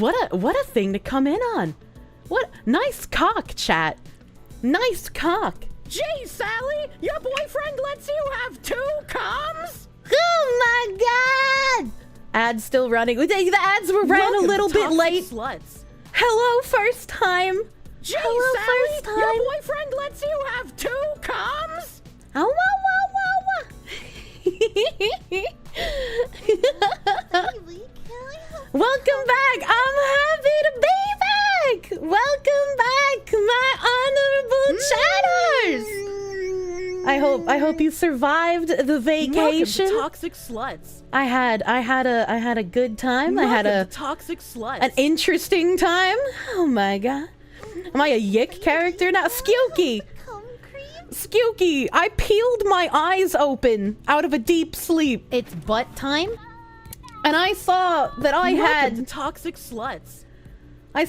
what a thing to come in on. What nice cock, chat. Nice cock. Gee, Sally, your boyfriend lets you have 2 coms? Oh my god! Ads still running. The ads were ran a little bit late. Sluts. Hello, first time. Gee, Hello, Sally, first time. your boyfriend lets you have 2 coms? Oh, wow. Welcome back. I'm happy to be back. Welcome back, my honorable chatters. I hope you survived the vacation. Welcome to toxic sluts. I had a good time. Welcome I had to toxic sluts. an interesting time. Oh my god. Am I a yick character now? Skewky, I peeled my eyes open out of a deep sleep. It's butt time? And I saw that I Welcome to had toxic sluts. an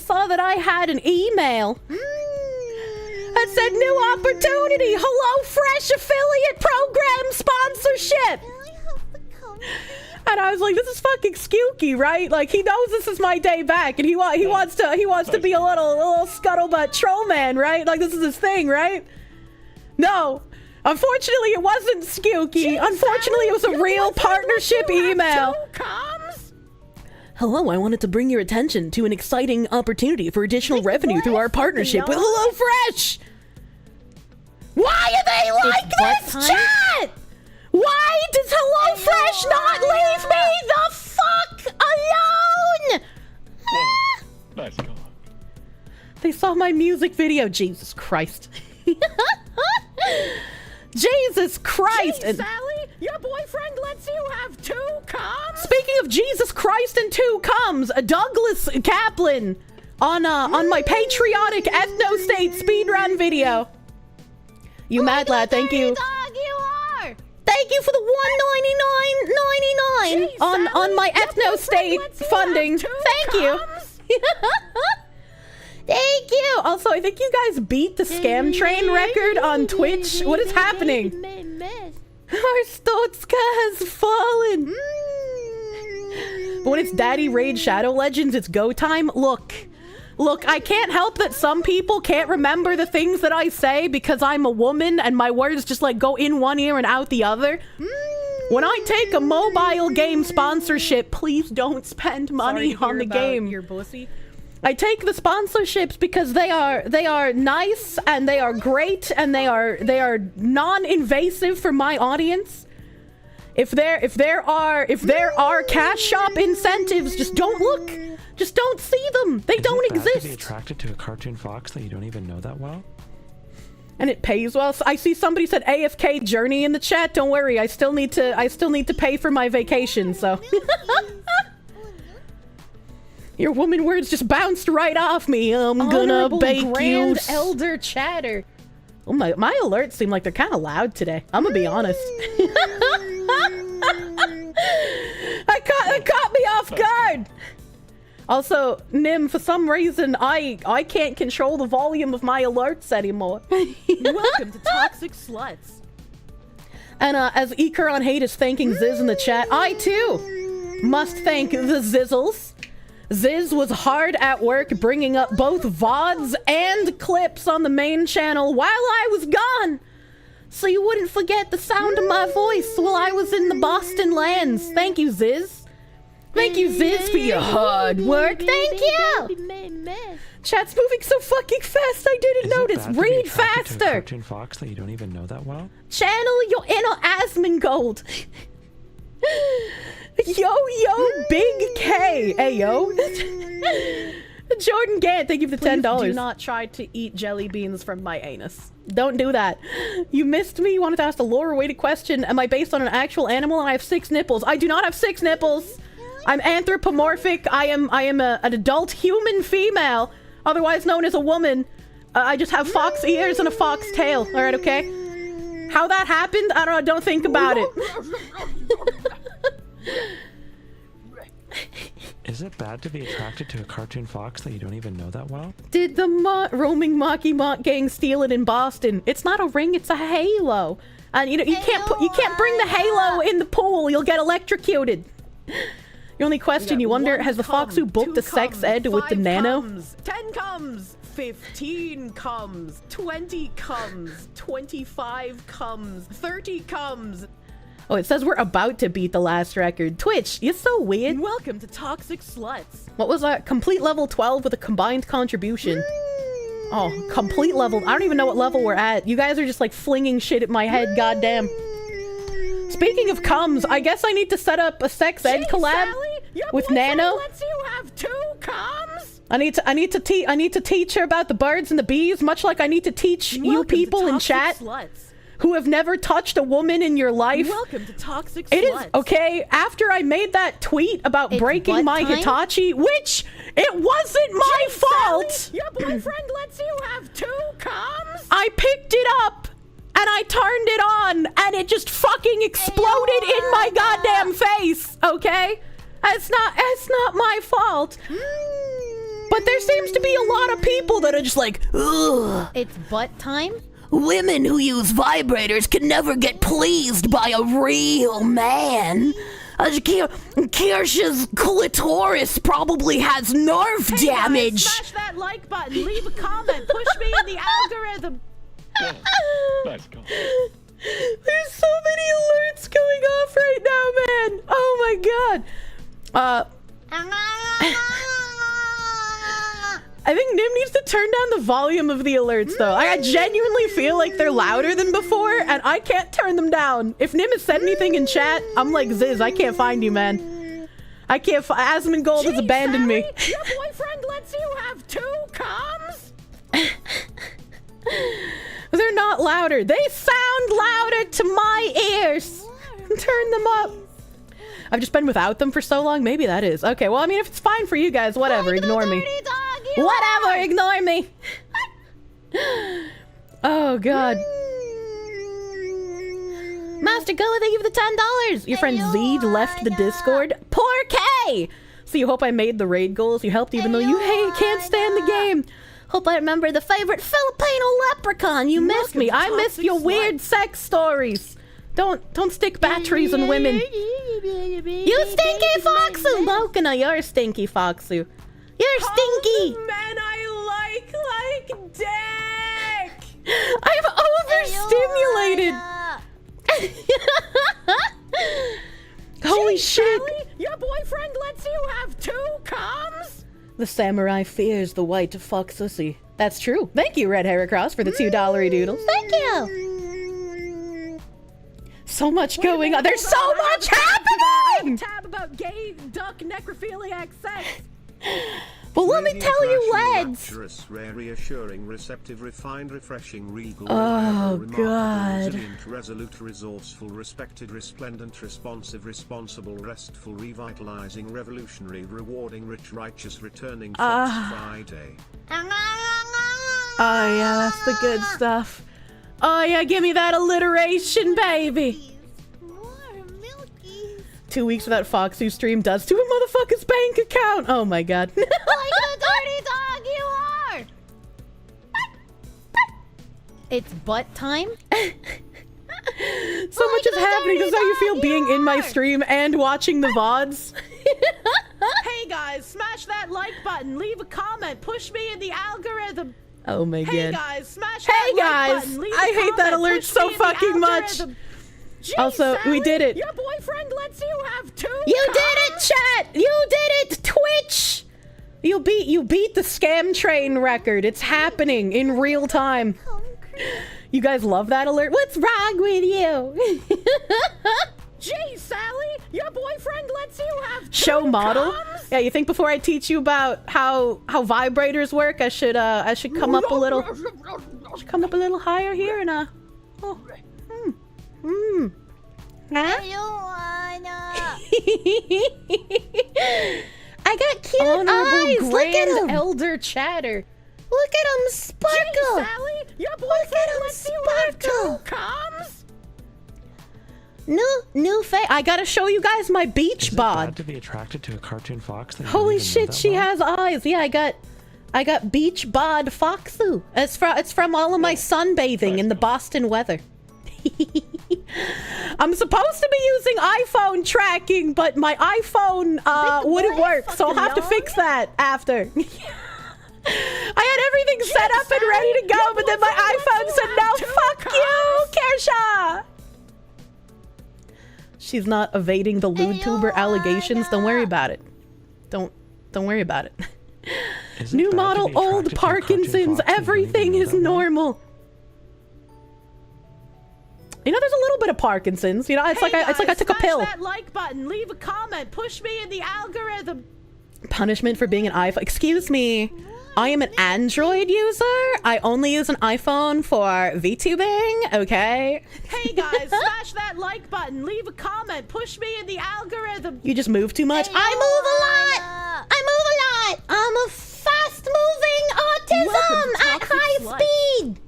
email that said new opportunity, HelloFresh affiliate program sponsorship. And I was like, this is fucking Skewky, right? Like, he knows this is my day back, and he wants to be a little scuttlebutt troll man, right? Like, this is his thing, right? No, unfortunately, it wasn't Skewky. Unfortunately, it was a real partnership email. Hello, I wanted to bring your attention to an exciting opportunity for additional revenue through our partnership with HelloFresh. Why are they like this, chat? Why does HelloFresh not leave me the fuck alone? Nice call. They saw my music video. Jesus Christ. Jesus Christ. Gee, Sally, your boyfriend lets you have 2 coms? Speaking of Jesus Christ and 2 coms, Douglas Kaplan on my patriotic ethno-state speedrun video. You mad lad, thank you. Dog, you are! Thank you for the $199.99 on my ethno-state funding. Thank you. Thank you. Also, I think you guys beat the Scam Train record on Twitch. What is happening? Our Stotska has fallen. But when it's Daddy Raid Shadow Legends, it's go time. Look, I can't help that some people can't remember the things that I say because I'm a woman and my words just like go in one ear and out the other. When I take a mobile game sponsorship, please don't spend money on the game. Your pussy. I take the sponsorships because they are nice and they are great and they are non-invasive for my audience. If there are cash shop incentives, just don't look. Just don't see them. They don't exist. Is it bad to be attracted to a cartoon fox that you don't even know that well? And it pays well. So I see somebody said AFK Journey in the chat. Don't worry, I still need to pay for my vacation, so. Your woman words just bounced right off me. I'm gonna bake Grand you. Elder Chatter. Oh my alerts seem like they're kind of loud today. I'm gonna be honest. That caught me off guard. Also, Nim, for some reason, I can't control the volume of my alerts anymore. Welcome to toxic sluts. And as Ikaron Hate is thanking Ziz in the chat, I too must thank the Zizzles. Ziz was hard at work bringing up both VODs and clips on the main channel while I was gone, so you wouldn't forget the sound of my voice while I was in the Boston lands. Thank you, Ziz. Thank you, Ziz, for your hard work. Thank you. Chat's moving so fucking fast, I didn't notice. Read faster. To a cartoon fox that you don't even know that well? Channel your inner Asmongold. Yo, Big K. Hey, yo. Jordan Gant, thank you for the $10. Do not try to eat jelly beans from my anus. Don't do that. You missed me. You wanted to ask a lore-weighted question. Am I based on an actual animal? I have 6 nipples. I do not have 6 nipples. I'm anthropomorphic. I am an adult human female, otherwise known as a woman. I just have fox ears and a fox tail. All right, okay? How that happened? I don't know. Don't think about it. Is it bad to be attracted to a cartoon fox that you don't even know that well? Did the roaming Mocky Mock gang steal it in Boston? It's not a ring, it's a halo. And you know, you can't bring the halo in the pool, you'll get electrocuted. The only question you wonder, has the Foxu booked a sex ed with the nano? 10 comes, 15 comes, 20 comes, 25 comes, 30 comes. Oh, it says we're about to beat the last record. Twitch, you're so weird. Welcome to Toxic Sluts. What was that? Complete level 12 with a combined contribution. Oh, complete level. I don't even know what level we're at. You guys are just like flinging shit at my head, goddamn. Speaking of cums, I guess I need to set up a sex ed collab with Nano. Lets you have 2 comes? I need to teach her about the birds and the bees, much like I need to teach you people in chat who have never touched a woman in your life. Welcome to Toxic It Sluts. is okay. After I made that tweet about breaking my Hitachi, which it wasn't my fault. Sally, your boyfriend lets you have 2 comes? I picked it up and I turned it on and it just fucking exploded in my goddamn face. Okay, it's not my fault. But there seems to be a lot of people that are just like, ugh. It's butt time? Women who use vibrators can never get pleased by a real man. Kirsche's clitoris probably has nerve damage. Guys, smash that like button, leave a comment, push me in the algorithm. Yeah. Nice call. There's so many alerts going off right now, man. Oh my god. I think Nim needs to turn down the volume of the alerts, though. I genuinely feel like they're louder than before, and I can't turn them down. If Nim has said anything in chat, I'm like, Ziz, I can't find you, man. I can't Asmongold has abandoned me. Your boyfriend lets you have 2 coms? They're not louder. They sound louder to my ears. Turn them up. I've just been without them for so long. Maybe that is. Okay, well, I mean, if it's fine for you guys, whatever. Ignore me. Whatever, ignore me. Oh, God. Master Goa, thank you for the $10. Your friend Z left the Discord. Poor K! So you hope I made the raid goals. You helped even though you can't stand the game. Hope I remember the favorite Filipino leprechaun. You missed me. I missed your weird sex stories. Don't stick batteries in women. You stinky Foxu! Mokana, you're a stinky Foxu. You're stinky! Men I like dick! I'm overstimulated! Holy shit! Sally, your boyfriend lets you have 2 coms? The samurai fears the white foxussy. That's true. Thank you, Red Heracross, for the $2 doodles. Thank you! So much going on. There's so much happening! Tab about gay duck necrophiliac sex. Well, let me tell you, lads. Rapturous, rare, reassuring, receptive, refined, refreshing, regal, Oh, remarkable, God. resilient, resolute, resourceful, respected, resplendent, responsive, responsible, restful, revitalizing, revolutionary, rewarding, rich, righteous, returning, Fox Friday. Oh, yeah, that's the good stuff. Oh, yeah, give me that alliteration, baby. 2 weeks without Foxu stream does to a motherfucker's bank account. Oh my god. Like the dirty dog you are! It's butt time? So much is happening. This is how you feel being in my stream and watching the VODs. Hey guys, smash that like button, leave a comment, push me in the algorithm. Oh my Hey god. guys, smash Hey that like guys, button, leave a I hate that comment, alert push so me in the fucking much. algorithm. Jeez, Also, we Sally, did it. Your boyfriend lets you have 2 You coms? did it, chat! You did it, Twitch! You beat the scam train record. It's happening in real time. You guys love that alert? What's wrong with you? Jeez, Sally, your boyfriend lets you have 2 Show model? coms? Yeah, you think before I teach you about how vibrators work, I should come up a little higher here and Huh? I got cute eyes. Look at him. Elder chatter. Look at him sparkle. Jeez, Sally, your boyfriend lets you have 2 coms? New face. I gotta show you guys my beach Is it bad bod. to be attracted to a cartoon fox? That you Holy don't even know shit, that she well? has eyes. Yeah, I got beach bod Foxu. It's from all of my sunbathing in the Boston weather. I'm supposed to be using iPhone tracking, but my iPhone wouldn't work, so I'll have to fix that after. I had everything set up and ready to go, but then my iPhone said, no, fuck you, Kirsche! She's not evading the lewd tuber allegations. Don't worry about it. Don't worry about it. New model, old Parkinson's, everything is normal. You know, there's a little bit of Parkinson's. You know, it's like I took a pill. Smash that like button, leave a comment, push me in the algorithm. Punishment for being an iPhone. Excuse me. I am an Android user. I only use an iPhone for VTubing, okay? Hey guys, smash that like button, leave a comment, push me in the algorithm. You just move too much. I move a lot. I'm a fast-moving autism at high speed.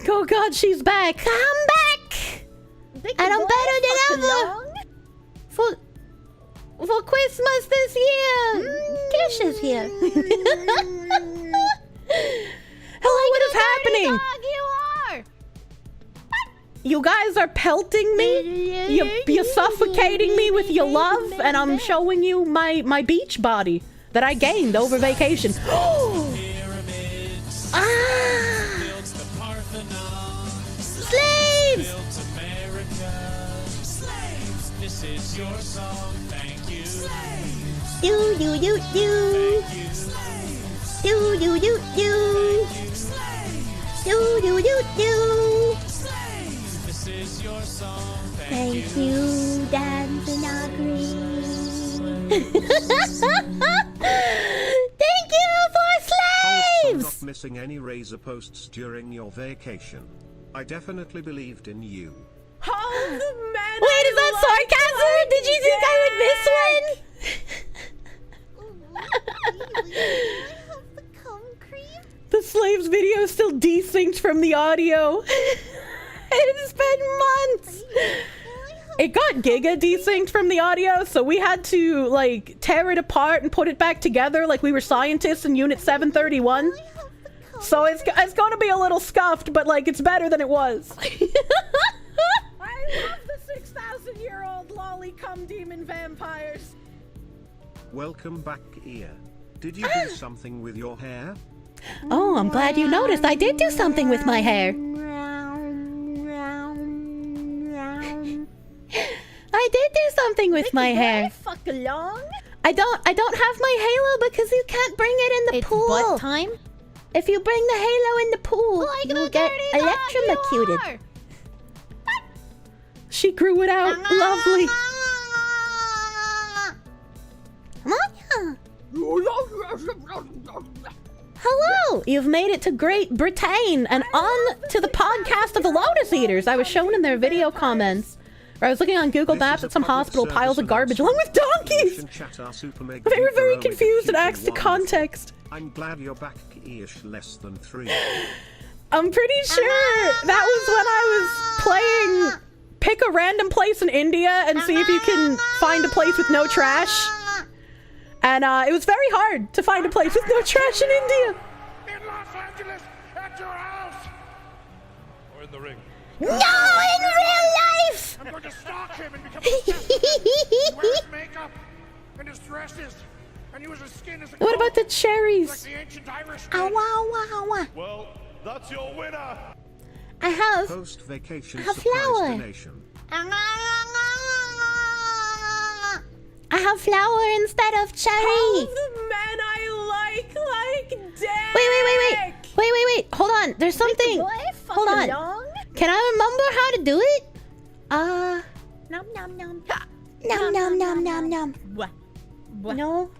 Oh God, she's back. Come back. And I'm better than ever. For Christmas this year. Kirsche is here. Hello, what is happening? You guys are pelting me? You're suffocating me with your love, and I'm showing you my beach body that I gained over vacation. Slaves! This is your song, thank you. Do. This is your song, Thank you, dancing green. Thank you for slaves! Not missing any razor posts during your vacation. I definitely believed in you. Oh, the man. Wait, is that sarcasm? Did you think I would miss one? The slaves video is still desynced from the audio. It's been months. It got giga desynced from the audio, so we had to like tear it apart and put it back together like we were scientists in Unit 731. So it's going to be a little scuffed, but like it's better than it was. I love the 6,000-year-old lolly cum demon vampires. Welcome back, Ear. Did you do something with your hair? Oh, I'm glad you noticed. I did do something with my hair. I did do something with my hair. Fuck along. I don't have my halo because you can't bring it in the pool. It's butt time. If you bring the halo in the pool, you'll get electrocuted. She grew it out. Lovely. Hello! You've made it to Great Britain and on to the podcast of the Lotus Eaters. I was shown in their video comments. I was looking on Google Maps at some hospital, piles of garbage along with donkeys. They were very confused and asked the context. I'm glad you're back, ish less than 3. I'm pretty sure that was when I was playing pick a random place in India and see if you can find a place with no trash. And it was very hard to find a place with no trash in India. In Los Angeles, at your house! Or in the ring. No, in real life! I'm going to stalk him and become obsessed with him. He wears makeup and his dresses and uses skin as a What about the like cherries? the ancient Irish did. Well, that's your winner. I have Post-vacation a surprise flower. donation. I have flour instead of cherry. Oh, the man I like dead. Wait. Hold on. There's something. Hold on. Can I remember how to do it? Nom nom nom. Nom. What? No.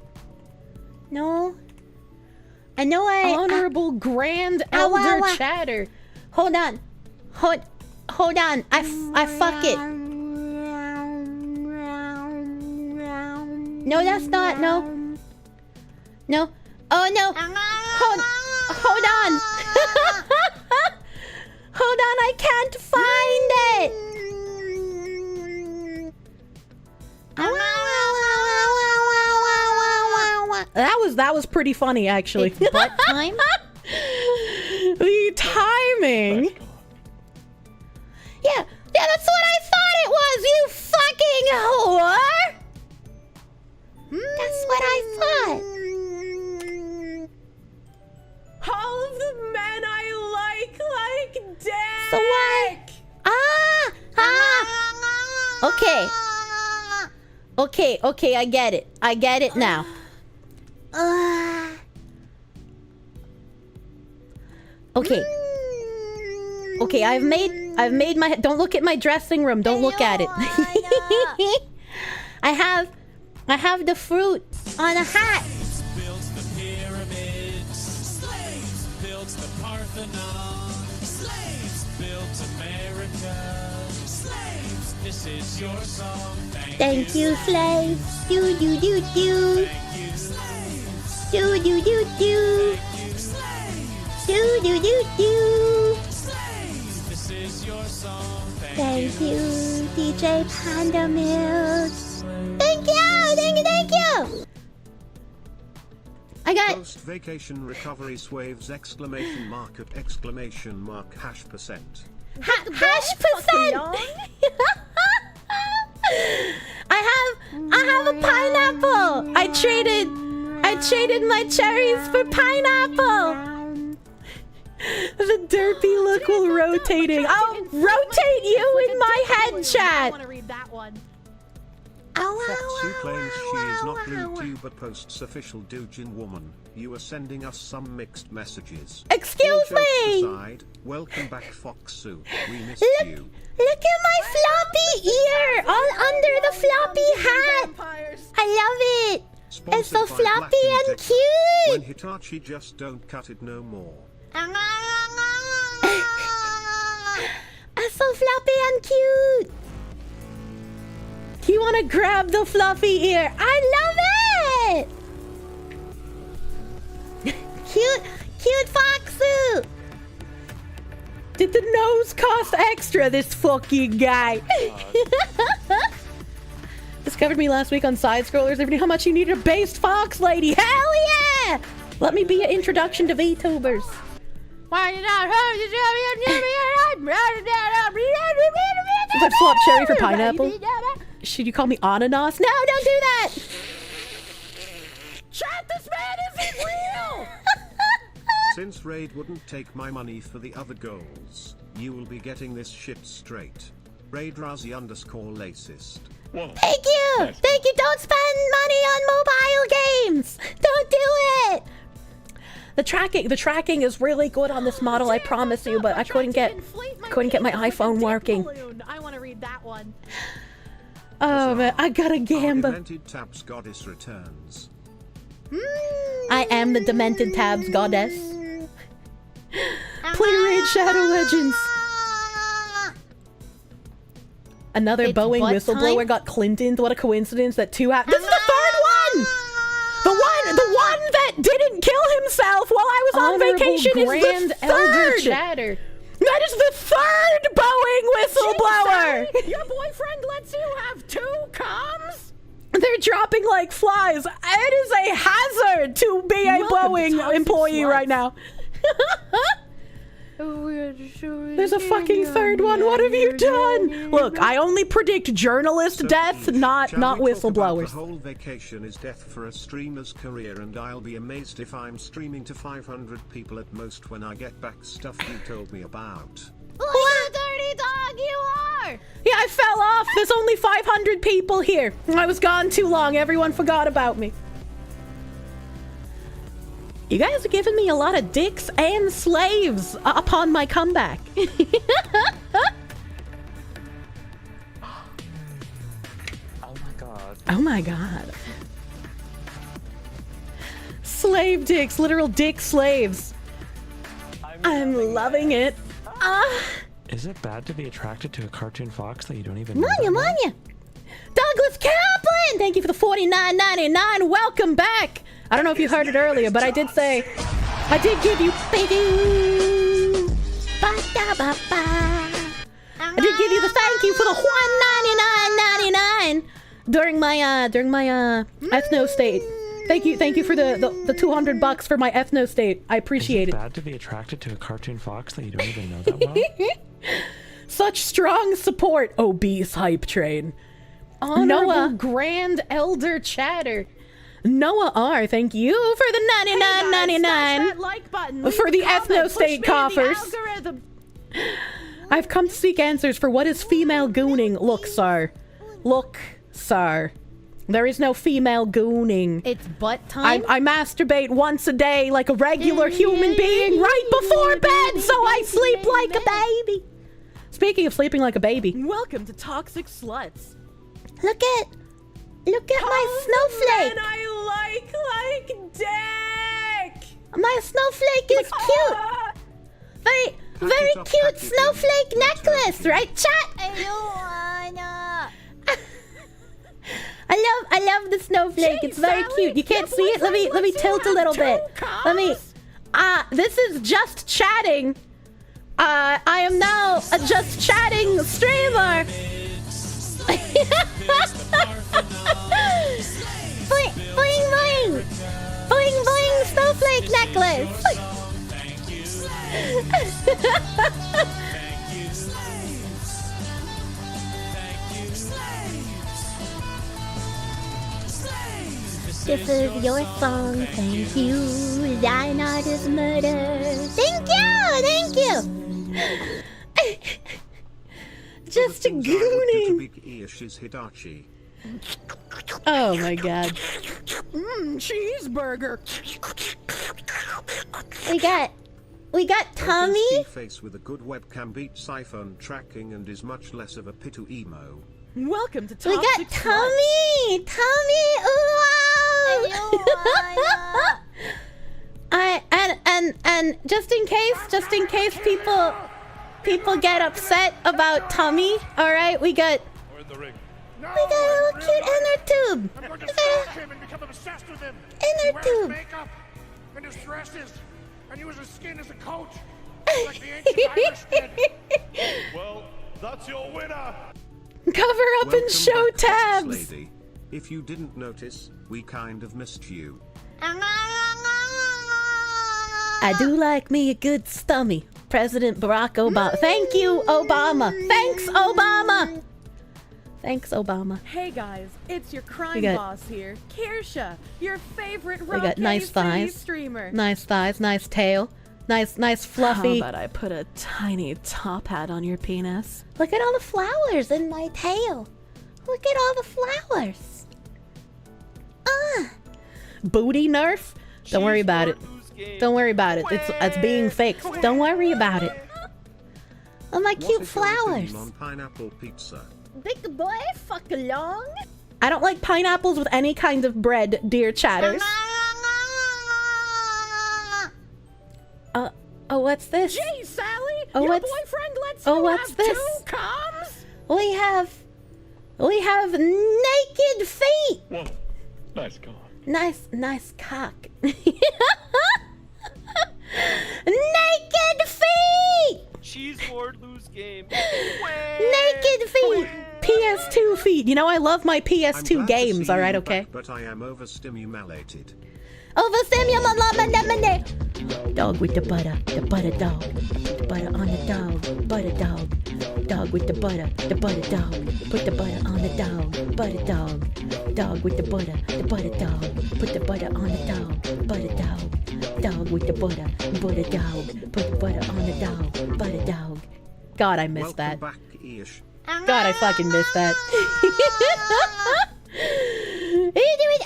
I know I... Honorable Grand Elder Ow. Chatter. Hold on. Hold on. I fuck it. No, that's not. No. Oh, no. Hold on. Hold on. I can't find it. That was pretty funny, actually. It's butt time. The timing. Yeah, that's what I thought it was, you fucking whore! That's what I thought. All of the men I like dick. So what? Okay, I get it. I get it now. Okay. Okay, I've made my, don't look at my dressing room. Don't look at it. I have the fruit on a hat. Built the pyramids. Slaves built the Parthenon. Slaves built America. Slaves, this is your song. Thank you, slaves. Do do do do. Thank you, slaves. Do do do do. Thank you, slaves. Do do do do. Slaves, this is your song. Thank you, DJ Panda Milk. Thank you, thank you. I got Post-vacation recovery swaves exclamation mark at exclamation mark hash percent. hash percent. I have a pineapple. I traded my cherries for pineapple. The derpy look will rotating. I'll rotate you in my head, I chat. want to read that one. Foxu claims she is not rude to you but posts official Doujin woman. You are sending us some mixed messages. Excuse All jokes me. aside, welcome back Foxu. We missed you. Look at my floppy ear, all under the floppy hat. Vampires. I love it. It's so Sponsored by floppy Black and Tech. When cute. Hitachi just don't cut it no more. It's so floppy and cute. You want to grab the fluffy ear? I love it. Cute Foxu. Did the nose cost extra? This fucking guy. Discovered me last week on side scrollers. Everybody, how much you needed a based fox lady? Hell yeah! Let me be an introduction to VTubers. Why did I Since I swapped cherry for pineapple. Should you call me ananas? No, don't do that! Chat, this man isn't real. Since Raid wouldn't take my money for the other goals, you will be getting this shit straight. RaidRazi_lacist. Thank you! Thank you! Don't spend money on mobile games! Don't do it! The tracking is really good on this model, I promise you, but I couldn't get my iPhone working. I want to read that one. Oh man, I got a gamba. Demented Tabs Goddess returns. I am the demented tabs goddess. Play Raid Shadow Legends. Another It's Boing butt whistleblower time? got Clintoned. What a coincidence that two happened. This is the third one! The one that didn't kill himself while I was on vacation is the third! Chatter. That is the third Boing whistleblower! Your boyfriend lets you have 2 comms? They're dropping like flies. It is a hazard to be a Boeing employee right now. There's a fucking third one. What have you done? Look, I only predict journalist death, not Shall we talk about whistleblowers. The whole vacation is death for a streamer's career, and I'll be amazed if I'm streaming to 500 people at most when I get back stuff you told me about. What a dirty dog you are! Yeah, I fell off. There's only 500 people here. I was gone too long. Everyone forgot about me. You guys are giving me a lot of dicks and slaves upon my comeback. Oh my god. Oh my god. Slave dicks, literal dick slaves. I'm loving it. Is it bad to be attracted to a cartoon fox that you don't even know? Manya, that well? Manya! Douglas Kaplan! Thank you for the $49.99. Welcome back. I don't know if you heard it earlier, but I did say, I did give you, I did give you the thank you for the $199.99 during my ethno state. Thank you for the $200 for my ethno state. I appreciate Is it. it bad to be attracted to a cartoon fox that you don't even know that well? Such strong support, obese hype train. Honorable Noah. Grand Elder Chatter. Noah R, thank you for the Hey guys, smash $99.99 that like button. Leave for a the comment, ethno push state me in the coffers. algorithm. I've come to seek answers for what is female gooning. Look, sir. Look, sir. There is no female gooning. It's butt time. I masturbate once a day like a regular human being right before bed, so I sleep like a baby. Speaking of sleeping like a baby, Welcome to Toxic Sluts. Look at my snowflake. And I like dick. My snowflake is cute. Very, very up, cute pack it in. snowflake Let's necklace, have it. right, chat? I love the snowflake. It's very Sally, cute. You can't your see it. Let me boyfriend lets you tilt a have little 2 bit. Let me. coms? this is just chatting. I am now a just chatting streamer. Boing, boing, boing. Boing, boing, snowflake necklace. This is your song, thank you. Thine art is murder. Thank you. Just Things I would do to gooning. beat Ish's Hidachi. Oh my god. Cheeseburger. We got Tommy. Face with a good webcam beats iPhone tracking and is much less of a pitu emo. Welcome to We Toxic got Tommy. Wow. And just in case people get upset about Tommy, all right, we got Or in the ring. a little cute inner tube. I'm going to stalk him and become obsessed with him. Inner He wears tube. makeup and his dresses and uses skin as a coat, like the ancient Irish did. Well, that's your winner. Cover up Welcome and show back, Princess tabs. Lady. If you didn't notice, we kind of missed you. I do like me a good stummy. President Barack Obama. Thank you, Obama. Thanks, Obama. Thanks, Obama. Hey guys, it's your crime got- boss here, Kirsche, your favorite We got nice City thighs. streamer. Nice thighs, nice tail. Nice How fluffy. about I put a tiny top hat on your penis? Look at all the flowers in my tail. Look at all the flowers. Booty nerf? Don't worry about it. Don't worry about it. It's being fixed. Don't worry about it. Oh, my What cute is your opinion flowers. on pineapple pizza? Big boy, fuck along. I don't like pineapples with any kind of bread, dear chatters. Oh, what's this? Hey Sally, Oh, your what's- boyfriend lets oh, you what's have this? 2 coms? We have naked feet. Whoa, nice call. Nice cock. Naked feet. Cheese board lose game. Naked feet. PS2 feet. You know I love my I'm PS2 glad to games, see alright, you okay? back, but I am overstimulated. Overstimulated. Dog with the butter dog. The butter on the dog, butter dog. Dog with the butter dog. Put the butter on the dog, butter dog. Dog with the butter dog. Put the butter on the dog, butter dog. Dog with the butter dog. Put the butter on the dog, butter dog. God, I missed Welcome that. back, Ish. God, I fucking missed that.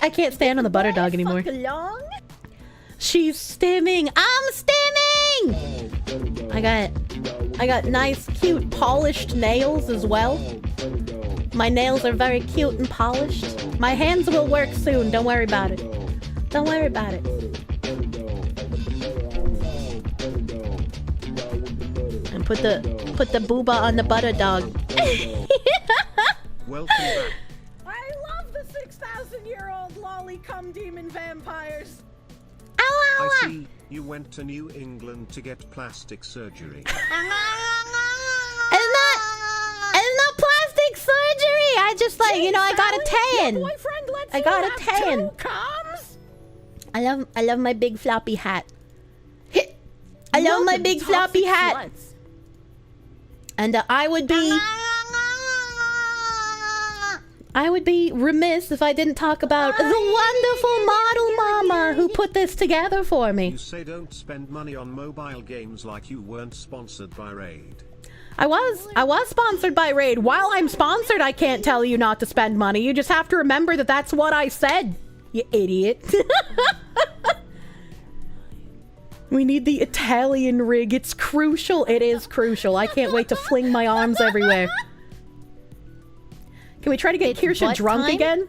I can't stand on the butter dog anymore. She's stimming. I'm stimming. I got nice, cute, polished nails as well. My nails are very cute and polished. My hands will work soon. Don't worry about it. Don't worry about it. And put the booba on the butter dog. Welcome back. I love the 6,000-year-old lolly cum demon vampires. I see you went to New England to get plastic surgery. It's not plastic surgery. I just I got a tan. Your boyfriend lets I you got a have tan. 2 coms? I love my big floppy hat. I love my Welcome to big floppy Toxic hat. Sluts. And I would be remiss if I didn't talk about the wonderful model mama who put this together for me. You say don't spend money on mobile games like you weren't sponsored by Raid. I was sponsored by Raid. While I'm sponsored, I can't tell you not to spend money. You just have to remember that that's what I said, you idiot. We need the Italian rig. It's crucial. It is crucial. I can't wait to fling my arms everywhere. Can we try to get Kirsche drunk again?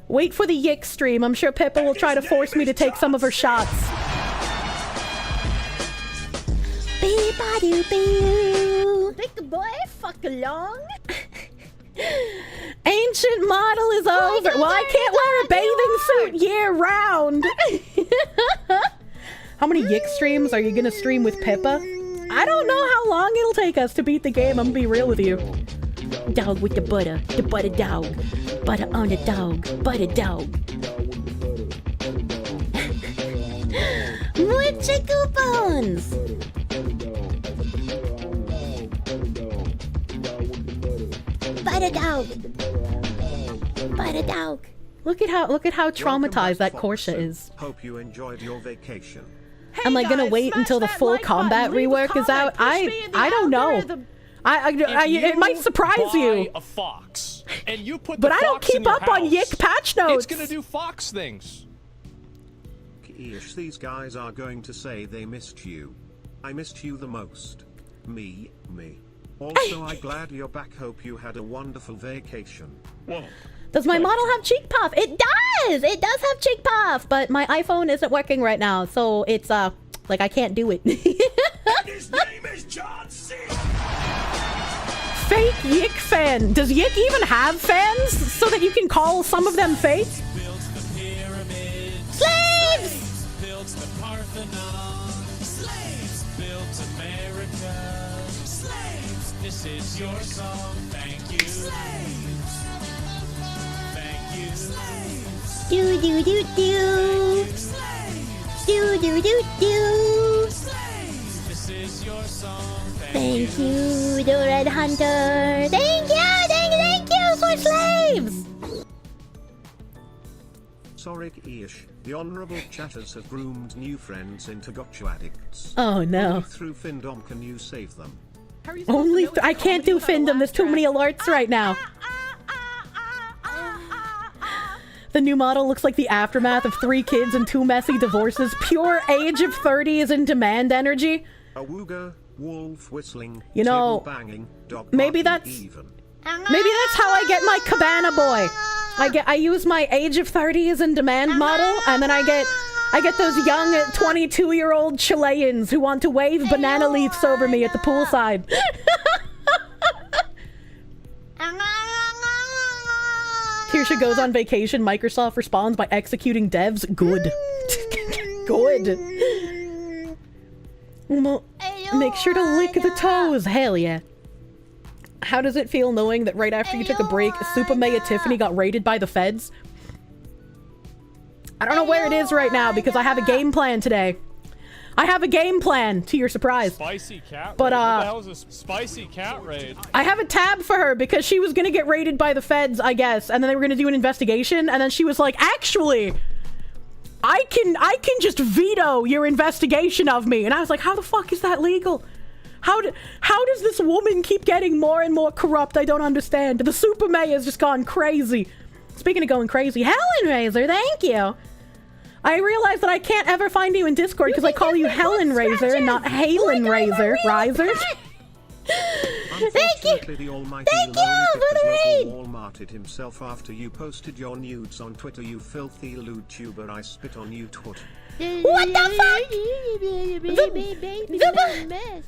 Wait for the Yick stream. I'm sure Pippa will try to force me to take some of her shots. Take the boy, fuck along. Ancient model is over. Well, I can't wear a bathing suit year round. How many Yick streams are you gonna stream with Pippa? I don't know how long it'll take us to beat the game. I'm gonna be real with you. Dog with the butter dog. Butter on the dog, butter dog. Mucha coupons! Butter dog. Butter dog. Look at how traumatized that Kirsche is. Hope you enjoyed your vacation. Hey Am I gonna guys, wait smash until the that full like combat button, leave a rework is comment, out? push me in the I don't know. algorithm. It might surprise you. A fox, and you put But the I don't fox in keep your up on house, Yick patch notes. It's gonna do fox things. Ish, these guys are going to say they missed you. I missed you the most. Me. Also, I'm glad you're back. Hope you had a wonderful vacation. Whoa. Does my model have cheek puff? It does! It does have cheek puff, but my iPhone isn't working right now, so it's, like I can't do it. His name is John C. Fake Yick fan. Does Yick even have fans so that you can call some of them fake? Built the pyramids. Slaves! Built the Parthenon. Slaves built America. Slaves. This is your song. Thank you. Slaves. Thank you. Slaves. Do do do do. Slaves. Do do do do. Slaves. This is your song. Thank you, the Red Hunter. Thank you for slaves. Sorry, Ish. The honorable chatters have groomed new friends into gotcha addicts. Oh no. Only through Findom can you save them. How are you supposed to Only know it's I can't do comedy without a Findom. There's too laugh many track? alerts right now. The new model looks like the aftermath of 3 kids and 2 messy divorces. Pure age of 30 is in demand energy. Awooga, wolf whistling, You know, table banging, dog maybe barking that's- even. Maybe that's how I get my cabana boy. I use my age of 30 is in demand model, and then I get those young 22-year-old Chileans who want to wave banana leaves over me at the poolside. Kirsche goes on vacation. Microsoft responds by executing devs. Good. Good. Well, make sure to lick the toes. Hell yeah. How does it feel knowing that right after you took a break, Super Maya Tiffany got raided by the feds? I don't know where it is right now because I have a game plan today. I have a game plan, to your surprise. Spicy cat But, raid. What the hell is a spicy cat raid? I have a tab for her because she was gonna get raided by the feds, I guess, and then they were gonna do an investigation, and then she was like, actually, I can just veto your investigation of me. And I was like, how the fuck is that legal? How does this woman keep getting more and more corrupt? I don't understand. The Super Mayor's just gone crazy. Speaking of going crazy, Helen Razor, thank you. I realized that I can't ever find you in Discord because I call you Helen Razor and not Halen Razor. Riser. Thank you. The almighty Thank you for the raid. Walmarted himself after you posted your nudes on Twitter. You filthy lewd tuber! I spit on you, twat. What the fuck?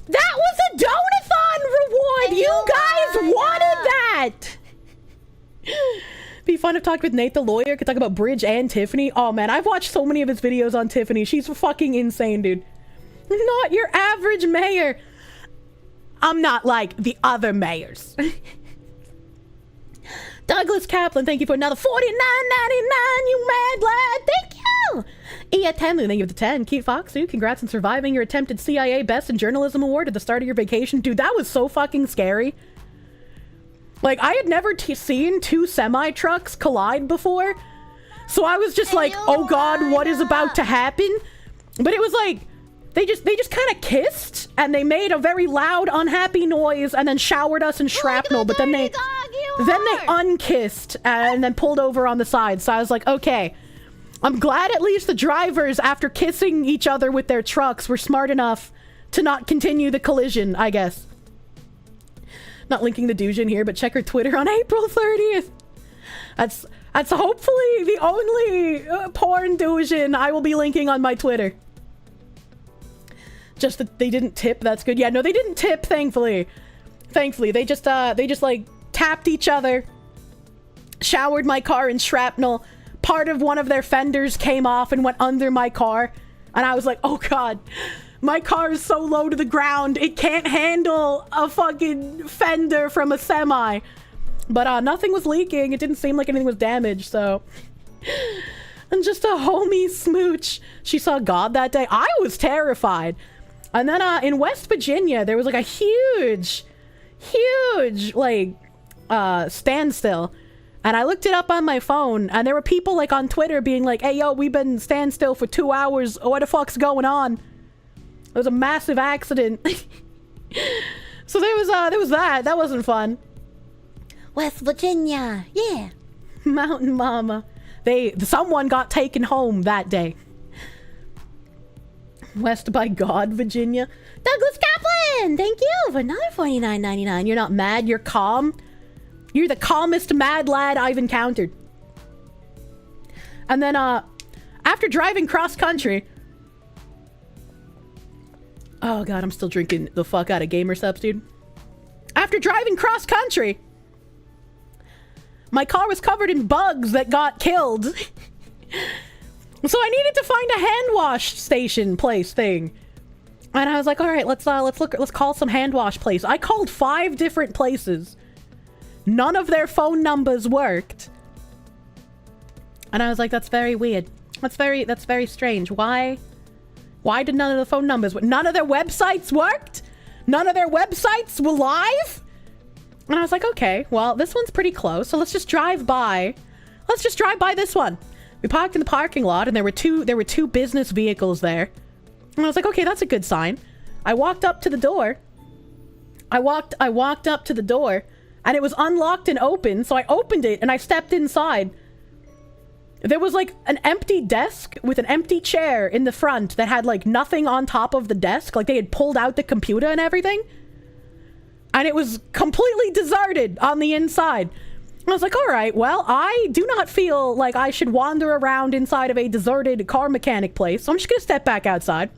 That was a donathon reward! You guys wanted that! Be fun if talked with Nate the lawyer. Could talk about Bridge and Tiffany. Oh man, I've watched so many of his videos on Tiffany. She's fucking insane, dude. Not your average mayor. I'm not like the other mayors. Douglas Kaplan, thank you for another $49.99, you mad lad. Thank you. Tenlu, thank you for the 10. Keith Foxu, congrats on surviving your attempted CIA Best in Journalism Award at the start of your vacation. Dude, that was so fucking scary. Like, I had never seen two semi-trucks collide before. So I was just like, oh god, what is about to happen? But it was like, they just kind of kissed, and they made a very loud, unhappy noise, and then showered us in shrapnel, but then they unkissed, and then pulled over on the side. So I was like, okay, I'm glad at least the drivers, after kissing each other with their trucks, were smart enough to not continue the collision, I guess. Not linking the Dujin here, but check her Twitter on April 30th. That's hopefully the only porn Dujin I will be linking on my Twitter. Just that they didn't tip, that's good. Yeah, no, they didn't tip, thankfully. Thankfully, they just like tapped each other, showered my car in shrapnel. Part of one of their fenders came off and went under my car. And I was like, oh god, my car is so low to the ground, it can't handle a fucking fender from a semi. But nothing was leaking, it didn't seem like anything was damaged, so... And just a homie smooch. She saw God that day. I was terrified. And then in West Virginia, there was like a huge, like, standstill. And I looked it up on my phone, and there were people like on Twitter being like, hey, yo, we've been standstill for 2 hours. What the fuck's going on? It was a massive accident. So there was that. That wasn't fun. West Virginia, yeah. Mountain Mama. Someone got taken home that day. West by God, Virginia. Douglas Kaplan, thank you for another $49.99. You're not mad, you're calm. You're the calmest mad lad I've encountered. And then, after driving cross country... Oh god, I'm still drinking the fuck out of Gamer Subs, dude. After driving cross country... My car was covered in bugs that got killed. So I needed to find a hand wash station place thing. And I was like, all right, let's call some hand wash place. I called 5 different places. None of their phone numbers worked. And I was like, that's very weird. That's very strange. Why did none of the phone numbers work? None of their websites worked? None of their websites were live? And I was like, okay, well, this one's pretty close, so let's just drive by. Let's just drive by this one. We parked in the parking lot, and there were two business vehicles there. And I was like, okay, that's a good sign. I walked up to the door. I walked up to the door, and it was unlocked and open, so I opened it, and I stepped inside. There was, like, an empty desk with an empty chair in the front that had, like, nothing on top of the desk. Like, they had pulled out the computer and everything. And it was completely deserted on the inside. I was like, all right, well, I do not feel like I should wander around inside of a deserted car mechanic place, so I'm just gonna step back outside.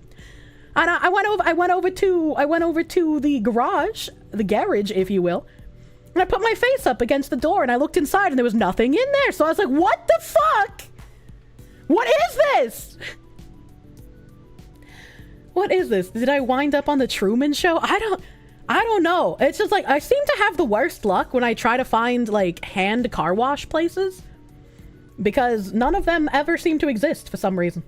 And I went over to the garage, if you will, and I put my face up against the door, and I looked inside, and there was nothing in there. So I was like, what the fuck? What is this? What is this? Did I wind up on the Truman Show? I don't know. It's just like, I seem to have the worst luck when I try to find, like, hand car wash places. Because none of them ever seem to exist for some reason.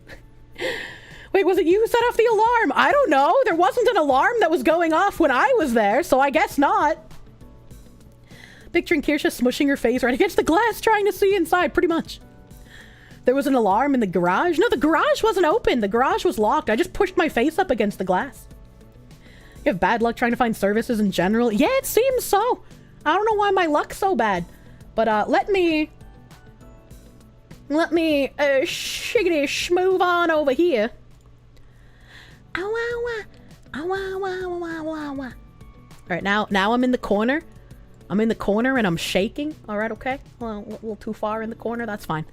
Wait, was it you who set off the alarm? I don't know. There wasn't an alarm that was going off when I was there, so I guess not. Picturing Kirsche smushing her face right against the glass, trying to see inside, pretty much. There was an alarm in the garage. No, the garage wasn't open. The garage was locked. I just pushed my face up against the glass. You have bad luck trying to find services in general? Yeah, it seems so. I don't know why my luck's so bad. But, let me shiggity schmove on over here. Alright, now I'm in the corner. I'm in the corner and I'm shaking. Alright, okay. Well, a little too far in the corner. That's fine.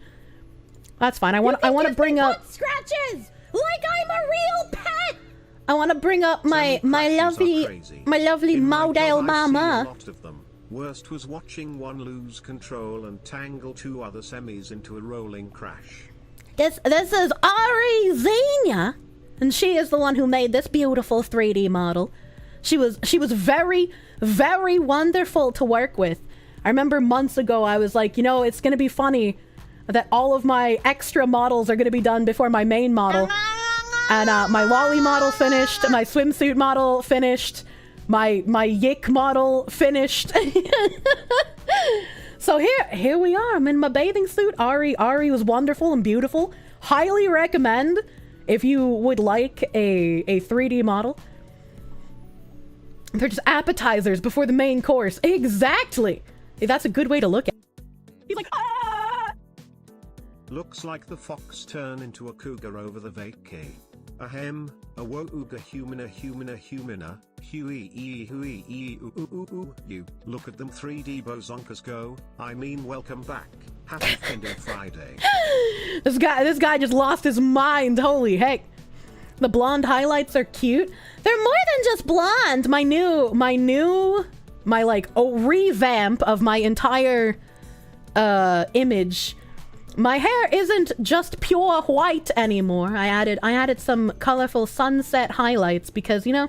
That's fine. I want to bring up... Scratches! Like I'm a real pet! I want to bring up my lovely model mama. Worst was watching one lose control and tangle 2 other semis into a rolling crash. This is Ari Zania, and she is the one who made this beautiful 3D model. She was very, very wonderful to work with. I remember months ago I was like, you know, it's gonna be funny that all of my extra models are going to be done before my main model. And my lolly model finished, my swimsuit model finished, my yick model finished. So here we are. I'm in my bathing suit. Ari was wonderful and beautiful. Highly recommend if you would like a 3D model. They're just appetizers before the main course. Exactly. That's a good way to look at it. He's like, ah! Looks like the fox turned into a cougar over the vacay. Ahem, a wooga humana, you. Look at them 3D bozonkas go. I mean, welcome back. Happy Fender Friday. This guy just lost his mind. Holy heck. The blonde highlights are cute. They're more than just blonde. My revamp of my entire image. My hair isn't just pure white anymore. I added some colorful sunset highlights because, you know,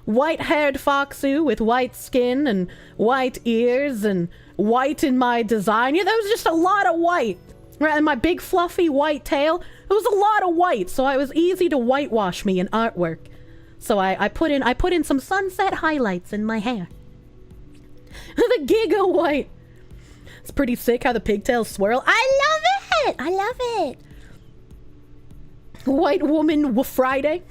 white-haired Foxu with white skin and white ears and white in my design. Yeah, there was just a lot of white. Right, and my big fluffy white tail, it was a lot of white, so it was easy to whitewash me in artwork. So I put in some sunset highlights in my hair. The giga white. It's pretty sick how the pigtails swirl. I love it! I love it! White woman Friday.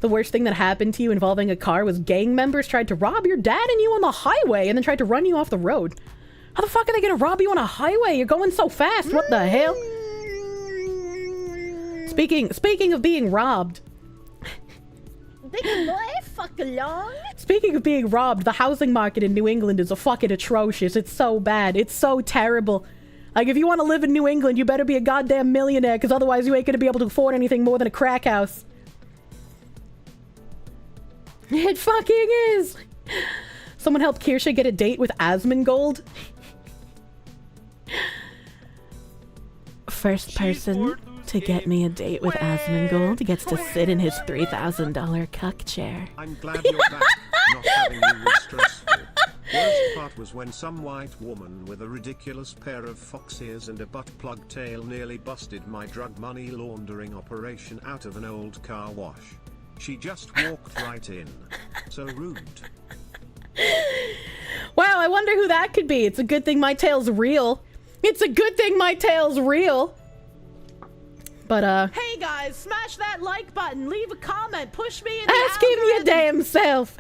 The worst thing that happened to you involving a car was gang members tried to rob your dad and you on the highway and then tried to run you off the road. How the fuck are they gonna rob you on a highway? You're going so fast. What the hell? Speaking of being robbed. Big boy, fuck along. Speaking of being robbed, the housing market in New England is fucking atrocious. It's so bad. It's so terrible. Like, if you want to live in New England, you better be a goddamn millionaire, because otherwise you ain't gonna be able to afford anything more than a crack house. It fucking is. Someone helped Kirsche get a date with Asmongold. First person to get me a date with Asmongold gets to sit in his $3,000 cuck chair. I'm glad you're back. Not having you was stressful. Worst part was when some white woman with a ridiculous pair of fox ears and a butt plug tail nearly busted my drug money laundering operation out of an old car wash. She just walked right in. So rude. Wow, I wonder who that could be. It's a good thing my tail's real. It's a good thing my tail's real. But, Hey guys, smash that like button, leave a comment, push me in the ask him your damn self.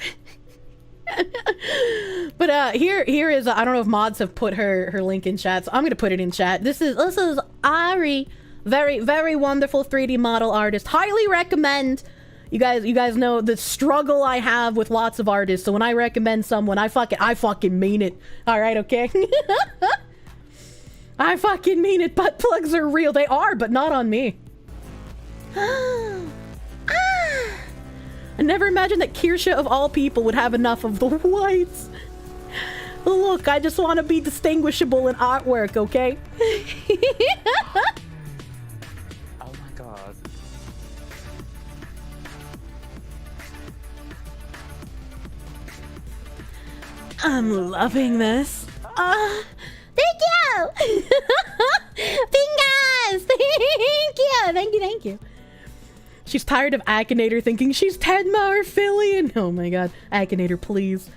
But, here is, I don't know if mods have put her link in chat, so I'm gonna put it in chat. This is Ari. Very, very wonderful 3D model artist. Highly recommend. You guys know the struggle I have with lots of artists, so when I recommend someone, I fucking mean it. Alright, okay? I fucking mean it. Butt plugs are real. They are, but not on me. I never imagined that Kirsche, of all people, would have enough of the whites. Look, I just want to be distinguishable in artwork, okay? Oh my god. I'm loving this. Thank you! Fingers! Thank you. She's tired of Akinator thinking she's Tedma or Fillion. Oh my god. Akinator, please.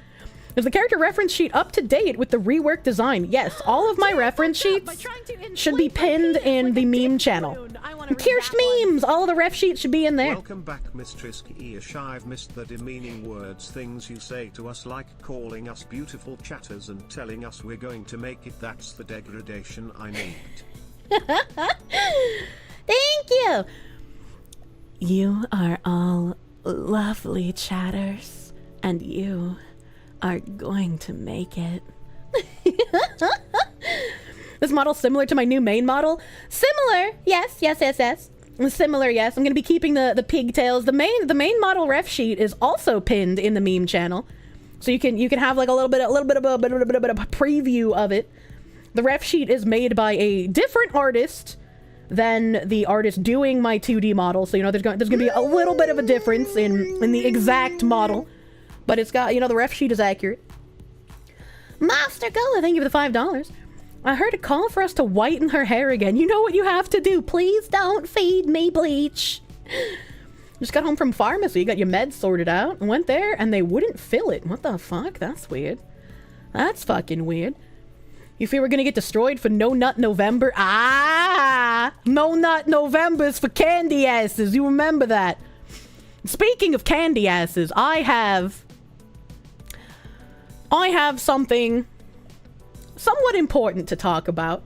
Is the character reference sheet up to date with the reworked design? Yes, all of my reference sheets should be pinned in the meme channel. Kirsche memes! All of the ref sheets should be in there. Welcome back, Mistress Kirsche. I've missed the demeaning words, things you say to us, like calling us beautiful chatters and telling us we're going to make it. That's the degradation I need. Thank you! You are all lovely chatters, and you are going to make it. This model's similar to my new main model. Similar, yes. Similar, yes. I'm gonna be keeping the pigtails. The main model ref sheet is also pinned in the meme channel, so you can have like a little bit of a preview of it. The ref sheet is made by a different artist than the artist doing my 2D model, so you know there's gonna be a little bit of a difference in the exact model, but it's got, you know, the ref sheet is accurate. Master Gola, thank you for the $5. I heard a call for us to whiten her hair again. You know what you have to do. Please don't feed me bleach. Just got home from pharmacy, got your meds sorted out, and went there, and they wouldn't fill it. What the fuck? That's weird. That's fucking weird. You fear we're gonna get destroyed for No Nut November? Ah! No Nut November's for candy asses. You remember that. Speaking of candy asses, I have something somewhat important to talk about.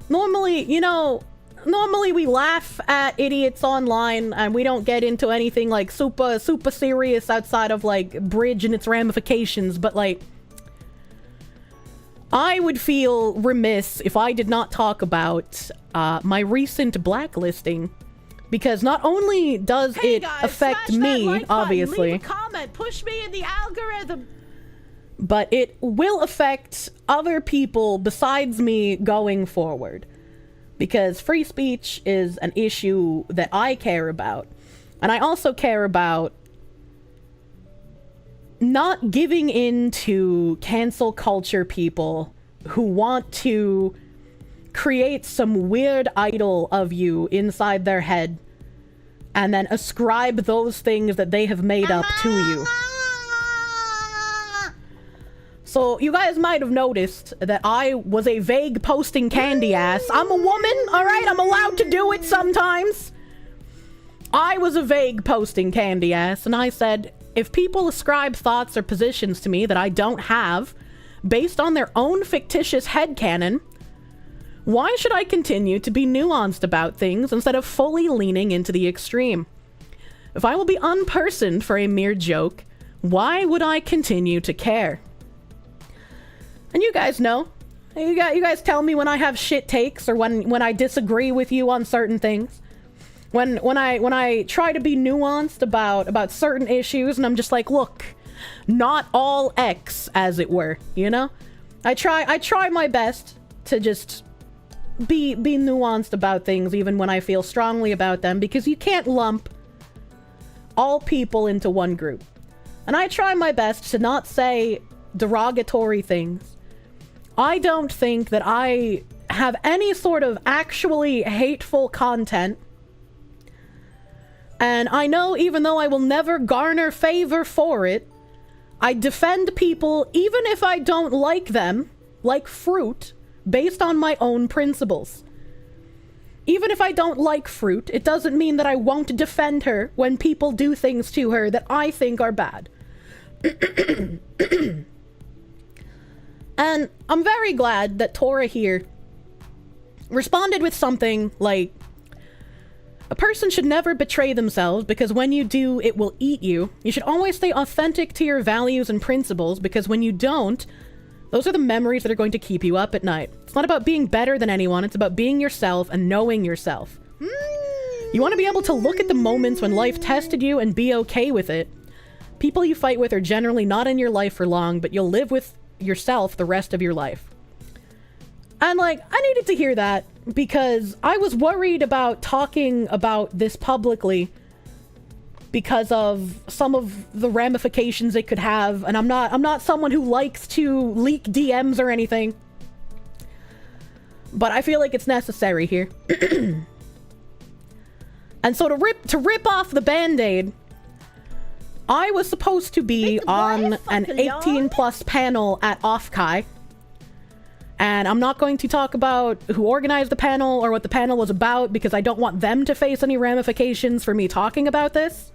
Normally, you know, we laugh at idiots online and we don't get into anything like super serious outside of like Bridge and its ramifications, but like I would feel remiss if I did not talk about my recent blacklisting, because not only does it affect me, obviously, leave a comment, push me in the algorithm, but it will affect other people besides me going forward, because free speech is an issue that I care about, and I also care about not giving in to cancel culture people who want to create some weird idol of you inside their head and then ascribe those things that they have made up to you. So you guys might have noticed that I was a vague posting candy ass. I'm a woman, alright? I'm allowed to do it sometimes. I was a vague posting candy ass, and I said, if people ascribe thoughts or positions to me that I don't have, based on their own fictitious headcanon, why should I continue to be nuanced about things instead of fully leaning into the extreme? If I will be unpersoned for a mere joke, why would I continue to care? And you guys know. You guys tell me when I have shit takes or when I disagree with you on certain things. When I try to be nuanced about certain issues, and I'm just like, look, not all X, as it were, you know? I try my best to just be nuanced about things even when I feel strongly about them, because you can't lump all people into one group. And I try my best to not say derogatory things. I don't think that I have any sort of actually hateful content. And I know, even though I will never garner favor for it, I defend people even if I don't like them, like fruit, based on my own principles. Even if I don't like fruit, it doesn't mean that I won't defend her when people do things to her that I think are bad. And I'm very glad that Tora here responded with something like, a person should never betray themselves, because when you do, it will eat you. You should always stay authentic to your values and principles, because when you don't, those are the memories that are going to keep you up at night. It's not about being better than anyone, it's about being yourself and knowing yourself. You want to be able to look at the moments when life tested you and be okay with it. People you fight with are generally not in your life for long, but you'll live with yourself the rest of your life. And like, I needed to hear that, because I was worried about talking about this publicly because of some of the ramifications it could have, and I'm not someone who likes to leak DMs or anything, but I feel like it's necessary here. And so to rip off the band-aid, I was supposed to be on an 18+ panel at Offkai. And I'm not going to talk about who organized the panel or what the panel was about, because I don't want them to face any ramifications for me talking about this.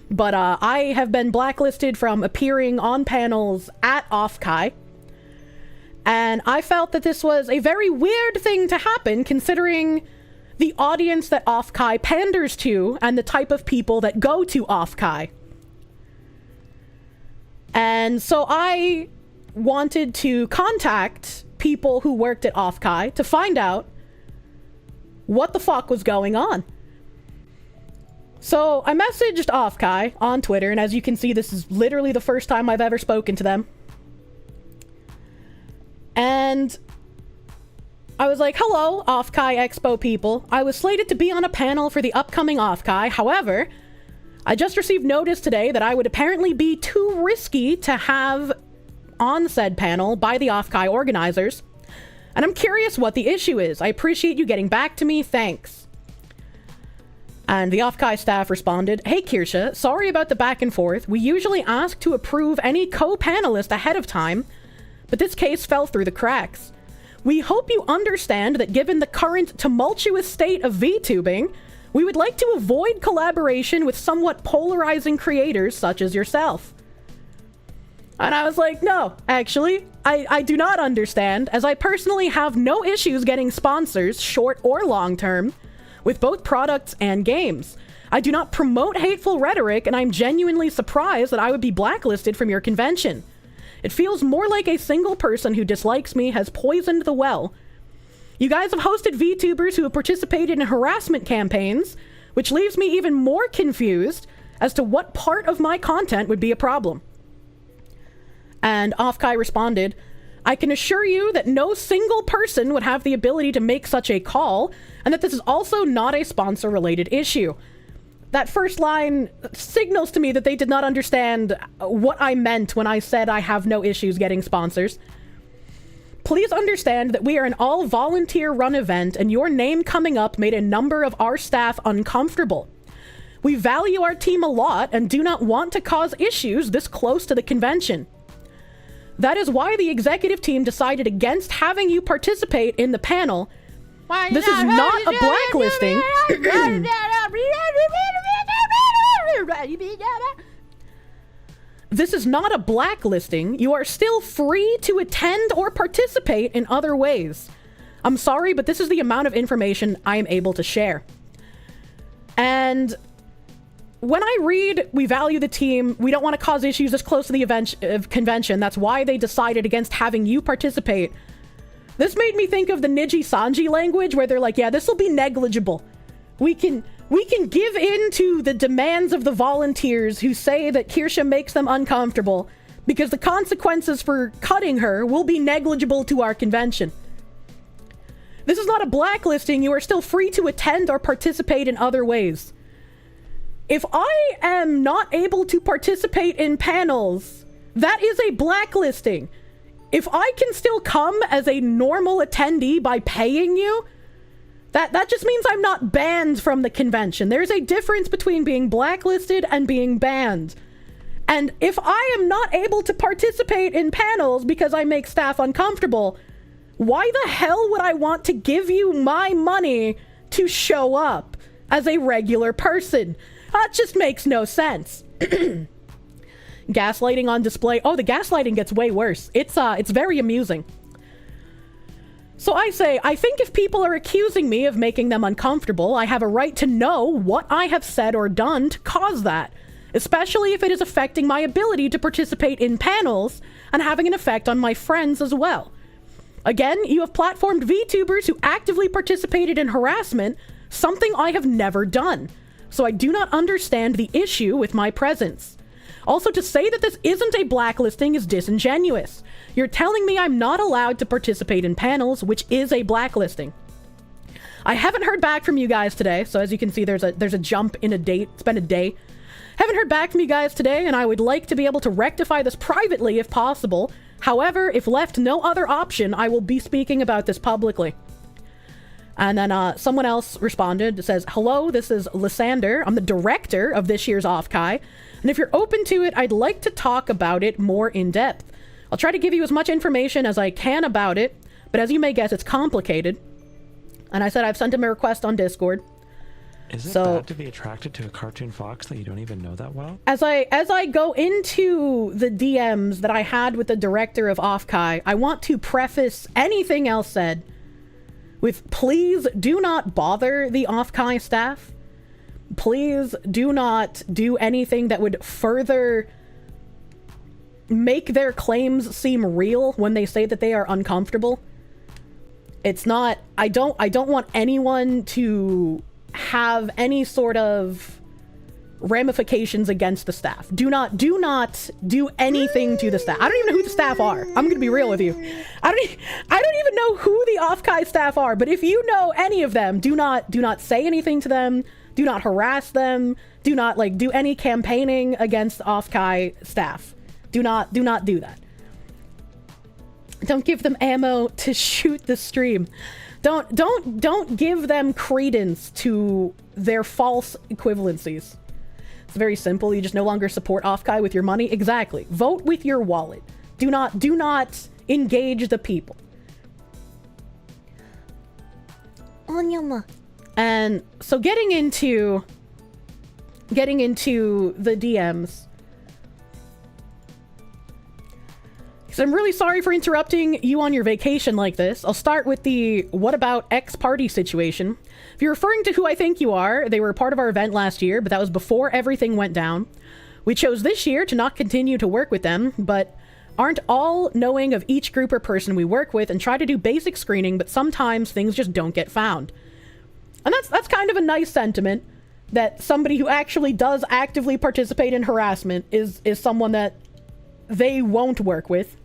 But I have been blacklisted from appearing on panels at Offkai. And I felt that this was a very weird thing to happen, considering the audience that Offkai panders to and the type of people that go to Offkai. And so I wanted to contact people who worked at Offkai to find out what the fuck was going on. So I messaged Offkai on Twitter, and as you can see, this is literally the first time I've ever spoken to them. And I was like, hello, Offkai Expo people. I was slated to be on a panel for the upcoming Offkai. However, I just received notice today that I would apparently be too risky to have on said panel by the Offkai organizers. And I'm curious what the issue is. I appreciate you getting back to me. Thanks. And the Offkai staff responded, "Hey Kirsche, sorry about the back and forth. We usually ask to approve any co-panelist ahead of time, but this case fell through the cracks. We hope you understand that given the current tumultuous state of VTubing, we would like to avoid collaboration with somewhat polarizing creators such as yourself." And I was like, no, actually, I do not understand, as I personally have no issues getting sponsors, short or long term, with both products and games. I do not promote hateful rhetoric, and I'm genuinely surprised that I would be blacklisted from your convention. It feels more like a single person who dislikes me has poisoned the well. You guys have hosted VTubers who have participated in harassment campaigns, which leaves me even more confused as to what part of my content would be a problem. And Offkai responded, "I can assure you that no single person would have the ability to make such a call, and that this is also not a sponsor-related issue." That first line signals to me that they did not understand what I meant when I said I have no issues getting sponsors. "Please understand that we are an all-volunteer run event, and your name coming up made a number of our staff uncomfortable. We value our team a lot and do not want to cause issues this close to the convention. That is why the executive team decided against having you participate in the panel. This is not a blacklisting." "This is not a blacklisting. You are still free to attend or participate in other ways. I'm sorry, but this is the amount of information I am able to share." And when I read, "We value the team, we don't want to cause issues this close to the convention, that's why they decided against having you participate," this made me think of the Niji Sanji language, where they're like, yeah, this will be negligible. We can give in to the demands of the volunteers who say that Kirsche makes them uncomfortable, because the consequences for cutting her will be negligible to our convention. This is not a blacklisting. You are still free to attend or participate in other ways. If I am not able to participate in panels, that is a blacklisting. If I can still come as a normal attendee by paying you, that just means I'm not banned from the convention. There's a difference between being blacklisted and being banned. And if I am not able to participate in panels because I make staff uncomfortable, why the hell would I want to give you my money to show up as a regular person? That just makes no sense. Gaslighting on display. Oh, the gaslighting gets way worse. It's very amusing. So I say, I think if people are accusing me of making them uncomfortable, I have a right to know what I have said or done to cause that, especially if it is affecting my ability to participate in panels and having an effect on my friends as well. Again, you have platformed VTubers who actively participated in harassment, something I have never done. So I do not understand the issue with my presence. Also, to say that this isn't a blacklisting is disingenuous. You're telling me I'm not allowed to participate in panels, which is a blacklisting. I haven't heard back from you guys today, so as you can see, there's a jump in a date. It's been a day. Haven't heard back from you guys today, and I would like to be able to rectify this privately if possible. However, if left no other option, I will be speaking about this publicly. And then someone else responded. It says, "Hello, this is Lysander. I'm the director of this year's Offkai. And if you're open to it, I'd like to talk about it more in depth. I'll try to give you as much information as I can about it, but as you may guess, it's complicated." And I said I've sent him a request on Discord. Is it bad to be attracted to a cartoon fox that you don't even know that well? As I go into the DMs that I had with the director of Offkai, I want to preface anything else said with, please do not bother the Offkai staff. Please do not do anything that would further make their claims seem real when they say that they are uncomfortable. It's not, I don't want anyone to have any sort of ramifications against the staff. Do not do anything to the staff. I don't even know who the staff are. I'm gonna be real with you. I don't even know who the Offkai staff are, but if you know any of them, do not say anything to them. Do not harass them. Do not do any campaigning against Offkai staff. Do not do that. Don't give them ammo to shoot the stream. Don't give them credence to their false equivalencies. It's very simple. You just no longer support Offkai with your money. Exactly. Vote with your wallet. Do not engage the people. And so getting into the DMs. So I'm really sorry for interrupting you on your vacation like this. I'll start with the what about X party situation. If you're referring to who I think you are, they were part of our event last year, but that was before everything went down. We chose this year to not continue to work with them, but aren't all knowing of each group or person we work with and try to do basic screening, but sometimes things just don't get found. And that's kind of a nice sentiment, that somebody who actually does actively participate in harassment is someone that they won't work with.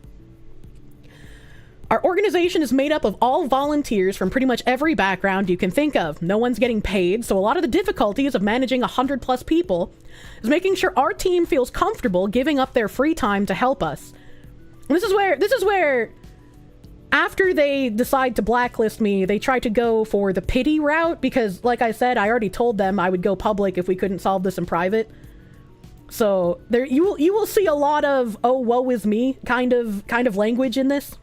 Our organization is made up of all volunteers from pretty much every background you can think of. No one's getting paid, so a lot of the difficulties of managing 100+ people is making sure our team feels comfortable giving up their free time to help us. And this is where after they decide to blacklist me, they try to go for the pity route, because like I said, I already told them I would go public if we couldn't solve this in private. So there you will see a lot of oh woe is me kind of language in this.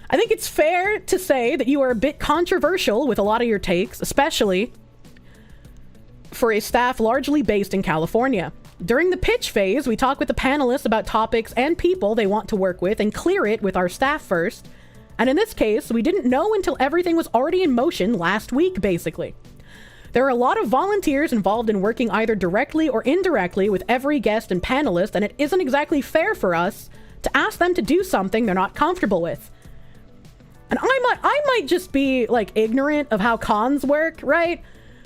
I think it's fair to say that you are a bit controversial with a lot of your takes, especially for a staff largely based in California. During the pitch phase, we talk with the panelists about topics and people they want to work with and clear it with our staff first. And in this case, we didn't know until everything was already in motion last week, basically. There are a lot of volunteers involved in working either directly or indirectly with every guest and panelist, and it isn't exactly fair for us to ask them to do something they're not comfortable with. And I might just be, like, ignorant of how cons work, right?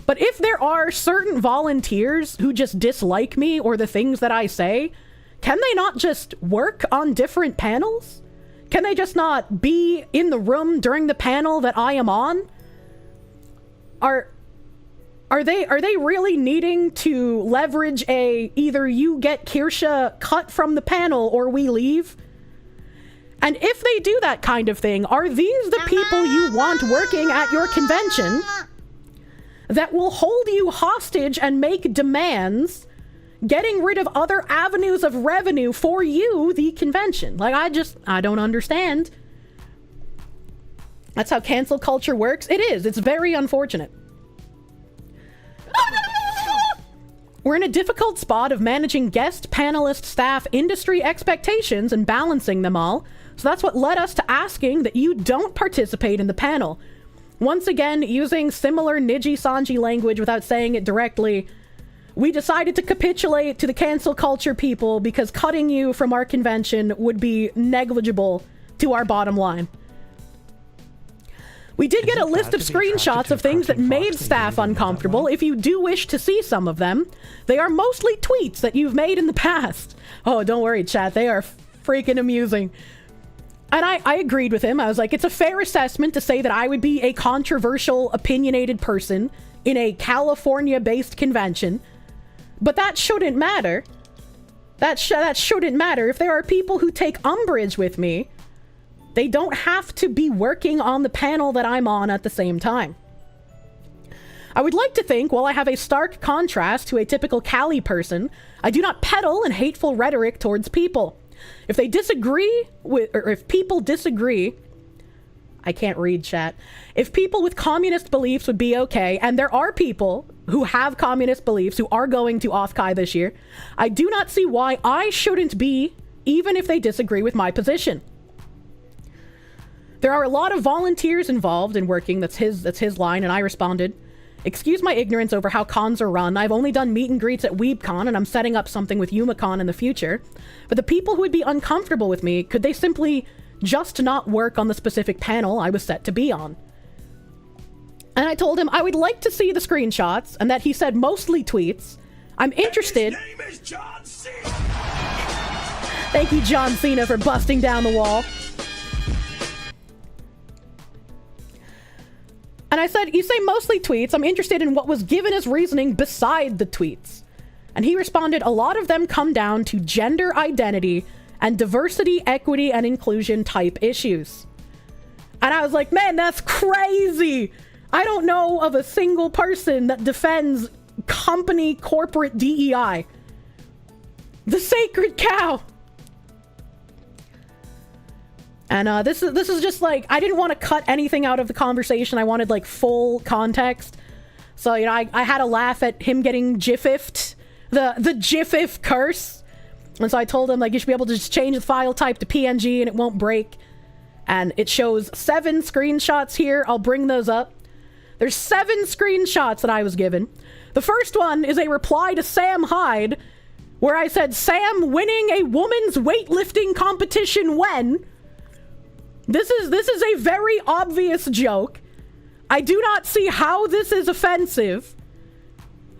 But if there are certain volunteers who just dislike me or the things that I say, can they not just work on different panels? Can they just not be in the room during the panel that I am on? Are they really needing to leverage a either you get Kirsche cut from the panel or we leave? And if they do that kind of thing, are these the people you want working at your convention that will hold you hostage and make demands, getting rid of other avenues of revenue for you, the convention? Like, I don't understand. That's how cancel culture works. It is. It's very unfortunate. We're in a difficult spot of managing guest, panelist, staff, industry expectations and balancing them all. So that's what led us to asking that you don't participate in the panel. Once again, using similar Niji-Sanji language without saying it directly, we decided to capitulate to the cancel culture people because cutting you from our convention would be negligible to our bottom line. We did get a list of screenshots of things that made staff uncomfortable. If you do wish to see some of them, they are mostly tweets that you've made in the past. Oh, don't worry, chat. They are freaking amusing. And I agreed with him. I was like, it's a fair assessment to say that I would be a controversial, opinionated person in a California-based convention. But that shouldn't matter. That shouldn't matter. If there are people who take umbrage with me, they don't have to be working on the panel that I'm on at the same time. I would like to think, while I have a stark contrast to a typical Cali person, I do not peddle in hateful rhetoric towards people. If they disagree with, or if people disagree, I can't read chat. If people with communist beliefs would be okay, and there are people who have communist beliefs who are going to Offkai this year, I do not see why I shouldn't be, even if they disagree with my position. There are a lot of volunteers involved in working, that's his line, and I responded, excuse my ignorance over how cons are run. I've only done meet and greets at WeebCon, and I'm setting up something with YumaCon in the future. But the people who would be uncomfortable with me, could they simply just not work on the specific panel I was set to be on? And I told him I would like to see the screenshots, and that he said mostly tweets. I'm interested. His name is John Cena. Thank you, John Cena, for busting down the wall. And I said, you say mostly tweets. I'm interested in what was given as reasoning beside the tweets. And he responded, a lot of them come down to gender identity and diversity, equity, and inclusion type issues. And I was like, man, that's crazy. I don't know of a single person that defends company corporate DEI. The sacred cow. And this is just like, I didn't want to cut anything out of the conversation. I wanted like full context. So, you know, I had a laugh at him getting GIF-ifed, the GIF-if curse. And so I told him, like, you should be able to just change the file type to PNG and it won't break. And it shows 7 screenshots here. I'll bring those up. There's 7 screenshots that I was given. The first one is a reply to Sam Hyde, where I said, Sam winning a woman's weightlifting competition when? This is a very obvious joke. I do not see how this is offensive.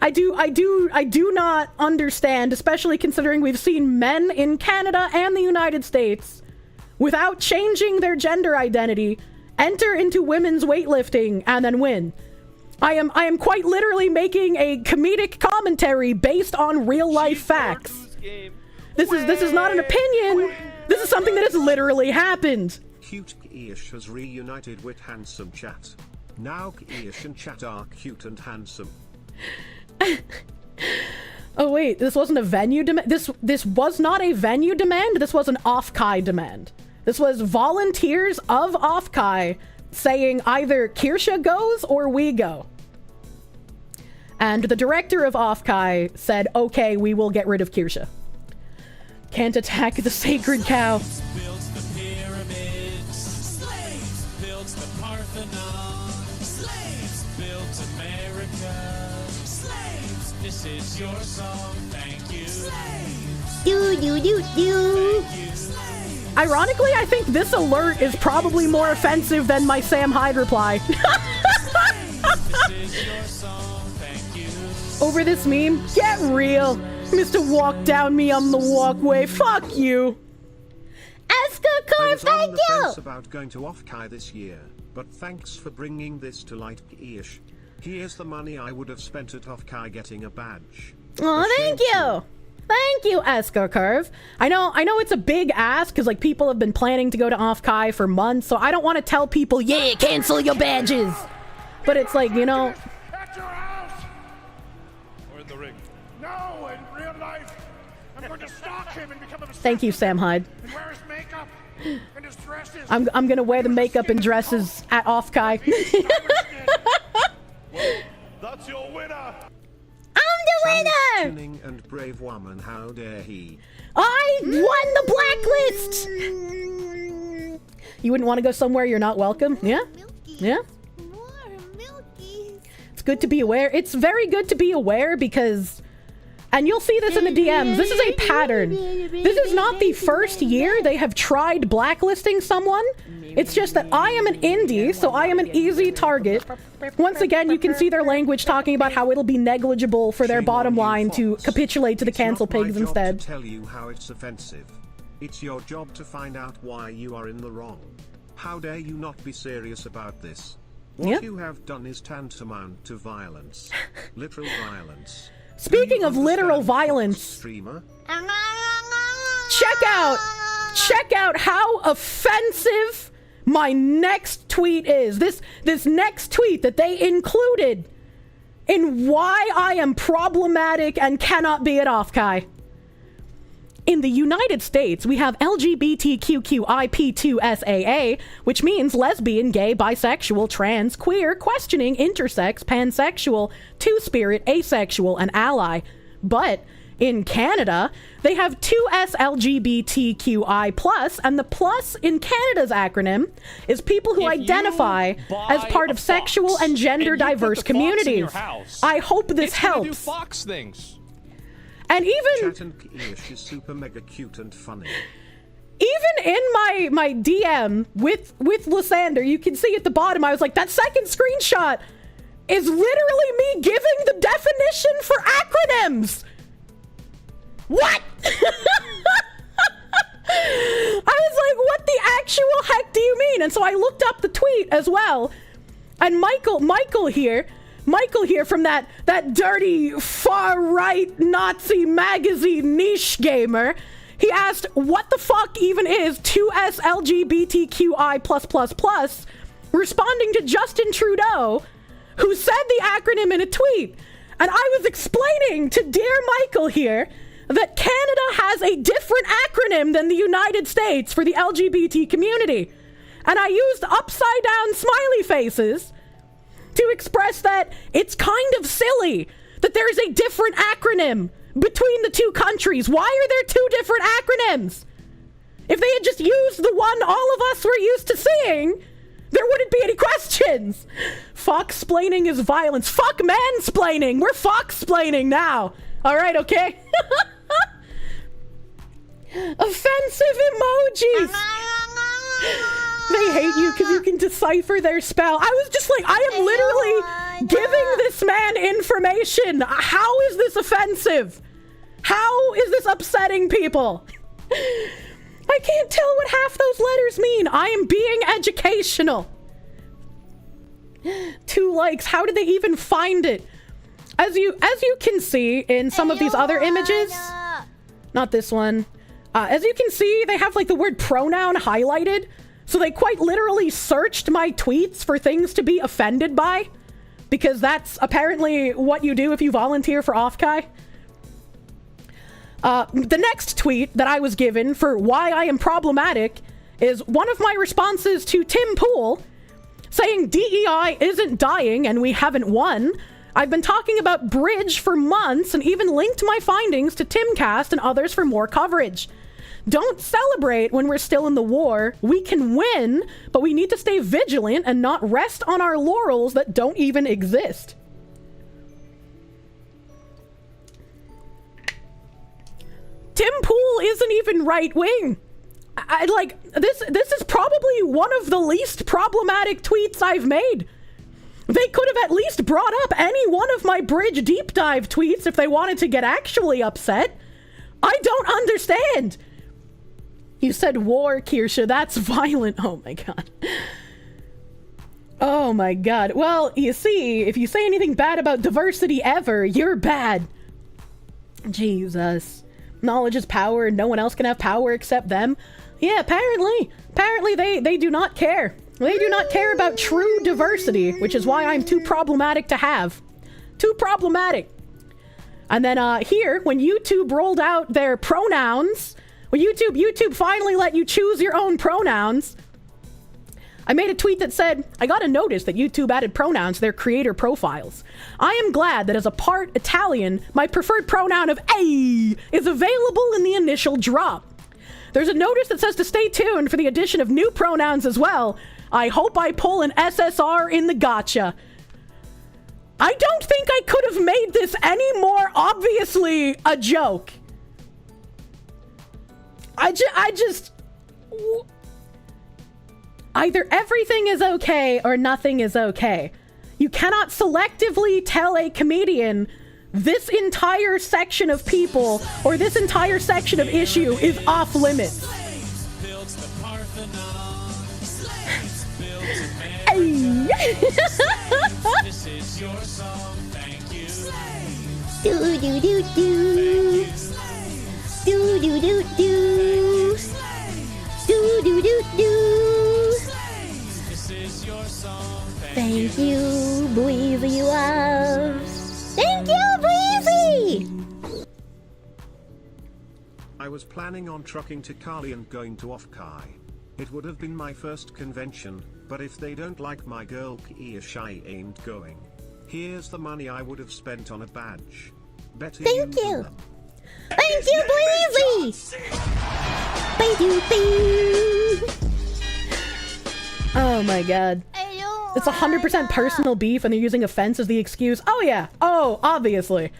I do not understand, especially considering we've seen men in Canada and the United States, without changing their gender identity, enter into women's weightlifting and then win. I am quite literally making a comedic commentary based on real life facts. This is not an opinion. This is something that has literally happened. Cute Kirsche has reunited with handsome chat. Now Kirsche and chat are cute and handsome. Oh wait, this wasn't a venue demand. This was not a venue demand. This was an Off-Kai demand. This was volunteers of Off-Kai saying either Kirsche goes or we go. And the director of Off-Kai said, okay, we will get rid of Kirsche. Can't attack the sacred cow. Builds the pyramids. Slaves built the Parthenon. Slaves built America. Slaves, this is your song. Thank you. Slaves. Do. Ironically, I think this alert is probably more offensive than my Sam Hyde reply. This is your song. Thank you. Over this meme? Get real. Mr. Walk Down Me on the Walkway. Fuck you. Oscar I Carve, was on thank the you! fence about going to Off-Kai this year, but thanks for bringing this to light, Kirsche. Here's the money I would have spent at Off-Kai getting a badge. Oh, thank you. Thank you, Oscar Curve. I know it's a big ask because like people have been planning to go to Off-Kai for months, so I don't want to tell people, yeah, cancel your badges. But it's like, you know, At your house! Or in the ring. No, in real life. I'm going to stalk him and become obsessed. thank you, Sam Hyde. And wear his makeup and his dresses. I'm gonna wear the makeup and dresses at Off-Kai. That's your winner. I'm the winner! Cunning and brave woman, how dare he? I won the blacklist! You wouldn't want to go somewhere you're not welcome? Yeah? Yeah? More milkies. It's good to be aware. It's very good to be aware because, and you'll see this in the DMs, this is a pattern. This is not the first year they have tried blacklisting someone. It's just that I am an indie, so I am an easy target. Once again, you can see their language talking about how it'll be negligible for their Shame bottom on you, line to Fox. capitulate to the It's cancel not my pigs job instead. to tell you how it's offensive. It's your job to find out why you are in the wrong. How dare you not be serious about this? What Yeah. you have done is tantamount to violence. Literal violence. Speaking Do you of literal understand, Fox violence, streamer? check out how offensive my next tweet is. This next tweet that they included in why I am problematic and cannot be at Off-Kai. In the United States, we have LGBTQIP2SAA, which means lesbian, gay, bisexual, trans, queer, questioning, intersex, pansexual, two-spirit, asexual, and ally. But in Canada, they have 2S LGBTQI+, and the plus in Canada's acronym is people who If you identify as buy part a of sexual fox and gender and you put diverse the fox in your communities. house, I hope this it's gonna do helps. fox things. And even Chat and Kirsche is super mega cute and funny. in my DM with Lysander, you can see at the bottom, I was like, that second screenshot is literally me giving the definition for acronyms. What? I was like, what the actual heck do you mean? And so I looked up the tweet as well. And Michael here from that dirty far-right Nazi magazine niche gamer, He asked, what the fuck even is 2SLGBTQI+++, responding to Justin Trudeau, who said the acronym in a tweet. And I was explaining to dear Michael here that Canada has a different acronym than the United States for the LGBT community. And I used upside down smiley faces to express that it's kind of silly that there is a different acronym between the two countries. Why are there two different acronyms? If they had just used the one all of us were used to seeing, there wouldn't be any questions. Fox-splaining is violence. Fuck mansplaining. We're fox-splaining now. All right, okay? Offensive emojis. They hate you because you can decipher their spell. I was just like, I am literally giving this man information. How is this offensive? How is this upsetting people? I can't tell what half those letters mean. I am being educational. 2 likes. How did they even find it? As you can see in some of these other images, not this one. As you can see, they have like the word pronoun highlighted. So they quite literally searched my tweets for things to be offended by, because that's apparently what you do if you volunteer for Offkai. The next tweet that I was given for why I am problematic is one of my responses to Tim Pool saying DEI isn't dying and we haven't won. I've been talking about Bridge for months and even linked my findings to Timcast and others for more coverage. Don't celebrate when we're still in the war. We can win, but we need to stay vigilant and not rest on our laurels that don't even exist. Tim Pool isn't even right wing. I like this is probably one of the least problematic tweets I've made. They could have at least brought up any one of my Bridge deep dive tweets if they wanted to get actually upset. I don't understand. You said war, Kirsche. That's violent. Oh my god. Oh my god. Well, you see, if you say anything bad about diversity ever, you're bad. Jesus. Knowledge is power and no one else can have power except them. Yeah, apparently they do not care. They do not care about true diversity, which is why I'm too problematic to have. Too problematic. And then here, when YouTube rolled out their pronouns, when YouTube finally let you choose your own pronouns, I made a tweet that said, I got a notice that YouTube added pronouns to their creator profiles. I am glad that as a part Italian, my preferred pronoun of A is available in the initial drop. There's a notice that says to stay tuned for the addition of new pronouns as well. I hope I pull an SSR in the gotcha. I don't think I could have made this any more obviously a joke. Either everything is okay or nothing is okay. You cannot selectively tell a comedian this entire section of people or this entire section of issue is off limits. This is your song, thank you. Do do do do. Do do do do. Do do do do. This is your song, Thank you, Breezy Loves. Thank you, Breezy! I was planning on trucking to Cali and going to Offkai. It would have been my first convention, but if they don't like my girl Kirsche, I ain't going. Here's the money I would have spent on a badge. Better Thank use you. them. Thank you, Breezy! Thank you. Oh my god. It's 100% personal beef and they're using offense as the excuse. Oh yeah. Oh, obviously.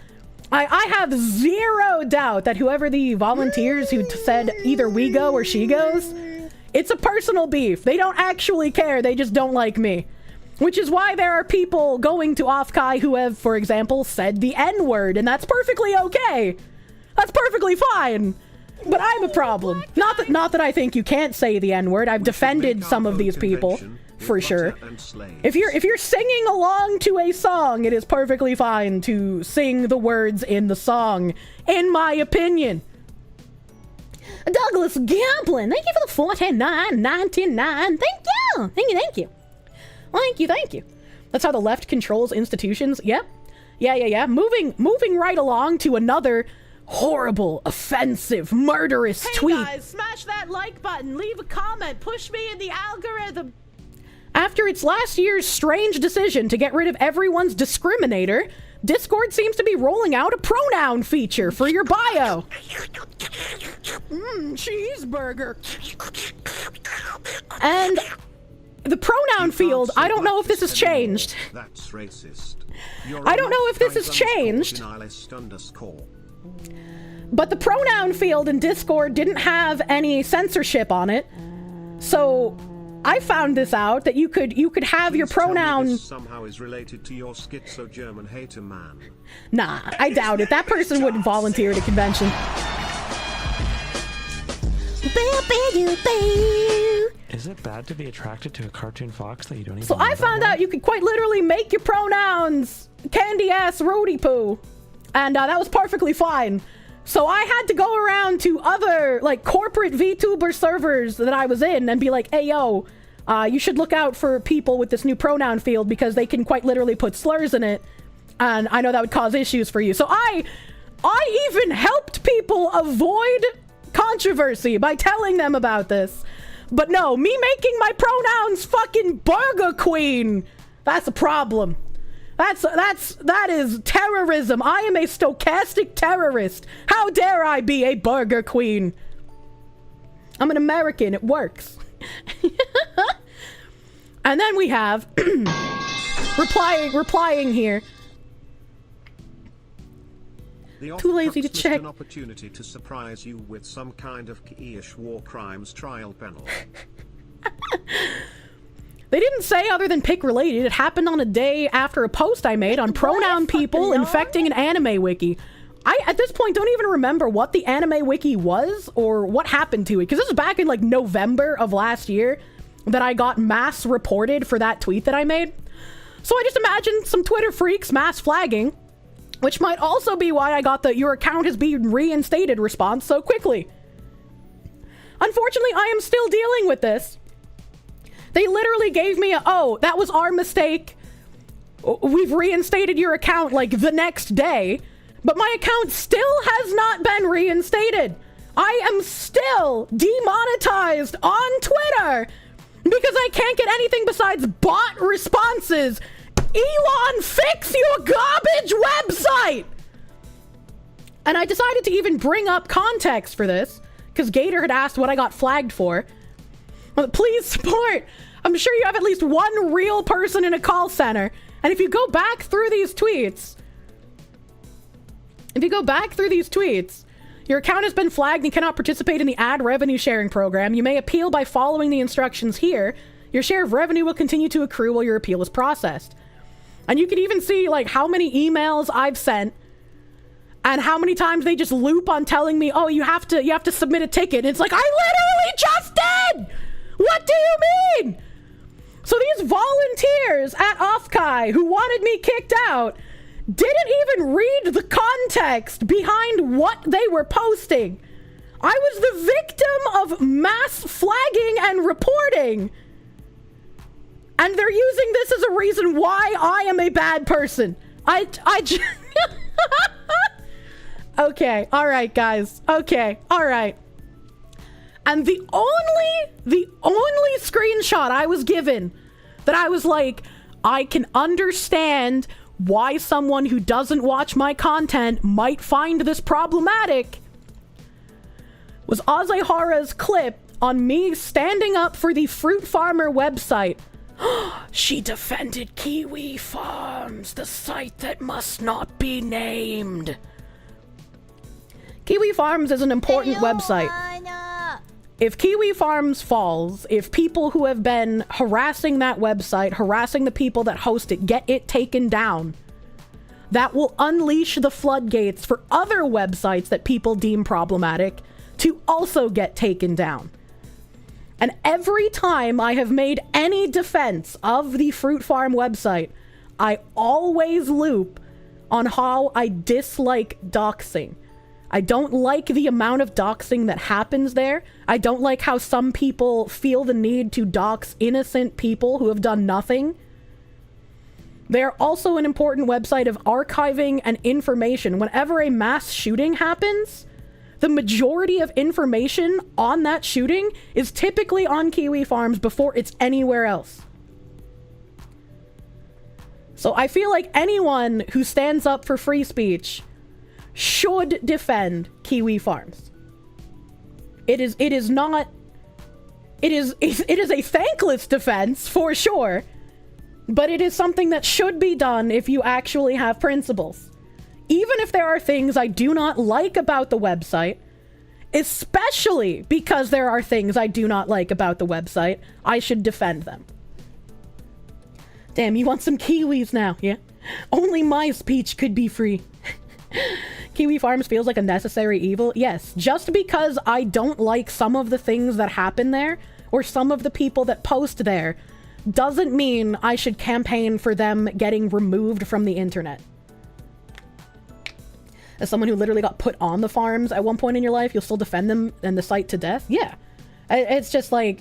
I have zero doubt that whoever the volunteers who said either we go or she goes, it's a personal beef. They don't actually care. They just don't like me. Which is why there are people going to Offkai who have, for example, said the N-word, and that's perfectly okay. That's perfectly fine. But I'm a problem. Not that I think you can't say the N-word. I've defended some of these people, for sure. If you're singing along to a song, it is perfectly fine to sing the words in the song, in my opinion. Douglas Gamblin, thank you for the 410-9-910-9. Thank you. That's how the left controls institutions. Yep. Yeah. Moving right along to another horrible, offensive, murderous tweet. Hey guys, smash that like button, leave a comment, push me in the algorithm. After its last year's strange decision to get rid of everyone's discriminator, Discord seems to be rolling out a pronoun feature for your bio. Cheeseburger. And the pronoun field, I don't know if this has changed. That's racist. I don't know if this has changed. But the pronoun field in Discord didn't have any censorship on it. So I found this out, that you could have your pronoun. This somehow is related to your schizo-German hater man. Nah, I doubt it. That person wouldn't volunteer at a convention. Is it bad to be attracted to a cartoon fox that you don't even So I found out you could quite literally make your pronouns candy ass roadie poo. And that was perfectly fine. So I had to go around to other like corporate VTuber servers that I was in and be like, hey yo, you should look out for people with this new pronoun field because they can quite literally put slurs in it. And I know that would cause issues for you. So I even helped people avoid controversy by telling them about this. But no, me making my pronouns fucking Burger Queen, that's a problem. That is terrorism. I am a stochastic terrorist. How dare I be a Burger Queen? I'm an American. It works. And then we have replying here. Too lazy to check. An opportunity to surprise you with some kind of key-ish war crimes trial panel. They didn't say other than pick related. It happened on a day after a post I made on pronoun people infecting an anime wiki. I, at this point, don't even remember what the anime wiki was or what happened to it. Because this was back in like November of last year that I got mass reported for that tweet that I made. So I just imagined some Twitter freaks mass flagging, which might also be why I got the "your account has been reinstated" response so quickly. Unfortunately, I am still dealing with this. They literally gave me a, oh, that was our mistake. We've reinstated your account like the next day, but my account still has not been reinstated. I am still demonetized on Twitter because I can't get anything besides bot responses. Elon, fix your garbage website! And I decided to even bring up context for this because Gator had asked what I got flagged for. Please support. I'm sure you have at least one real person in a call center. And if you go back through these tweets, your account has been flagged and cannot participate in the ad revenue sharing program. You may appeal by following the instructions here. Your share of revenue will continue to accrue while your appeal is processed. And you can even see like how many emails I've sent and how many times they just loop on telling me, oh, you have to submit a ticket. And it's like, I literally just did! What do you mean? So these volunteers at Offkai who wanted me kicked out didn't even read the context behind what they were posting. I was the victim of mass flagging and reporting. And they're using this as a reason why I am a bad person. Okay, all right, guys. Okay, all right. And the only screenshot I was given that I was like, I can understand why someone who doesn't watch my content might find this problematic was Azehara's clip on me standing up for the Fruit Farmer website. She defended Kiwi Farms, the site that must not be named. Kiwi Farms is an important website. If Kiwi Farms falls, if people who have been harassing that website, harassing the people that host it, get it taken down, that will unleash the floodgates for other websites that people deem problematic to also get taken down. And every time I have made any defense of the Fruit Farm website, I always loop on how I dislike doxing. I don't like the amount of doxing that happens there. I don't like how some people feel the need to dox innocent people who have done nothing. They're also an important website of archiving and information. Whenever a mass shooting happens, the majority of information on that shooting is typically on Kiwi Farms before it's anywhere else. So I feel like anyone who stands up for free speech should defend Kiwi Farms. It is a thankless defense for sure, but it is something that should be done if you actually have principles. Even if there are things I do not like about the website, especially because there are things I do not like about the website, I should defend them. Damn, you want some Kiwis now, yeah? Only my speech could be free. Kiwi Farms feels like a necessary evil. Yes, just because I don't like some of the things that happen there, or some of the people that post there, doesn't mean I should campaign for them getting removed from the internet. As someone who literally got put on the farms at one point in your life, you'll still defend them and the site to death? Yeah. It's just like,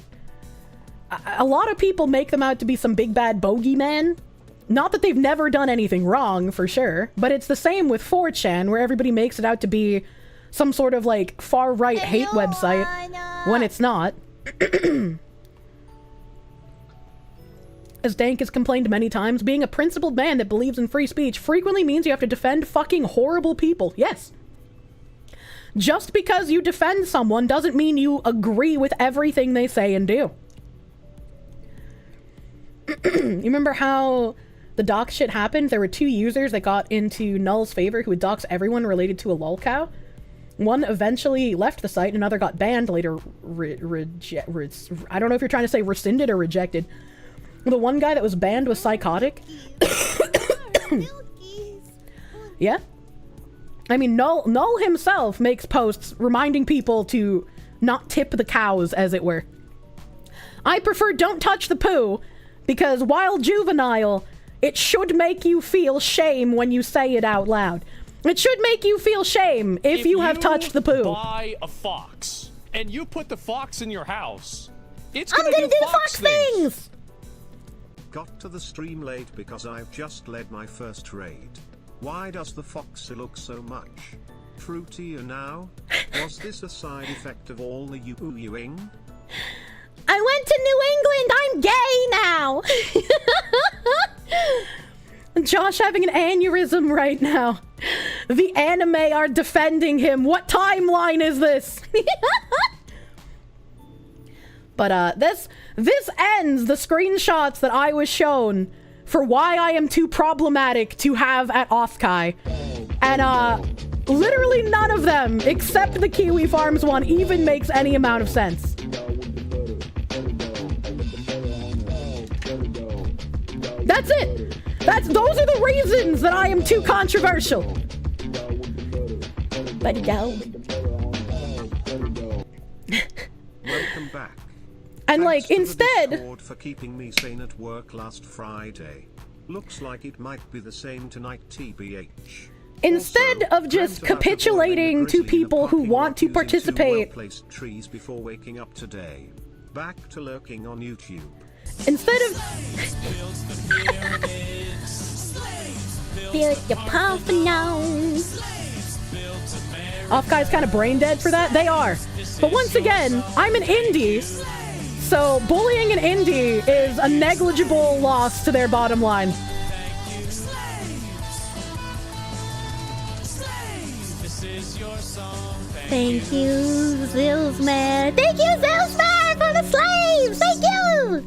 a lot of people make them out to be some big bad bogeyman. Not that they've never done anything wrong, for sure, but it's the same with 4chan, where everybody makes it out to be some sort of, like, far-right hate website, when it's not. As Dank has complained many times, being a principled man that believes in free speech frequently means you have to defend fucking horrible people. Yes. Just because you defend someone doesn't mean you agree with everything they say and do. You remember how the dox shit happened? There were 2 users that got into Null's favor who would dox everyone related to a lolcow. One eventually left the site, and another got banned, later I don't know if you're trying to say rescinded or rejected. The one guy that was banned was psychotic. Yeah? I mean, Null himself makes posts reminding people to not tip the cows, as it were. I prefer don't touch the poo, because while juvenile, it should make you feel shame when you say it out loud. It should make you feel shame if you have touched the poo. Buy a fox, and you put the fox in your house, it's I'm gonna do fox things! Got to the stream late because I've just led my first raid. Why does the Foxu look so much fruitier now? Was this a side effect of all the UUUing? I went to New England! I'm gay now! Josh having an aneurysm right now. The anime are defending him. What timeline is this? But this ends the screenshots that I was shown for why I am too problematic to have at Offkai. And literally none of them, except the Kiwi Farms one, even makes any amount of sense. That's it. Those are the reasons that I am too controversial. But dog. Welcome back. And Thanks like, instead... Discord for keeping me sane at work last Friday. Looks like it might be the same tonight, TBH. Instead Also, of just rant about capitulating to people who want to participate... well-placed trees before waking up today. Back to lurking on YouTube. Instead of... Build the Parthenon. Offguy's kind of brain dead for that? They are. But once again, I'm an indie, so bullying an indie is a negligible loss to their bottom line. Thank you, Zillsman. Thank you, Zillsman, for the slaves. Thank you.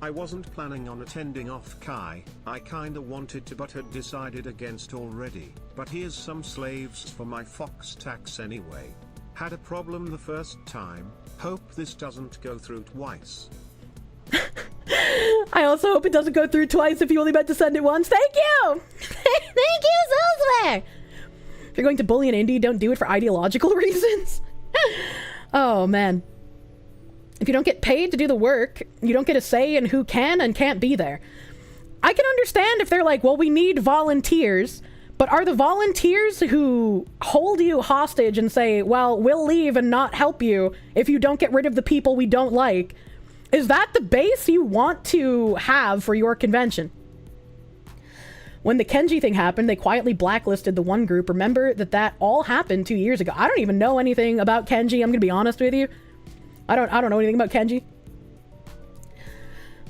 I wasn't planning on attending Offkai. I kinda wanted to but had decided against already. But here's some slaves for my Fox tax anyway. Had a problem the first time. Hope this doesn't go through twice. I also hope it doesn't go through twice if you only meant to send it once. Thank you! Thank you, Zillsman. If you're going to bully an indie, don't do it for ideological reasons. Oh, man. If you don't get paid to do the work, you don't get a say in who can and can't be there. I can understand if they're like, well, we need volunteers, But are the volunteers who hold you hostage and say, well, we'll leave and not help you if you don't get rid of the people we don't like, is that the base you want to have for your convention? When the Kenji thing happened, they quietly blacklisted the one group. Remember that all happened 2 years ago. I don't even know anything about Kenji. I'm gonna be honest with you. I don't know anything about Kenji.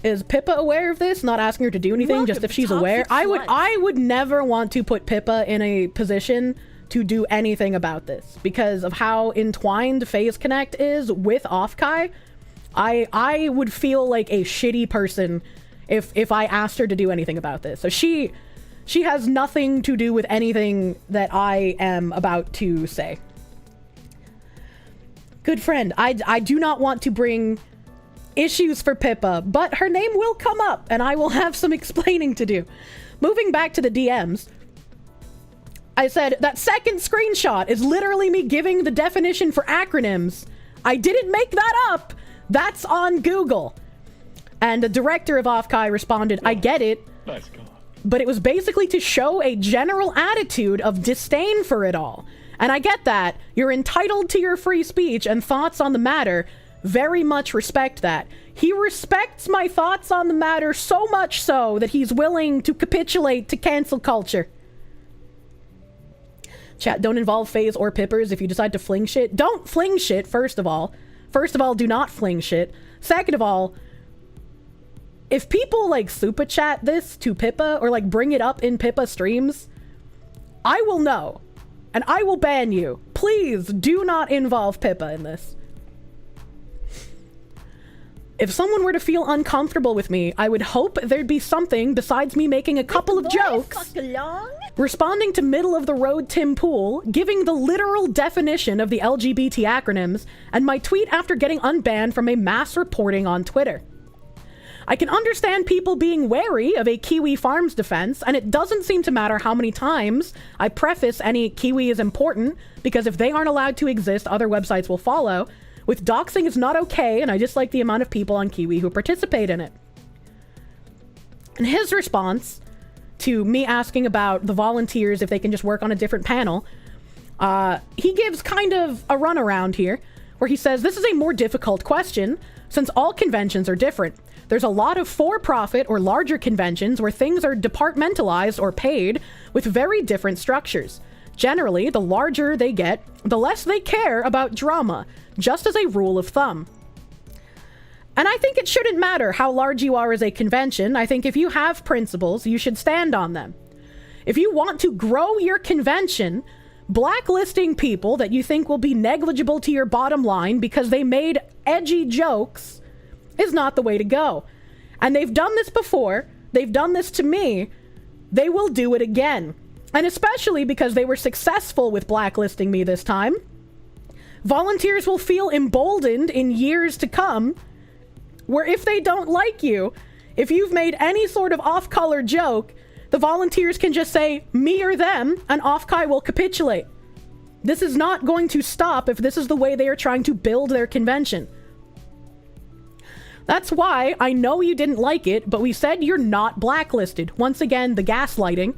Is Pippa aware of this? Not asking her to do anything, just if she's aware. I would never want to put Pippa in a position to do anything about this because of how entwined Phase Connect is with Offkai. I would feel like a shitty person if I asked her to do anything about this. So she has nothing to do with anything that I am about to say. Good friend, I do not want to bring issues for Pippa, but her name will come up and I will have some explaining to do. Moving back to the DMs, I said that second screenshot is literally me giving the definition for acronyms. I didn't make that up. That's on Google. And the director of Offkai responded, I get it. Nice God. But it was basically to show a general attitude of disdain for it all. And I get that. You're entitled to your free speech and thoughts on the matter. Very much respect that. He respects my thoughts on the matter so much so that he's willing to capitulate to cancel culture. Chat, don't involve Phase or Pippers if you decide to fling shit. Don't fling shit, first of all. First of all, do not fling shit. Second of all, if people like super chat this to Pippa or like bring it up in Pippa streams, I will know and I will ban you. Please do not involve Pippa in this. If someone were to feel uncomfortable with me, I would hope there'd be something besides me making a couple of jokes, responding to middle-of-the-road Tim Pool, giving the literal definition of the LGBT acronyms, and my tweet after getting unbanned from a mass reporting on Twitter. I can understand people being wary of a Kiwi Farms defense, and it doesn't seem to matter how many times I preface any Kiwi is important, because if they aren't allowed to exist, other websites will follow. With doxing, it's not okay, and I dislike the amount of people on Kiwi who participate in it. And his response to me asking about the volunteers if they can just work on a different panel, he gives kind of a runaround here, where he says, this is a more difficult question, since all conventions are different. There's a lot of for-profit or larger conventions where things are departmentalized or paid with very different structures. Generally, the larger they get, the less they care about drama, just as a rule of thumb. And I think it shouldn't matter how large you are as a convention. I think if you have principles, you should stand on them. If you want to grow your convention, blacklisting people that you think will be negligible to your bottom line because they made edgy jokes is not the way to go. And they've done this before. They've done this to me. They will do it again. And especially because they were successful with blacklisting me this time, volunteers will feel emboldened in years to come, where if they don't like you, if you've made any sort of off-color joke, the volunteers can just say, me or them, and Offkai will capitulate. This is not going to stop if this is the way they are trying to build their convention. That's why I know you didn't like it, but we said you're not blacklisted. Once again, the gaslighting.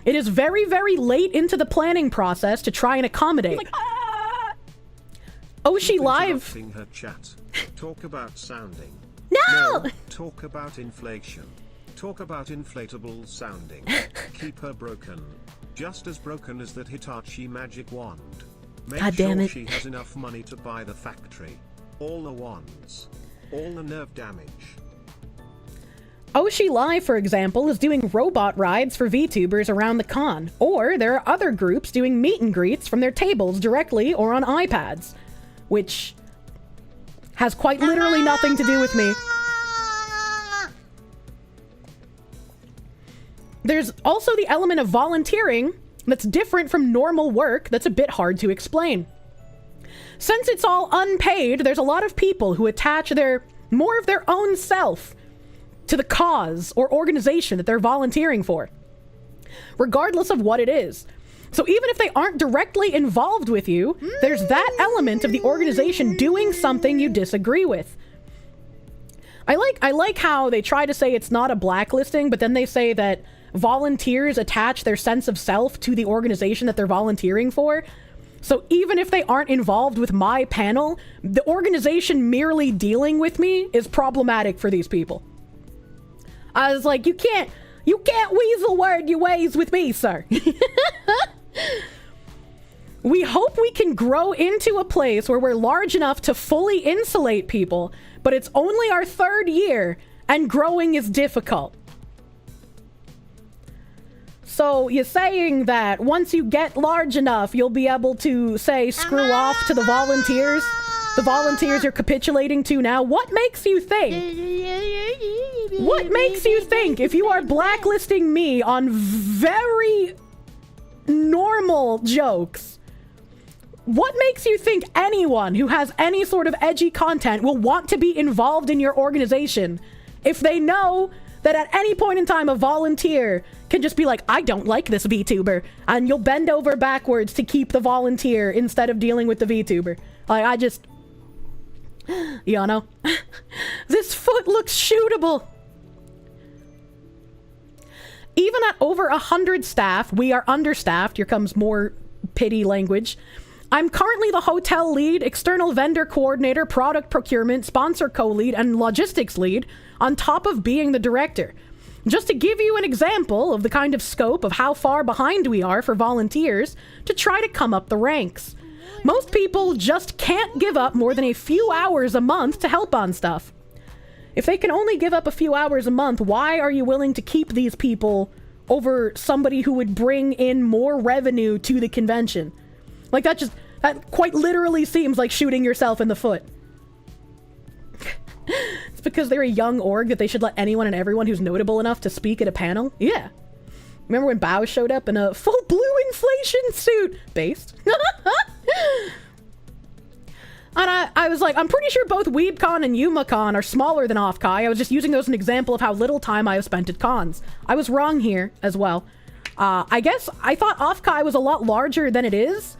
It is very, very late into the planning process to try and accommodate. Like, Oshi Live. Her chat. Talk about sounding. No! Talk about inflation. Talk about inflatable sounding. Keep her broken. Just as broken as that Hitachi magic wand. Make God damn sure it. she has enough money to buy the factory. All the wands. All the nerve damage. Oshi Live, for example, is doing robot rides for VTubers around the con. Or there are other groups doing meet and greets from their tables directly or on iPads. Which has quite literally nothing to do with me. There's also the element of volunteering that's different from normal work that's a bit hard to explain. Since it's all unpaid, there's a lot of people who attach more of their own self to the cause or organization that they're volunteering for, regardless of what it is. So even if they aren't directly involved with you, there's that element of the organization doing something you disagree with. I like how they try to say it's not a blacklisting, but then they say that volunteers attach their sense of self to the organization that they're volunteering for. So even if they aren't involved with my panel, the organization merely dealing with me is problematic for these people. I was like, you can't weasel word your ways with me, sir. We hope we can grow into a place where we're large enough to fully insulate people, but it's only our 3rd year and growing is difficult. So you're saying that once you get large enough, you'll be able to say screw off to the volunteers? The volunteers you're capitulating to now? What makes you think? What makes you think if you are blacklisting me on very normal jokes, what makes you think anyone who has any sort of edgy content will want to be involved in your organization if they know that at any point in time a volunteer can just be like, I don't like this VTuber, and you'll bend over backwards to keep the volunteer instead of dealing with the VTuber? Like, I just... You know? This foot looks shootable! Even at over 100 staff, we are understaffed. Here comes more pity language. I'm currently the hotel lead, external vendor coordinator, product procurement, sponsor co-lead, and logistics lead, on top of being the director. Just to give you an example of the kind of scope of how far behind we are for volunteers to try to come up the ranks. Most people just can't give up more than a few hours a month to help on stuff. If they can only give up a few hours a month, why are you willing to keep these people over somebody who would bring in more revenue to the convention? Like, that quite literally seems like shooting yourself in the foot. It's because they're a young org that they should let anyone and everyone who's notable enough to speak at a panel? Yeah. Remember when Bao showed up in a full blue inflation suit? Based. And I was like, I'm pretty sure both WeebCon and YumaCon are smaller than Off-Kai. I was just using those as an example of how little time I have spent at cons. I was wrong here as well. I guess I thought Off-Kai was a lot larger than it is,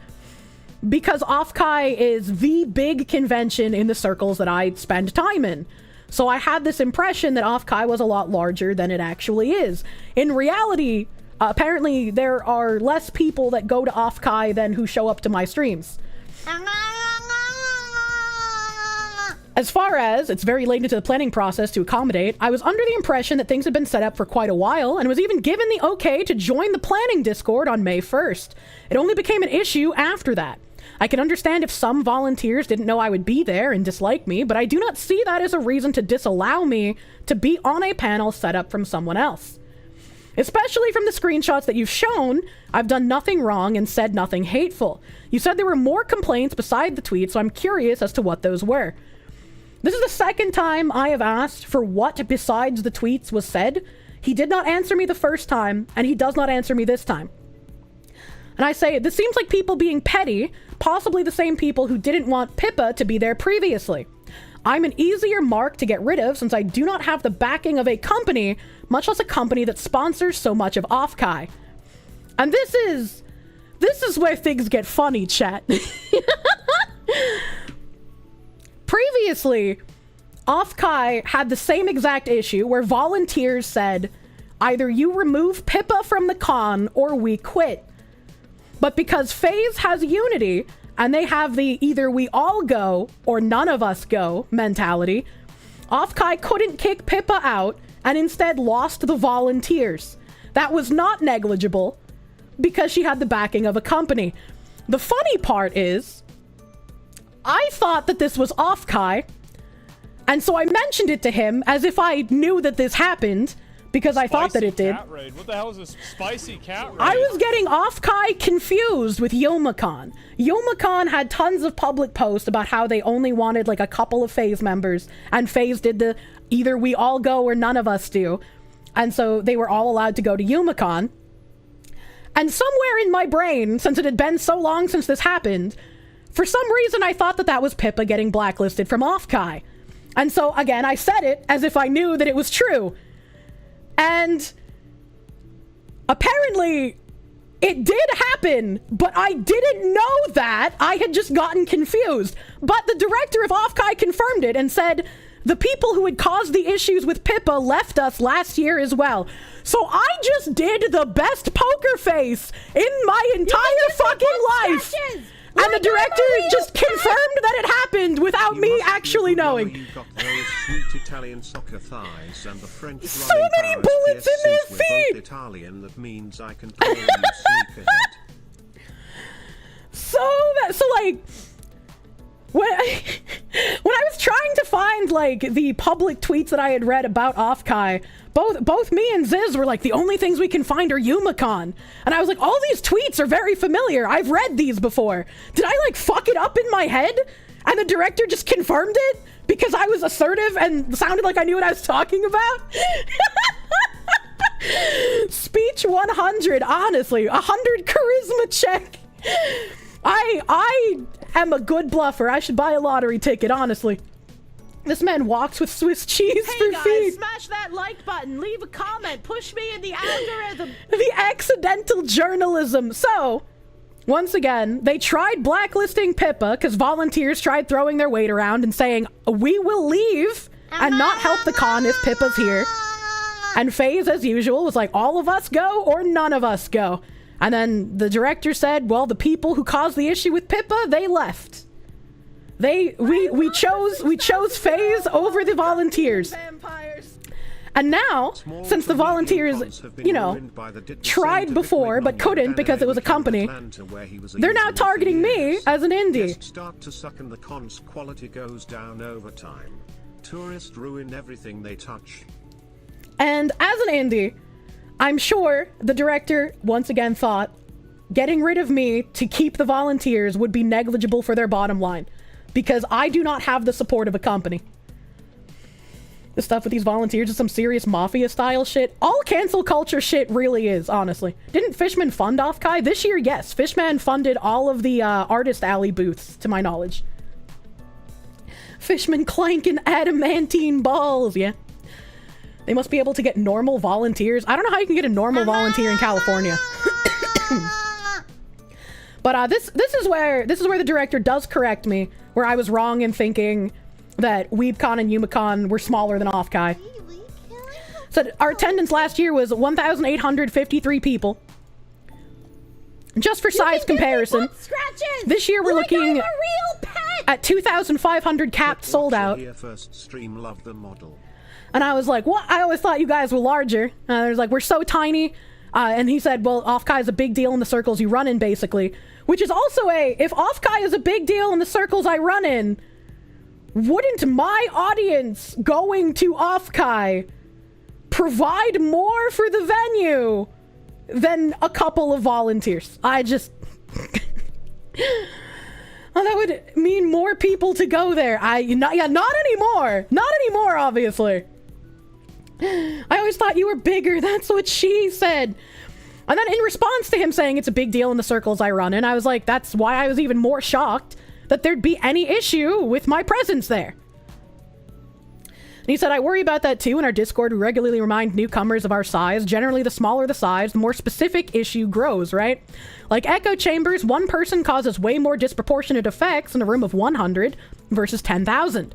because Off-Kai is the big convention in the circles that I spend time in. So I had this impression that Off-Kai was a lot larger than it actually is. In reality, apparently there are less people that go to Off-Kai than who show up to my streams. As far as it's very late into the planning process to accommodate, I was under the impression that things had been set up for quite a while and was even given the okay to join the planning Discord on May 1st. It only became an issue after that. I can understand if some volunteers didn't know I would be there and dislike me, but I do not see that as a reason to disallow me to be on a panel set up from someone else. Especially from the screenshots that you've shown, I've done nothing wrong and said nothing hateful. You said there were more complaints beside the tweet, so I'm curious as to what those were. This is the second time I have asked for what besides the tweets was said. He did not answer me the first time, and he does not answer me this time. And I say, this seems like people being petty, possibly the same people who didn't want Pippa to be there previously. I'm an easier mark to get rid of since I do not have the backing of a company, much less a company that sponsors so much of Off-Kai. And this is where things get funny, chat. Previously, Off-Kai had the same exact issue where volunteers said, either you remove Pippa from the con or we quit. But because FaZe has unity, and they have the either we all go or none of us go mentality, Off-Kai couldn't kick Pippa out and instead lost the volunteers. That was not negligible because she had the backing of a company. The funny part is, I thought that this was Off-Kai, and so I mentioned it to him as if I knew that this happened, because I thought that it did. Cat raid. What the hell is this spicy cat raid? I was getting Off-Kai confused with YomaCon. YomaCon had tons of public posts about how they only wanted like a couple of FaZe members, and FaZe did the either we all go or none of us do. And so they were all allowed to go to YomaCon. And somewhere in my brain, since it had been so long since this happened, for some reason I thought that that was Pippa getting blacklisted from Off-Kai. And so again, I said it as if I knew that it was true. And apparently it did happen, but I didn't know that. I had just gotten confused. But the director of Off-Kai confirmed it and said, the people who had caused the issues with Pippa left us last year as well. So I just did the best poker face in my entire fucking life. And the director just confirmed that it happened without me actually knowing. You got those sweet Italian soccer thighs and the French So many bullets in their feet. Italian, that means I can call you sneakerhead. So like, when I was trying to find like the public tweets that I had read about Offkai, both me and Ziz were like, the only things we can find are Yumacon. And I was like, all these tweets are very familiar. I've read these before. Did I like fuck it up in my head? And the director just confirmed it because I was assertive and sounded like I knew what I was talking about? Speech 100, honestly. 100 charisma check. I am a good bluffer. I should buy a lottery ticket, honestly. This man walks with Swiss cheese for guys, feet. smash that like button, leave a comment, push me in the algorithm. The accidental journalism. So, once again, they tried blacklisting Pippa because volunteers tried throwing their weight around and saying, we will leave and not help the con if Pippa's here. And FaZe, as usual, was like, all of us go or none of us go. And then the director said, well, the people who caused the issue with Pippa, they left. We chose FaZe over the volunteers. And now, since the volunteers, you know, tried before but couldn't because it was a company, they're now targeting me as an indie. Start to suck and the con's quality goes down over time. Tourists ruin everything they touch. And as an indie, I'm sure the director once again thought getting rid of me to keep the volunteers would be negligible for their bottom line. Because I do not have the support of a company. The stuff with these volunteers is some serious mafia-style shit. All cancel culture shit really is, honestly. Didn't Fishman fund Offkai? This year, yes. Fishman funded all of the Artist Alley booths, to my knowledge. Fishman clanking adamantine balls, yeah. They must be able to get normal volunteers. I don't know how you can get a normal volunteer in California. But this is where the director does correct me, where I was wrong in thinking that WeebCon and Yumacon were smaller than Offkai. So our attendance last year was 1,853 people. Just for size comparison, this year we're looking at 2,500 capped sold out. First stream loved the model. And I was like, what? I always thought you guys were larger. I was like, we're so tiny. And he said, well, Offkai is a big deal in the circles you run in, basically. Which is also if Offkai is a big deal in the circles I run in, wouldn't my audience going to Offkai provide more for the venue than a couple of volunteers? I just... Well, that would mean more people to go there. Not anymore. Not anymore, obviously. I always thought you were bigger. That's what she said. And then in response to him saying it's a big deal in the circles I run in, I was like, that's why I was even more shocked that there'd be any issue with my presence there. And he said, I worry about that too. In our Discord, we regularly remind newcomers of our size. Generally, the smaller the size, the more specific issue grows, right? Like echo chambers, one person causes way more disproportionate effects in a room of 100 versus 10,000.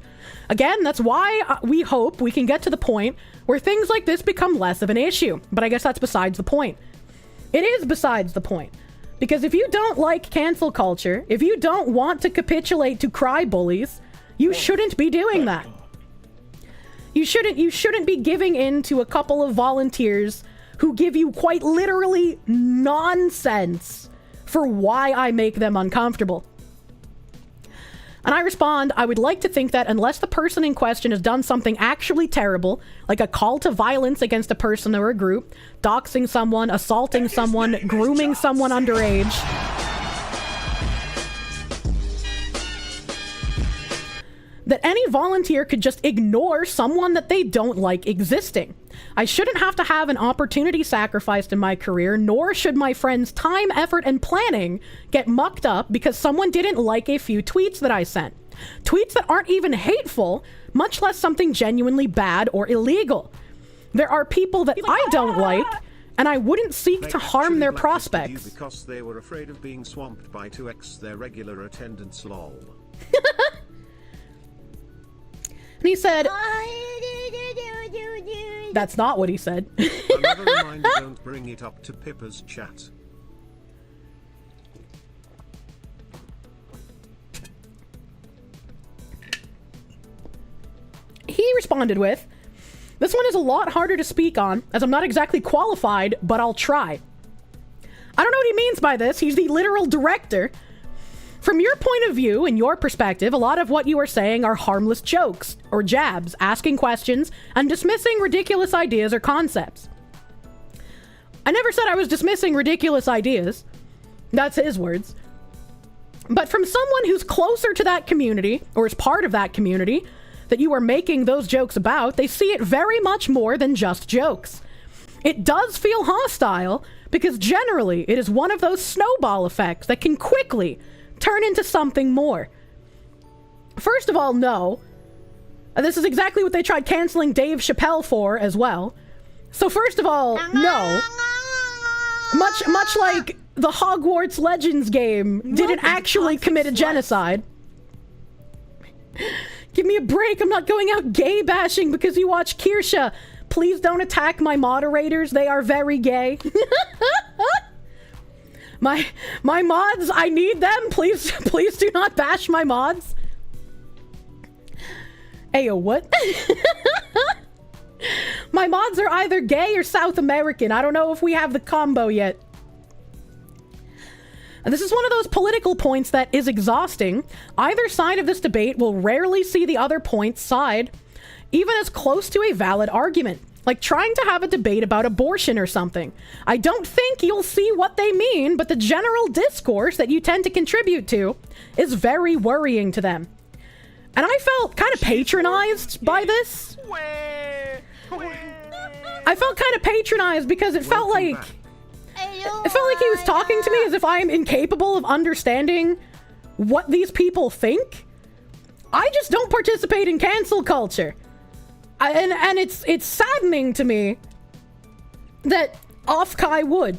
Again, that's why we hope we can get to the point where things like this become less of an issue. But I guess that's besides the point. It is besides the point. Because if you don't like cancel culture, if you don't want to capitulate to cry bullies, you shouldn't be doing that. You shouldn't be giving in to a couple of volunteers who give you quite literally nonsense for why I make them uncomfortable. And I respond, I would like to think that unless the person in question has done something actually terrible, like a call to violence against a person or a group, doxing someone, assaulting someone, grooming someone underage, that any volunteer could just ignore someone that they don't like existing. I shouldn't have to have an opportunity sacrificed in my career, nor should my friends' time, effort, and planning get mucked up because someone didn't like a few tweets that I sent. Tweets that aren't even hateful, much less something genuinely bad or illegal. There are people that I don't like, and I wouldn't seek to harm their prospects. Because they were afraid of being swamped by 2x their regular attendance, lol. He said, that's not what he said. Another reminder, don't bring it up to Pippa's chat. He responded with, this one is a lot harder to speak on, as I'm not exactly qualified, but I'll try. I don't know what he means by this. He's the literal director. From your point of view and your perspective, a lot of what you are saying are harmless jokes or jabs, asking questions and dismissing ridiculous ideas or concepts. I never said I was dismissing ridiculous ideas. That's his words. But from someone who's closer to that community, or is part of that community, that you are making those jokes about, they see it very much more than just jokes. It does feel hostile, because generally it is one of those snowball effects that can quickly turn into something more. First of all, no. This is exactly what they tried canceling Dave Chappelle for as well. So first of all, no. Much like the Hogwarts Legends game didn't actually commit a genocide. Give me a break, I'm not going out gay bashing because you watch Kirsche. Please don't attack my moderators, they are very gay. My mods, I need them. Please do not bash my mods. Ayo, what? My mods are either gay or South American. I don't know if we have the combo yet. And this is one of those political points that is exhausting. Either side of this debate will rarely see the other point's side, even as close to a valid argument. Like trying to have a debate about abortion or something. I don't think you'll see what they mean, but the general discourse that you tend to contribute to is very worrying to them. And I felt kind of patronized by this. I felt kind of patronized because it felt like he was talking to me as if I am incapable of understanding what these people think. I just don't participate in cancel culture. And it's saddening to me that Offkai would.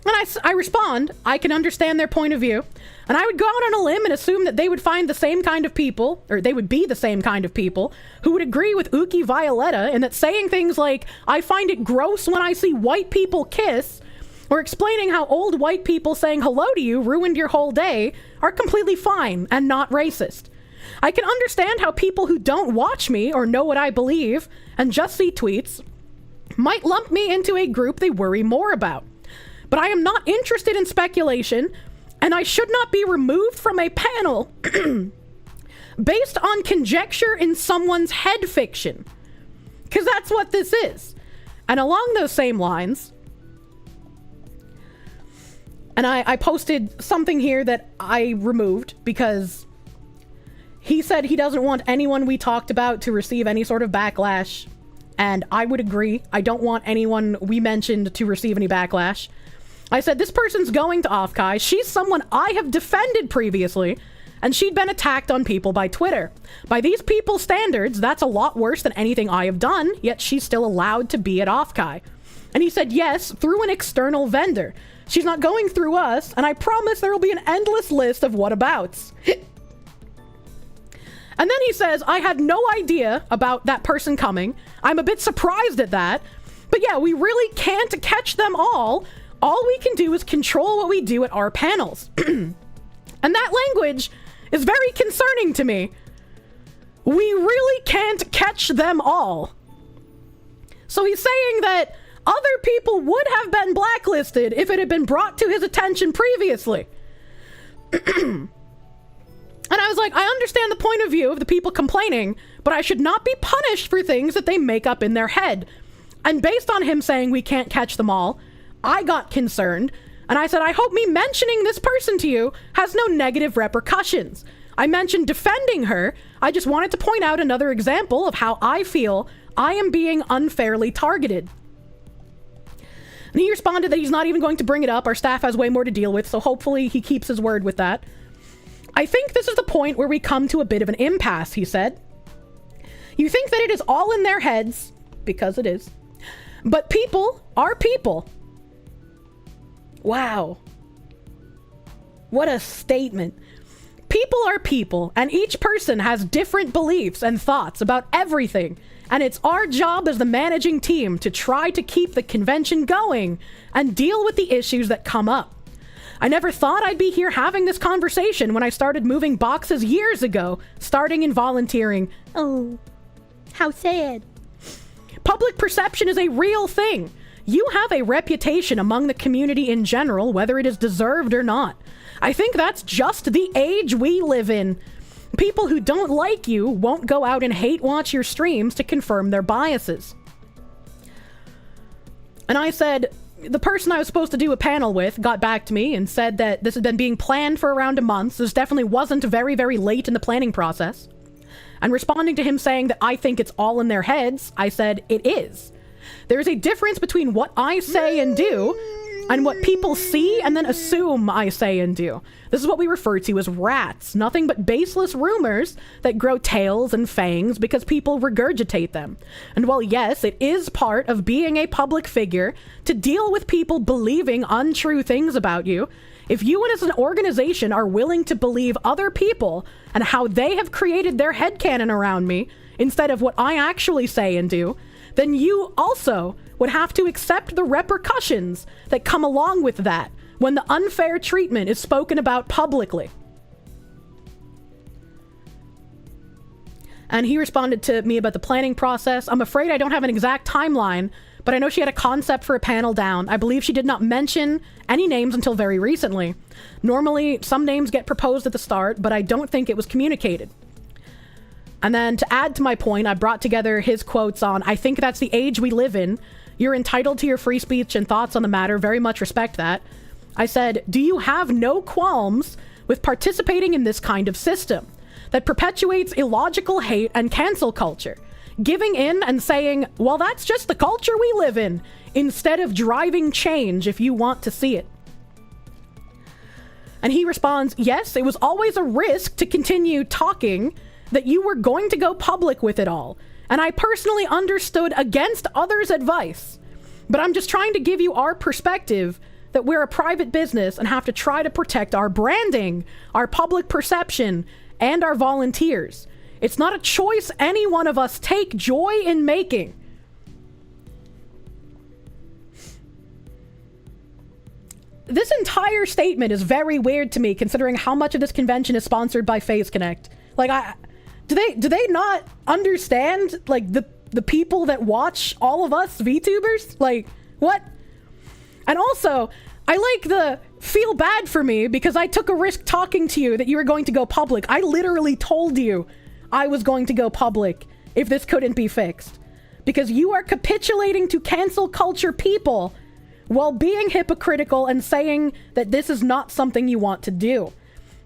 And I respond, I can understand their point of view. And I would go out on a limb and assume that they would find the same kind of people, or they would be the same kind of people, who would agree with Uki Violetta, and that saying things like, I find it gross when I see white people kiss, or explaining how old white people saying hello to you ruined your whole day, are completely fine and not racist. I can understand how people who don't watch me or know what I believe and just see tweets might lump me into a group they worry more about. But I am not interested in speculation, and I should not be removed from a panel based on conjecture in someone's head fiction. Because that's what this is. And along those same lines, and I posted something here that I removed because he said he doesn't want anyone we talked about to receive any sort of backlash. And I would agree. I don't want anyone we mentioned to receive any backlash. I said, this person's going to Offkai. She's someone I have defended previously, and she'd been attacked on people by Twitter. By these people's standards, that's a lot worse than anything I have done, yet she's still allowed to be at Offkai. And he said, yes, through an external vendor. She's not going through us, and I promise there will be an endless list of whatabouts. And then he says, I had no idea about that person coming. I'm a bit surprised at that. But yeah, we really can't catch them all. All we can do is control what we do at our panels. And that language is very concerning to me. We really can't catch them all. So he's saying that other people would have been blacklisted if it had been brought to his attention previously. And I was like, I understand the point of view of the people complaining, but I should not be punished for things that they make up in their head. And based on him saying we can't catch them all, I got concerned, and I said, I hope me mentioning this person to you has no negative repercussions. I mentioned defending her. I just wanted to point out another example of how I feel I am being unfairly targeted. And he responded that he's not even going to bring it up. Our staff has way more to deal with, so hopefully he keeps his word with that. I think this is the point where we come to a bit of an impasse, he said. You think that it is all in their heads, because it is, but people are people. Wow. What a statement. People are people, and each person has different beliefs and thoughts about everything, and it's our job as the managing team to try to keep the convention going and deal with the issues that come up. I never thought I'd be here having this conversation when I started moving boxes years ago, starting in volunteering. Oh, how sad. Public perception is a real thing. You have a reputation among the community in general, whether it is deserved or not. I think that's just the age we live in. People who don't like you won't go out and hate watch your streams to confirm their biases. And I said, the person I was supposed to do a panel with got back to me and said that this had been being planned for around a month, so this definitely wasn't very, very late in the planning process. And responding to him saying that I think it's all in their heads, I said, it is. There is a difference between what I say and do and what people see and then assume I say and do. This is what we refer to as rats, nothing but baseless rumors that grow tails and fangs because people regurgitate them. And while yes, it is part of being a public figure to deal with people believing untrue things about you, if you as an organization are willing to believe other people and how they have created their headcanon around me instead of what I actually say and do, then you also would have to accept the repercussions that come along with that when the unfair treatment is spoken about publicly. And he responded to me about the planning process. I'm afraid I don't have an exact timeline, but I know she had a concept for a panel down. I believe she did not mention any names until very recently. Normally, some names get proposed at the start, but I don't think it was communicated. And then to add to my point, I brought together his quotes on, I think that's the age we live in. You're entitled to your free speech and thoughts on the matter. Very much respect that. I said, do you have no qualms with participating in this kind of system that perpetuates illogical hate and cancel culture? Giving in and saying, well, that's just the culture we live in, instead of driving change if you want to see it. And he responds, yes, it was always a risk to continue talking that you were going to go public with it all. And I personally understood against others' advice. But I'm just trying to give you our perspective that we're a private business and have to try to protect our branding, our public perception, and our volunteers. It's not a choice any one of us take joy in making. This entire statement is very weird to me, considering how much of this convention is sponsored by FaZe Connect. Like, do they not understand, like, the people that watch all of us VTubers? Like, what? And also, I like the feel bad for me because I took a risk talking to you that you were going to go public. I literally told you I was going to go public if this couldn't be fixed. Because you are capitulating to cancel culture people while being hypocritical and saying that this is not something you want to do.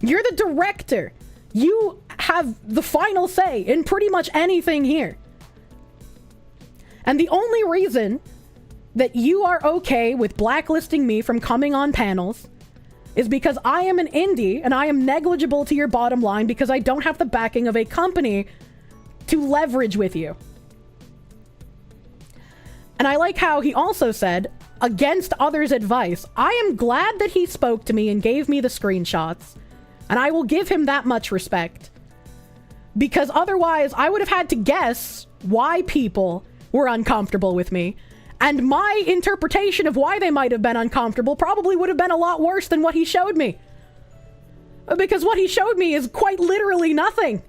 You're the director. You have the final say in pretty much anything here. And the only reason that you are okay with blacklisting me from coming on panels is because I am an indie and I am negligible to your bottom line because I don't have the backing of a company to leverage with you. And I like how he also said, against others' advice, I am glad that he spoke to me and gave me the screenshots, and I will give him that much respect. Because otherwise, I would have had to guess why people were uncomfortable with me, and my interpretation of why they might have been uncomfortable probably would have been a lot worse than what he showed me. Because what he showed me is quite literally nothing.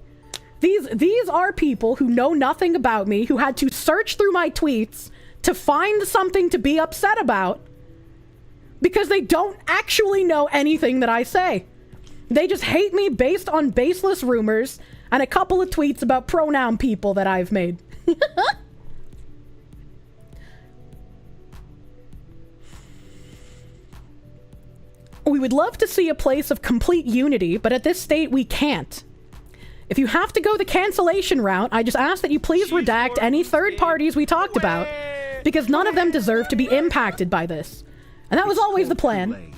These are people who know nothing about me, who had to search through my tweets to find something to be upset about because they don't actually know anything that I say. They just hate me based on baseless rumors and a couple of tweets about pronoun people that I've made. We would love to see a place of complete unity, but at this state we can't. If you have to go the cancellation route, I just ask that you please redact any third parties we talked about, because none of them deserve to be impacted by this. And that was always the plan.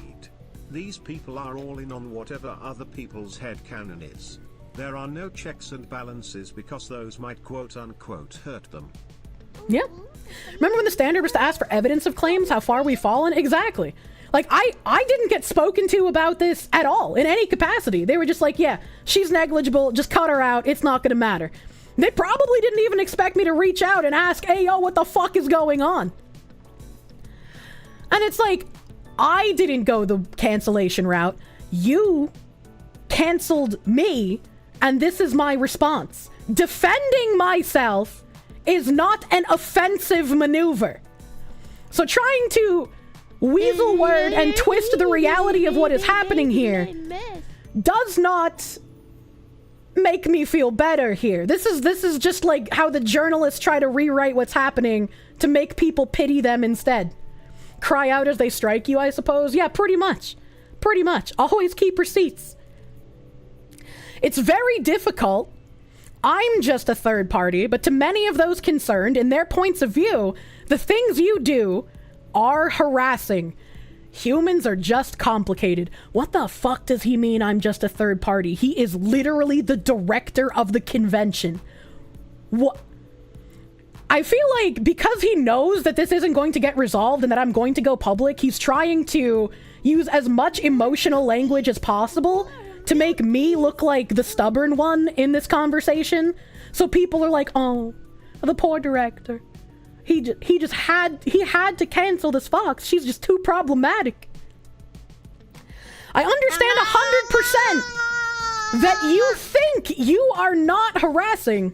These people are all in on whatever other people's headcanon is. There are no checks and balances because those might quote-unquote hurt them. Yeah. Remember when the standard was to ask for evidence of claims, how far we've fallen? Exactly. Like, I didn't get spoken to about this at all, in any capacity. They were just like, yeah, she's negligible, just cut her out, it's not gonna matter. They probably didn't even expect me to reach out and ask, hey, yo, what the fuck is going on? And it's like, I didn't go the cancellation route. You canceled me, and this is my response. Defending myself is not an offensive maneuver. So trying to weasel word and twist the reality of what is happening here does not make me feel better here. This is just like how the journalists try to rewrite what's happening to make people pity them instead. Cry out as they strike you, I suppose. Yeah, pretty much. Pretty much. Always keep receipts. It's very difficult. I'm just a third party, but to many of those concerned, in their points of view, the things you do are harassing. Humans are just complicated. What the fuck does he mean I'm just a third party? He is literally the director of the convention. What? I feel like because he knows that this isn't going to get resolved and that I'm going to go public, he's trying to use as much emotional language as possible to make me look like the stubborn one in this conversation. So people are like, oh, the poor director. He had to cancel this Fox. She's just too problematic. I understand 100% that you think you are not harassing.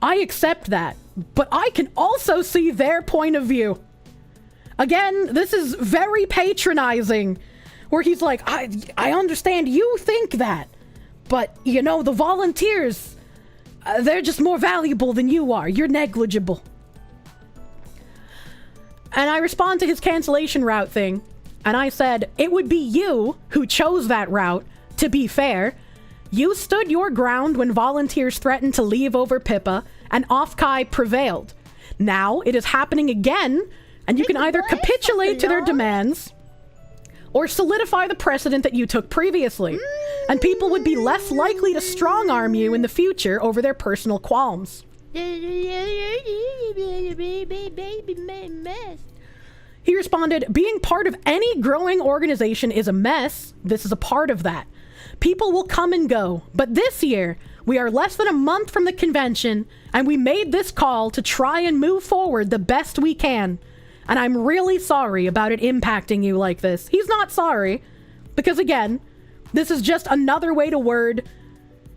I accept that. But I can also see their point of view. Again, this is very patronizing. Where he's like, I understand you think that. But, you know, the volunteers, they're just more valuable than you are. You're negligible. And I respond to his cancellation route thing. And I said, it would be you who chose that route, to be fair. You stood your ground when volunteers threatened to leave over Pippa, and Offkai prevailed. Now it is happening again, and you can either capitulate to their demands or solidify the precedent that you took previously, and people would be less likely to strong-arm you in the future over their personal qualms. He responded, being part of any growing organization is a mess. This is a part of that. People will come and go, but this year, we are less than a month from the convention, and we made this call to try and move forward the best we can. And I'm really sorry about it impacting you like this. He's not sorry, because again, this is just another way to word,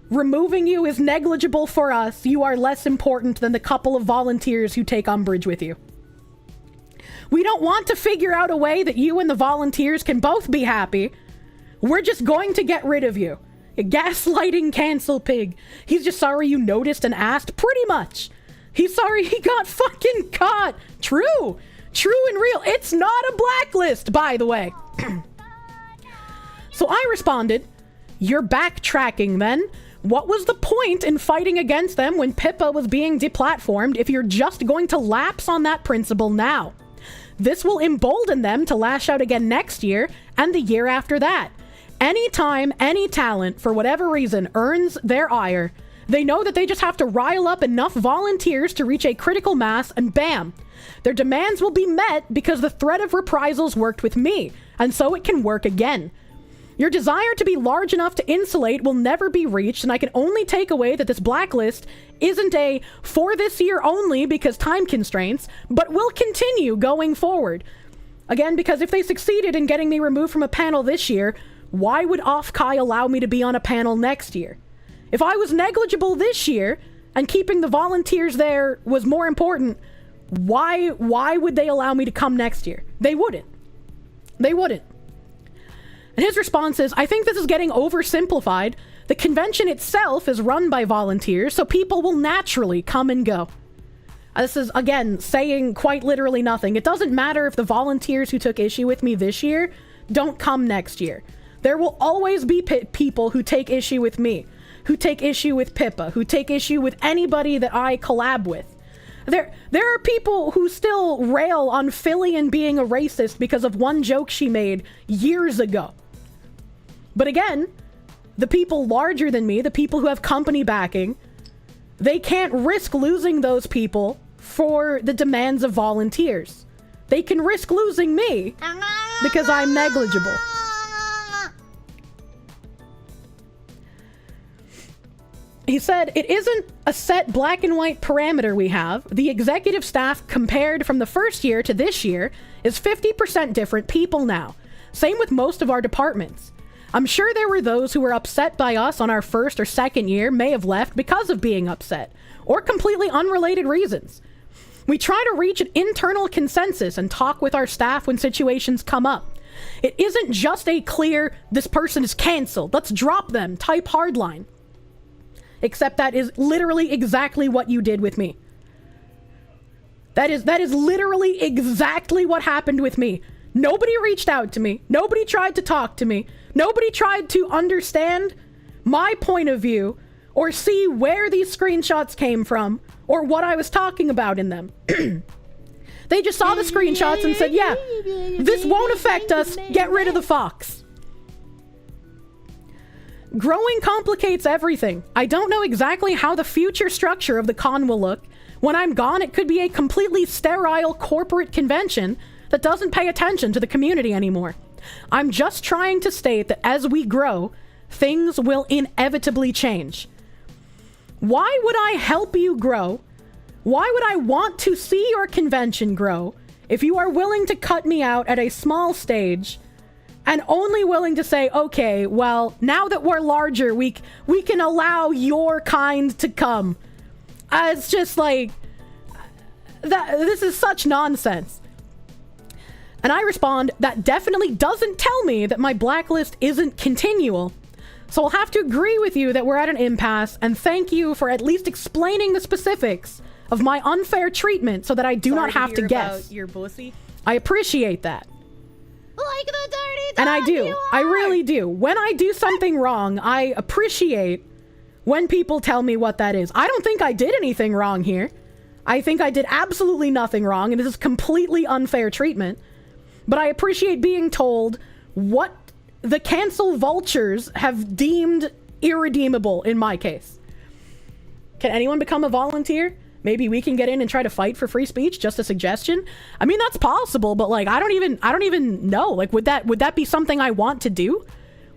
removing you is negligible for us. You are less important than the couple of volunteers who take umbrage with you. We don't want to figure out a way that you and the volunteers can both be happy. We're just going to get rid of you. A gaslighting cancel pig. He's just sorry you noticed and asked, pretty much. He's sorry he got fucking caught. True. True and real. It's not a blacklist, by the way. So I responded, you're backtracking then. What was the point in fighting against them when Pippa was being deplatformed if you're just going to lapse on that principle now? This will embolden them to lash out again next year and the year after that. Anytime any talent, for whatever reason, earns their ire, they know that they just have to rile up enough volunteers to reach a critical mass and bam! Their demands will be met because the threat of reprisals worked with me, and so it can work again. Your desire to be large enough to insulate will never be reached, and I can only take away that this blacklist isn't a for this year only because time constraints, but will continue going forward. Again, because if they succeeded in getting me removed from a panel this year, why would Offkai allow me to be on a panel next year? If I was negligible this year, and keeping the volunteers there was more important, why would they allow me to come next year? They wouldn't. They wouldn't. And his response is, I think this is getting oversimplified. The convention itself is run by volunteers, so people will naturally come and go. This is, again, saying quite literally nothing. It doesn't matter if the volunteers who took issue with me this year don't come next year. There will always be people who take issue with me, who take issue with Pippa, who take issue with anybody that I collab with. There are people who still rail on Fillion being a racist because of one joke she made years ago. But again, the people larger than me, the people who have company backing, they can't risk losing those people for the demands of volunteers. they can risk losing me because I'm negligible. He said, it isn't a set black and white parameter we have. The executive staff compared from the first year to this year is 50% different people now. Same with most of our departments. I'm sure there were those who were upset by us on our first or second year may have left because of being upset, or completely unrelated reasons. We try to reach an internal consensus and talk with our staff when situations come up. It isn't just a clear, this person is canceled, let's drop them, type hardline. Except that is literally exactly what you did with me. That is literally exactly what happened with me. Nobody reached out to me. Nobody tried to talk to me. Nobody tried to understand my point of view or see where these screenshots came from or what I was talking about in them. They just saw the screenshots and said, yeah, this won't affect us. Get rid of the fox. Growing complicates everything. I don't know exactly how the future structure of the con will look. When I'm gone, it could be a completely sterile corporate convention that doesn't pay attention to the community anymore. I'm just trying to state that as we grow, things will inevitably change. Why would I help you grow? Why would I want to see your convention grow if you are willing to cut me out at a small stage and only willing to say, okay, well, now that we're larger, we can allow your kind to come? It's just like, this is such nonsense. And I respond, that definitely doesn't tell me that my blacklist isn't continual. So I'll have to agree with you that we're at an impasse, and thank you for at least explaining the specifics of my unfair treatment so that I do not have to guess. About your pussy. I appreciate that. Like the dirty dog. And I do. I really do. When I do something wrong, I appreciate when people tell me what that is. I don't think I did anything wrong here. I think I did absolutely nothing wrong, and this is completely unfair treatment. But I appreciate being told what the cancel vultures have deemed irredeemable in my case. Can anyone become a volunteer? Maybe we can get in and try to fight for free speech. Just a suggestion. I mean, that's possible, but like, I don't even know. Like, would that be something I want to do?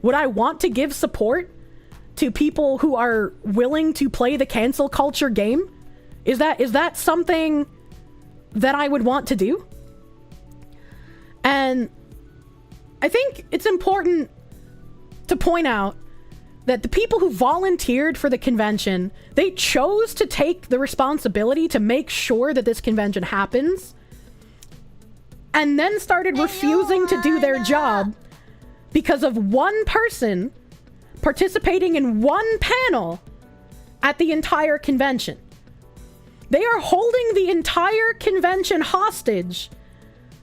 Would I want to give support to people who are willing to play the cancel culture game? Is that something that I would want to do? And I think it's important to point out that the people who volunteered for the convention, they chose to take the responsibility to make sure that this convention happens, and then started refusing to do their job because of one person participating in one panel at the entire convention. They are holding the entire convention hostage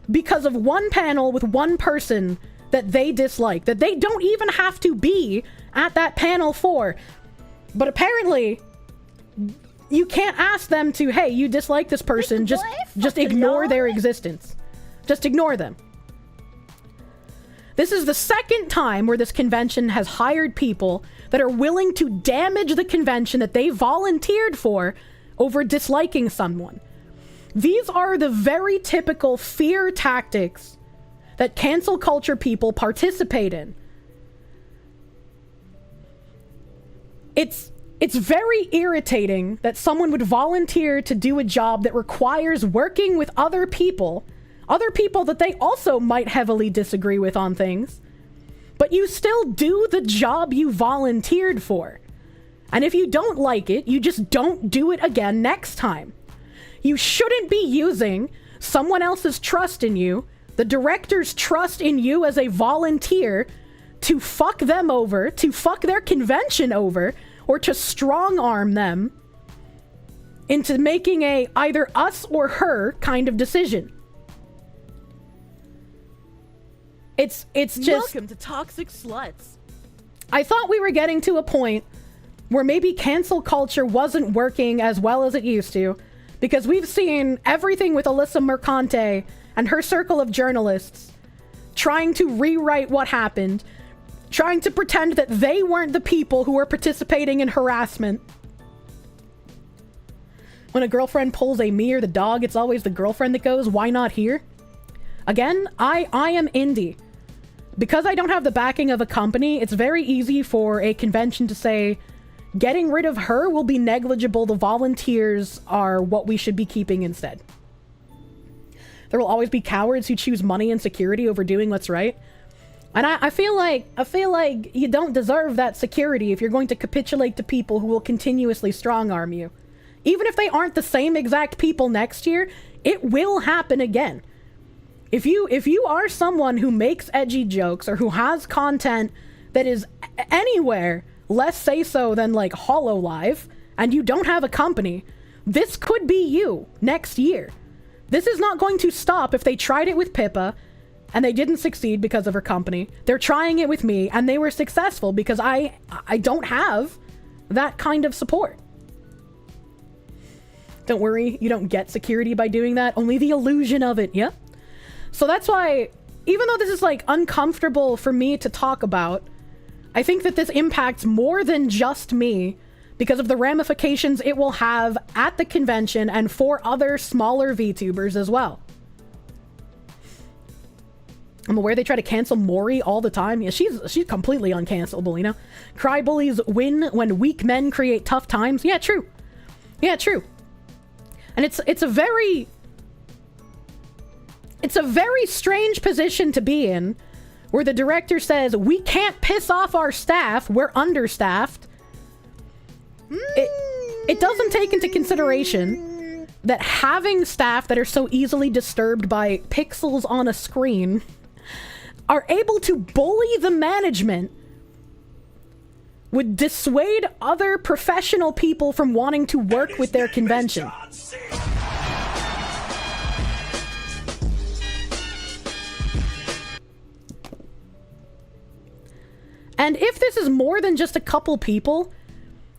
because of one panel with one person that they dislike, that they don't even have to be at that panel for. But apparently, you can't ask them to, hey, you dislike this person, just ignore their existence. Just ignore them. This is the second time where this convention has hired people that are willing to damage the convention that they volunteered for over disliking someone. These are the very typical fear tactics that cancel culture people participate in. It's very irritating that someone would volunteer to do a job that requires working with other people that they also might heavily disagree with on things, but you still do the job you volunteered for. And if you don't like it, you just don't do it again next time. You shouldn't be using someone else's trust in you, the director's trust in you as a volunteer, to fuck them over, to fuck their convention over, or to strong-arm them into making a either us or her kind of decision. It's just... Welcome to Toxic Sluts. I thought we were getting to a point where maybe cancel culture wasn't working as well as it used to, because we've seen everything with Alyssa Mercante and her circle of journalists trying to rewrite what happened, trying to pretend that they weren't the people who were participating in harassment. When a girlfriend pulls a me or the dog, it's always the girlfriend that goes, why not here? Again, I am indie. Because I don't have the backing of a company, it's very easy for a convention to say, getting rid of her will be negligible, the volunteers are what we should be keeping instead. There will always be cowards who choose money and security over doing what's right. And I feel like you don't deserve that security if you're going to capitulate to people who will continuously strong-arm you. Even if they aren't the same exact people next year, it will happen again. If you are someone who makes edgy jokes or who has content that is anywhere less say-so than like HoloLive, and you don't have a company, this could be you next year. This is not going to stop if they tried it with Pippa and they didn't succeed because of her company. They're trying it with me and they were successful because I don't have that kind of support. Don't worry, you don't get security by doing that, only the illusion of it, yep. So that's why, even though this is like uncomfortable for me to talk about, I think that this impacts more than just me because of the ramifications it will have at the convention and for other smaller VTubers as well. I'm aware they try to cancel Mori all the time. Yeah, she's completely uncancelable, you know? Cry bullies win when weak men create tough times. Yeah, true. Yeah, true. And it's a very strange position to be in, where the director says, we can't piss off our staff, we're understaffed. It doesn't take into consideration that having staff that are so easily disturbed by pixels on a screen are able to bully the management would dissuade other professional people from wanting to work with their convention. And if this is more than just a couple people,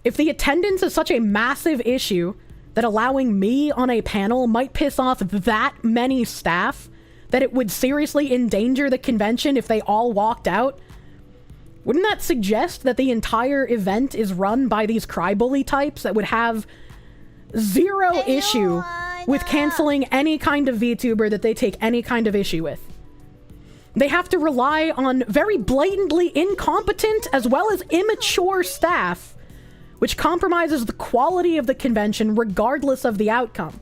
if the attendance is such a massive issue that allowing me on a panel might piss off that many staff, that it would seriously endanger the convention if they all walked out, wouldn't that suggest that the entire event is run by these crybully types that would have zero issue with canceling any kind of VTuber that they take any kind of issue with? They have to rely on very blatantly incompetent as well as immature staff, which compromises the quality of the convention regardless of the outcome.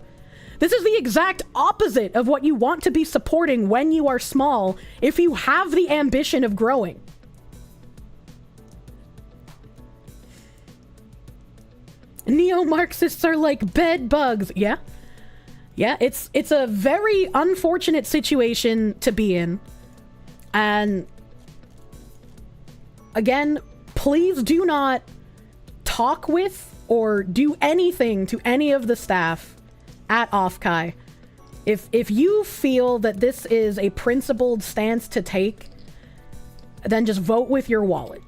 This is the exact opposite of what you want to be supporting when you are small if you have the ambition of growing. Neo-Marxists are like bed bugs. Yeah. Yeah, it's a very unfortunate situation to be in. And again, please do not talk with or do anything to any of the staff at Offkai. If you feel that this is a principled stance to take, then just vote with your wallet.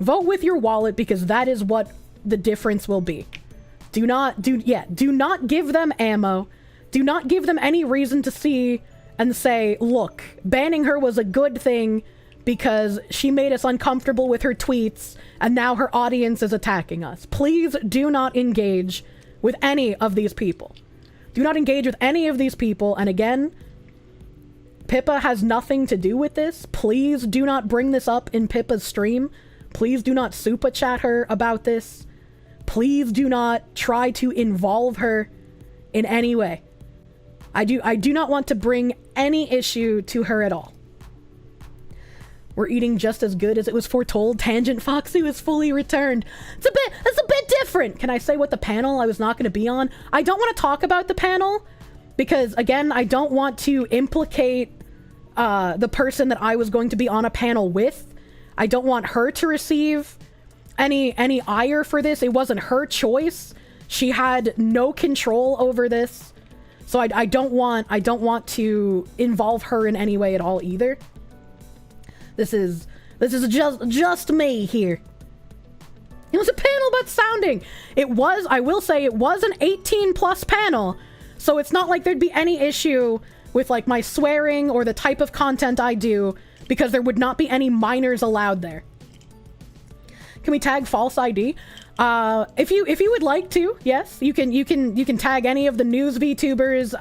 Vote with your wallet, because that is what the difference will be. Do not give them ammo. Do not give them any reason to see and say, look, banning her was a good thing because she made us uncomfortable with her tweets and now her audience is attacking us. Please do not engage with any of these people. Do not engage with any of these people. And again, Pippa has nothing to do with this. Please do not bring this up in Pippa's stream. Please do not super chat her about this. Please do not try to involve her in any way. I do not want to bring any issue to her at all. We're eating just as good as it was foretold. Tangent Foxu is fully returned. It's a bit different. Can I say what the panel I was not going to be on? I don't want to talk about the panel because, again, I don't want to implicate the person that I was going to be on a panel with. I don't want her to receive any ire for this. It wasn't her choice. She had no control over this. So I don't want to involve her in any way at all either. This is just me here. It was a panel about sounding. I will say it was an 18+ panel, so it's not like there'd be any issue with like my swearing or the type of content I do, because there would not be any minors allowed there. Can we tag false ID? If you would like to, yes, you can tag any of the news VTubers,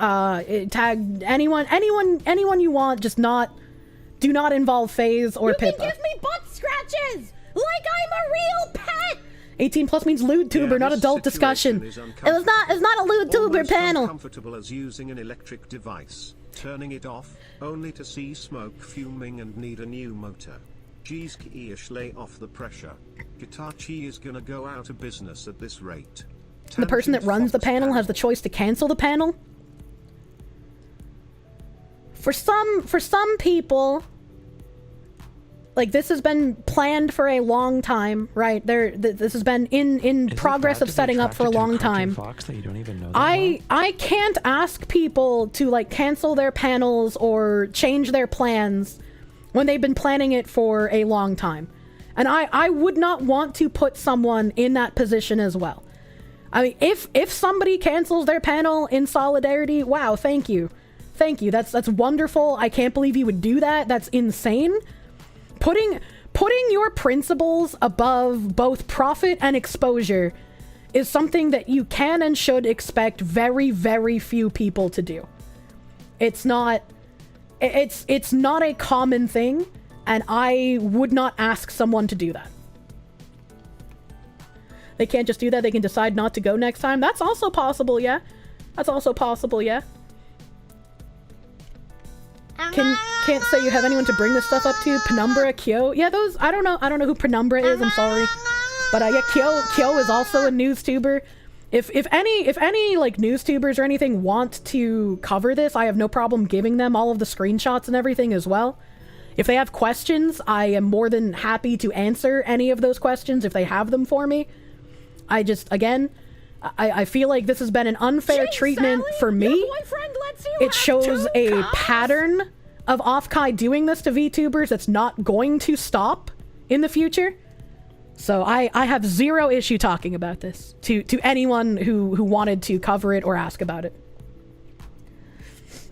tag anyone you want, just do not involve FaZe or Pippa. You can give me butt scratches! Like I'm a real pet! 18 plus means lewd tuber, not adult discussion. It's not a lewd tuber panel. Uncomfortable as using an electric device, turning it off, only to see smoke fuming and need a new motor. Geez, Kirsche, lay off the pressure. Hitachi is gonna go out of business at this rate. The person that runs the panel has the choice to cancel the panel. For some people, like, this has been planned for a long time, right? This has been in progress of setting up for a long time. I can't ask people to, like, cancel their panels or change their plans when they've been planning it for a long time. And I would not want to put someone in that position as well. I mean, if somebody cancels their panel in solidarity, wow, thank you. Thank you. That's wonderful. I can't believe you would do that. That's insane. Putting your principles above both profit and exposure is something that you can and should expect very, very few people to do. It's not a common thing, and I would not ask someone to do that. They can't just do that. They can decide not to go next time. That's also possible, yeah. That's also possible, yeah. Can't say you have anyone to bring this stuff up to. Penumbra, Kyo. Yeah, those, I don't know who Penumbra is, I'm sorry. But yeah, Kyo is also a news tuber. If any like news tubers or anything want to cover this, I have no problem giving them all of the screenshots and everything as well. If they have questions, I am more than happy to answer any of those questions if they have them for me. I just, again, I feel like this has been an unfair treatment for me. It shows a pattern of Offkai doing this to VTubers that's not going to stop in the future. So I have zero issue talking about this to anyone who wanted to cover it or ask about it.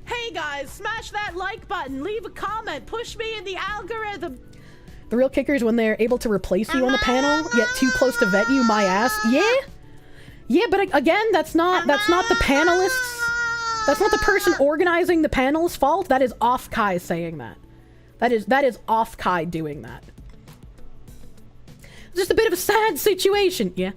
Hey guys, smash that like button, leave a comment, push me in the algorithm. The real kicker is when they're able to replace you on the panel, yet too close to vet you, my ass. Yeah, but again, that's not the panelists. That's not the person organizing the panel's fault. That is Offkai saying that. That is Offkai doing that. It's just a bit of a sad situation. Yeah.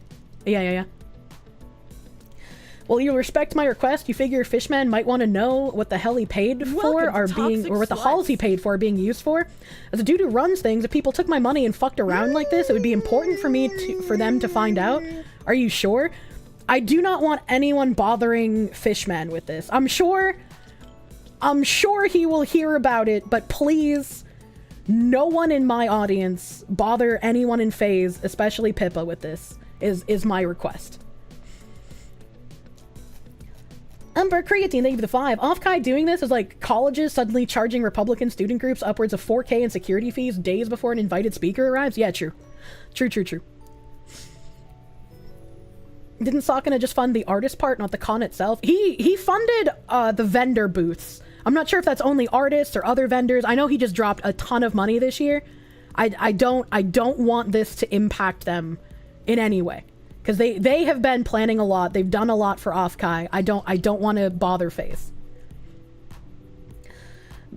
Well, you respect my request. You figure Fishman might want to know what the hell he paid for or what the halls he paid for are being used for. As a dude who runs things, if people took my money and fucked around like this, it would be important for them to find out. Are you sure? I do not want anyone bothering Fishman with this. I'm sure he will hear about it, but please, no one in my audience bother anyone in FaZe, especially Pippa, with this, is my request. Umber Creatine, thank you for the 5. Offkai doing this is like colleges suddenly charging Republican student groups upwards of $4K in security fees days before an invited speaker arrives. Yeah, true. True. Didn't Sakana just fund the artist part, not the con itself? He funded the vendor booths. I'm not sure if that's only artists or other vendors. I know he just dropped a ton of money this year. I don't want this to impact them in any way, because they have been planning a lot. They've done a lot for Offkai. I don't want to bother FaZe.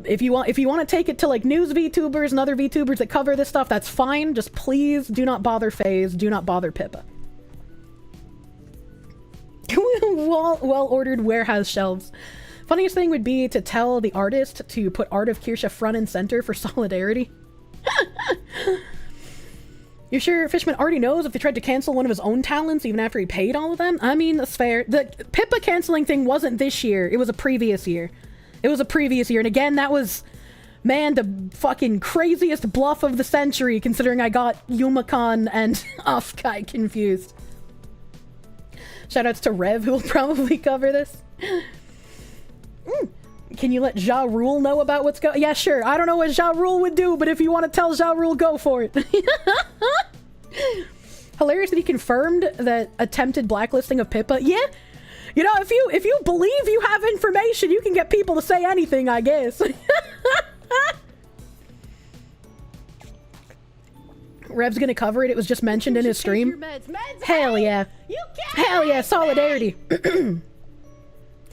If you want to take it to like news VTubers and other VTubers that cover this stuff, that's fine. Just please do not bother FaZe. Do not bother Pippa. Well-ordered warehouse shelves. Funniest thing would be to tell the artist to put art of Kirsche front and center for solidarity. You're sure Fishman already knows if they tried to cancel one of his own talents even after he paid all of them? I mean, that's fair. The Pippa canceling thing wasn't this year. It was a previous year. And again, that was, man, the fucking craziest bluff of the century, considering I got Yumacon and Offkai confused. Shoutouts to Rev, who will probably cover this. Can you let Ja Rule know about what's going? Yeah, sure. I don't know what Ja Rule would do, but if you want to tell Ja Rule, go for it. Hilarious that he confirmed that attempted blacklisting of Pippa. Yeah, you know, if you believe you have information, you can get people to say anything, I guess. Rev's gonna cover it. It was just mentioned in his stream. Hell yeah. Hell yeah, solidarity.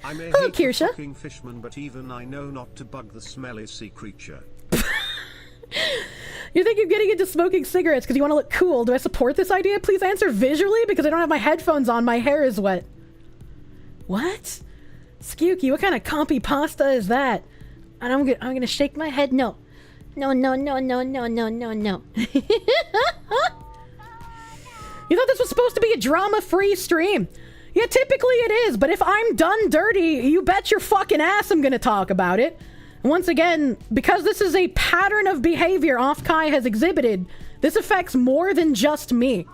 I may Hello, hate the Kirsche. fucking fishman, but even I know not to bug the smelly sea creature. You think you're getting into smoking cigarettes because you want to look cool. Do I support this idea? Please answer visually because I don't have my headphones on. My hair is wet. What? Skewky, what kind of compy pasta is that? And I'm gonna shake my head. No. No. You thought this was supposed to be a drama-free stream? Yeah, typically it is, but if I'm done dirty, you bet your fucking ass I'm gonna talk about it. Once again, because this is a pattern of behavior Off-Kai has exhibited, this affects more than just me.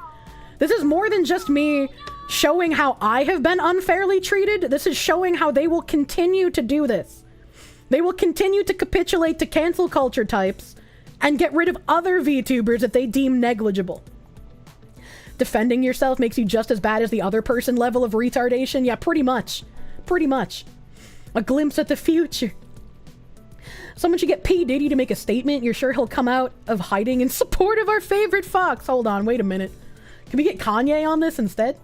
This is more than just me showing how I have been unfairly treated. This is showing how they will continue to do this. They will continue to capitulate to cancel culture types and get rid of other VTubers that they deem negligible. Defending yourself makes you just as bad as the other person level of retardation? Yeah, pretty much. Pretty much. A glimpse at the future. Someone should get P. Diddy to make a statement. You're sure he'll come out of hiding in support of our favorite Fox. Hold on, wait a minute. Can we get Kanye on this instead?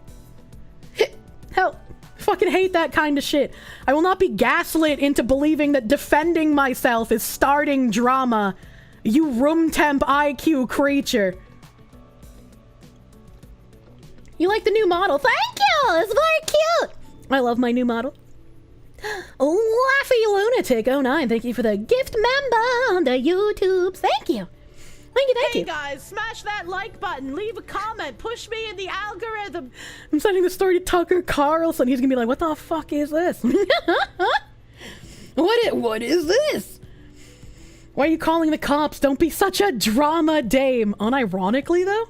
Hell, fucking hate that kind of shit. I will not be gaslit into believing that defending myself is starting drama. You room temp IQ creature. You like the new model? Thank you! It's very cute! I love my new model. Laughy Lunatic 09, thank you for the gift member on the YouTubes. Thank you. Thank you, thank you. Hey guys, smash that like button, leave a comment, push me in the algorithm. I'm sending the story to Tucker Carlson. He's gonna be like, what the fuck is this? What is this? Why are you calling the cops? Don't be such a drama dame. Unironically, though?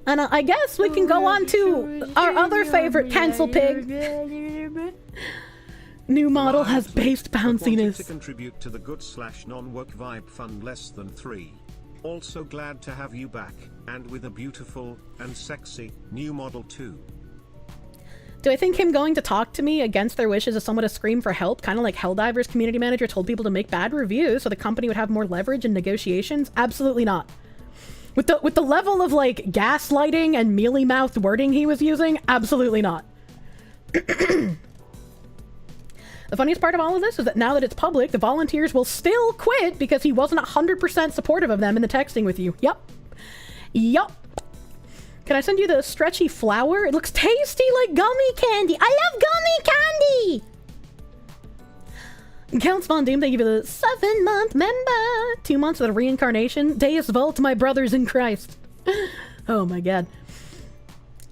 And I guess we can go on to our other favorite cancel pig. New model has based bounciness. To contribute to the good/non-work vibe fund less than 3. Also glad to have you back, and with a beautiful and sexy new model too. Do I think him going to talk to me against their wishes is somewhat a scream for help? Kind of like Helldivers community manager told people to make bad reviews so the company would have more leverage in negotiations? Absolutely not. With the level of like gaslighting and mealy-mouthed wording he was using, absolutely not. The funniest part of all of this is that now that it's public, the volunteers will still quit because he wasn't 100% supportive of them in the texting with you. Yup. Can I send you the stretchy flower? It looks tasty like gummy candy. I love gummy candy! Counts Von Doom, thank you for the 7-month member. 2 months of the reincarnation. Deus Vult, my brothers in Christ. Oh my god.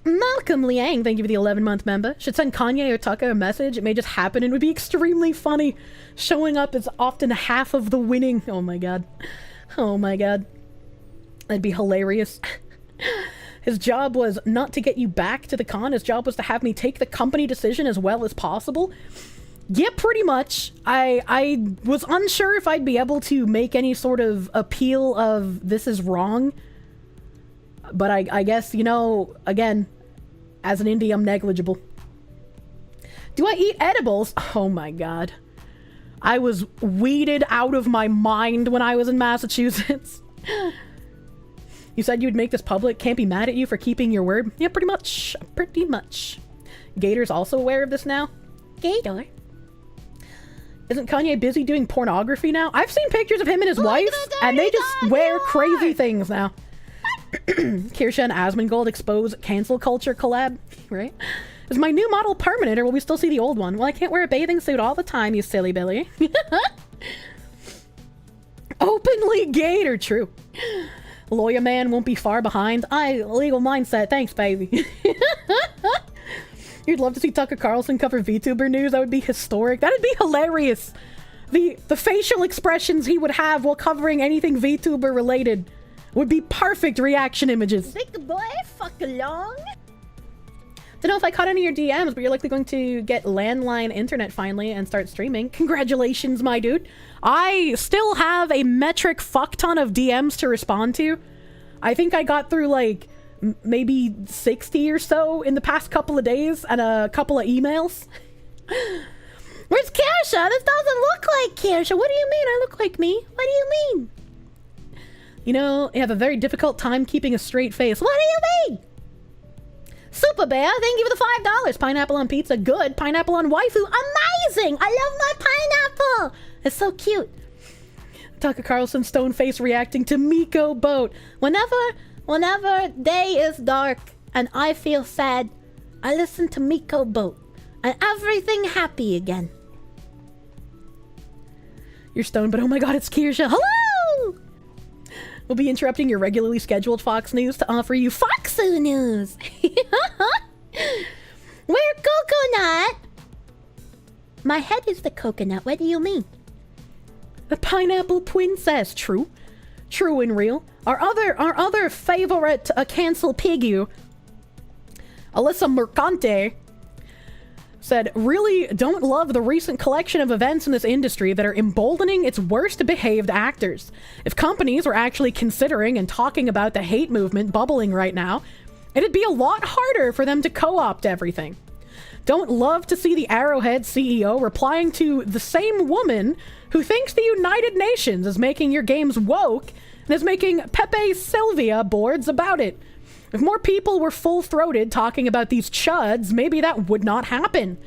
Malcolm Liang, thank you for the 11-month member. Should send Kanye or Tucker a message. It may just happen and would be extremely funny. Showing up is often half of the winning. Oh my god. Oh my god. That'd be hilarious. His job was not to get you back to the con. His job was to have me take the company decision as well as possible. Yeah, pretty much. I was unsure if I'd be able to make any sort of appeal of this is wrong. But I guess, you know, again, as an indie, I'm negligible. Do I eat edibles? Oh my god. I was weeded out of my mind when I was in Massachusetts. You said you'd make this public. Can't be mad at you for keeping your word. Yeah, pretty much. Pretty much. Gator's also aware of this now. Gator? Isn't Kanye busy doing pornography now? I've seen pictures of him and his wife, and they just wear crazy things now. Kirsche and Asmongold expose cancel culture collab, right? Is my new model permanent, or will we still see the old one? Well, I can't wear a bathing suit all the time, you silly Billy. Openly Gator, true. Lawyer man won't be far behind. Legal mindset, thanks, baby. You'd love to see Tucker Carlson cover VTuber news. That would be historic. That'd be hilarious. The facial expressions he would have while covering anything VTuber related would be perfect reaction images. Take the boy, fuck along. Don't know if I caught any of your DMs, but you're likely going to get landline internet finally and start streaming. Congratulations, my dude. I still have a metric fuck ton of DMs to respond to. I think I got through like maybe 60 or so in the past couple of days and a couple of emails. Where's Kirsche? This doesn't look like Kirsche. What do you mean I look like me? What do you mean? You know, you have a very difficult time keeping a straight face. What do you mean? Super Bear, thank you for the $5. Pineapple on pizza, good. Pineapple on waifu, amazing! I love my pineapple! It's so cute. Tucker Carlson, stone face reacting to Miko boat. Whenever day is dark and I feel sad, I listen to Miko boat and everything happy again. You're stoned, but oh my god, it's Kirsche. Hello! We'll be interrupting your regularly scheduled Fox News to offer you Foxu news. We're coconut. My head is the coconut. What do you mean? The pineapple princess. True and real. Our other favorite cancel piggy, Alyssa Mercante, said, really don't love the recent collection of events in this industry that are emboldening its worst behaved actors. If companies were actually considering and talking about the hate movement bubbling right now, it'd be a lot harder for them to co-opt everything. Don't love to see the Arrowhead CEO replying to the same woman who thinks the United Nations is making your games woke and is making Pepe Sylvia boards about it. If more people were full-throated talking about these chuds, maybe that would not happen.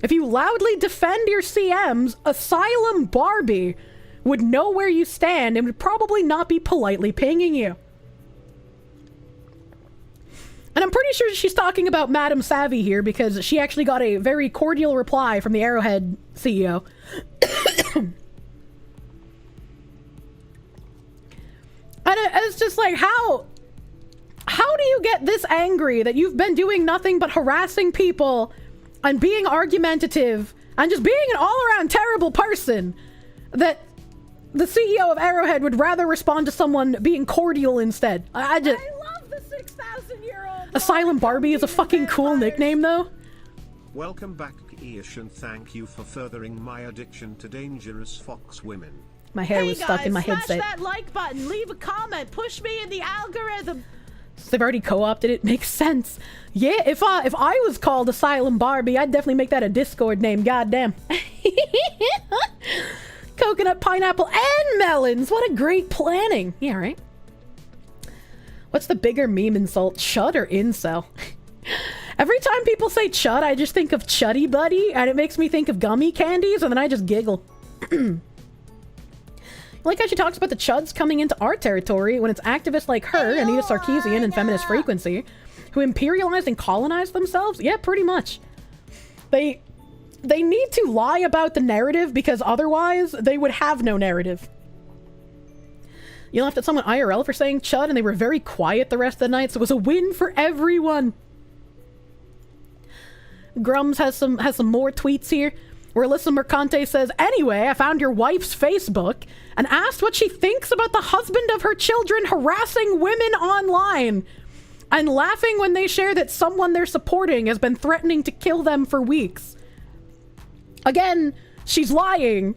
If you loudly defend your CMs, Asylum Barbie would know where you stand and would probably not be politely pinging you. And I'm pretty sure she's talking about Madame Savvy here because she actually got a very cordial reply from the Arrowhead CEO. And it's just like, how do you get this angry that you've been doing nothing but harassing people and being argumentative and just being an all-around terrible person that the CEO of Arrowhead would rather respond to someone being cordial instead? I love the 6,000-year-old. Asylum Barbie is a fucking cool nickname, though. Welcome back, Kirsche, and thank you for furthering my addiction to dangerous fox women. My hair was stuck in my headset. Smash that like button, leave a comment, push me in the algorithm. So they've already co-opted it. Makes sense. Yeah, if I was called Asylum Barbie, I'd definitely make that a Discord name. Goddamn. Coconut, pineapple, and melons. What a great planning. Yeah, right? What's the bigger meme insult? Chud or incel? Every time people say chud, I just think of Chuddy Buddy, and it makes me think of gummy candies, and then I just giggle. Like how she talks about the chuds coming into our territory when it's activists like her, Anita Sarkeesian, and Feminist Frequency, who imperialized and colonized themselves? Yeah, pretty much. They need to lie about the narrative because otherwise they would have no narrative. You laughed at someone IRL for saying chud and they were very quiet the rest of the night, so it was a win for everyone. Grums has some more tweets here. Where Alyssa Mercante says, anyway, I found your wife's Facebook and asked what she thinks about the husband of her children harassing women online and laughing when they share that someone they're supporting has been threatening to kill them for weeks. Again, she's lying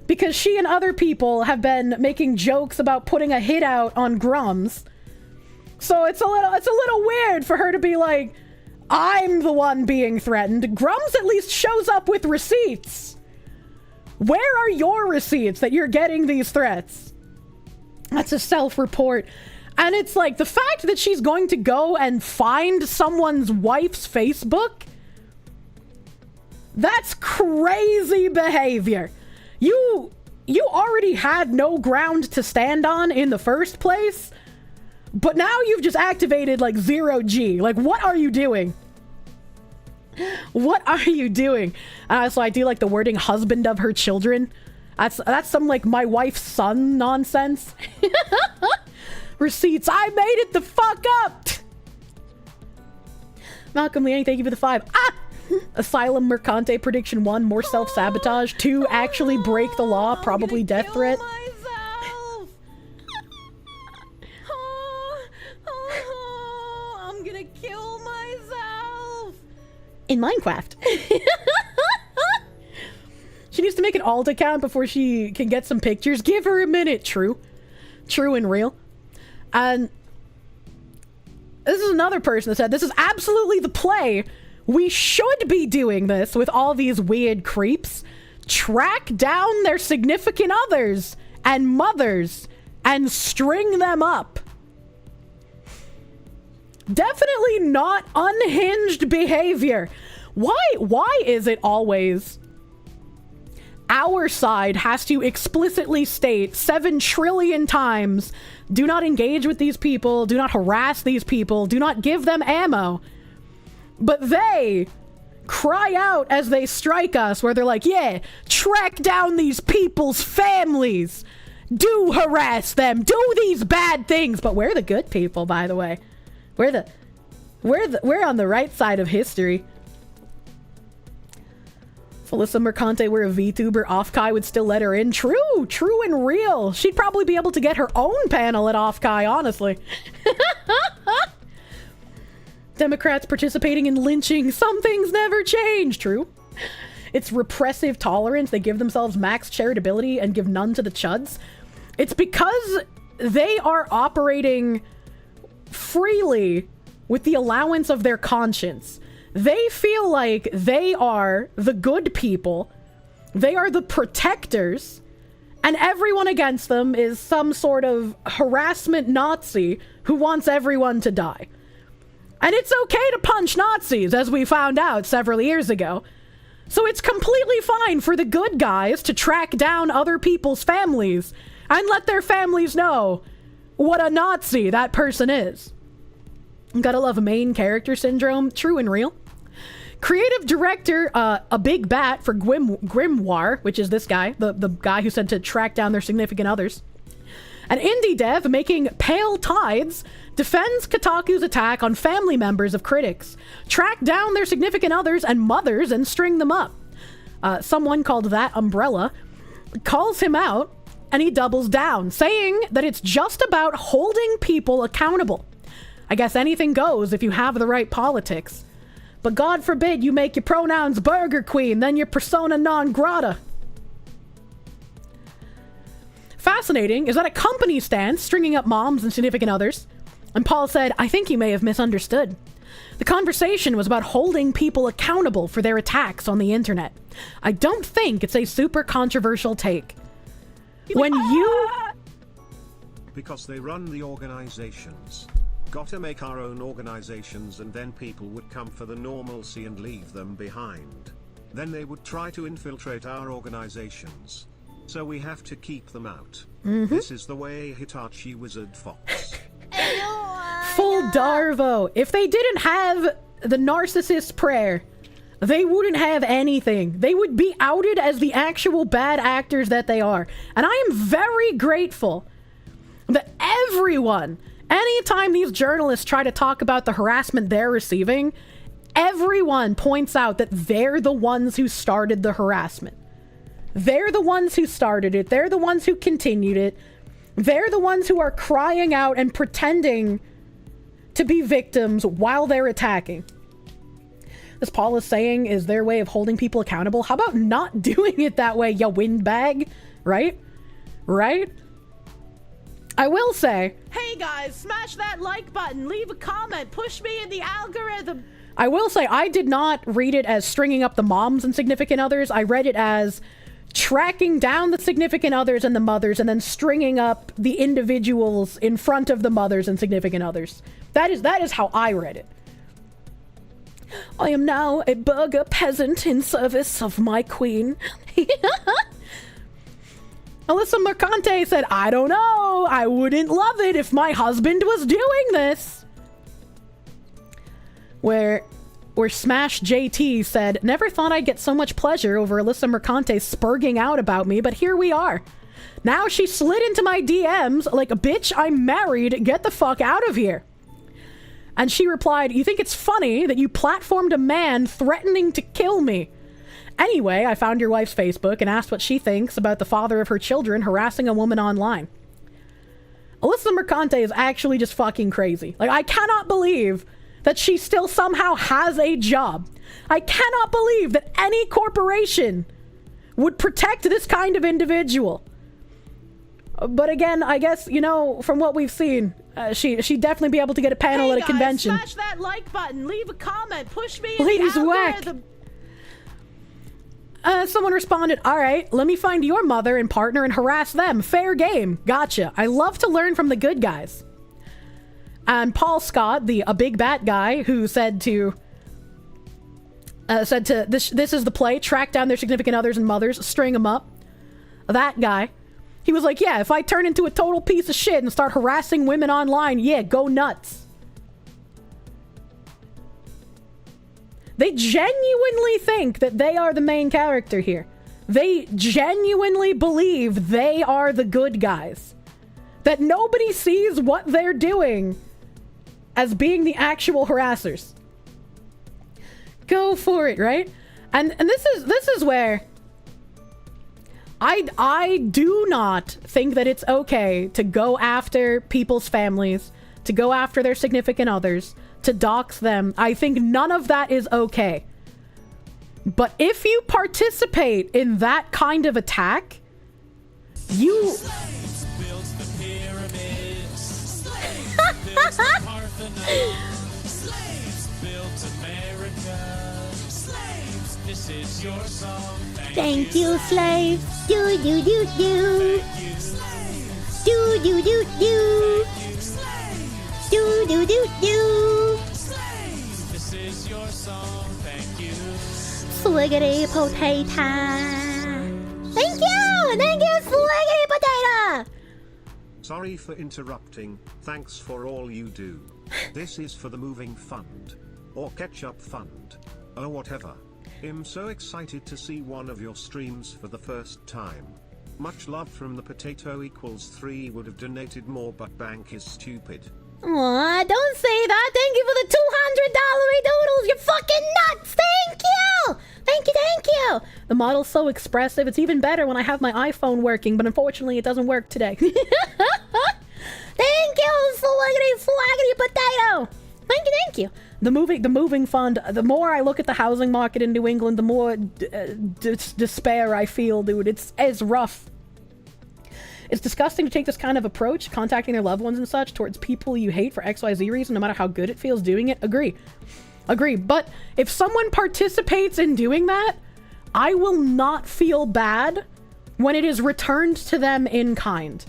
because she and other people have been making jokes about putting a hit out on Grums. So it's a little weird for her to be like, I'm the one being threatened. Grums at least shows up with receipts. Where are your receipts that you're getting these threats? That's a self-report. And it's like, the fact that she's going to go and find someone's wife's Facebook, that's crazy behavior. You already had no ground to stand on in the first place. But now you've just activated like 0G. Like, what are you doing? What are you doing? So I do like the wording husband of her children. That's some like my wife's son nonsense. Receipts. I made it the fuck up. Malcolm Liang, thank you for the 5. Asylum Mercante prediction 1, more self-sabotage. 2, actually break the law, probably death threat. I'm gonna kill myself in Minecraft. She needs to make an alt account before she can get some pictures. Give her a minute. True and real. And this is another person that said, this is absolutely the play. we should be doing this with all these weird creeps. Track down their significant others and mothers and string them up. Definitely not unhinged behavior. Why is it always our side has to explicitly state 7 trillion times, do not engage with these people, do not harass these people, do not give them ammo. But they cry out as they strike us, where they're like, yeah, track down these people's families. Do harass them. Do these bad things. But we're the good people, by the way. We're on the right side of history. If Alyssa Mercante were a VTuber, Offkai would still let her in. True and real. She'd probably be able to get her own panel at Offkai, honestly. Democrats participating in lynching. Some things never change. True. It's repressive tolerance. They give themselves max charitability and give none to the chuds. It's because they are operating freely with the allowance of their conscience. They feel like they are the good people. They are the protectors. And everyone against them is some sort of harassment Nazi who wants everyone to die. And it's okay to punch Nazis, as we found out several years ago. So it's completely fine for the good guys to track down other people's families and let their families know what a Nazi that person is. Gotta love main character syndrome. True and real. Creative director, a big bat for Grimoire, which is this guy, the guy who said to track down their significant others. An indie dev making Pale Tides defends Kotaku's attack on family members of critics. Track down their significant others and mothers and string them up. Someone called That Umbrella calls him out, and he doubles down, saying that it's just about holding people accountable. I guess anything goes if you have the right politics. But God forbid you make your pronouns Burger Queen, then your persona non grata. Fascinating is that a company stands stringing up moms and significant others. And Paul said, I think you may have misunderstood. The conversation was about holding people accountable for their attacks on the internet. I don't think it's a super controversial take. When you... Because they run the organizations. Gotta make our own organizations, and then people would come for the normalcy and leave them behind. Then they would try to infiltrate our organizations. So we have to keep them out. This is the way Hitachi Wizard Fox. Full Darvo. If they didn't have the narcissist prayer, they wouldn't have anything. They would be outed as the actual bad actors that they are. And I am very grateful that everyone, anytime these journalists try to talk about the harassment they're receiving, everyone points out that they're the ones who started the harassment. They're the ones who started it. They're the ones who continued it. They're the ones who are crying out and pretending to be victims while they're attacking. This Paul is saying is their way of holding people accountable. How about not doing it that way, you windbag? Right? Right? I will say... Hey guys, smash that like button, leave a comment, push me in the algorithm. I will say I did not read it as stringing up the moms and significant others. I read it as tracking down the significant others and the mothers and then stringing up the individuals in front of the mothers and significant others. That is how I read it. I am now a burger peasant in service of my queen. Alyssa Mercante said, I don't know. I wouldn't love it if my husband was doing this. Where Smash JT said, never thought I'd get so much pleasure over Alyssa Mercante spurging out about me, but here we are. Now she slid into my DMs like, bitch, I'm married, get the fuck out of here. And she replied, you think it's funny that you platformed a man threatening to kill me? Anyway, I found your wife's Facebook and asked what she thinks about the father of her children harassing a woman online. Alyssa Mercante is actually just fucking crazy. Like, I cannot believe that she still somehow has a job. I cannot believe that any corporation would protect this kind of individual. But again, I guess, you know, from what we've seen, she'd definitely be able to get a panel at a convention. Smash that like button, leave a comment, push me in Ladies the whack. algorithm. Someone responded, all right, let me find your mother and partner and harass them. Fair game. Gotcha. I love to learn from the good guys. And Paul Scott, a big bat guy, who said to this is the play, track down their significant others and mothers, string them up. That guy. He was like, yeah, if I turn into a total piece of shit and start harassing women online, yeah, go nuts. They genuinely think that they are the main character here. They genuinely believe they are the good guys. That nobody sees what they're doing as being the actual harassers. Go for it, right? And this is where I do not think that it's okay to go after people's families, to go after their significant others, to dox them. I think none of that is okay. But if you participate in that kind of attack, you... Slaves built the pyramids. Slaves built the Parthenon. Slaves built America. Slaves, this is your song. Thank you, slaves. Do do do do. Do do do do. Do do do do. This is your song. Thank you. Swiggity potato. Thank you, swiggity potato. Sorry for interrupting, thanks for all you do. This is for the moving fund. Or ketchup fund. Or whatever. I'm so excited to see one of your streams for the first time. Much love from the potato equals 3 would have donated more but bank is stupid. Aw, don't say that. Thank you for the $200 doodles. You're fucking nuts. Thank you. Thank you. The model's so expressive. It's even better when I have my iPhone working, but unfortunately it doesn't work today. Thank you, swaggity potato. Thank you. The moving fund, the more I look at the housing market in New England, the more despair I feel, dude. It's rough. It's disgusting to take this kind of approach, contacting their loved ones and such, towards people you hate for XYZ reason, no matter how good it feels doing it. Agree. But if someone participates in doing that, I will not feel bad when it is returned to them in kind.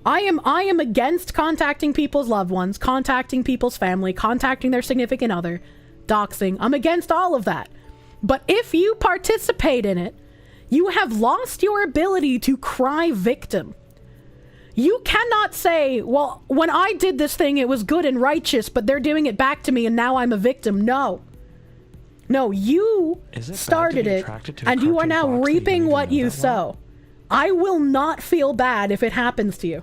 I am against contacting people's loved ones, contacting people's family, contacting their significant other, doxing. I'm against all of that. But if you participate in it, you have lost your ability to cry victim. You cannot say, well, when I did this thing, it was good and righteous, but they're doing it back to me and now I'm a victim. No, you started it, and you are now reaping what you sow. I will not feel bad if it happens to you.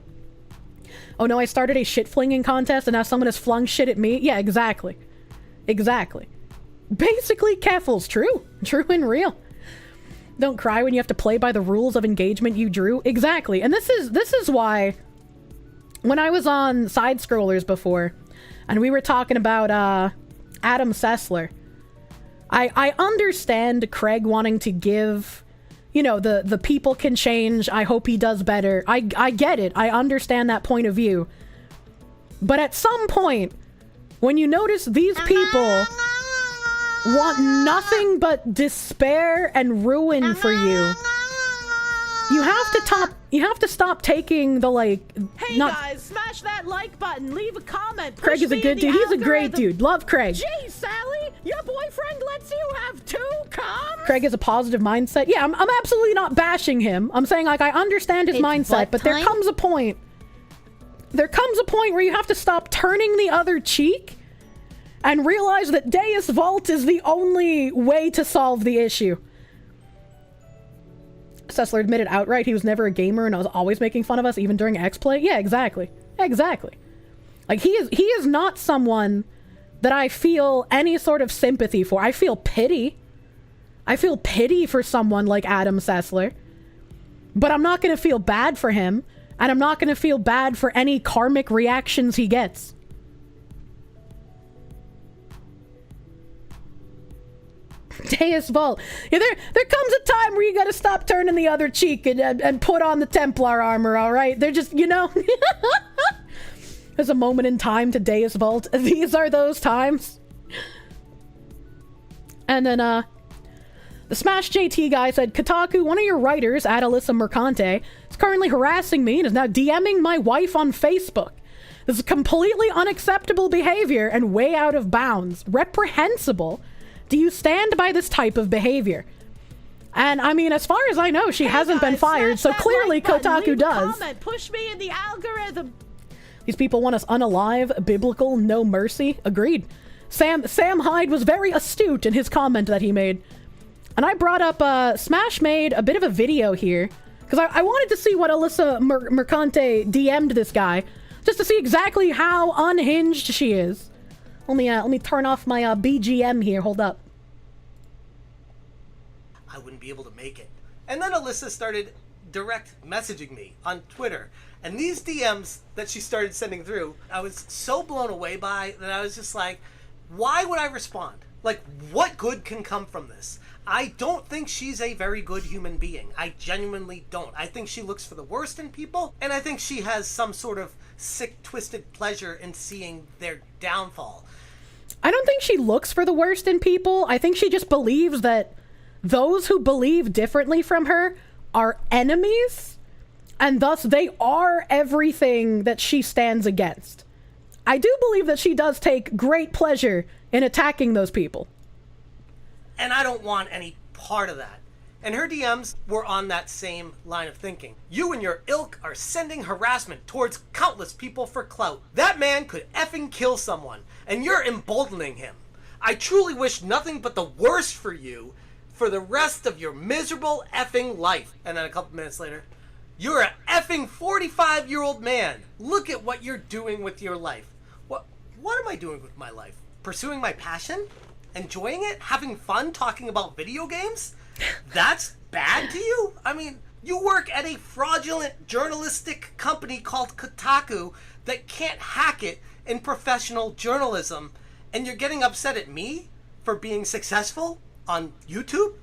Oh no, I started a shit flinging contest and now someone has flung shit at me? Yeah, exactly. Basically, Keffels, true and real. Don't cry when you have to play by the rules of engagement you drew. Exactly. And this is why when I was on Side Scrollers before and we were talking about Adam Sessler, I understand Craig wanting to give, you know, the people can change, I hope he does better. I get it. I understand that point of view. But at some point, when you notice these people want nothing but despair and ruin for you, you have to stop taking the, like, Hey guys, smash that like button, leave a comment. Craig is a good dude. He's a great dude. Love Craig. Gee, Sally, your boyfriend lets you have 2 cums? Craig has a positive mindset. Yeah, I'm absolutely not bashing him. I'm saying, like, I understand his mindset, but there comes a point where you have to stop turning the other cheek and realize that Deus Vult is the only way to solve the issue. Sessler admitted outright he was never a gamer and was always making fun of us, even during X-Play. Yeah, exactly. Like, he is not someone that I feel any sort of sympathy for. I feel pity. For someone like Adam Sessler. But I'm not going to feel bad for him, and I'm not going to feel bad for any karmic reactions he gets. Deus Vult. Yeah, there comes a time where you gotta stop turning the other cheek and put on the Templar armor, alright? They're just, you know... There's a moment in time to Deus Vult. These are those times. And then, the Smash JT guy said, Kotaku, one of your writers, Alyssa Mercante, is currently harassing me and is now DMing my wife on Facebook. This is completely unacceptable behavior and way out of bounds. Reprehensible. Do you stand by this type of behavior? And I mean, as far as I know, she hasn't been fired, so clearly Kotaku does. Comment. Push me in the algorithm. These people want us unalive, biblical, no mercy. Agreed. Sam Hyde was very astute in his comment that he made. And I brought up, Smash made a bit of a video here, because I wanted to see what Alyssa Mercante DM'd this guy, just to see exactly how unhinged she is. Let me turn off my BGM here. Hold up. I wouldn't be able to make it. And then Alyssa started direct messaging me on Twitter. And these DMs that she started sending through, I was so blown away by that I was just like, why would I respond? Like, what good can come from this? I don't think she's a very good human being. I genuinely don't. I think she looks for the worst in people, and I think she has some sort of sick, twisted pleasure in seeing their downfall. I don't think she looks for the worst in people. I think she just believes that those who believe differently from her are enemies, and thus they are everything that she stands against. I do believe that she does take great pleasure in attacking those people. And I don't want any part of that. And her DMs were on that same line of thinking. You and your ilk are sending harassment towards countless people for clout. That man could effing kill someone, and you're emboldening him. I truly wish nothing but the worst for you for the rest of your miserable effing life. And then a couple minutes later, you're an effing 45-year-old man. Look at what you're doing with your life. What am I doing with my life? Pursuing my passion? Enjoying it? Having fun talking about video games? That's bad to you? I mean, you work at a fraudulent journalistic company called Kotaku that can't hack it in professional journalism, and you're getting upset at me for being successful on YouTube?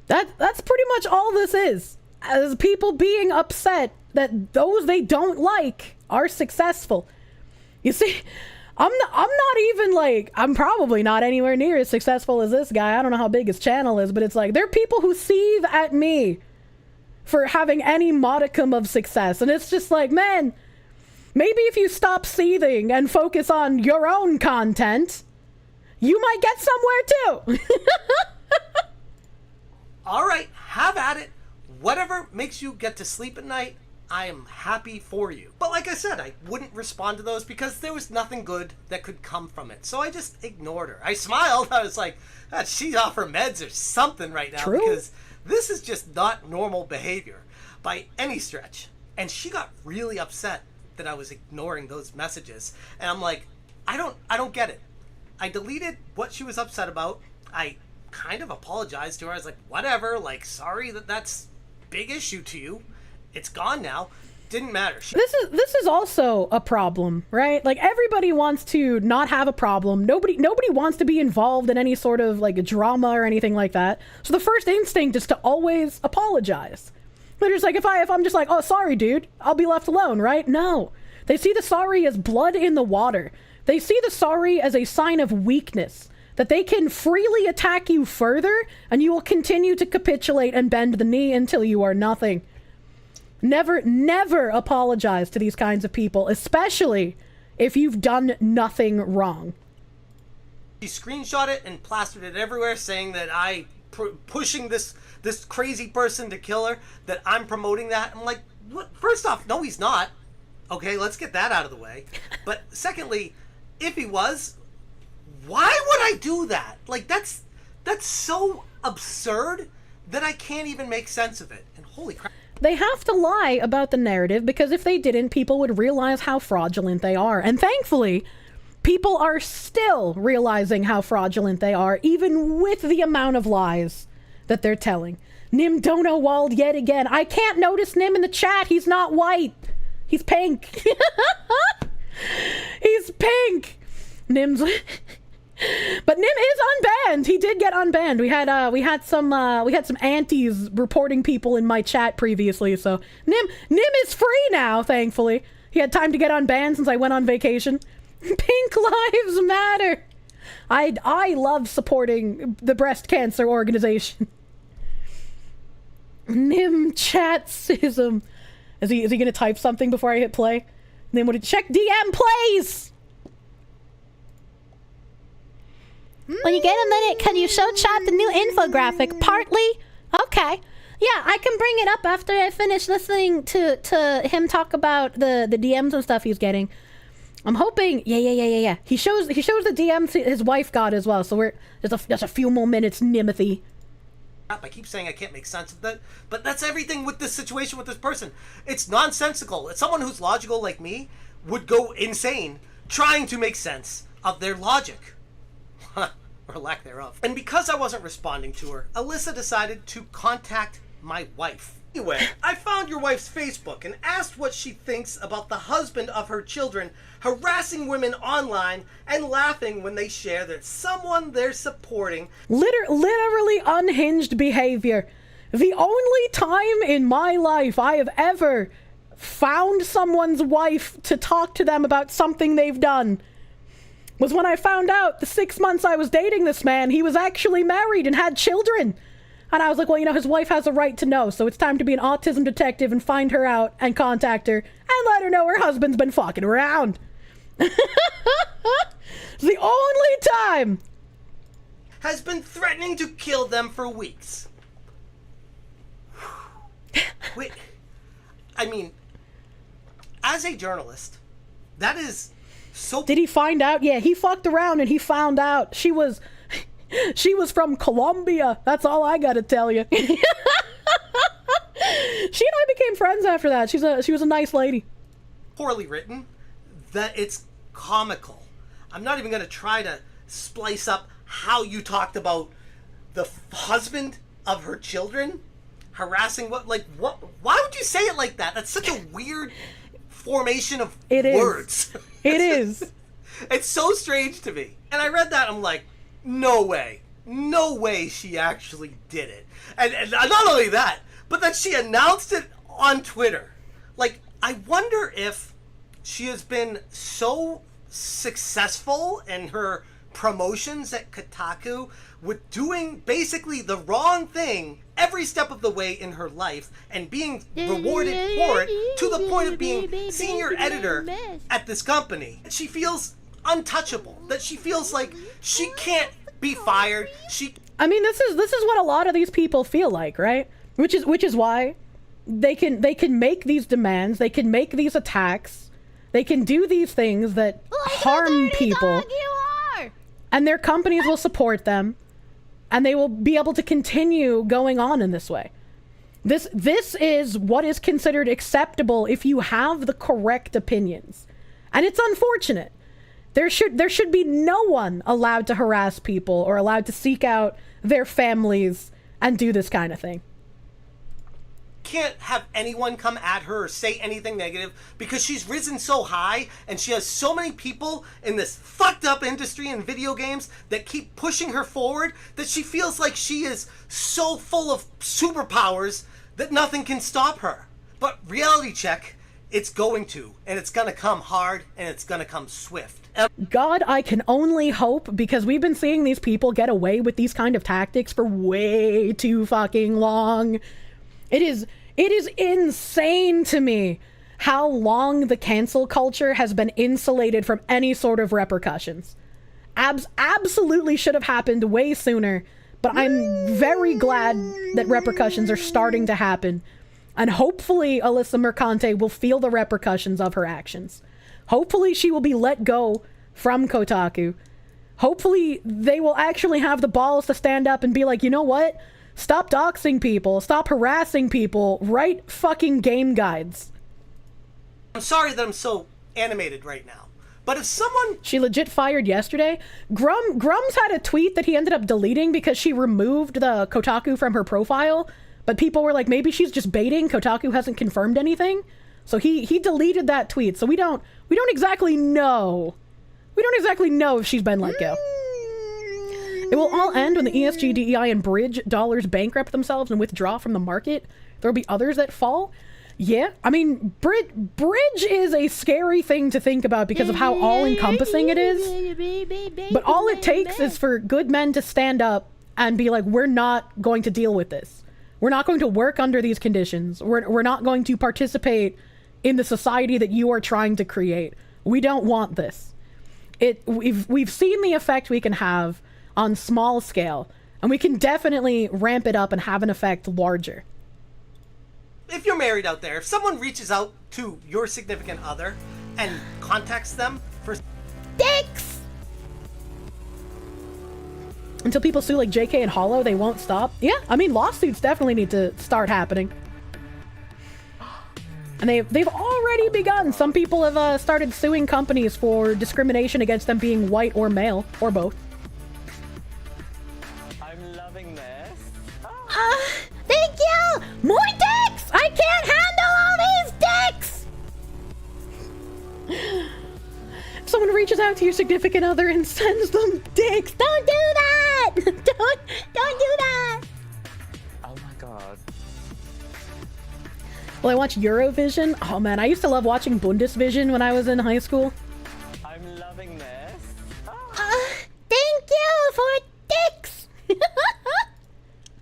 That's pretty much all this is. As people being upset that those they don't like are successful. You see, I'm not even like, I'm probably not anywhere near as successful as this guy. I don't know how big his channel is, but it's like, there are people who seethe at me for having any modicum of success. And it's just like, man, maybe if you stop seething and focus on your own content, you might get somewhere too. All right, have at it. Whatever makes you get to sleep at night, I am happy for you. But like I said, I wouldn't respond to those because there was nothing good that could come from it. So I just ignored her. I smiled. I was like, she's off her meds or something right now. True. Because this is just not normal behavior by any stretch. And she got really upset that I was ignoring those messages. And I'm like, I don't get it. I deleted what she was upset about. I kind of apologized to her. I was like, whatever, like, sorry that's big issue to you. It's gone now. Didn't matter. This is also a problem, right? Like, everybody wants to not have a problem. Nobody wants to be involved in any sort of like drama or anything like that. So the first instinct is to always apologize. They're just like, if I'm just like, oh, sorry, dude, I'll be left alone, right? No. They see the sorry as blood in the water. They see the sorry as a sign of weakness, that they can freely attack you further and you will continue to capitulate and bend the knee until you are nothing. Never apologize to these kinds of people, especially if you've done nothing wrong. She screenshot it and plastered it everywhere, saying that I pushing this crazy person to kill her, that I'm promoting that. I'm like, what? First off, no, he's not. Okay, let's get that out of the way. But secondly, if he was, why would I do that? Like, that's so absurd that I can't even make sense of it. And holy crap. They have to lie about the narrative because if they didn't, people would realize how fraudulent they are. And thankfully, people are still realizing how fraudulent they are, even with the amount of lies that they're telling. Nim Dono Wald yet again. I can't notice Nim in the chat. He's not white. He's pink. He's pink. Nim's But Nim is unbanned. He did get unbanned. We had some aunties reporting people in my chat previously, so Nim is free now, thankfully. He had time to get unbanned since I went on vacation. Pink Lives Matter. I love supporting the breast cancer organization. Nim chatsism. Is he gonna type something before I hit play? Nim would check DM plays. When you get a minute, can you show chat the new infographic? Partly? Okay. Yeah, I can bring it up after I finish listening to him talk about the DMs and stuff he's getting. I'm hoping. Yeah. He shows the DMs his wife got as well. So we're just a few more minutes, Nimothy. I keep saying I can't make sense of that, but that's everything with this situation with this person. It's nonsensical. It's someone who's logical like me would go insane trying to make sense of their logic. Or lack thereof. And because I wasn't responding to her, Alyssa decided to contact my wife. Anyway, I found your wife's Facebook and asked what she thinks about the husband of her children harassing women online and laughing when they share that someone they're supporting. Literally unhinged behavior. The only time in my life I have ever found someone's wife to talk to them about something they've done was when I found out the 6 months I was dating this man, he was actually married and had children. And I was like, well, you know, his wife has a right to know, so it's time to be an autism detective and find her out and contact her and let her know her husband's been fucking around. It's the only time. Has been threatening to kill them for weeks. Wait, I mean, as a journalist, that is so... Did he find out? Yeah, he fucked around and he found out she was from Colombia. That's all I gotta tell you. She and I became friends after that. She was a nice lady. Poorly written, that it's comical. I'm not even gonna try to splice up how you talked about the husband of her children harassing what. Why would you say it like that? That's such a weird formation of words. It is. It's so strange to me. And I read that, I'm like, no way she actually did it. And not only that, but that she announced it on Twitter. Like, I wonder if she has been so successful in her promotions at Kotaku with doing basically the wrong thing every step of the way in her life and being rewarded for it to the point of being senior editor at this company. She feels untouchable, that she feels like she can't be fired. I mean, this is what a lot of these people feel like, right? Which is why they can make these demands, they can make these attacks, they can do these things that harm people, and their companies will support them, and they will be able to continue going on in this way. This is what is considered acceptable if you have the correct opinions, and it's unfortunate. There should be no one allowed to harass people or allowed to seek out their families and do this kind of thing. Can't have anyone come at her or say anything negative because she's risen so high and she has so many people in this fucked up industry in video games that keep pushing her forward that she feels like she is so full of superpowers that nothing can stop her. But reality check, it's going to, and it's gonna come hard and it's gonna come swift. God, I can only hope, because we've been seeing these people get away with these kind of tactics for way too fucking long. It is insane to me how long the cancel culture has been insulated from any sort of repercussions. Absolutely should have happened way sooner, but I'm very glad that repercussions are starting to happen. And hopefully Alyssa Mercante will feel the repercussions of her actions. Hopefully she will be let go from Kotaku. Hopefully they will actually have the balls to stand up and be like, you know what? Stop doxing people. Stop harassing people. Write fucking game guides. I'm sorry that I'm so animated right now. But if someone... She legit fired yesterday. Grums had a tweet that he ended up deleting because she removed the Kotaku from her profile. But people were like, maybe she's just baiting. Kotaku hasn't confirmed anything. So he deleted that tweet. So we don't exactly know. We don't exactly know if she's been let go. It will all end when the ESG, DEI, and Bridge dollars bankrupt themselves and withdraw from the market. There will be others that fall. Yeah, I mean, Bridge is a scary thing to think about because of how all-encompassing it is. But all it takes is for good men to stand up and be like, we're not going to deal with this. We're not going to work under these conditions. We're not going to participate in the society that you are trying to create. We don't want this. We've seen the effect we can have on small scale, and we can definitely ramp it up and have an effect larger. If you're married out there, if someone reaches out to your significant other and contacts them for Dicks! Until people sue like JK and Hollow, they won't stop. Yeah, I mean, lawsuits definitely need to start happening. And they've already begun. Some people have started suing companies for discrimination against them being white or male, or both. I'm loving this. Thank you! More dicks! I can't handle all these dicks! If someone reaches out to your significant other and sends them dicks, Don't do that! Don't do that! Oh my god. Will I watch Eurovision? Oh man, I used to love watching Bundesvision when I was in high school. I'm loving this. Thank you for dicks!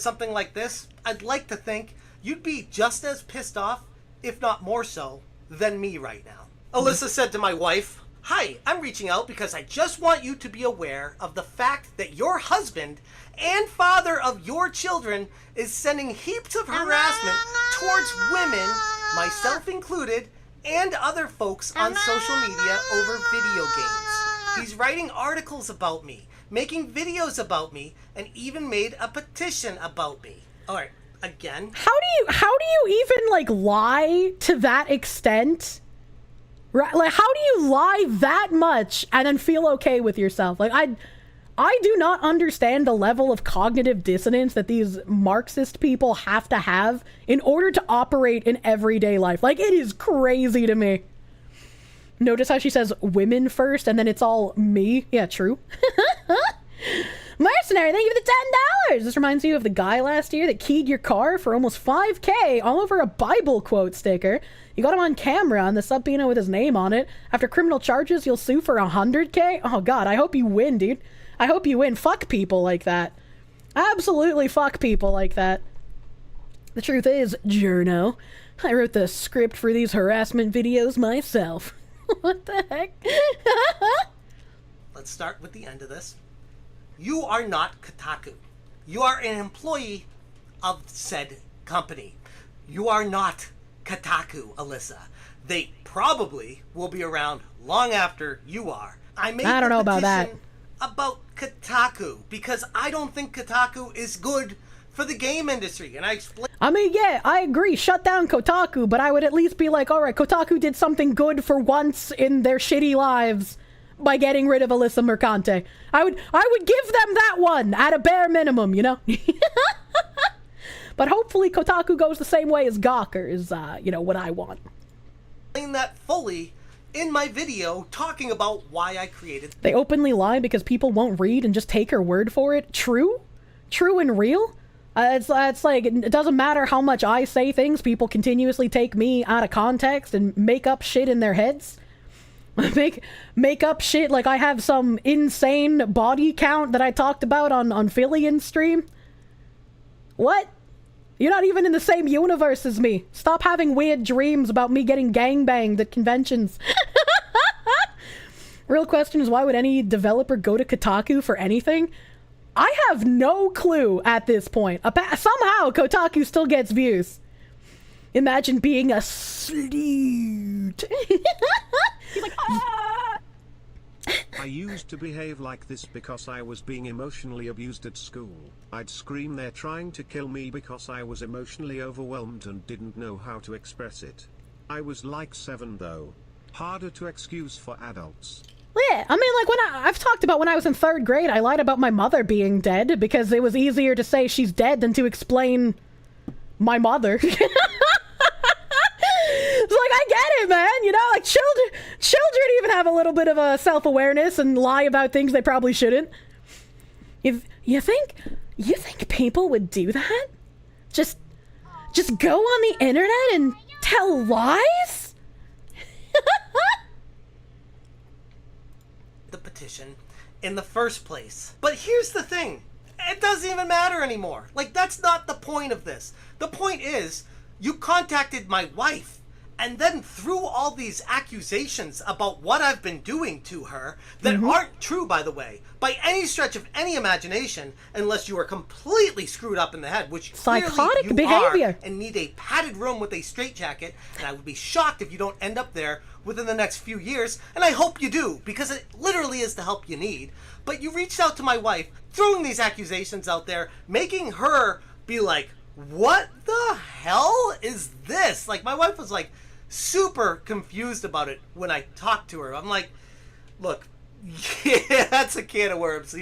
something like this, I'd like to think you'd be just as pissed off, if not more so, than me right now. Alyssa said to my wife, "Hi, I'm reaching out because I just want you to be aware of the fact that your husband and father of your children is sending heaps of harassment towards women, myself included, and other folks on social media over video games. He's writing articles about me, making videos about me, and even made a petition about me." All right, again. How do you even like lie to that extent? Right? Like, how do you lie that much and then feel okay with yourself? Like, I do not understand the level of cognitive dissonance that these Marxist people have to have in order to operate in everyday life. Like, it is crazy to me. Notice how she says women first and then it's all me? Yeah, true. Mercenary, thank you for the $10. This reminds you of the guy last year that keyed your car for almost $5K all over a Bible quote sticker. You got him on camera on the subpoena with his name on it. After criminal charges, you'll sue for $100K? Oh god, I hope you win, dude. I hope you win. Fuck people like that. Absolutely fuck people like that. The truth is, Journo, I wrote the script for these harassment videos myself. What the heck? Let's start with the end of this. You are not Kotaku. You are an employee of said company. You are not Kotaku, Alyssa. They probably will be around long after you are. I don't know about that. About Kotaku because I don't think Kotaku is good for the game industry, and I explain. I mean, yeah, I agree. Shut down Kotaku, but I would at least be like, all right, Kotaku did something good for once in their shitty lives by getting rid of Alyssa Mercante. I would give them that one at a bare minimum, you know. But hopefully Kotaku goes the same way as Gawker is, you know, what I want. Explain that fully in my video talking about why I created. They openly lie because people won't read and just take her word for it. True and real. It's like it doesn't matter how much I say things. People continuously take me out of context and make up shit in their heads. Make up shit like I have some insane body count that I talked about on Fillian's stream. What? You're not even in the same universe as me. Stop having weird dreams about me getting gangbanged at conventions. Real question is, why would any developer go to Kotaku for anything? I have no clue at this point. Somehow Kotaku still gets views. Imagine being a sleut. He's like, ah! I used to behave like this because I was being emotionally abused at school. I'd scream they're trying to kill me because I was emotionally overwhelmed and didn't know how to express it. I was like 7 though. Harder to excuse for adults. Yeah, I mean, like I've talked about when I was in 3rd grade, I lied about my mother being dead because it was easier to say she's dead than to explain my mother. It's like, I get it, man. You know, like children even have a little bit of a self-awareness and lie about things they probably shouldn't. You think people would do that? Just go on the internet and tell lies? The petition in the first place. But here's the thing. It doesn't even matter anymore. Like, that's not the point of this. The point is, you contacted my wife and then threw all these accusations about what I've been doing to her that aren't true, by the way, by any stretch of any imagination, unless you are completely screwed up in the head, which psychotic clearly you behavior are, and need a padded room with a straitjacket. And I would be shocked if you don't end up there within the next few years, and I hope you do, because it literally is the help you need. But you reached out to my wife, throwing these accusations out there, making her be like, what the hell is this? Like, my wife was like super confused about it when I talked to her. I'm like, look, yeah, that's a can of worms.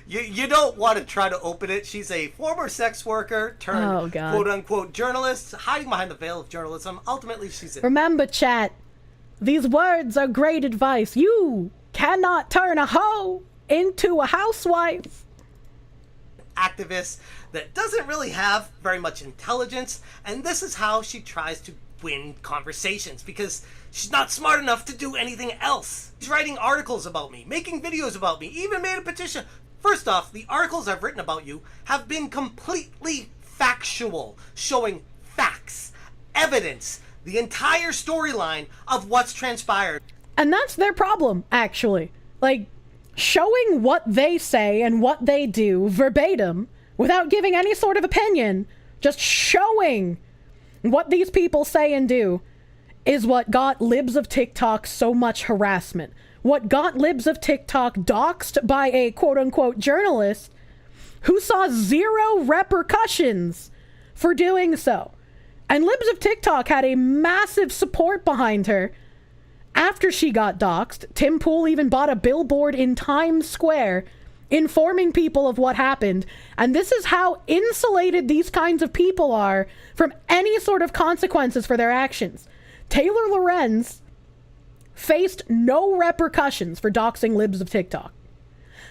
You don't want to try to open it. She's a former sex worker turned quote-unquote journalist, hiding behind the veil of journalism. Ultimately, she's Remember, chat, these words are great advice. You cannot turn a hoe into a housewife. Activist that doesn't really have very much intelligence, and this is how she tries to win conversations, because she's not smart enough to do anything else. She's writing articles about me, making videos about me, even made a petition. First off, the articles I've written about you have been completely factual, showing facts, evidence, the entire storyline of what's transpired. And that's their problem, actually. Like, showing what they say and what they do verbatim without giving any sort of opinion, just showing what these people say and do is what got libs of TikTok so much harassment. What got libs of TikTok doxxed by a quote-unquote journalist who saw zero repercussions for doing so. And libs of TikTok had a massive support behind her after she got doxxed. Tim Pool even bought a billboard in Times Square informing people of what happened. And this is how insulated these kinds of people are from any sort of consequences for their actions. Taylor Lorenz faced no repercussions for doxing libs of TikTok.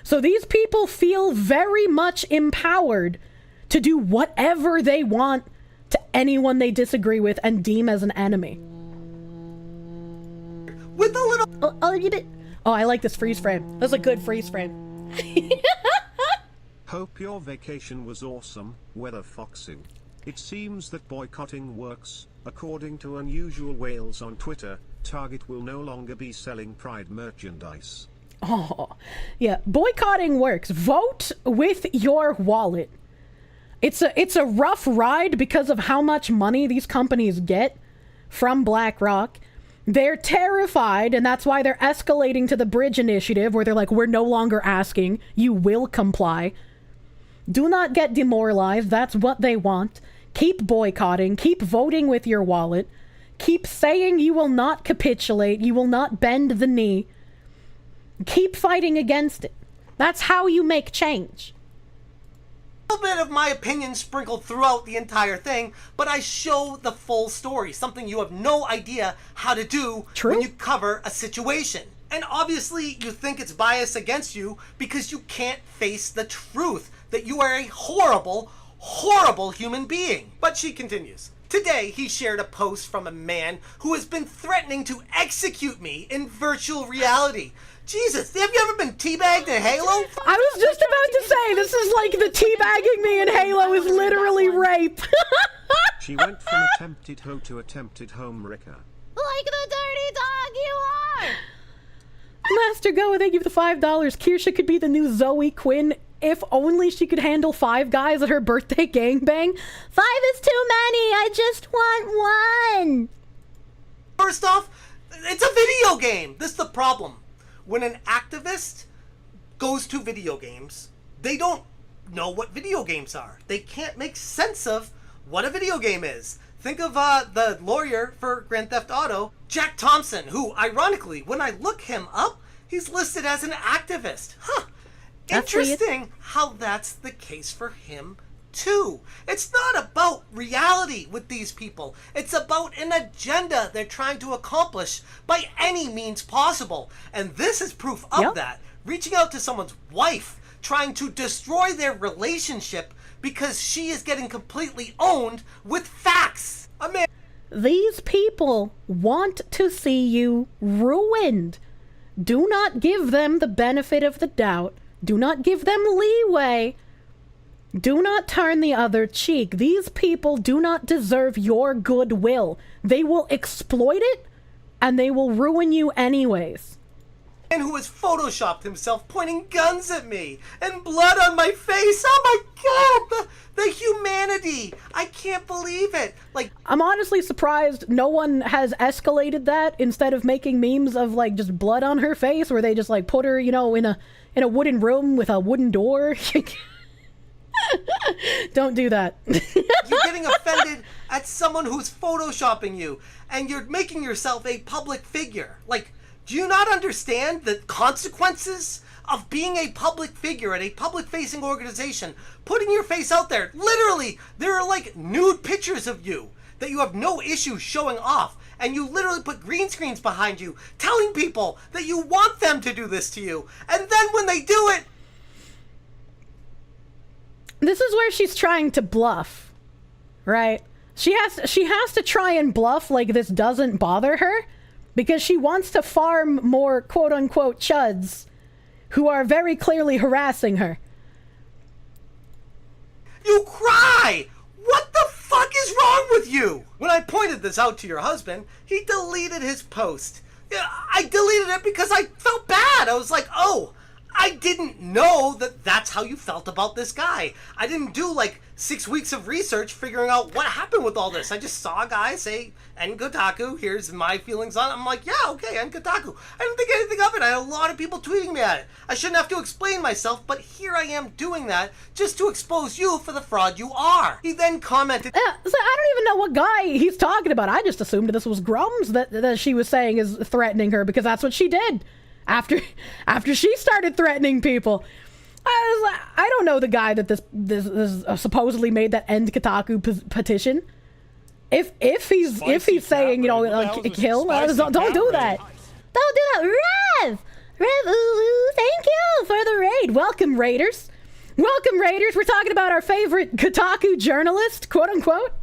So these people feel very much empowered to do whatever they want to anyone they disagree with and deem as an enemy. With a little... Oh, I like this freeze frame. That's a good freeze frame. Hope your vacation was awesome, weather Foxu. It seems that boycotting works. According to Unusual Whales on Twitter, Target will no longer be selling Pride merchandise. Oh, yeah, boycotting works. Vote with your wallet. It's a rough ride because of how much money these companies get from BlackRock. They're terrified, and that's why they're escalating to the Bridge Initiative, where they're like, we're no longer asking, you will comply. Do not get demoralized, that's what they want. Keep boycotting, keep voting with your wallet, keep saying you will not capitulate, you will not bend the knee. Keep fighting against it. That's how you make change. A little bit of my opinion sprinkled throughout the entire thing, but I show the full story, something you have no idea how to do when you cover a situation. And obviously you think it's biased against you because you can't face the truth that you are a horrible, horrible human being. But she continues. Today, he shared a post from a man who has been threatening to execute me in virtual reality. Jesus, have you ever been teabagged in Halo? I was just about to say, this is like the teabagging me in Halo is literally rape. She went from attempted hoe to attempted home wrecker. Like the dirty dog you are! Master Go, thank you for the $5. Kirsche could be the new Zoe Quinn if only she could handle 5 guys at her birthday gangbang. 5 is too many, I just want one. First off, it's a video game. This is the problem. When an activist goes to video games, they don't know what video games are. They can't make sense of what a video game is. Think of the lawyer for Grand Theft Auto, Jack Thompson, who, ironically, when I look him up, he's listed as an activist. Huh. Interesting how that's the case for him, too. It's not about reality with these people. It's about an agenda they're trying to accomplish by any means possible. And this is proof of that. Reaching out to someone's wife trying to destroy their relationship because she is getting completely owned with facts. These people want to see you ruined. Do not give them the benefit of the doubt. Do not give them leeway. Do not turn the other cheek. These people do not deserve your goodwill. They will exploit it, and they will ruin you anyways. Man who has photoshopped himself pointing guns at me and blood on my face. Oh my god, the humanity. I can't believe it. Like, I'm honestly surprised no one has escalated that instead of making memes of like just blood on her face where they just like put her, you know, in a wooden room with a wooden door. Don't do that. You're getting offended at someone who's photoshopping you, and you're making yourself a public figure. Like, do you not understand the consequences of being a public figure at a public-facing organization, putting your face out there? Literally, there are like nude pictures of you that you have no issue showing off, and you literally put green screens behind you, telling people that you want them to do this to you, and then when they do it, this is where she's trying to bluff, right? She has to try and bluff like this doesn't bother her because she wants to farm more quote-unquote chuds who are very clearly harassing her. you cry! What the fuck is wrong with you? When I pointed this out to your husband, he deleted his post. Yeah, I deleted it because I felt bad. I was like, oh, I didn't know that that's how you felt about this guy. I didn't do like 6 weeks of research figuring out what happened with all this. I just saw a guy say, En Kotaku, here's my feelings on it. I'm like, yeah, okay, En Kotaku. I didn't think anything of it. I had a lot of people tweeting me at it. I shouldn't have to explain myself, but here I am doing that just to expose you for the fraud you are. He then commented, So I don't even know what guy he's talking about. I just assumed this was Grums that she was saying is threatening her because that's what she did. After she started threatening people, I don't know the guy that this supposedly made that End Kotaku petition. If he's saying, you know, like, kill, don't do that. Don't do that. Rev, thank you for the raid. Welcome, Raiders. Welcome, Raiders. We're talking about our favorite Kotaku journalist, quote unquote.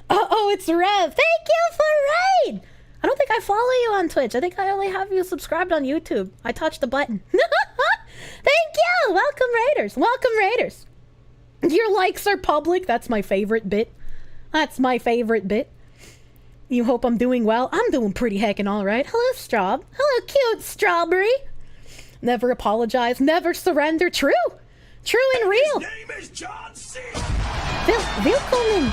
Oh, it's Rev. Thank you for raid. I don't think I follow you on Twitch. I think I only have you subscribed on YouTube. I touched the button. Thank you! Welcome, Raiders. Welcome, Raiders. Your likes are public. That's my favorite bit. That's my favorite bit. You hope I'm doing well? I'm doing pretty heckin' alright. Hello, Straub. Hello, cute Strawberry. Never apologize. Never surrender. True. True and real. His name is John C. Willkommen.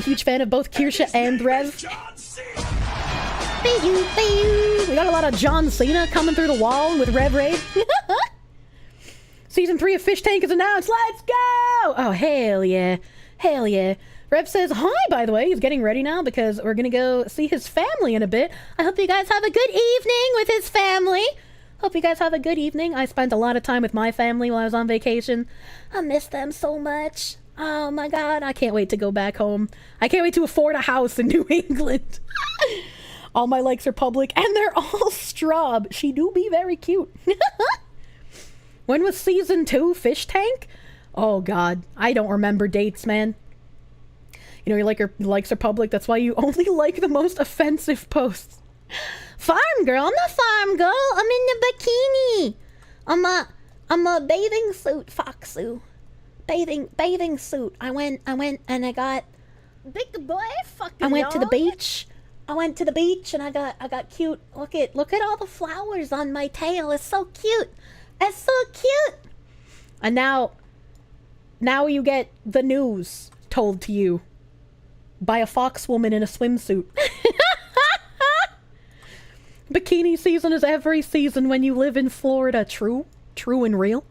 Huge fan of both Kirsche and Rev. Thank you. We got a lot of John Cena coming through the wall with Rev Raid. Season 3 of Fish Tank is announced. Let's go! Oh, hell yeah. Hell yeah. Rev says hi, by the way. He's getting ready now because we're going to go see his family in a bit. I hope you guys have a good evening with his family. Hope you guys have a good evening. I spent a lot of time with my family while I was on vacation. I miss them so much. Oh my god, I can't wait to go back home. I can't wait to afford a house in New England. All my likes are public, and they're all Straub. She do be very cute. When was season 2 Fish Tank? Oh god, I don't remember dates, man. You know, your likes are public, that's why you only like the most offensive posts. Farm girl? I'm not farm girl, I'm in the bikini. I'm a bathing suit, Foxu. Bathing suit. I went and I got big boy fucking I went to the dog. beach. I went to the beach and I got cute. Look at all the flowers on my tail. It's so cute. It's so cute. And now you get the news told to you by a fox woman in a swimsuit. Bikini season is every season when you live in Florida. True and real.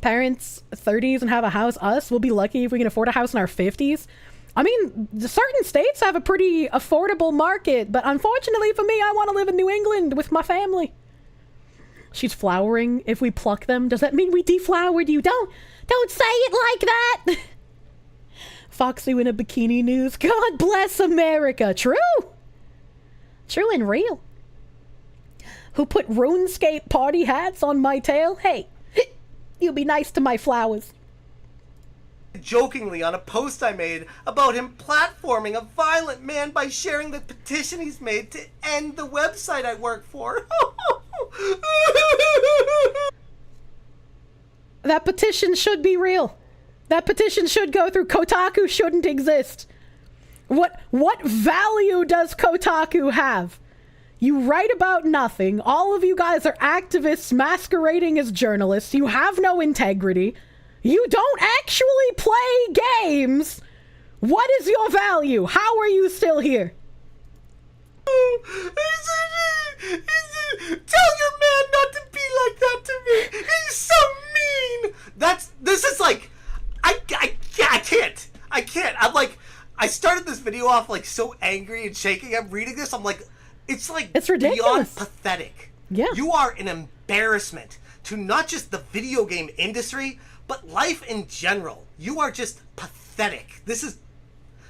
Parents 30s and have a house. Us, we'll be lucky if we can afford a house in our 50s. I mean, certain states have a pretty affordable market, but unfortunately for me, I want to live in New England with my family. She's flowering. If we pluck them, does that mean we deflowered you? Don't say it like that. Foxu in a bikini news. God bless America. True and real. who put RuneScape party hats on my tail? Hey, you be nice to my flowers. Jokingly on a post I made about him platforming a violent man by sharing the petition he's made to end the website I work for. That petition should be real. That petition should go through. Kotaku shouldn't exist. What value does Kotaku have? You write about nothing. All of you guys are activists masquerading as journalists. You have no integrity. You don't actually play games. What is your value? How are you still here? Tell your man not to be like that to me. He's so mean. This is like, I can't. I'm like, I started this video off like so angry and shaking. I'm reading this. I'm like, it's ridiculous. Beyond pathetic. Yeah. You are an embarrassment to not just the video game industry, but life in general. You are just pathetic. This is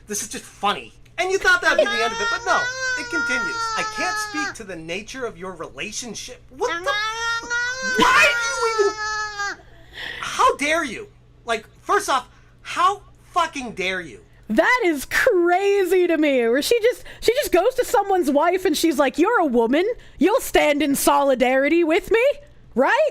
just funny. And you thought that'd be the end of it, but no, it continues. I can't speak to the nature of your relationship. What the? Why do you even? How dare you? Like, first off, how fucking dare you? That is crazy to me. Where she just goes to someone's wife and she's like, "You're a woman. You'll stand in solidarity with me, right?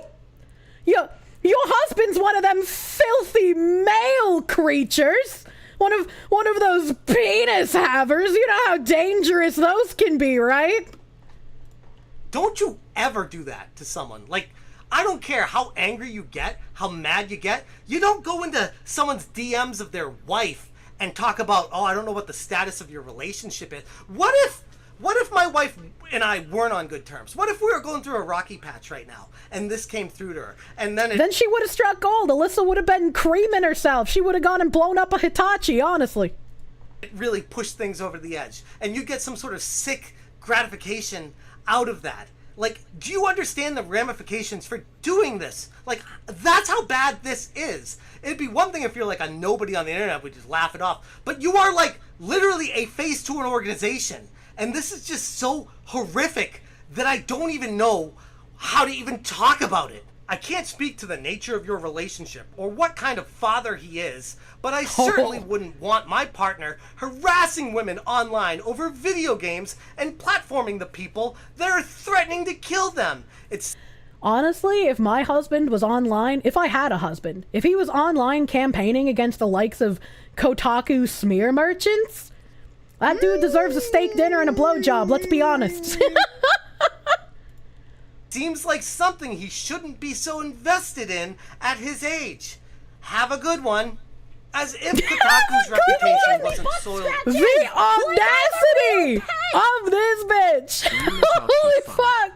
Your husband's one of them filthy male creatures. One of those penis havers. You know how dangerous those can be, right?" Don't you ever do that to someone. Like, I don't care how angry you get, how mad you get. You don't go into someone's DMs of their wife and talk about, "Oh, I don't know what the status of your relationship is." What if my wife and I weren't on good terms? What if we were going through a rocky patch right now and this came through to her, and then she would have struck gold. Alyssa would have been creaming herself. She would have gone and blown up a Hitachi, honestly. It really pushed things over the edge, and you get some sort of sick gratification out of that. Like, do you understand the ramifications for doing this? Like, that's how bad this is. It'd be one thing if you're like a nobody on the internet, we just laugh it off. But you are like literally a face to an organization. And this is just so horrific that I don't even know how to even talk about it. I can't speak to the nature of your relationship or what kind of father he is, but I certainly wouldn't want my partner harassing women online over video games and platforming the people that are threatening to kill them. Honestly, if my husband was online, if I had a husband, if he was online campaigning against the likes of Kotaku smear merchants, that dude deserves a steak dinner and a blowjob, let's be honest. Seems like something he shouldn't be so invested in at his age. Have a good one. As if Kotaku's reputation wasn't soiled. The audacity of this bitch! Holy fuck!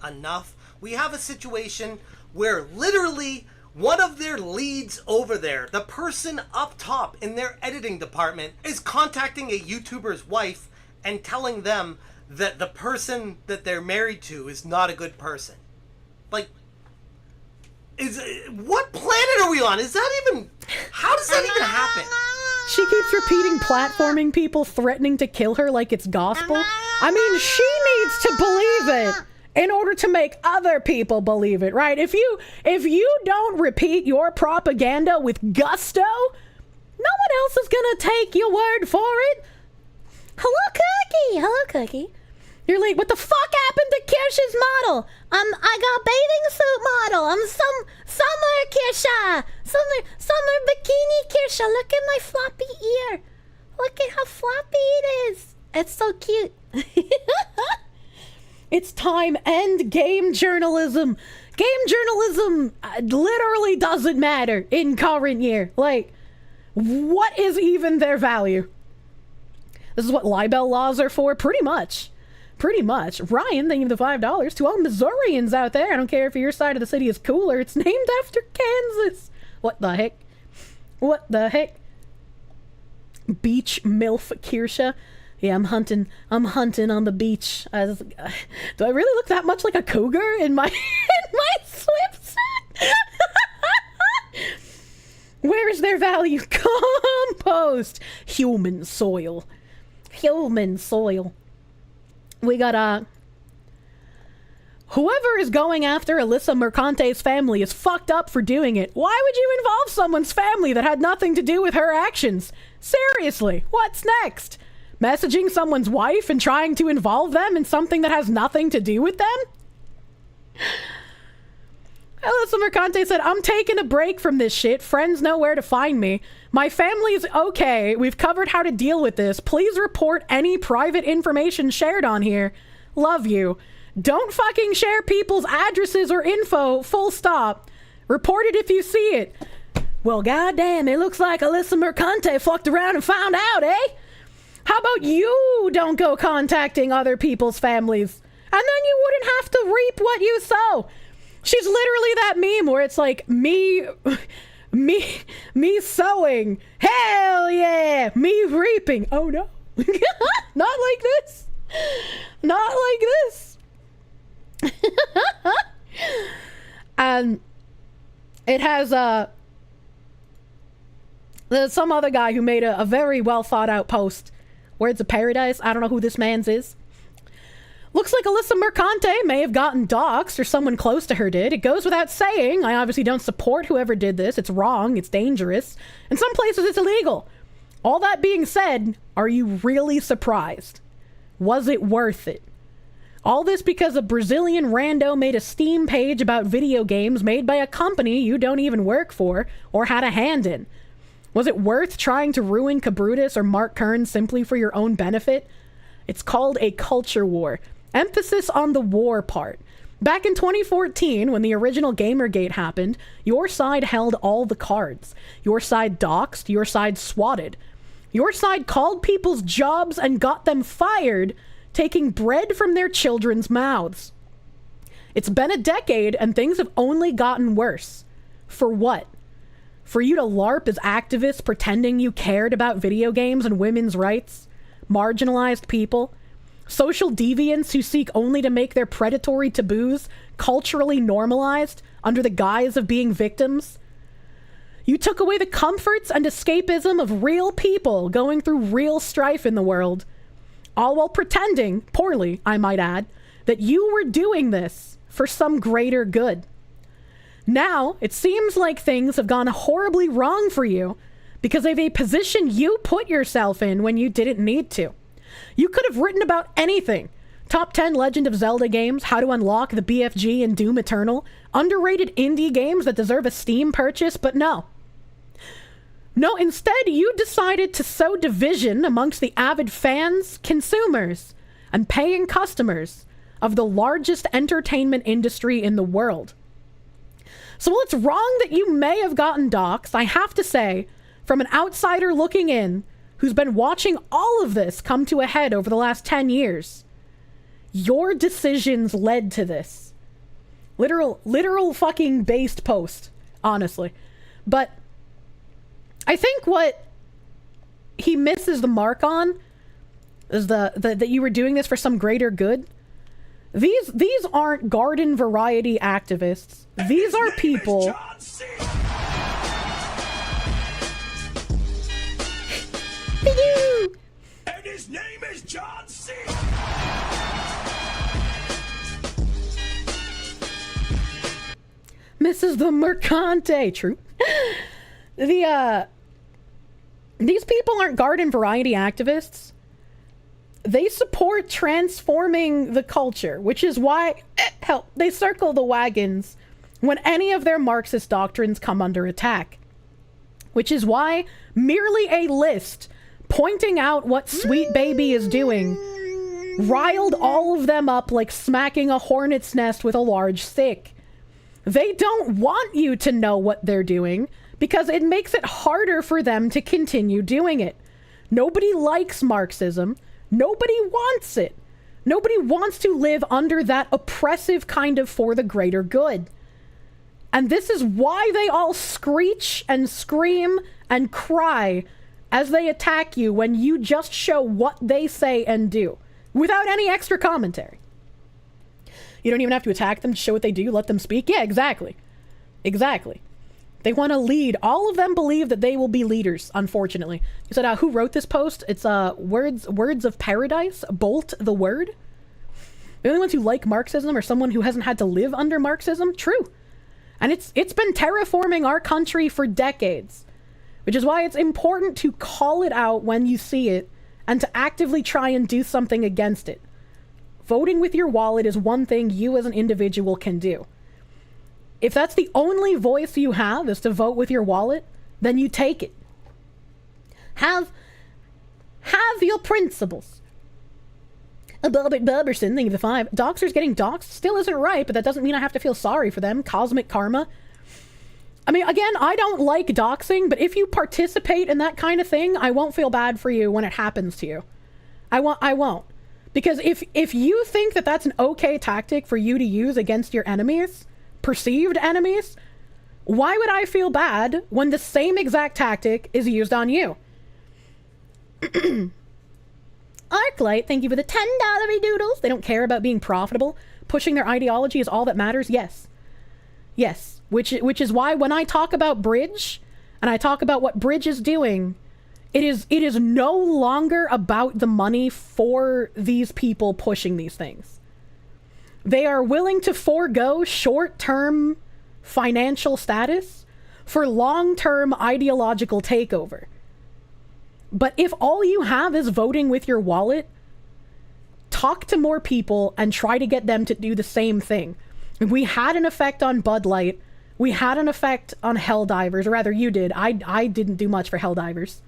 Enough. We have a situation where literally one of their leads over there, the person up top in their editing department, is contacting a YouTuber's wife and telling them that the person that they're married to is not a good person. Like, what planet are we on? Is that even, how does that even happen? She keeps repeating platforming people threatening to kill her like it's gospel. I mean, she needs to believe it in order to make other people believe it, right? If you don't repeat your propaganda with gusto, no one else is gonna take your word for it. Hello, Cookie. Hello, Cookie. You're like, what the fuck happened to Kirsche's model? I got bathing suit model. I'm summer Kirsche. Summer bikini Kirsche. Look at my floppy ear. Look at how floppy it is. It's so cute. It's time. End game journalism. Game journalism literally doesn't matter in current year. Like, what is even their value? This is what libel laws are for, pretty much. Pretty much. Ryan, thank you for the $5. To all Missourians out there, I don't care if your side of the city is cooler, it's named after Kansas. What the heck? What the heck? Beach MILF Kirsche. Yeah, I'm hunting on the beach. Do I really look that much like a cougar in my swimsuit? Where is their value? Compost. Human soil. Human soil. We got, whoever is going after Alyssa Mercante's family is fucked up for doing it. Why would you involve someone's family that had nothing to do with her actions? Seriously, what's next? Messaging someone's wife and trying to involve them in something that has nothing to do with them? Alyssa Mercante said, I'm taking a break from this shit. Friends know where to find me. My family's okay. We've covered how to deal with this. Please report any private information shared on here. Love you. Don't fucking share people's addresses or info, full stop. Report it if you see it. Well, goddamn, it looks like Alyssa Mercante fucked around and found out, eh? How about you don't go contacting other people's families? And then you wouldn't have to reap what you sow. She's literally that meme where it's like, me sowing. Hell yeah. Me reaping. Oh no. Not like this. Not like this. And it has there's some other guy who made a very well thought out post. Words of Paradise. I don't know who this man's is. Looks like Alyssa Mercante may have gotten doxxed, or someone close to her did. It goes without saying, I obviously don't support whoever did this. It's wrong, it's dangerous. In some places it's illegal. All that being said, are you really surprised? Was it worth it? All this because a Brazilian rando made a Steam page about video games made by a company you don't even work for or had a hand in. Was it worth trying to ruin Kabrutus or Mark Kern simply for your own benefit? It's called a culture war. Emphasis on the war part. Back in 2014, when the original Gamergate happened, your side held all the cards. Your side doxed, your side swatted. Your side called people's jobs and got them fired, taking bread from their children's mouths. It's been a decade and things have only gotten worse. For what? For you to LARP as activists pretending you cared about video games and women's rights? Marginalized people? Social deviants who seek only to make their predatory taboos culturally normalized under the guise of being victims? You took away the comforts and escapism of real people going through real strife in the world, all while pretending, poorly I might add, that you were doing this for some greater good. Now, it seems like things have gone horribly wrong for you because of a position you put yourself in when you didn't need to. You could have written about anything. Top 10 Legend of Zelda games, how to unlock the BFG and Doom Eternal, underrated indie games that deserve a Steam purchase, but no. No, instead you decided to sow division amongst the avid fans, consumers, and paying customers of the largest entertainment industry in the world. So while it's wrong that you may have gotten doxxed, I have to say, from an outsider looking in, who's been watching all of this come to a head over the last 10 years, your decisions led to this. Literal fucking based post, honestly. But I think what he misses the mark on is that you were doing this for some greater good. These aren't garden variety activists. These are people. And his name is John C. Mrs. the Mercante. True. These people aren't garden variety activists. They support transforming the culture, which is why, they circle the wagons when any of their Marxist doctrines come under attack. Which is why merely a list pointing out what Sweet Baby is doing riled all of them up like smacking a hornet's nest with a large stick. They don't want you to know what they're doing because it makes it harder for them to continue doing it. Nobody likes Marxism. Nobody wants it. Nobody wants to live under that oppressive kind of for the greater good. And this is why they all screech and scream and cry as they attack you when you just show what they say and do, without any extra commentary. You don't even have to attack them to show what they do, let them speak. Yeah, exactly. Exactly. They want to lead. All of them believe that they will be leaders, unfortunately. You said, who wrote this post? It's Words of Paradise, Bolt the Word. The only ones who like Marxism are someone who hasn't had to live under Marxism. True. And it's been terraforming our country for decades, which is why it's important to call it out when you see it and to actively try and do something against it. Voting with your wallet is one thing you as an individual can do. If that's the only voice you have is to vote with your wallet, then you take it. Have your principles. Albert Buberson, thank you for 5. Doxers getting doxed still isn't right, but that doesn't mean I have to feel sorry for them. Cosmic karma. I mean, again, I don't like doxing, but if you participate in that kind of thing, I won't feel bad for you when it happens to you. I won't. Because if you think that that's an okay tactic for you to use against your enemies, perceived enemies, why would I feel bad when the same exact tactic is used on you? Arclight, thank you for the $10 doodles. They don't care about being profitable. Pushing their ideology is all that matters. Yes. Yes. Which is why when I talk about Bridge, and I talk about what Bridge is doing, it is no longer about the money for these people pushing these things. They are willing to forego short-term financial status for long-term ideological takeover. But if all you have is voting with your wallet, talk to more people and try to get them to do the same thing. We had an effect on Bud Light. We had an effect on Helldivers, or rather you did. I didn't do much for Helldivers.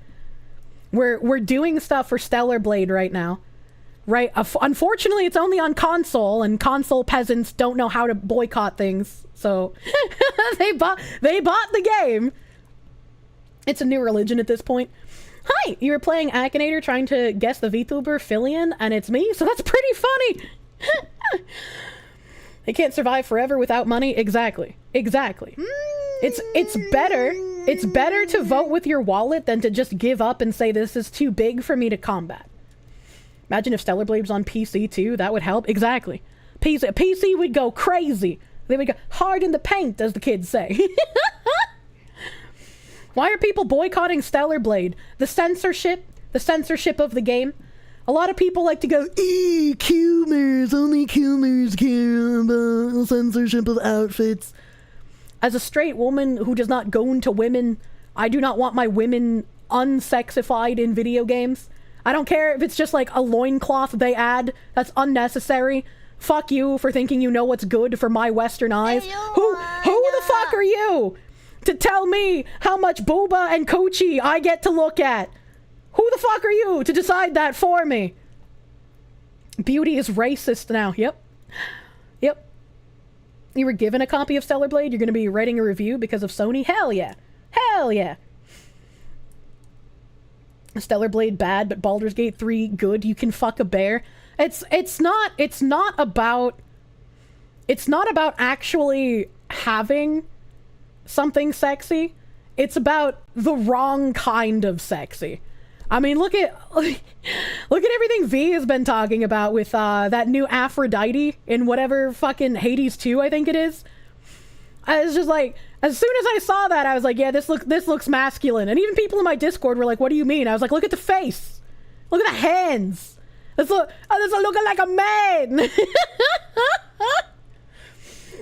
We're doing stuff for Stellar Blade right now. Right? Unfortunately, it's only on console, and console peasants don't know how to boycott things. So they bought the game. It's a new religion at this point. Hi, you were playing Akinator trying to guess the VTuber Filian, and it's me, so that's pretty funny. They can't survive forever without money. Exactly. It's better to vote with your wallet than to just give up and say this is too big for me to combat. Imagine if Stellar Blade was on PC too, that would help. Exactly. PC would go crazy. They would go hard in the paint, as the kids say. Why are people boycotting Stellar Blade? The censorship of the game. A lot of people like to go, Coomers, only Coomers care about censorship of outfits. As a straight woman who does not go into women, I do not want my women unsexified in video games. I don't care if it's just like a loincloth they add. That's unnecessary. Fuck you for thinking you know what's good for my Western eyes. Who the fuck are you to tell me how much booba and coochie I get to look at? Who the fuck are you to decide that for me? Beauty is racist now. Yep. You were given a copy of Stellar Blade? You're going to be writing a review because of Sony? Hell yeah. Stellar Blade bad, but Baldur's Gate 3 good. You can fuck a bear. It's not about actually having something sexy. It's about the wrong kind of sexy. I mean, look at everything V has been talking about with that new Aphrodite in whatever fucking Hades 2, I think it is. I was just like, as soon as I saw that, I was like, yeah, this looks masculine. And even people in my Discord were like, what do you mean? I was like, look at the face. Look at the hands. This looking like a man.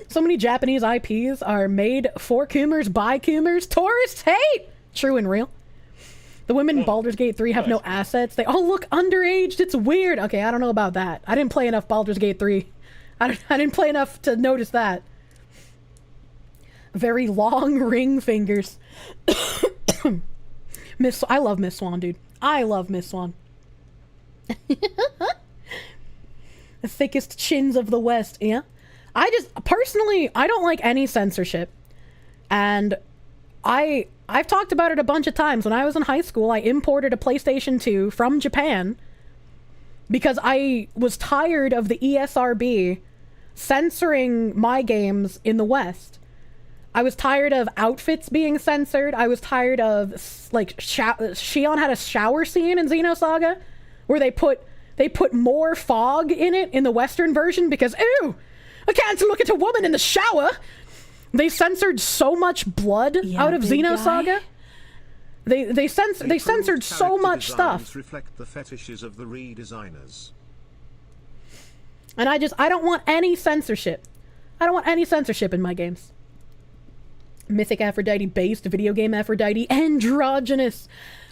So many Japanese IPs are made for Coomers by Coomers. Tourists hate. True and real. The women in Baldur's Gate 3 have no assets. They all look underaged. It's weird. Okay, I don't know about that. I didn't play enough Baldur's Gate 3. I didn't play enough to notice that. Very long ring fingers. I love Miss Swan, dude. I love Miss Swan. The thickest chins of the West, yeah? Personally, I don't like any censorship. And I've talked about it a bunch of times. When I was in high school, I imported a PlayStation 2 from Japan because I was tired of the ESRB censoring my games in the West. I was tired of outfits being censored. I was tired of, like, Shion had a shower scene in Xenosaga where they put more fog in it in the Western version because, ew, I can't look at a woman in the shower. They censored so much blood out of Xenosaga. They censored so much stuff. Reflect the fetishes of the redesigners. And I don't want any censorship. I don't want any censorship in my games. Mythic Aphrodite based, video game Aphrodite, androgynous.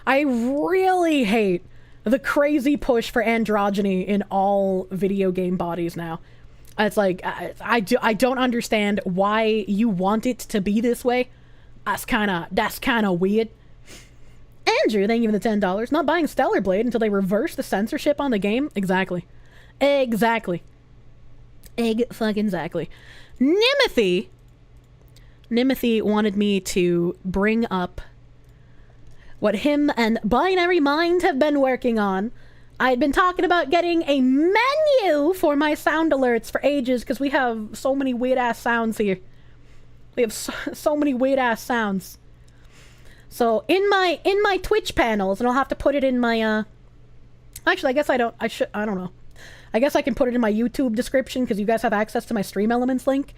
I really hate the crazy push for androgyny in all video game bodies now. It's like, I don't understand why you want it to be this way. That's kind of weird. Andrew, thank you for the $10. Not buying Stellar Blade until they reverse the censorship on the game? Exactly. Exactly. Egg-fucking-exactly. Nimothy wanted me to bring up what him and Binary Mind have been working on. I'd been talking about getting a menu for my sound alerts for ages because we have so many weird-ass sounds here. We have so many weird-ass sounds. So in my Twitch panels, and I'll have to put it in my, actually, I guess I don't know. I guess I can put it in my YouTube description because you guys have access to my Stream Elements link.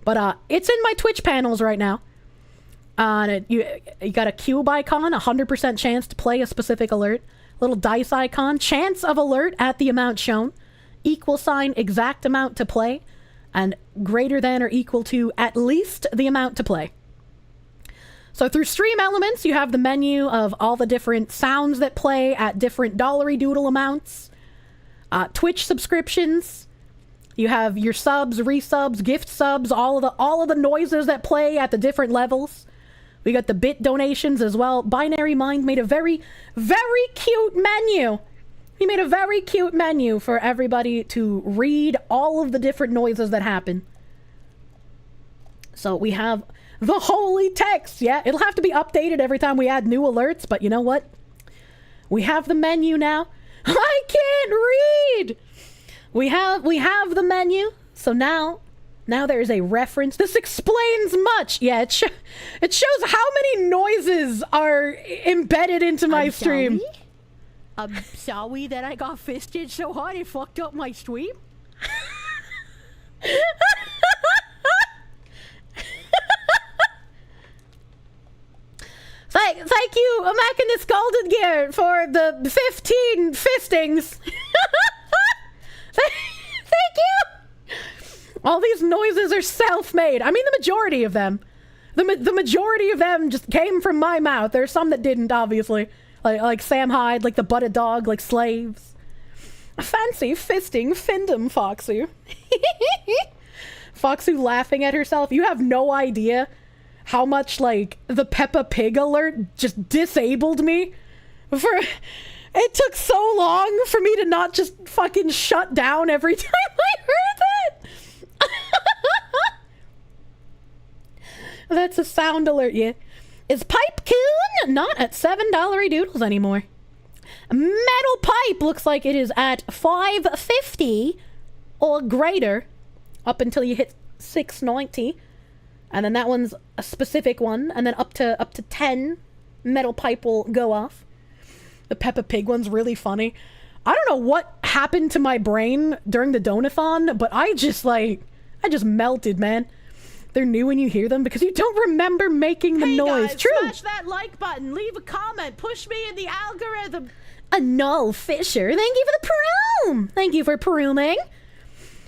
But it's in my Twitch panels right now. You got a cube icon, 100% chance to play a specific alert. Little dice icon, chance of alert at the amount shown. Equal sign, exact amount to play. And greater than or equal to at least the amount to play. So through Stream Elements, you have the menu of all the different sounds that play at different dollary doodle amounts. Twitch subscriptions. You have your subs, resubs, gift subs, all of the noises that play at the different levels. We got the bit donations as well. Binary Mind made a very, very cute menu. He made a very cute menu for everybody to read all of the different noises that happen. So we have the holy text. Yeah, it'll have to be updated every time we add new alerts, but you know what? We have the menu now. I can't read! We have the menu, so now there is a reference. This explains much. Yeah, it shows how many noises are embedded into my stream. I'm sorry that I got fisted so hard it fucked up my stream. Thank you, Amakin the Scalded Gear, for the 15 fistings. Thank you! All these noises are self-made. I mean, the majority of them. The majority of them just came from my mouth. There's some that didn't, obviously. Like Sam Hyde, like the butt of dog, like slaves. Fancy fisting Findom, Foxu. Foxu laughing at herself. You have no idea how much, like, the Peppa Pig alert just disabled me. It took so long for me to not just fucking shut down every time I heard that. That's a sound alert, yeah. Is Pipe Coon not at $7 doodles anymore? Metal Pipe looks like it is at $5.50 or greater up until you hit $6.90. And then that one's a specific one, and then up to 10 Metal Pipe will go off. The Peppa Pig one's really funny. I don't know what happened to my brain during the Donathon, but I just melted, man. They're new when you hear them because you don't remember making the noise. Guys, True. Smash that like button, leave a comment, push me in the algorithm. Null Fisher, thank you for the Perum. Thank you for Peruming.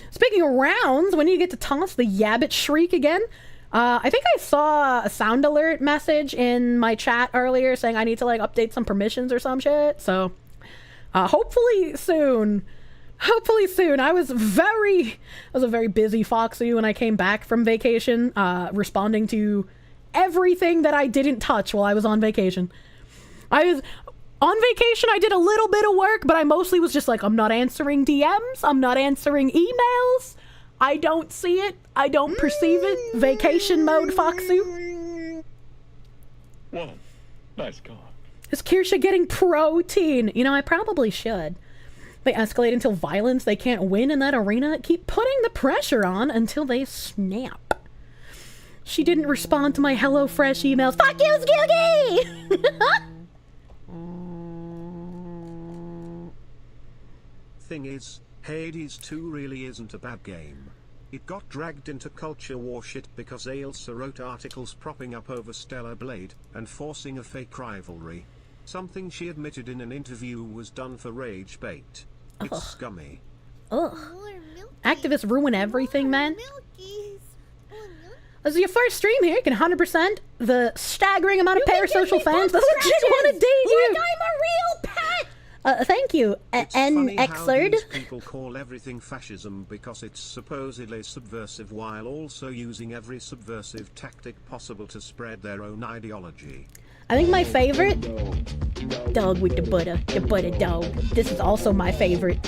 Speaking of rounds, when you get to toss the Yabbit Shriek again, I think I saw a sound alert message in my chat earlier saying I need to like update some permissions or some shit. So hopefully soon. I was a very busy Foxu when I came back from vacation, responding to everything that I didn't touch while I was on vacation. I was on vacation. I did a little bit of work, but I mostly was just like, I'm not answering DMs. I'm not answering emails. I don't see it. I don't perceive it. Vacation mode, Foxu. Whoa, nice car. Is Kirsche getting protein? You know, I probably should. They escalate until violence. They can't win in that arena. Keep putting the pressure on until they snap. She didn't respond to my HelloFresh emails. Fuck you, Skilgy! Thing is, Hades 2 really isn't a bad game. It got dragged into culture war shit because Ailsa wrote articles propping up over Stellar Blade and forcing a fake rivalry. Something she admitted in an interview was done for rage bait. It's scummy. Ugh. Activists ruin everything, man. This is your first stream here. You can 100% the staggering amount of parasocial fans that legit want to date you. Like I'm a real pet. Thank you, It's funny how Xerd. these people call everything fascism because it's supposedly subversive while also using every subversive tactic possible to spread their own ideology. I think my favorite, dog with the butter dog. This is also my favorite.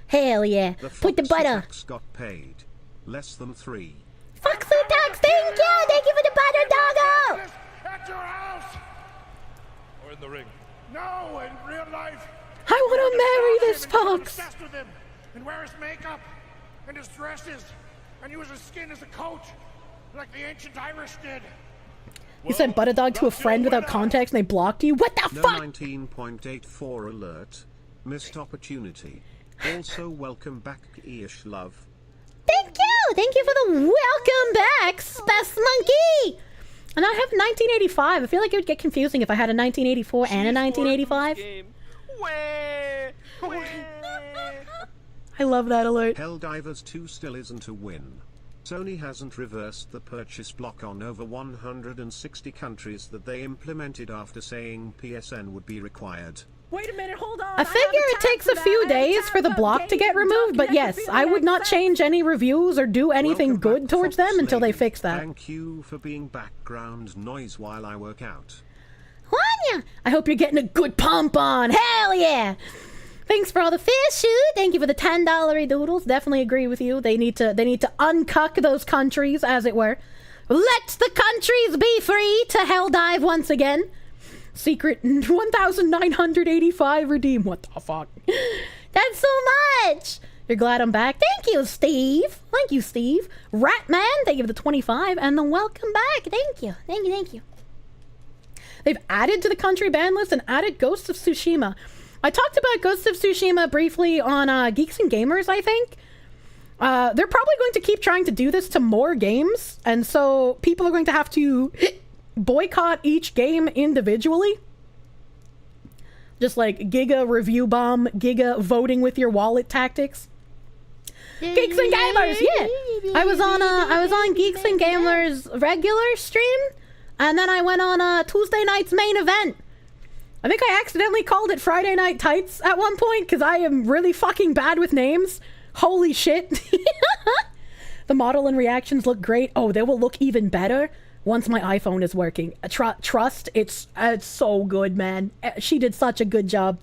Hell yeah. Put the butter. Tax got paid. Less than 3. Foxu tax, thank you! Thank you for the butter, doggo! At your house! Or in the ring. No, in real life. I want to marry this fox. Obsessed with him, and wear his makeup, and his dresses, and use his skin as a coat, like the ancient Irish did. You sent Butterdog to a friend without context and they blocked you? What the No fuck? 19.84 alert. Missed opportunity. Also, welcome back, Ish love. Thank you! Thank you for the welcome back, Space Monkey! And I have 1985. I feel like it would get confusing if I had a 1984 and a 1985. I love that alert. Helldivers 2 still isn't a win. Sony hasn't reversed the purchase block on over 160 countries that they implemented after saying PSN would be required. Wait a minute, hold on. I figure it takes a few days for the block to get removed, but yes, I would not change any reviews or do anything Welcome good back, towards Fox them until they Lady. fix that. Thank you for being background noise while I work out. Wanya! I hope you're getting a good pump on. Hell yeah! Thanks for all the fish, shoot. Thank you for the $10 doodles. Definitely agree with you. They need to uncuck those countries, as it were. Let the countries be free to hell dive once again. Secret 1,985 redeem. What the fuck? That's so much! You're glad I'm back? Thank you, Steve. Thank you, Steve. Ratman, thank you for the 25. And the welcome back. Thank you. Thank you, thank you. They've added to the country ban list and added Ghosts of Tsushima. I talked about Ghosts of Tsushima briefly on Geeks and Gamers, I think. They're probably going to keep trying to do this to more games. And so people are going to have to boycott each game individually. Just like Giga review bomb, Giga voting with your wallet tactics. Geeks and Gamers, yeah. I was on Geeks and Gamers regular stream, and then I went on Tuesday night's main event. I think I accidentally called it Friday Night Tights at one point because I am really fucking bad with names. Holy shit. The model and reactions look great. Oh, they will look even better once my iPhone is working. Trust, it's so good, man. She did such a good job.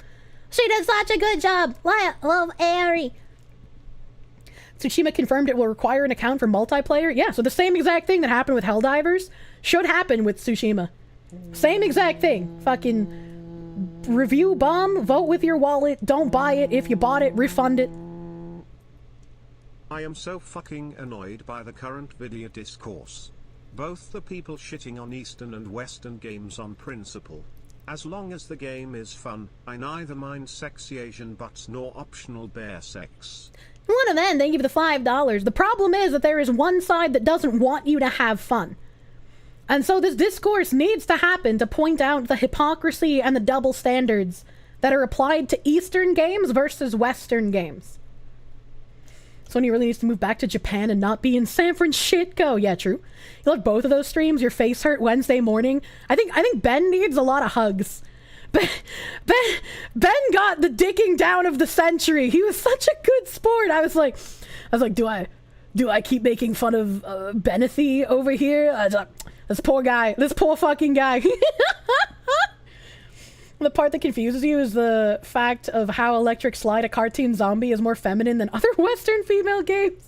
She did such a good job! Love Ari! Tsushima confirmed it will require an account for multiplayer. Yeah, so the same exact thing that happened with Helldivers should happen with Tsushima. Same exact thing. Fucking review bomb, vote with your wallet, don't buy it. If you bought it, refund it. I am so fucking annoyed by the current video discourse. Both the people shitting on Eastern and Western games on principle. As long as the game is fun, I neither mind sexy Asian butts nor optional bear sex. One of them, they give you the $5. The problem is that there is one side that doesn't want you to have fun. And so this discourse needs to happen to point out the hypocrisy and the double standards that are applied to Eastern games versus Western games. Sony really needs to move back to Japan and not be in San Francisco. Yeah, true. You like both of those streams, your face hurt Wednesday morning. I think Ben needs a lot of hugs. Ben got the dicking down of the century. He was such a good sport. I was like, do I keep making fun of Benethy over here? This poor guy, this poor fucking guy. The part that confuses you is the fact of how Electric Slide, a cartoon zombie, is more feminine than other Western female games.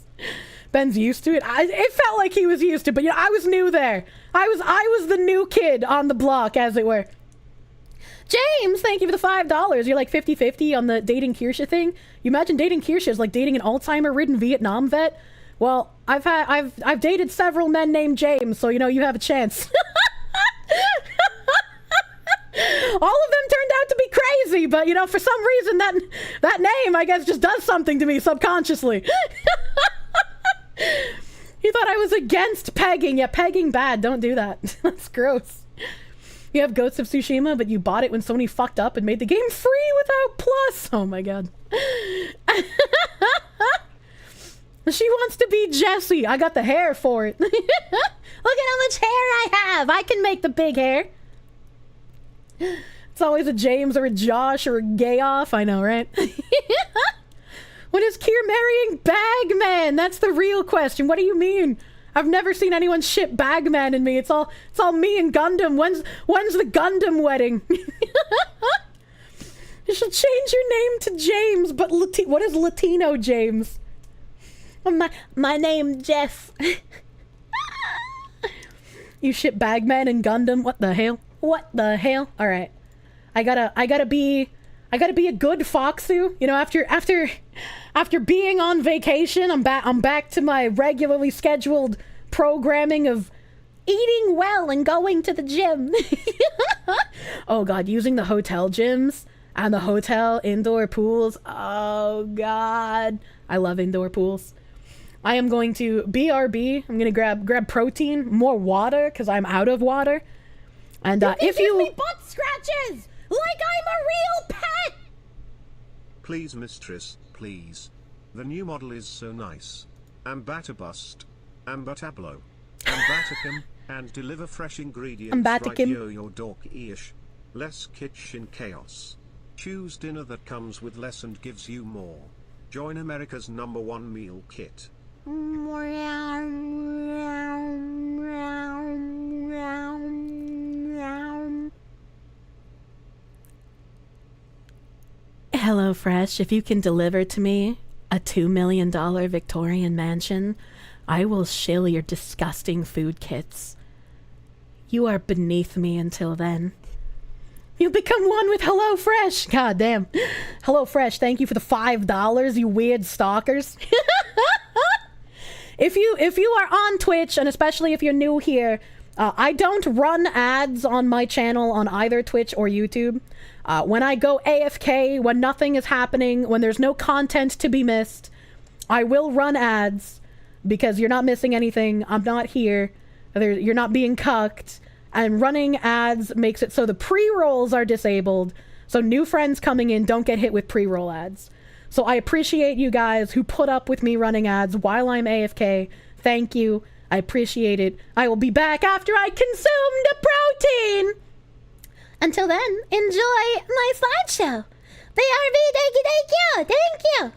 Ben's used to it. It felt like he was used to it, but I was new there. I was the new kid on the block, as it were. James, thank you for the $5. You're like 50-50 on the dating Kirsche thing. You imagine dating Kirsche is like dating an Alzheimer-ridden Vietnam vet. Well, I've dated several men named James, so you have a chance. All of them turned out to be crazy, but for some reason that name, I guess, just does something to me subconsciously. thought I was against pegging. Yeah, pegging bad. Don't do that. That's gross. You have Ghost of Tsushima, but you bought it when Sony fucked up and made the game free without Plus. Oh my god. She wants to be Jessie. I got the hair for it. Look at how much hair I have. I can make the big hair. It's always a James or a Josh or a gay off. I know, right? When is Kier marrying Bagman? That's the real question. What do you mean? I've never seen anyone ship Bagman in me. It's all me and Gundam. When's the Gundam wedding? You should change your name to James, but what is Latino James? My name Jeff. You ship Bagman and Gundam. What the hell? What the hell? All right. I gotta be a good Foxu. You know, after being on vacation, I'm back to my regularly scheduled programming of eating well and going to the gym. Oh god, using the hotel gyms and the hotel indoor pools. Oh god, I love indoor pools. I am going to BRB. I'm gonna grab protein, more water because I'm out of water. And if you give me butt scratches like I'm a real pet. Please, mistress, please. The new model is so nice. Ambatabust, ambatablo, ambaticum, and deliver fresh ingredients right your dork-ish. Less kitchen chaos. Choose dinner that comes with less and gives you more. Join America's #1 meal kit. Hello Fresh, if you can deliver to me a $2 million Victorian mansion, I will shill your disgusting food kits. You are beneath me until then. You become one with HelloFresh. God damn. HelloFresh, thank you for the $5, you weird stalkers. If you are on Twitch, and especially if you're new here, I don't run ads on my channel on either Twitch or YouTube. When I go AFK, when nothing is happening, when there's no content to be missed, I will run ads because you're not missing anything. I'm not here. You're not being cucked. And running ads makes it so the pre-rolls are disabled, so new friends coming in don't get hit with pre-roll ads. So I appreciate you guys who put up with me running ads while I'm AFK. Thank you. I appreciate it. I will be back after I consume the protein. Until then, enjoy my slideshow. BRB, thank you. Thank you.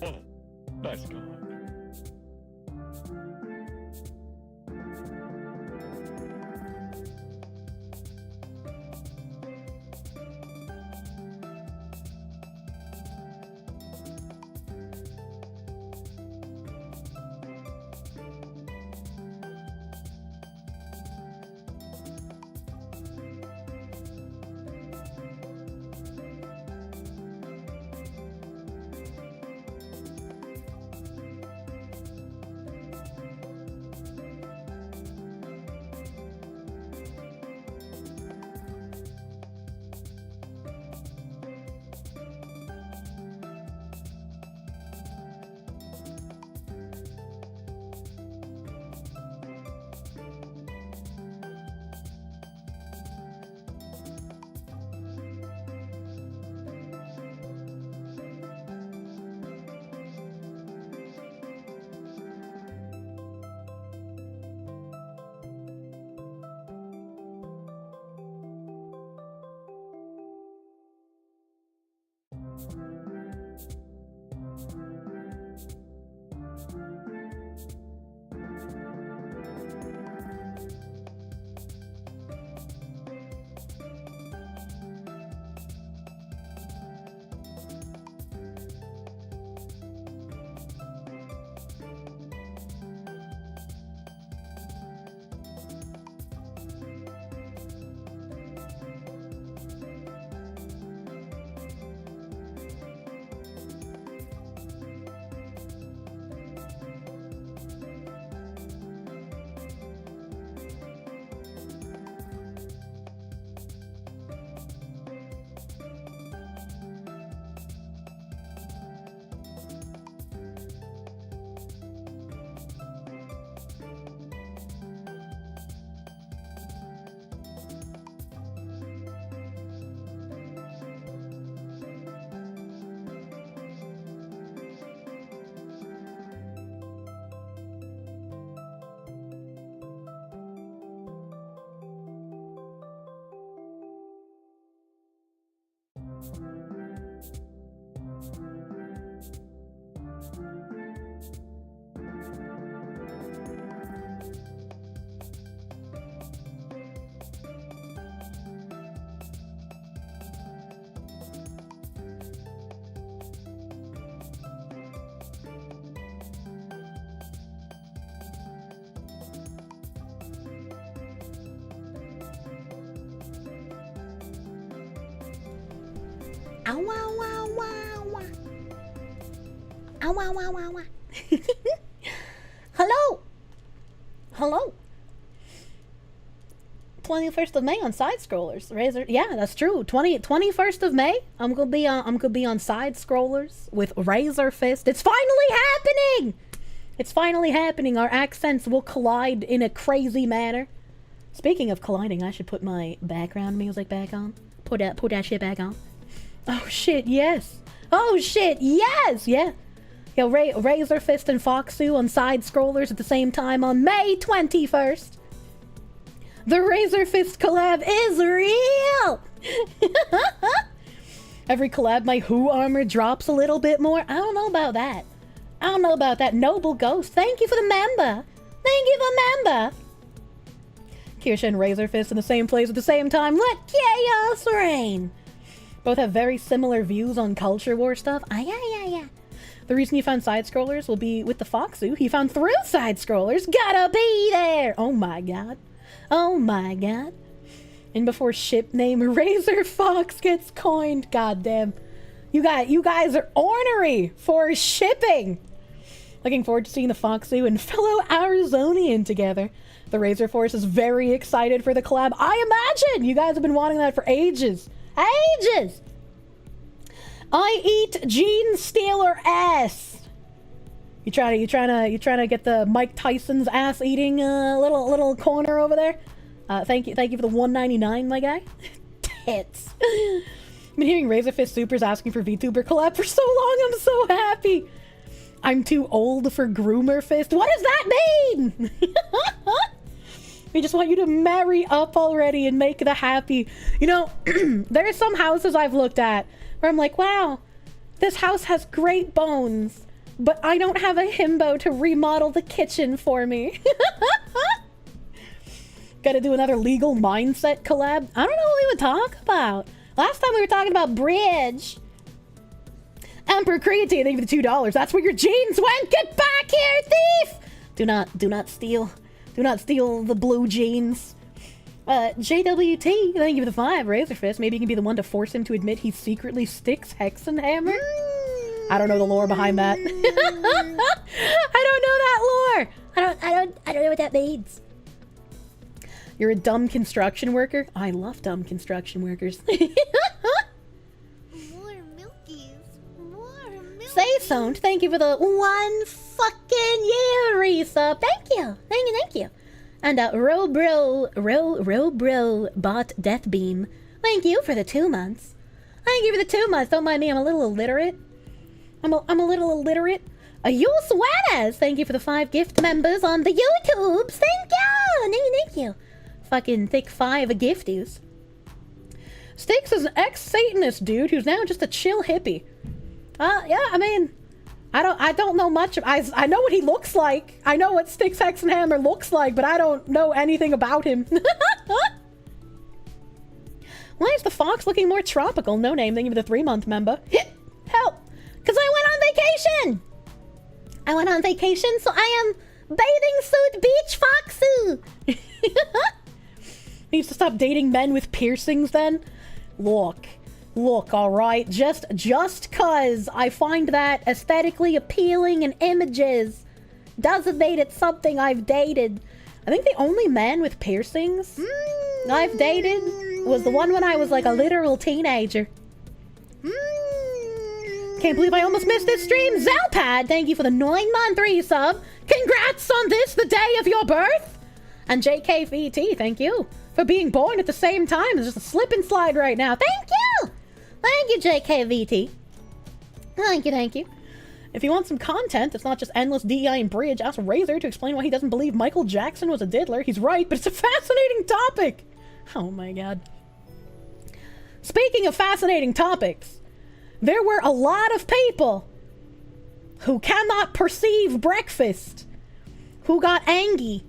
Oh, nice guy. Ow, wow, wow, wow, wow. Ow, wow, wow, wow, wow. Hello. Hello. 21st of May on side scrollers. Razor, yeah, that's true. 21st of May. I'm gonna be on side scrollers with Razor Fist. It's finally happening. It's finally happening. Our accents will collide in a crazy manner. Speaking of colliding, I should put my background music back on. Put that shit back on. Oh shit, yes. Oh shit, yes. Yeah. Yeah, Razor Fist and Foxu on side scrollers at the same time on May 21st. The Razor Fist collab is real! Every collab, my Who armor drops a little bit more. I don't know about that. I don't know about that. Noble Ghost, thank you for the member. Thank you for the member. Kirsche and Razor Fist in the same place at the same time. Let chaos reign. Both have very similar views on culture war stuff. Yeah. The reason you found side-scrollers will be with the Foxu. He found through side-scrollers. Gotta be there! Oh my god. Oh my god. And before ship name Razor Fox gets coined. Goddamn. You guys are ornery for shipping. Looking forward to seeing the Foxu and fellow Arizonian together. The Razor Force is very excited for the collab. I imagine you guys have been wanting that for ages. Ages! I eat Gene Stealer ass. You trying to get the Mike Tyson's ass eating little corner over there? Thank you for the $1.99, my guy. Tits. I've been hearing Razor Fist Supers asking for VTuber collab for so long. I'm so happy. I'm too old for Groomer Fist. What does that mean? We just want you to marry up already and make the happy. You know, there are some houses I've looked at where I'm like, wow, this house has great bones. but I don't have a himbo to remodel the kitchen for me. Gotta do another legal mindset collab. I don't know what we would talk about. Last time we were talking about bridge. Emperor Creatine, thank you for the $2. That's where your jeans went. Get back here, thief! Do not steal the blue jeans. JWT, thank you for the 5. Razorfist, maybe you can be the one to force him to admit he secretly sticks Hexenhammer. I don't know the lore behind that. I don't know that lore. I don't know what that means. You're a dumb construction worker? I love dumb construction workers. Say so. Thank you for the 1 fucking year resub. Thank you. And Robro bought Death Beam. Thank you for the 2 months. Thank you for the 2 months. Don't mind me, I'm a little illiterate. I'm a little illiterate. Yul Suarez, thank you for the 5 gift members on the YouTubes. Thank you. Fucking thick 5 gifties. Styx is an ex-Satanist dude who's now just a chill hippie. Yeah, I mean, I don't know much. I know what he looks like. I know what Styx Hexenhammer looks like, but I don't know anything about him. Why is the fox looking more tropical? No name, thank you for the 3-month member. Help! Because I went on vacation, so I am bathing suit beach Foxu. Needs to stop dating men with piercings then? Look, alright, just cause I find that aesthetically appealing in images doesn't mean it's something I've dated. I think the only man with piercings I've dated was the one when I was like a literal teenager. Can't believe I almost missed this stream. Zelpad, thank you for the 9-month resub. Congrats on this, the day of your birth. And JKVT, thank you for being born at the same time. It's just a slip and slide right now. Thank you. Thank you, JKVT. Thank you. If you want some content that's not just endless DEI and bridge, ask Razor to explain why he doesn't believe Michael Jackson was a diddler. He's right, but it's a fascinating topic. Oh my god. Speaking of fascinating topics, there were a lot of people who cannot perceive breakfast who got angry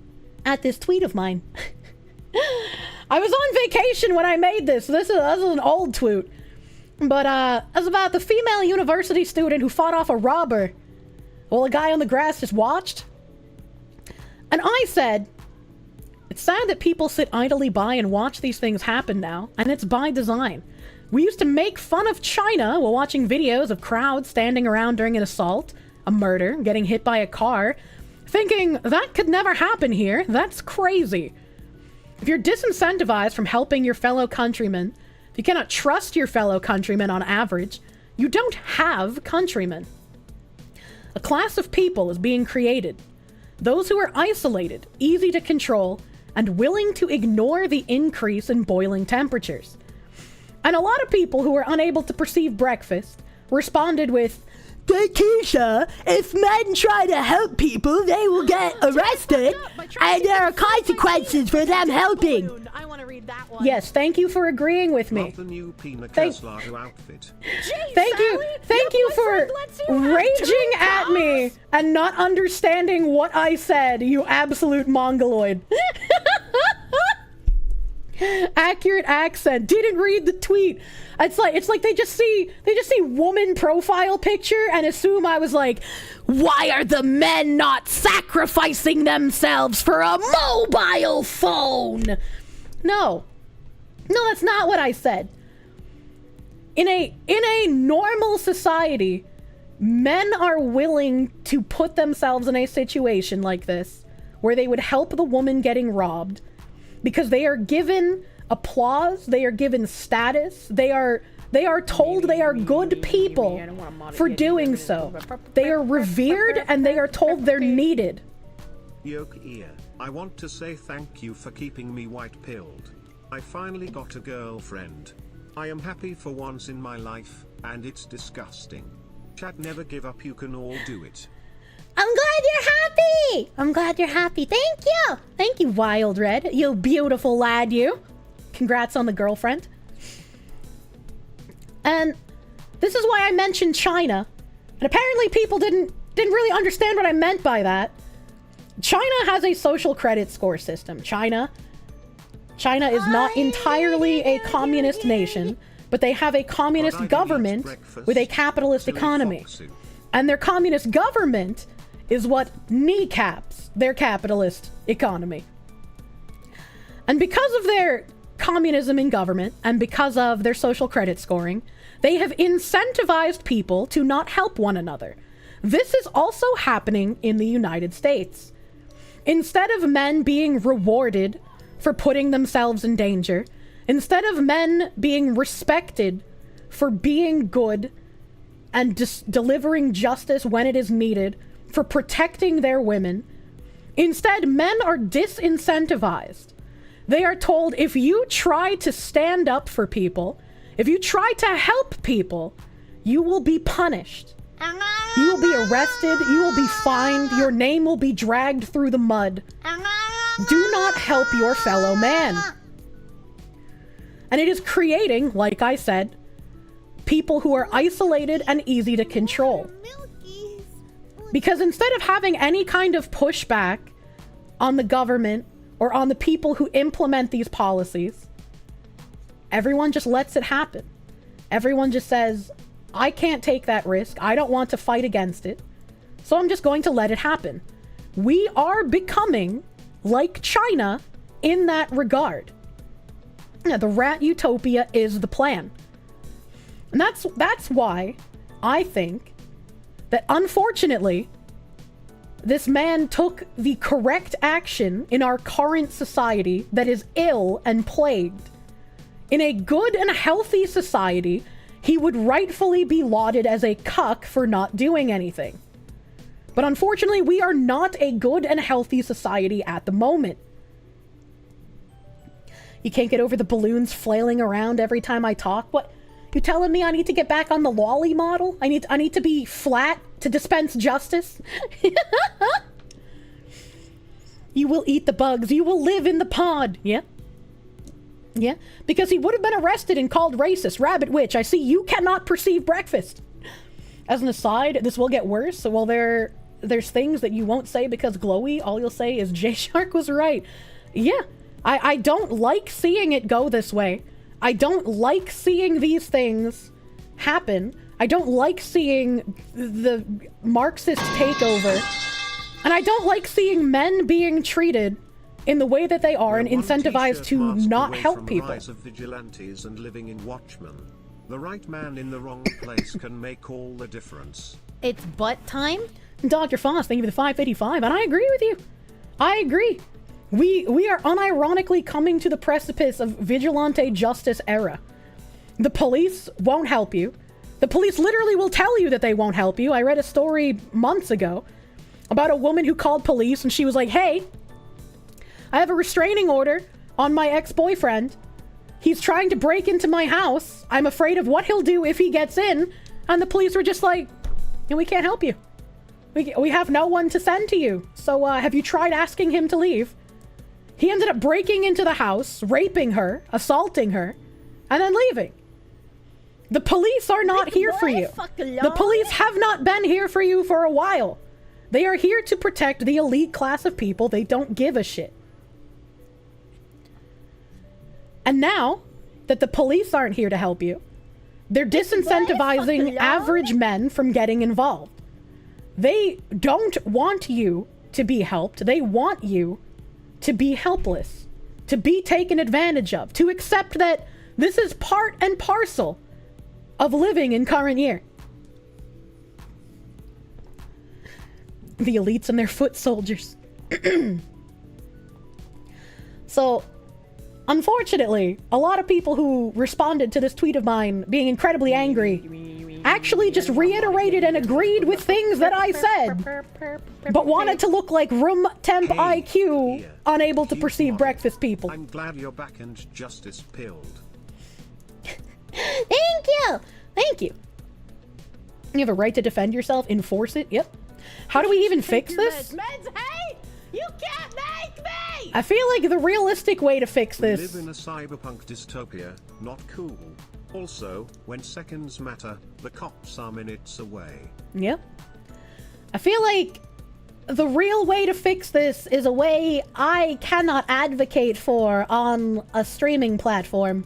at this tweet of mine. I was on vacation when I made this. This is an old tweet. But, it was about the female university student who fought off a robber while a guy on the grass just watched. And I said, it's sad that people sit idly by and watch these things happen now, and it's by design. We used to make fun of China while watching videos of crowds standing around during an assault, a murder, getting hit by a car, thinking, that could never happen here, that's crazy. If you're disincentivized from helping your fellow countrymen, if you cannot trust your fellow countrymen on average, you don't have countrymen. A class of people is being created. Those who are isolated, easy to control, and willing to ignore the increase in boiling temperatures. And a lot of people who are unable to perceive breakfast responded with, Keisha, if men try to help people, they will get arrested, and there are consequences for them helping. I want to read that one. Yes, thank you for agreeing with me. The new Pina Colada outfit. Thank you for raging at me and not understanding what I said, you absolute mongoloid. Accurate accent. Didn't read the tweet. It's like they just see woman profile picture and assume I was like, why are the men not sacrificing themselves for a mobile phone? No, that's not what I said. In a normal society, men are willing to put themselves in a situation like this where they would help the woman getting robbed because they are given applause, they are given status, they are told they are good people for doing so. They are revered and they are told they're needed. Yoke ear, I want to say thank you for keeping me white-pilled. I finally got a girlfriend. I am happy for once in my life, and it's disgusting. Chat, never give up, you can all do it. I'm glad you're happy! I'm glad you're happy. Thank you! Thank you, Wild Red. You beautiful lad, you. Congrats on the girlfriend. And this is why I mentioned China. And apparently people didn't didn't really understand what I meant by that. China has a social credit score system. China is not entirely a communist nation, but they have a communist government with a capitalist economy. And their communist government is what kneecaps their capitalist economy. And because of their communism in government, and because of their social credit scoring, they have incentivized people to not help one another. This is also happening in the United States. Instead of men being rewarded for putting themselves in danger, instead of men being respected for being good and delivering justice when it is needed, for protecting their women, instead men are disincentivized. They are told, if you try to stand up for people, if you try to help people, you will be punished. You will be arrested, you will be fined, your name will be dragged through the mud. Do not help your fellow man. And it is creating, like I said, people who are isolated and easy to control. Because instead of having any kind of pushback on the government or on the people who implement these policies, everyone just lets it happen. Everyone just says, I can't take that risk. I don't want to fight against it. So I'm just going to let it happen. We are becoming like China in that regard. Yeah, the rat utopia is the plan. And that's why I think that, unfortunately, this man took the correct action in our current society that is ill and plagued. In a good and healthy society, he would rightfully be lauded as a cuck for not doing anything. But unfortunately, we are not a good and healthy society at the moment. You can't get over the balloons flailing around every time I talk? What? You telling me I need to get back on the lolly model? I need to be flat to dispense justice? You will eat the bugs. You will live in the pod. Yeah. Yeah. Because he would have been arrested and called racist. Rabbit witch, I see you cannot perceive breakfast. As an aside, this will get worse. So while there's things that you won't say because glowy, all you'll say is J-Shark was right. Yeah. I don't like seeing it go this way. I don't like seeing these things happen. I don't like seeing the Marxist takeover. And I don't like seeing men being treated in the way that they are and incentivized to not help people. The rise of vigilantes and living in Watchmen. The right man in the wrong place can make all the difference. It's butt time? Dr. Foss, thank you for the 585, and I agree with you. I agree. We are unironically coming to the precipice of vigilante justice era. The police won't help you. The police literally will tell you that they won't help you. I read a story months ago about a woman who called police and she was like, hey, I have a restraining order on my ex-boyfriend. He's trying to break into my house. I'm afraid of what he'll do if he gets in. And the police were just like, we can't help you. We have no one to send to you. So have you tried asking him to leave? He ended up breaking into the house, raping her, assaulting her, and then leaving. The police are not here for you. The police have not been here for you for a while. They are here to protect the elite class of people. They don't give a shit. And now that the police aren't here to help you, they're disincentivizing average men from getting involved. They don't want you to be helped. They want you to be helpless, to be taken advantage of, to accept that this is part and parcel of living in current year. The elites and their foot soldiers. So, unfortunately, a lot of people who responded to this tweet of mine being incredibly angry actually just reiterated and agreed with things that I said, but wanted to look like room temp IQ, unable to perceive breakfast people. I'm glad you're back and justice pilled. Thank you! Thank you. You have a right to defend yourself, enforce it, yep. How do we even fix this? Hey, you can't make me! I feel like the realistic way to fix We this... live in a cyberpunk dystopia, not cool. Also, when seconds matter, the cops are minutes away. Yep. I feel like the real way to fix this is a way I cannot advocate for on a streaming platform.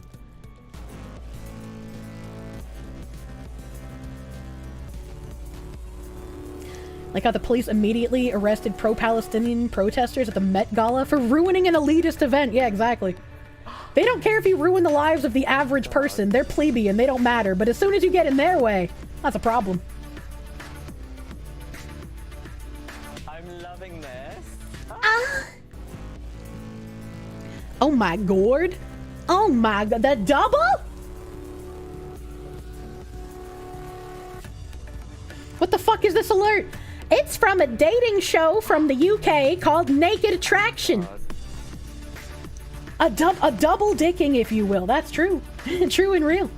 Like how the police immediately arrested pro-Palestinian protesters at the Met Gala for ruining an elitist event. Yeah, exactly. They don't care if you ruin the lives of the average person. They're plebeian, they don't matter. But as soon as you get in their way, that's a problem. I'm loving this. Oh my god. Oh my god, that double? What the fuck is this alert? It's from a dating show from the UK called Naked Attraction. A double dicking, if you will. That's true. True and real.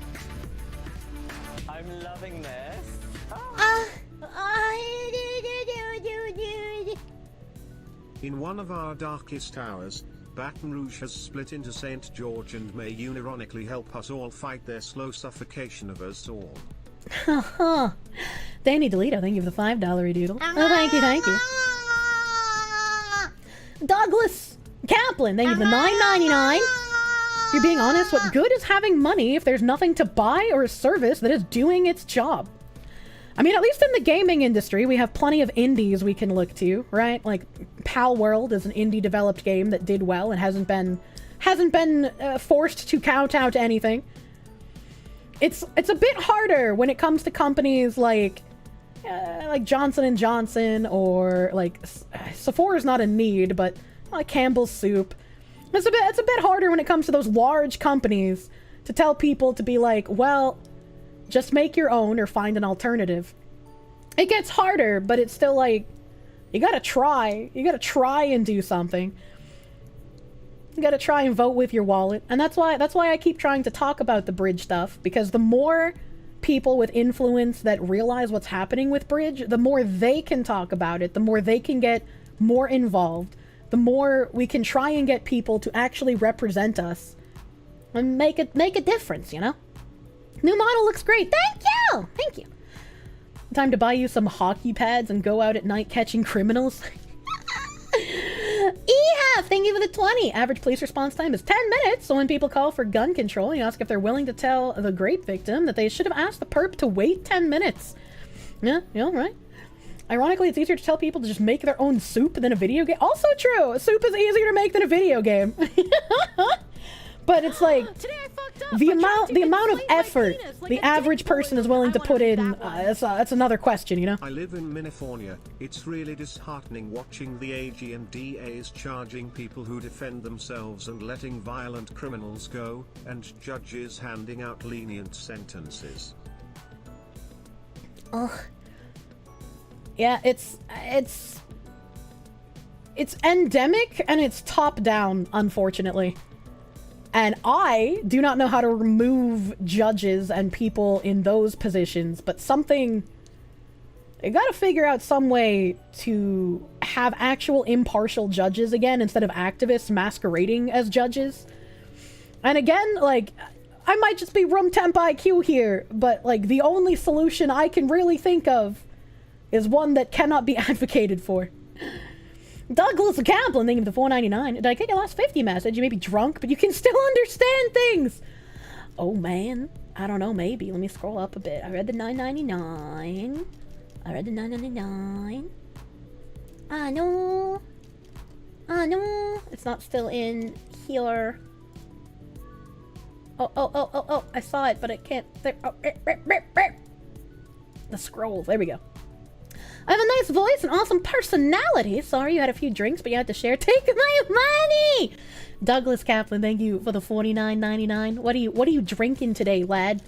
I'm loving this. In one of our darkest hours, Baton Rouge has split into St. George and may unironically help us all fight their slow suffocation of us all. Haha. Danny DeLito, thank you for the $5 doodle. Oh, thank you, thank you. Douglas Kaplan, thank you for the $9.99. If you're being honest, what good is having money if there's nothing to buy or a service that is doing its job? I mean, at least in the gaming industry, we have plenty of indies we can look to, right? Like, Pal World is an indie-developed game that did well and hasn't been forced to count out anything. It's a bit harder when it comes to companies like Johnson & Johnson or like Sephora's not a need, but like Campbell's Soup. It's a bit harder when it comes to those large companies to tell people to be like, well, just make your own or find an alternative. It gets harder, but it's still like, you gotta try. You gotta try and do something. You gotta try and vote with your wallet. And that's why I keep trying to talk about the Bridge stuff, because the more people with influence that realize what's happening with Bridge, the more they can talk about it, the more they can get more involved, the more we can try and get people to actually represent us and make a difference, you know? New model looks great. Thank you! Thank you. Time to buy you some hockey pads and go out at night catching criminals. EHAF, thank you for the 20. Average police response time is 10 minutes, so when people call for gun control, you ask if they're willing to tell the grape victim that they should have asked the perp to wait 10 minutes. Yeah, right. Ironically, it's easier to tell people to just make their own soup than a video game. Also true! Soup is easier to make than a video game. But it's like, the amount of effort the average person is willing to put in, that's another question, you know? I live in California. It's really disheartening watching the AG and DAs charging people who defend themselves and letting violent criminals go, and judges handing out lenient sentences. Ugh. Yeah, it's endemic and it's top down, unfortunately. And I do not know how to remove judges and people in those positions, but they gotta figure out some way to have actual impartial judges again instead of activists masquerading as judges. And again, like, I might just be room temp IQ here, but like, the only solution I can really think of is one that cannot be advocated for. Douglas Kaplan, thank you for the $4.99. Did I get your last 50 message? You may be drunk, but you can still understand things. Oh man, I don't know, maybe. Let me scroll up a bit. I read the $9.99. No. It's not still in here. Oh, I saw it, but I can't. There. Oh, the scrolls, there we go. I have a nice voice and awesome personality. Sorry you had a few drinks, but you had to share. Take my money! Douglas Kaplan, thank you for the $49.99. What are you drinking today, lad?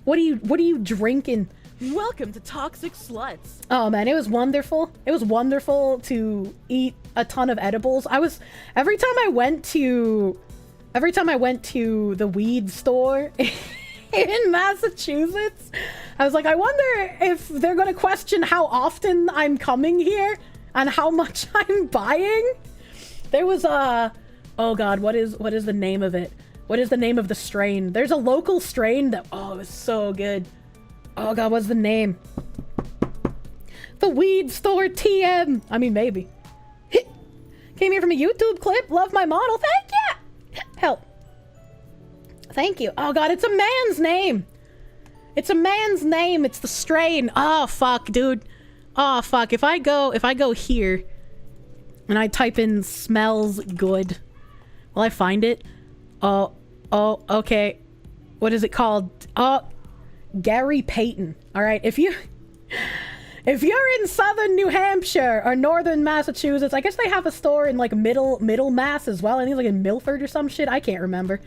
What are you drinking? Welcome to Toxic Sluts. Oh man, it was wonderful. It was wonderful to eat a ton of edibles. Every time I went to the weed store in Massachusetts, I was like, I wonder if they're gonna question how often I'm coming here and how much I'm buying. There was oh god, what is the name of it? What is the name of the strain? There's a local strain that, oh, it was so good. Oh god, what's the name? The weed store TM. I mean, maybe. Came here from a YouTube clip. Love my model. Thank you. Help. Thank you. Oh god, it's a man's name. It's a man's name. It's the strain. Oh fuck, dude. Oh fuck. If I go here and I type in smells good, will I find it? Oh, okay. What is it called? Oh, Gary Payton. All right. If you're in southern New Hampshire or northern Massachusetts, I guess they have a store in like middle Mass as well. I think it's like in Milford or some shit. I can't remember.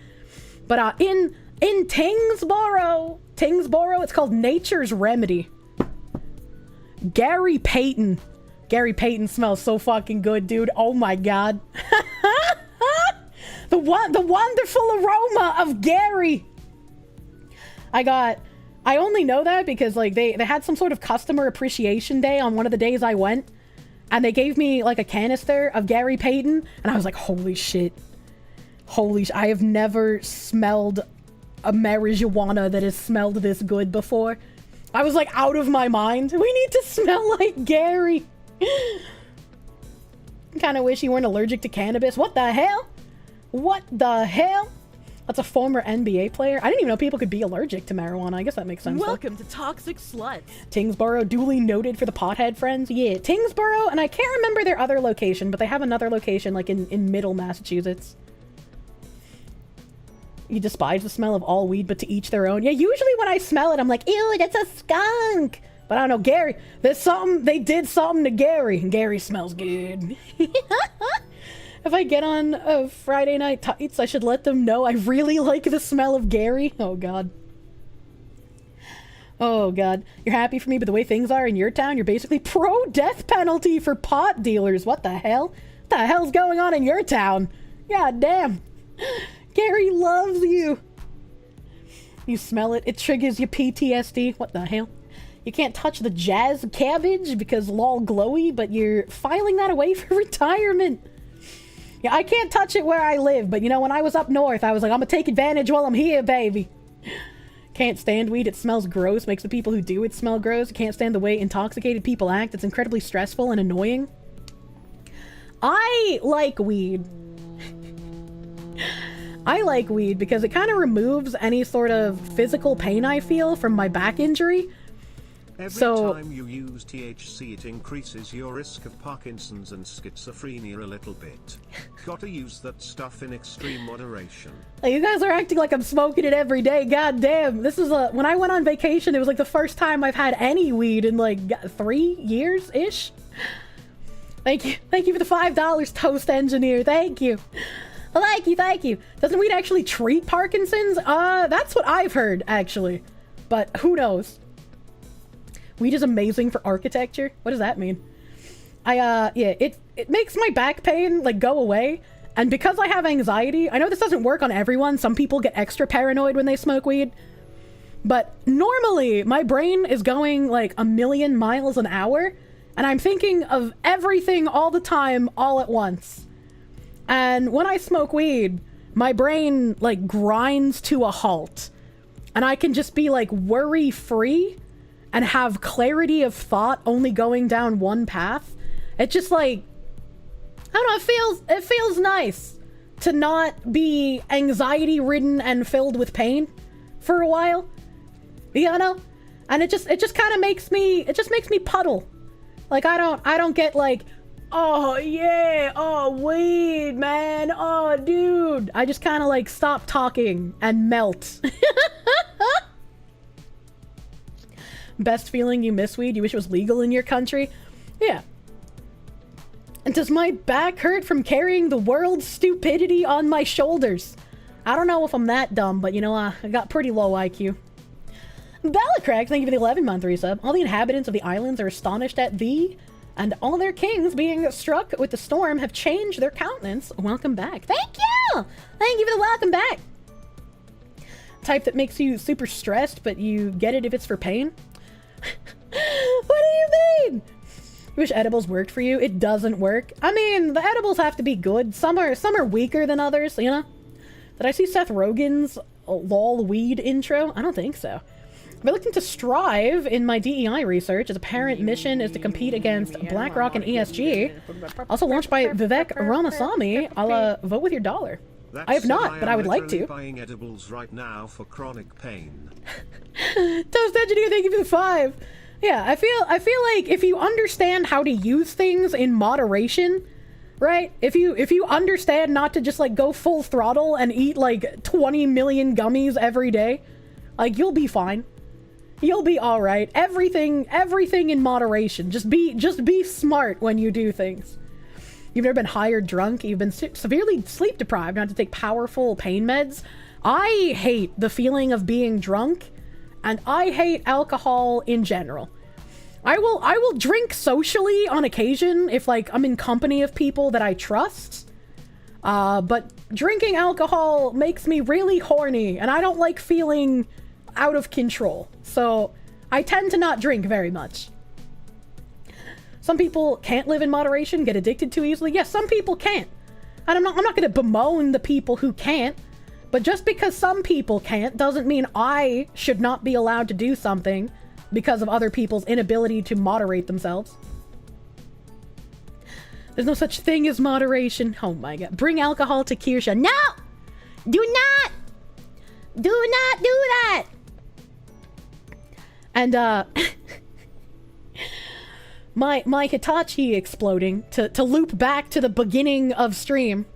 But in Tingsboro, it's called Nature's Remedy. Gary Payton. Gary Payton smells so fucking good, dude. Oh my god. The wonderful aroma of Gary. I only know that because like they had some sort of customer appreciation day on one of the days I went, and they gave me like a canister of Gary Payton, and I was like, holy shit. I have never smelled a marijuana that has smelled this good before. I was like out of my mind. We need to smell like Gary. Kind of wish you weren't allergic to cannabis. What the hell? What the hell? That's a former NBA player. I didn't even know people could be allergic to marijuana. I guess that makes sense. Welcome to Toxic Sluts. Tingsboro, duly noted for the pothead friends. Yeah, Tingsboro, and I can't remember their other location, but they have another location like in middle Massachusetts. You despise the smell of all weed, but to each their own. Yeah, usually when I smell it, I'm like, ew, that's a skunk. But I don't know, Gary, they did something to Gary, and Gary smells good. If I get on a Friday Night Tights, I should let them know I really like the smell of Gary. Oh, God. Oh, God. You're happy for me, but the way things are in your town, you're basically pro-death penalty for pot dealers. What the hell? What the hell's going on in your town? God damn. Gary loves you. You smell it. It triggers your PTSD. What the hell? You can't touch the jazz cabbage because lol glowy, but you're filing that away for retirement. Yeah, I can't touch it where I live, but you know, when I was up north, I was like, I'm gonna take advantage while I'm here, baby. Can't stand weed. It smells gross. Makes the people who do it smell gross. Can't stand the way intoxicated people act. It's incredibly stressful and annoying. I like weed. I like weed because it kind of removes any sort of physical pain I feel from my back injury. Every time you use THC, it increases your risk of Parkinson's and schizophrenia a little bit. Gotta use that stuff in extreme moderation. You guys are acting like I'm smoking it every day. God damn. This is when I went on vacation, it was like the first time I've had any weed in like 3 years-ish. Thank you. Thank you for the $5, Toast Engineer. Thank you. Thank you. Doesn't weed actually treat Parkinson's? That's what I've heard, actually. But who knows? Weed is amazing for architecture. What does that mean? Yeah, it makes my back pain, like, go away. And because I have anxiety, I know this doesn't work on everyone. Some people get extra paranoid when they smoke weed. But normally, my brain is going, like, 1,000,000 miles an hour. And I'm thinking of everything all the time, all at once. And when I smoke weed, my brain, like, grinds to a halt. And I can just be, like, worry-free and have clarity of thought only going down one path. It just, like, I don't know, it feels nice to not be anxiety-ridden and filled with pain for a while. You know? And it just kind of makes me puddle. Like, I don't get, like, oh, yeah, oh, weed, man, oh, dude. I just kind of, like, stop talking and melt. Best feeling, you miss weed? You wish it was legal in your country? Yeah. And does my back hurt from carrying the world's stupidity on my shoulders? I don't know if I'm that dumb, but, you know, I got pretty low IQ. Balacrack, thank you for the 11-month resub. All the inhabitants of the islands are astonished at thee, and all their kings being struck with the storm have changed their countenance. Welcome back. Thank you! Thank you for the welcome back. Type that makes you super stressed, but you get it if it's for pain? What do you mean? You wish edibles worked for you? It doesn't work. I mean, the edibles have to be good. Some are weaker than others, you know? Did I see Seth Rogen's LOL weed intro? I don't think so. Reluctant to strive in my DEI research. Its apparent mission is to compete against BlackRock and ESG. Also launched by Vivek Ramasamy. I'll vote with your dollar. I have not, but I would like to. Buying edibles right now for chronic pain. Toast Engineer, thank you for the 5. Yeah, I feel like if you understand how to use things in moderation, right? If you understand not to just like go full throttle and eat like 20 million gummies every day, like you'll be fine. You'll be all right. Everything in moderation. Just be smart when you do things. You've never been high or drunk. You've been severely sleep deprived. Not to take powerful pain meds. I hate the feeling of being drunk, and I hate alcohol in general. I will drink socially on occasion if like I'm in company of people that I trust. But drinking alcohol makes me really horny, and I don't like feeling out of control. So I tend to not drink very much. Some people can't live in moderation, get addicted too easily. Yes, some people can't. And I'm not going to bemoan the people who can't. But just because some people can't doesn't mean I should not be allowed to do something because of other people's inability to moderate themselves. There's no such thing as moderation. Oh my god. Bring alcohol to Kirsche. No! Do not! Do not do that! And, my Hitachi exploding, to loop back to the beginning of stream.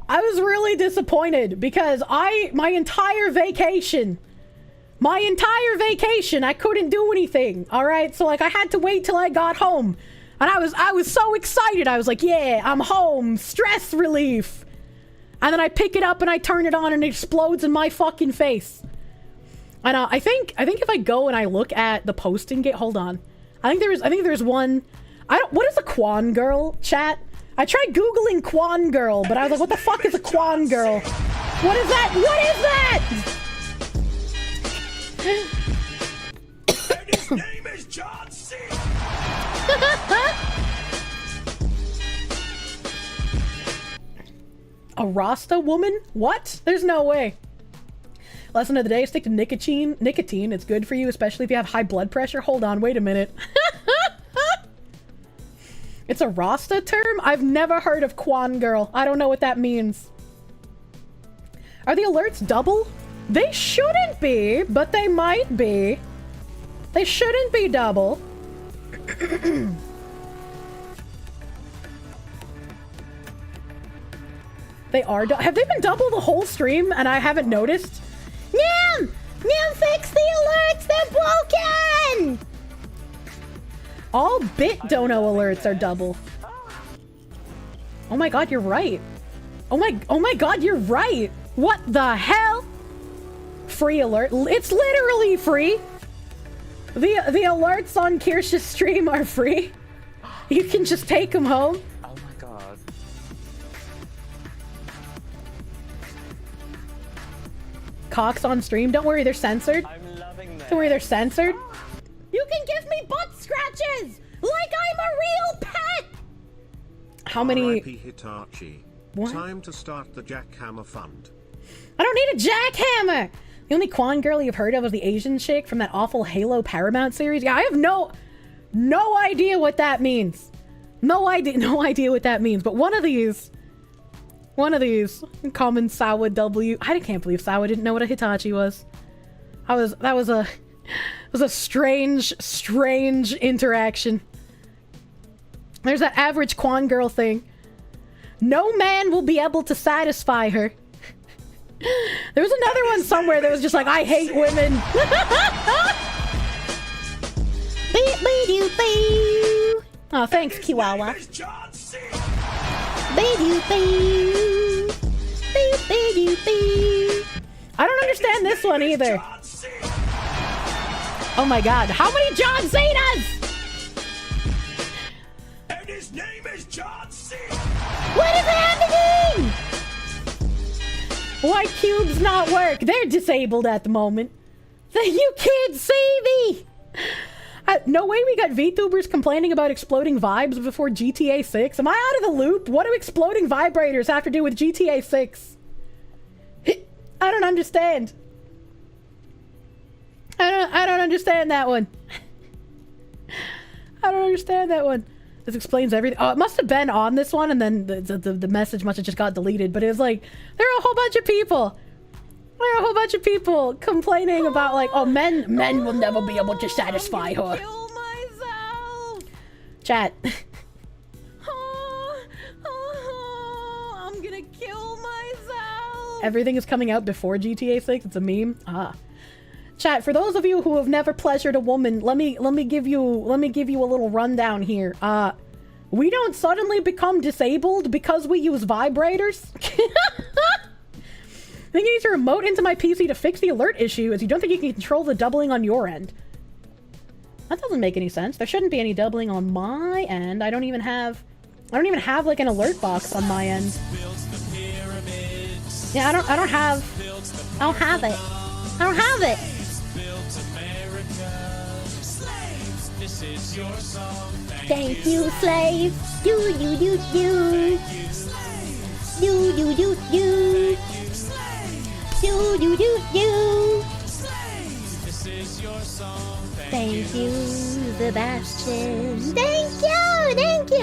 I was really disappointed because my entire vacation, I couldn't do anything, alright? So, like, I had to wait till I got home. And I was so excited. I was like, yeah, I'm home. Stress relief. And then I pick it up and I turn it on and it explodes in my fucking face. And I think if I go and I look at the posting gate, hold on. I think there's one. What is a Quan girl, chat? I tried Googling Quan girl, but I was like, what the fuck is a Quan girl? What is that? What is that? And his name is John C. A Rasta woman? What? There's no way. Lesson of the day, stick to nicotine. It's good for you, especially if you have high blood pressure. Hold on, wait a minute. It's a Rasta term? I've never heard of Quan girl. I don't know what that means. Are the alerts double? They shouldn't be, but they might be. They shouldn't be double. They are have they been double the whole stream and I haven't noticed? Nim! Nim, fix the alerts! They're broken! All bit dono alerts are double. Oh my god, you're right. Oh my god, you're right. What the hell? Free alert. It's literally free. The alerts on Kirsche's stream are free. You can just take them home. Oh my god. Cocks on stream. Don't worry, they're censored. I'm loving that. Don't worry, they're censored. You can give me butt scratches like I'm a real pet. How many? R.I.P. Hitachi. What? Time to start the jackhammer fund. I don't need a jackhammer. The only Quan girl you've heard of is the Asian chick from that awful Halo Paramount series. Yeah, I have no idea what that means. No idea what that means. But one of these, common Sawa W. I can't believe Sawa didn't know what a Hitachi was. That was a strange interaction. There's that average Quan girl thing. No man will be able to satisfy her. There was another one somewhere that was just like, I hate women. Oh, thanks, Kiwawa. I don't understand this one either. Oh my god, how many John Cena's? And his name is John C. What is happening? Why cubes not work? They're disabled at the moment. You can't see me. No way we got VTubers complaining about exploding vibes before GTA 6. Am I out of the loop? What do exploding vibrators have to do with GTA 6? I don't understand. I don't understand that one. I don't understand that one. This explains everything. Oh, it must have been on this one, and then the message must have just got deleted. But it was like, there are a whole bunch of people. There are a whole bunch of people complaining about like, oh, men will never be able to satisfy her. Kill myself. Chat. I'm gonna kill myself. Everything is coming out before GTA 6. It's a meme. Ah. Chat, for those of you who have never pleasured a woman, let me give you a little rundown here. We don't suddenly become disabled because we use vibrators. I think you need to remote into my PC to fix the alert issue, as you don't think you can control the doubling on your end. That doesn't make any sense. There shouldn't be any doubling on my end. I don't even have like an alert box on my end. Yeah, I don't have it. I don't have it. Thank you, slave. Do. Thank you, Sebastian. Thank you.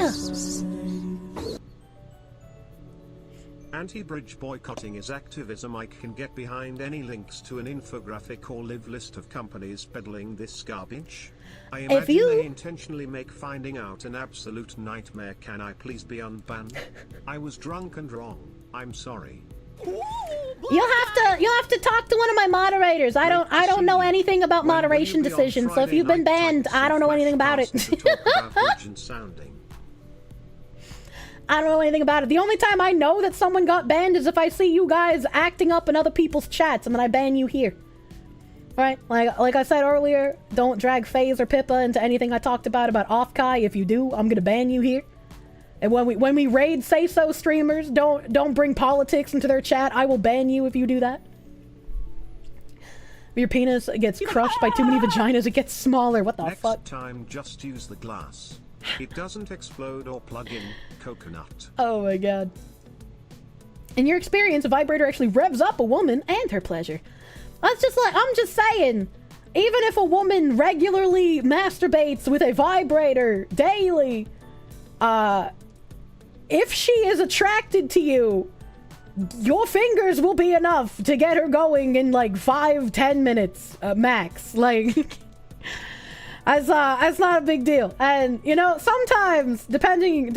Anti-bridge boycotting is activism. I can get behind any links to an infographic or live list of companies peddling this garbage. I imagine they intentionally make finding out an absolute nightmare. Can I please be unbanned? I was drunk and wrong. I'm sorry. You'll have to talk to one of my moderators. I don't know anything about moderation decisions, so if you've been banned, I don't know anything about it. I don't know anything about it. The only time I know that someone got banned is if I see you guys acting up in other people's chats, and then I ban you here. Right? Like I said earlier, don't drag FaZe or Pippa into anything I talked about Offkai. If you do, I'm gonna ban you here. And when we raid say-so streamers, don't bring politics into their chat. I will ban you if you do that. If your penis gets crushed by too many vaginas, it gets smaller. What the fuck? Next time, just use the glass. It doesn't explode or plug in. Coconut. Oh my god. In your experience, a vibrator actually revs up a woman and her pleasure. That's just like, I'm just saying, even if a woman regularly masturbates with a vibrator daily, if she is attracted to you, your fingers will be enough to get her going in like 5-10 minutes max. Like, that's not a big deal. And you know, sometimes depending,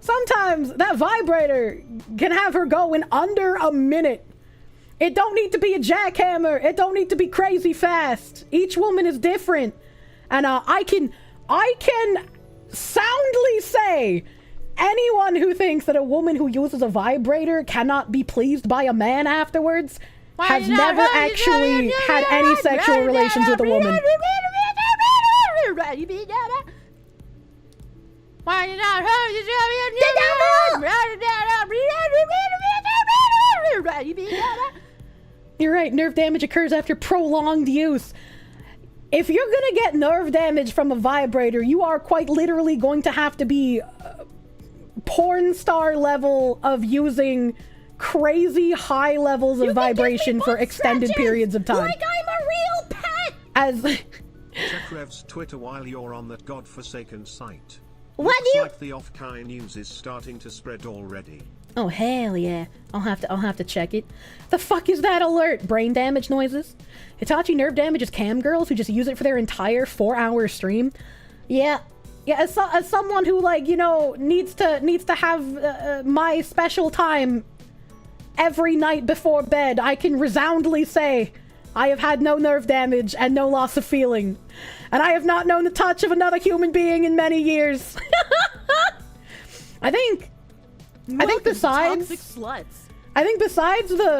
sometimes that vibrator can have her go in under a minute. It don't need to be a jackhammer. It don't need to be crazy fast. Each woman is different. And I can soundly say, anyone who thinks that a woman who uses a vibrator cannot be pleased by a man afterwards has never actually had any sexual relations with a woman. You're right, nerve damage occurs after prolonged use. If you're gonna get nerve damage from a vibrator, you are quite literally going to have to be porn star level of using crazy high levels of vibration for extended periods of time. Like I'm a real pet! As... Check Rev's Twitter while you're on that godforsaken site. What Looks do you... like the off-kind news is starting to spread already. Oh hell yeah. I'll have to check it. The fuck is that alert? Brain damage noises? Hitachi nerve damages cam girls who just use it for their entire 4-hour stream. Yeah. Yeah, as someone who, like, you know, needs to have my special time every night before bed, I can resoundly say I have had no nerve damage and no loss of feeling. And I have not known the touch of another human being in many years. I think besides the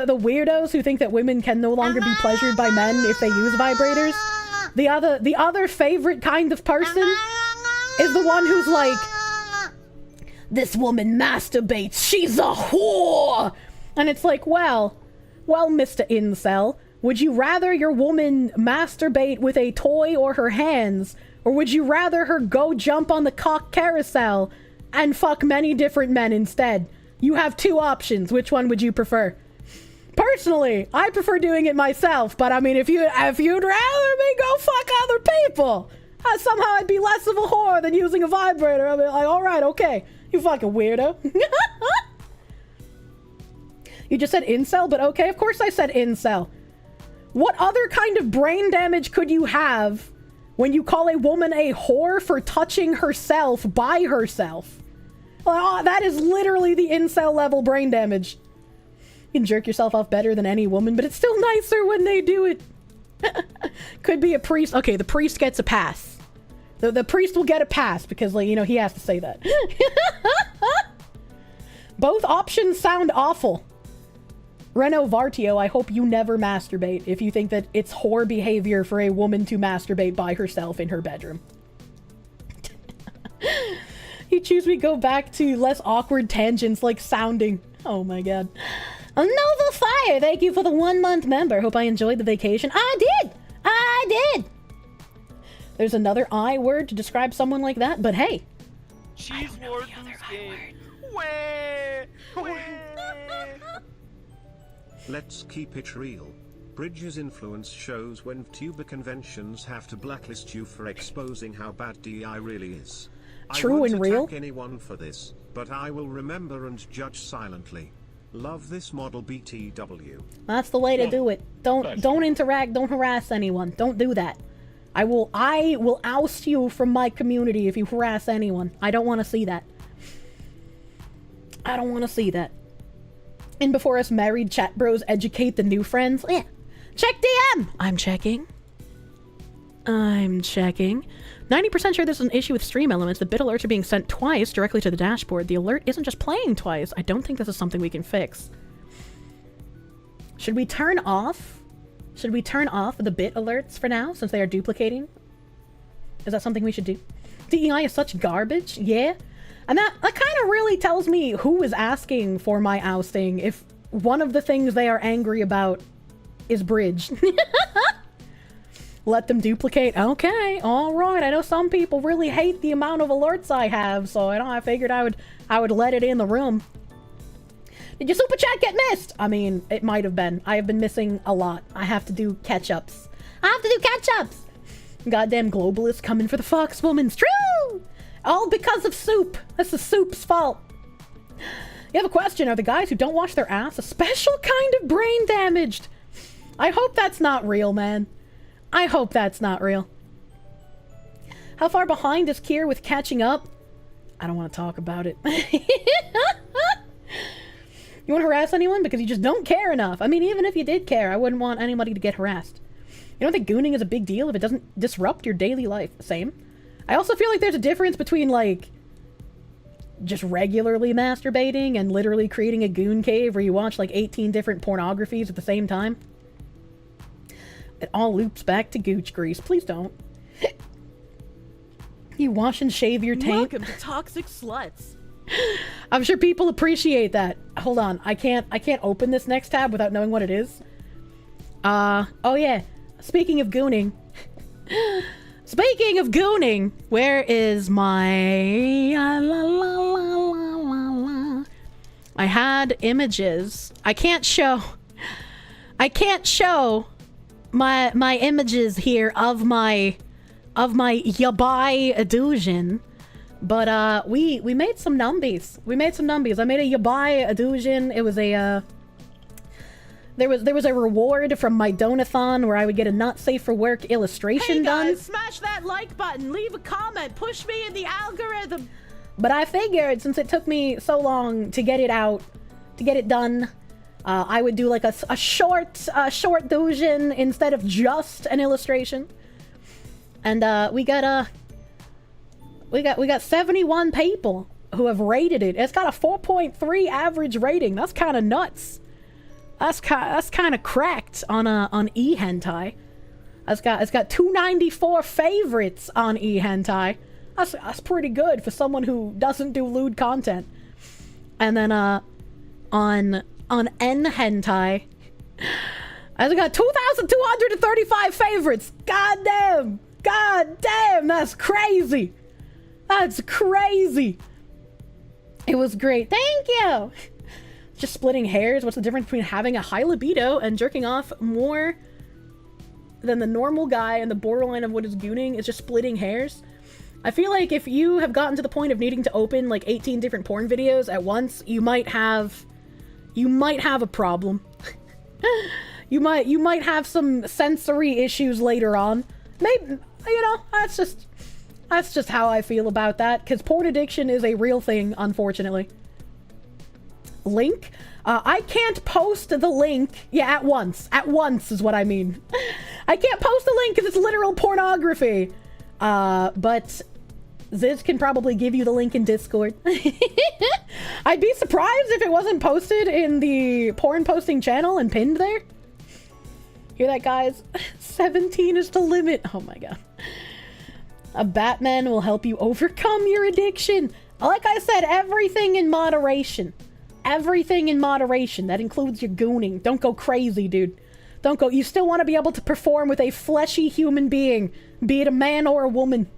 weirdos who think that women can no longer be pleasured by men if they use vibrators, the other favorite kind of person is the one who's like, this woman masturbates, she's a whore! And it's like, well, Mr. Incel, would you rather your woman masturbate with a toy or her hands, or would you rather her go jump on the cock carousel and fuck many different men instead? You have two options. Which one would you prefer? Personally, I prefer doing it myself, but I mean, if you'd rather me go fuck other people, somehow I'd be less of a whore than using a vibrator. I'd be like, alright, okay, you fucking weirdo. You just said incel, but okay, of course I said incel. What other kind of brain damage could you have when you call a woman a whore for touching herself by herself? That is literally the incel level brain damage. You can jerk yourself off better than any woman, but it's still nicer when they do it. Could be a priest. Okay, the priest gets a pass. The priest will get a pass because, like, you know, he has to say that. Both options sound awful. Reno Vartio, I hope you never masturbate if you think that it's whore behavior for a woman to masturbate by herself in her bedroom. You choose we go back to less awkward tangents like sounding. Oh my god. Nova Fire, thank you for the 1-month member. Hope I enjoyed the vacation. I did! There's another I word to describe someone like that, but hey. She's more Let's keep it real. Bridges' influence shows when tuber conventions have to blacklist you for exposing how bad DI really is. True and real? I won't attack anyone for this, but I will remember and judge silently. Love this model BTW. That's the way to do it. Don't interact, don't harass anyone. Don't do that. I will oust you from my community if you harass anyone. I don't want to see that. I don't want to see that. And before us married chat bros educate the new friends, check DM! I'm checking. 90% sure there's an issue with stream elements. The bit alerts are being sent twice directly to the dashboard. The alert isn't just playing twice. I don't think this is something we can fix. Should we turn off the bit alerts for now, since they are duplicating? Is that something we should do? DEI is such garbage? Yeah. And that kind of really tells me who is asking for my ousting if one of the things they are angry about is bridge. Let them duplicate. Okay, alright. I know some people really hate the amount of alerts I have, so I figured I would let it in the room. Did your super chat get missed? I mean, it might have been. I have been missing a lot. I have to do catch-ups. Goddamn globalists coming for the Fox woman's true! All because of soup. This is soup's fault. You have a question. Are the guys who don't wash their ass a special kind of brain damaged? I hope that's not real, man. I hope that's not real. How far behind is Kier with catching up? I don't want to talk about it. You want to harass anyone? Because you just don't care enough. I mean, even if you did care, I wouldn't want anybody to get harassed. You don't think gooning is a big deal if it doesn't disrupt your daily life? Same. I also feel like there's a difference between, like, just regularly masturbating and literally creating a goon cave where you watch, like, 18 different pornographies at the same time. It all loops back to gooch grease. Please don't. You wash and shave your taint. Welcome to Toxic Sluts. I'm sure people appreciate that. Hold on. I can't open this next tab without knowing what it is. Oh yeah. Speaking of gooning. Where is my... I had images. I can't show my images here of my yabai illusion, but we made some numbies. I made a yabai illusion. It was a there was a reward from my donathon where I would get a not safe for work illustration done. Hey guys, smash that like button, leave a comment, push me in the algorithm. But I figured since it took me so long to get it out, to get it done, I would do like a short illusion instead of just an illustration. And we got 71 people who have rated it. It's got a 4.3 average rating. That's kind of nuts. That's kind of cracked on eHentai. It's got 294 favorites on eHentai. That's pretty good for someone who doesn't do lewd content. And then on NHentai, it's got 2,235 favorites. God damn, that's crazy. That's crazy. It was great. Thank you. Just splitting hairs. What's the difference between having a high libido and jerking off more than the normal guy, and the borderline of what is gooning is just splitting hairs? I feel like if you have gotten to the point of needing to open like 18 different porn videos at once, you might have a problem. you might have some sensory issues later on. Maybe, you know, that's just how I feel about that, because porn addiction is a real thing, unfortunately. Link? I can't post the link. Yeah, at once. At once is what I mean. I can't post the link because it's literal pornography. But Ziz can probably give you the link in Discord. I'd be surprised if it wasn't posted in the porn posting channel and pinned there. Hear that, guys? 17 is the limit. Oh my god. A Batman will help you overcome your addiction. Like I said, everything in moderation. Everything in moderation. That includes your gooning. Don't go crazy, dude. Don't go. You still want to be able to perform with a fleshy human being, be it a man or a woman.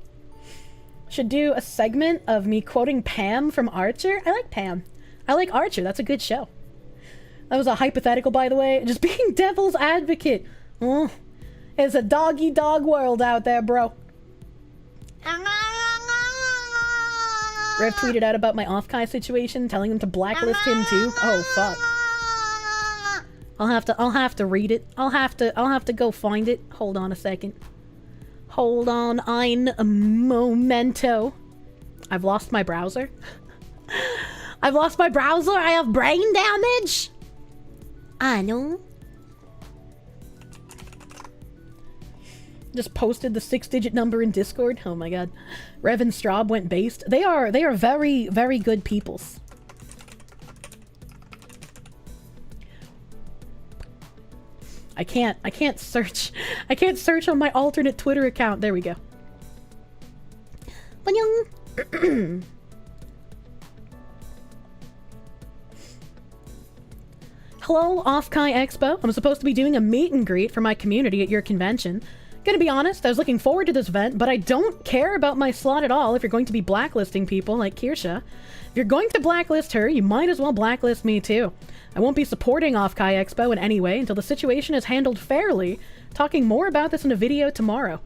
Should do a segment of me quoting Pam from Archer. I like Pam. I like Archer. That's a good show. That was a hypothetical, by the way. Just being devil's advocate. Oh, it's a dog-eat-dog world out there, bro. Rev tweeted out about my off-Kai situation, telling him to blacklist him too. Oh fuck. I'll have to read it. I'll have to go find it. Hold on a second. Hold on, ein momento. I've lost my browser. I've lost my browser. I have brain damage. I know. Just posted the 6-digit number in Discord. Oh my god. Rev and Straub went based. They are very, very good peoples. I can't search on my alternate Twitter account. There we go. Hello, Off-Kai Expo. I'm supposed to be doing a meet and greet for my community at your convention. Gonna be honest, I was looking forward to this event, but I don't care about my slot at all if you're going to be blacklisting people like Kirsche. If you're going to blacklist her, you might as well blacklist me too. I won't be supporting Off-Kai Expo in any way until the situation is handled fairly. Talking more about this in a video tomorrow.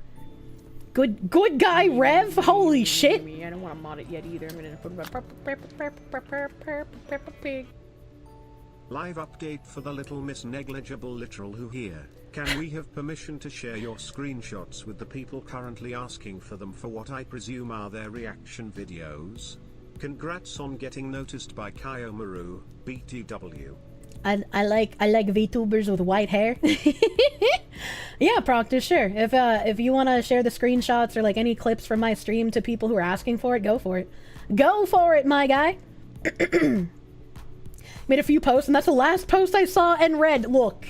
Good guy, Rev? Holy shit! I don't want to mod it yet either. I'm gonna put Live update for the little Miss Negligible Literal who here. Can we have permission to share your screenshots with the people currently asking for them for what I presume are their reaction videos? Congrats on getting noticed by Kaiomaru, BTW. I like VTubers with white hair. Yeah, Proctor, sure. If you want to share the screenshots or like any clips from my stream to people who are asking for it, go for it. Go for it, my guy. Made a few posts, and that's the last post I saw and read. Look,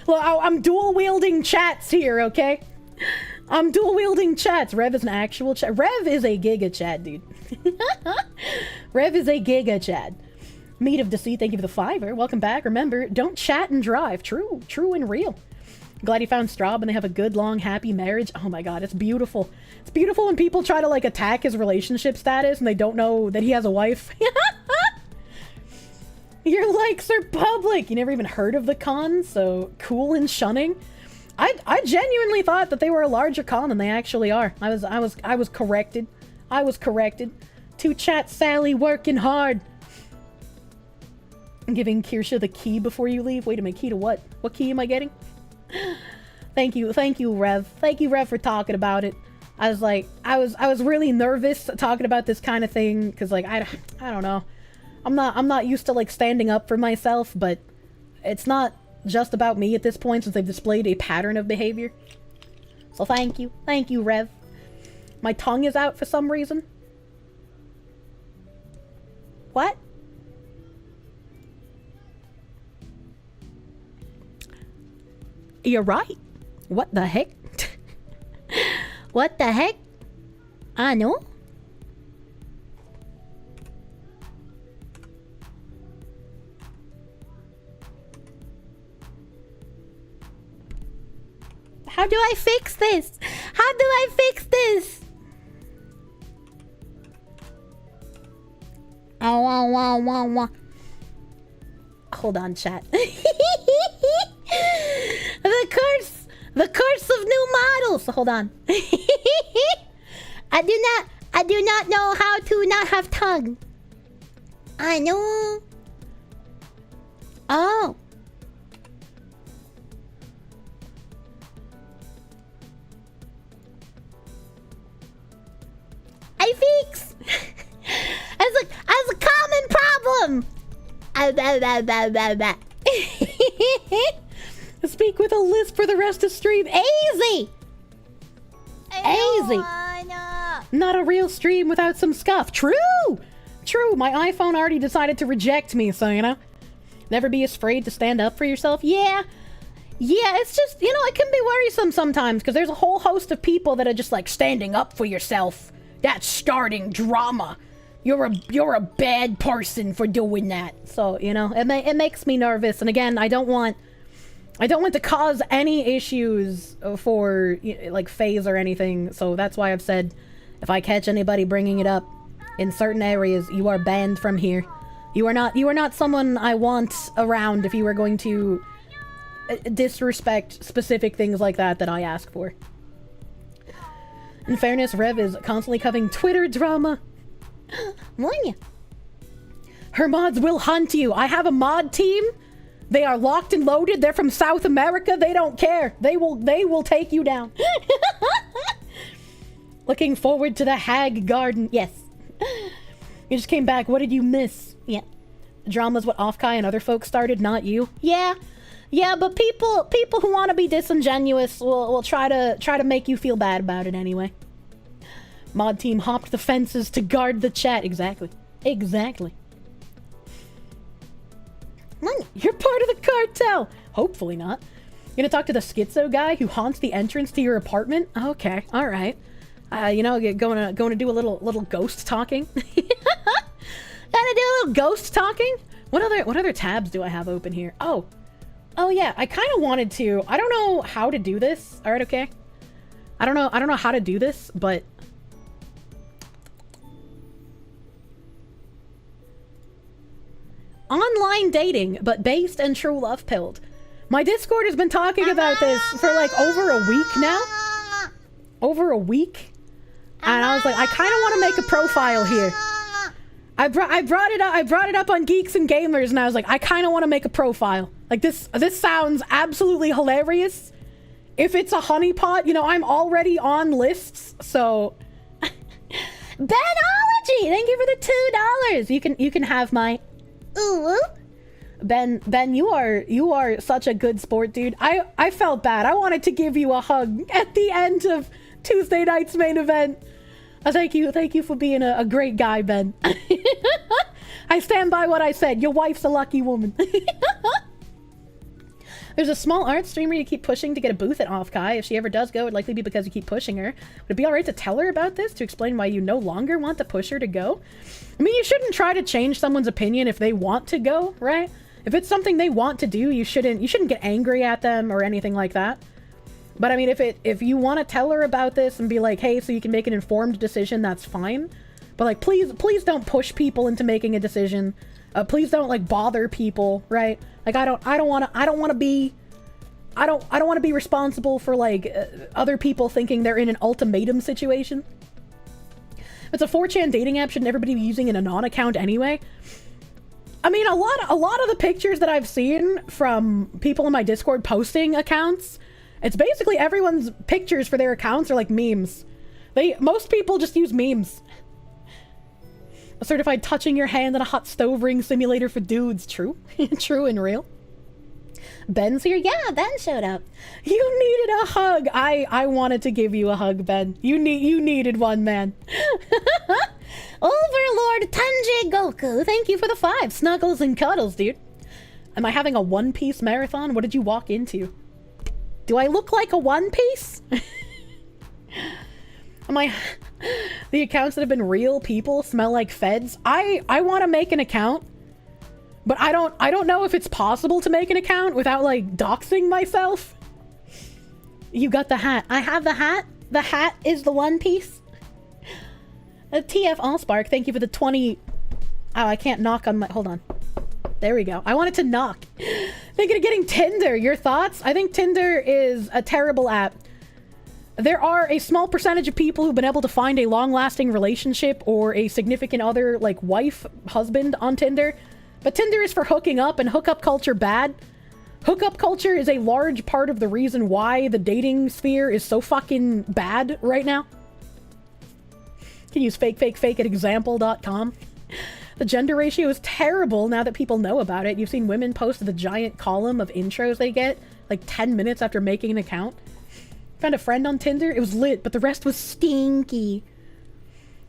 I'm dual-wielding chats here, okay? I'm dual-wielding chats. Rev is an actual chat. Rev is a giga chat, dude. Rev is a giga chat. Meat of Deceit, thank you for the $5. Welcome back. Remember, don't chat and drive. True and real. Glad you found Straub and they have a good, long, happy marriage. Oh my god, it's beautiful. It's beautiful when people try to, like, attack his relationship status and they don't know that he has a wife. Your likes are public. You never even heard of the con, so cool and shunning. I genuinely thought that they were a larger con than they actually are. I was corrected. I was corrected. To chat Sally working hard. I'm giving Kirsche the key before you leave. Wait a minute, key to what? What key am I getting? Thank you, Rev. Thank you, Rev, for talking about it. I was really nervous talking about this kind of thing because, like, I don't know. I'm not used to, like, standing up for myself, but it's not just about me at this point since they've displayed a pattern of behavior. So thank you, Rev. My tongue is out for some reason. What? You're right. What the heck? What the heck? I know. How do I fix this? How do I fix this? Oh hold on, chat. The curse of new models. Hold on. I do not know how to not have tongue. I know. Oh. I fix. as a common problem. Speak with a lisp for the rest of stream. Easy. Easy. Not a real stream without some scuff. True. True. My iPhone already decided to reject me, so you know. Never be afraid to stand up for yourself. Yeah. Yeah, it's just, you know, it can be worrisome sometimes because there's a whole host of people that are just like standing up for yourself. That's starting drama. You're a bad person for doing that. So, you know, it makes me nervous. And again, I don't want to cause any issues for like FaZe or anything. So that's why I've said if I catch anybody bringing it up in certain areas, you are banned from here. You are not someone I want around if you are going to disrespect specific things like that I ask for. In fairness, Rev is constantly covering Twitter drama. Monya. Her mods will hunt you. I have a mod team. They are locked and loaded. They're from South America. They don't care. They will take you down. Looking forward to the Hag Garden. Yes. You just came back. What did you miss? Yeah. Drama's what Offkai and other folks started, not you. Yeah. Yeah, but people who want to be disingenuous will try to make you feel bad about it anyway. Mod team hopped the fences to guard the chat. Exactly. Exactly. You're part of the cartel. Hopefully not. You gonna talk to the schizo guy who haunts the entrance to your apartment? Okay, all right. You know, going to do a little ghost talking. Gonna do a little ghost talking. What other tabs do I have open here? Oh yeah. I kind of wanted to. I don't know how to do this. All right, okay. I don't know how to do this, but. Online dating, but based and true love pilled. My Discord has been talking about this for like over a week now. Over a week. And I was like, I kind of want to make a profile here. I brought it up on Geeks and Gamers, and I was like, I kind of want to make a profile. Like this sounds absolutely hilarious. If it's a honeypot, you know, I'm already on lists, so. Benology, thank you for the $2. You can have my. Ooh. Ben, you are such a good sport, dude. I felt bad. I wanted to give you a hug at the end of Tuesday night's main event. Thank you for being a great guy, Ben. I stand by what I said. Your wife's a lucky woman. There's a small art streamer you keep pushing to get a booth at Offkai. If she ever does go, it would likely be because you keep pushing her. Would it be alright to tell her about this to explain why you no longer want to push her to go? I mean, you shouldn't try to change someone's opinion if they want to go, right? If it's something they want to do, you shouldn't get angry at them or anything like that. But I mean, if you want to tell her about this and be like, hey, so you can make an informed decision, that's fine. But like, please don't push people into making a decision. Please don't like bother people, right? Like I don't want to be responsible for like other people thinking they're in an ultimatum situation. It's a 4chan dating app, should everybody be using an Anon account anyway? I mean, a lot of the pictures that I've seen from people in my Discord posting accounts, it's basically everyone's pictures for their accounts are like memes. Most people just use memes. A certified touching your hand in a hot stove ring simulator for dudes. True. True and real. Ben's here? Yeah, Ben showed up. You needed a hug. I wanted to give you a hug, Ben. You needed one, man. Overlord Tanji Goku, thank you for the 5 snuggles and cuddles, dude. Am I having a One Piece marathon? What did you walk into? Do I look like a One Piece? Am I... The accounts that have been real people smell like feds? I want to make an account, but I don't know if it's possible to make an account without like doxing myself. You got the hat. I have the hat. The hat is the One Piece. TF Allspark, thank you for the 20... Oh, I can't knock on my... Hold on. There we go. I wanted to knock. Thinking of getting Tinder. Your thoughts? I think Tinder is a terrible app. There are a small percentage of people who've been able to find a long-lasting relationship or a significant other, like wife, husband on Tinder. But Tinder is for hooking up, and hookup culture bad. Hookup culture is a large part of the reason why the dating sphere is so fucking bad right now. You can use fake at example.com. The gender ratio is terrible now that people know about it. You've seen women post the giant column of intros they get, like 10 minutes after making an account. Found a friend on Tinder. It was lit, but the rest was stinky.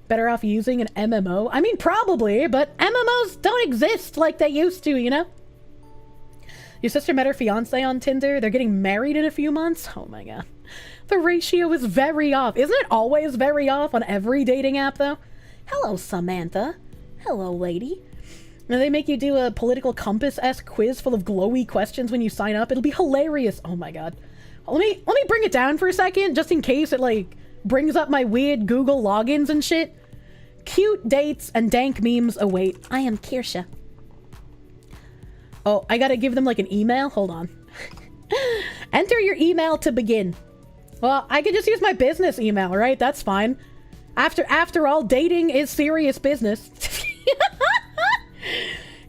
Better off using an MMO? I mean, probably, but MMOs don't exist like they used to, you know? Your sister met her fiance on Tinder. They're getting married in a few months. Oh my god. The ratio is very off. Isn't it always very off on every dating app, though? Hello, Samantha. Hello, lady. Now they make you do a political compass-esque quiz full of glowy questions when you sign up. It'll be hilarious. Oh my god. Let me bring it down for a second, just in case it, like, brings up my weird Google logins and shit. Cute dates and dank memes await. I am Kirsche. Oh, I gotta give them, like, an email? Hold on. Enter your email to begin. Well, I could just use my business email, right? That's fine. After all, dating is serious business.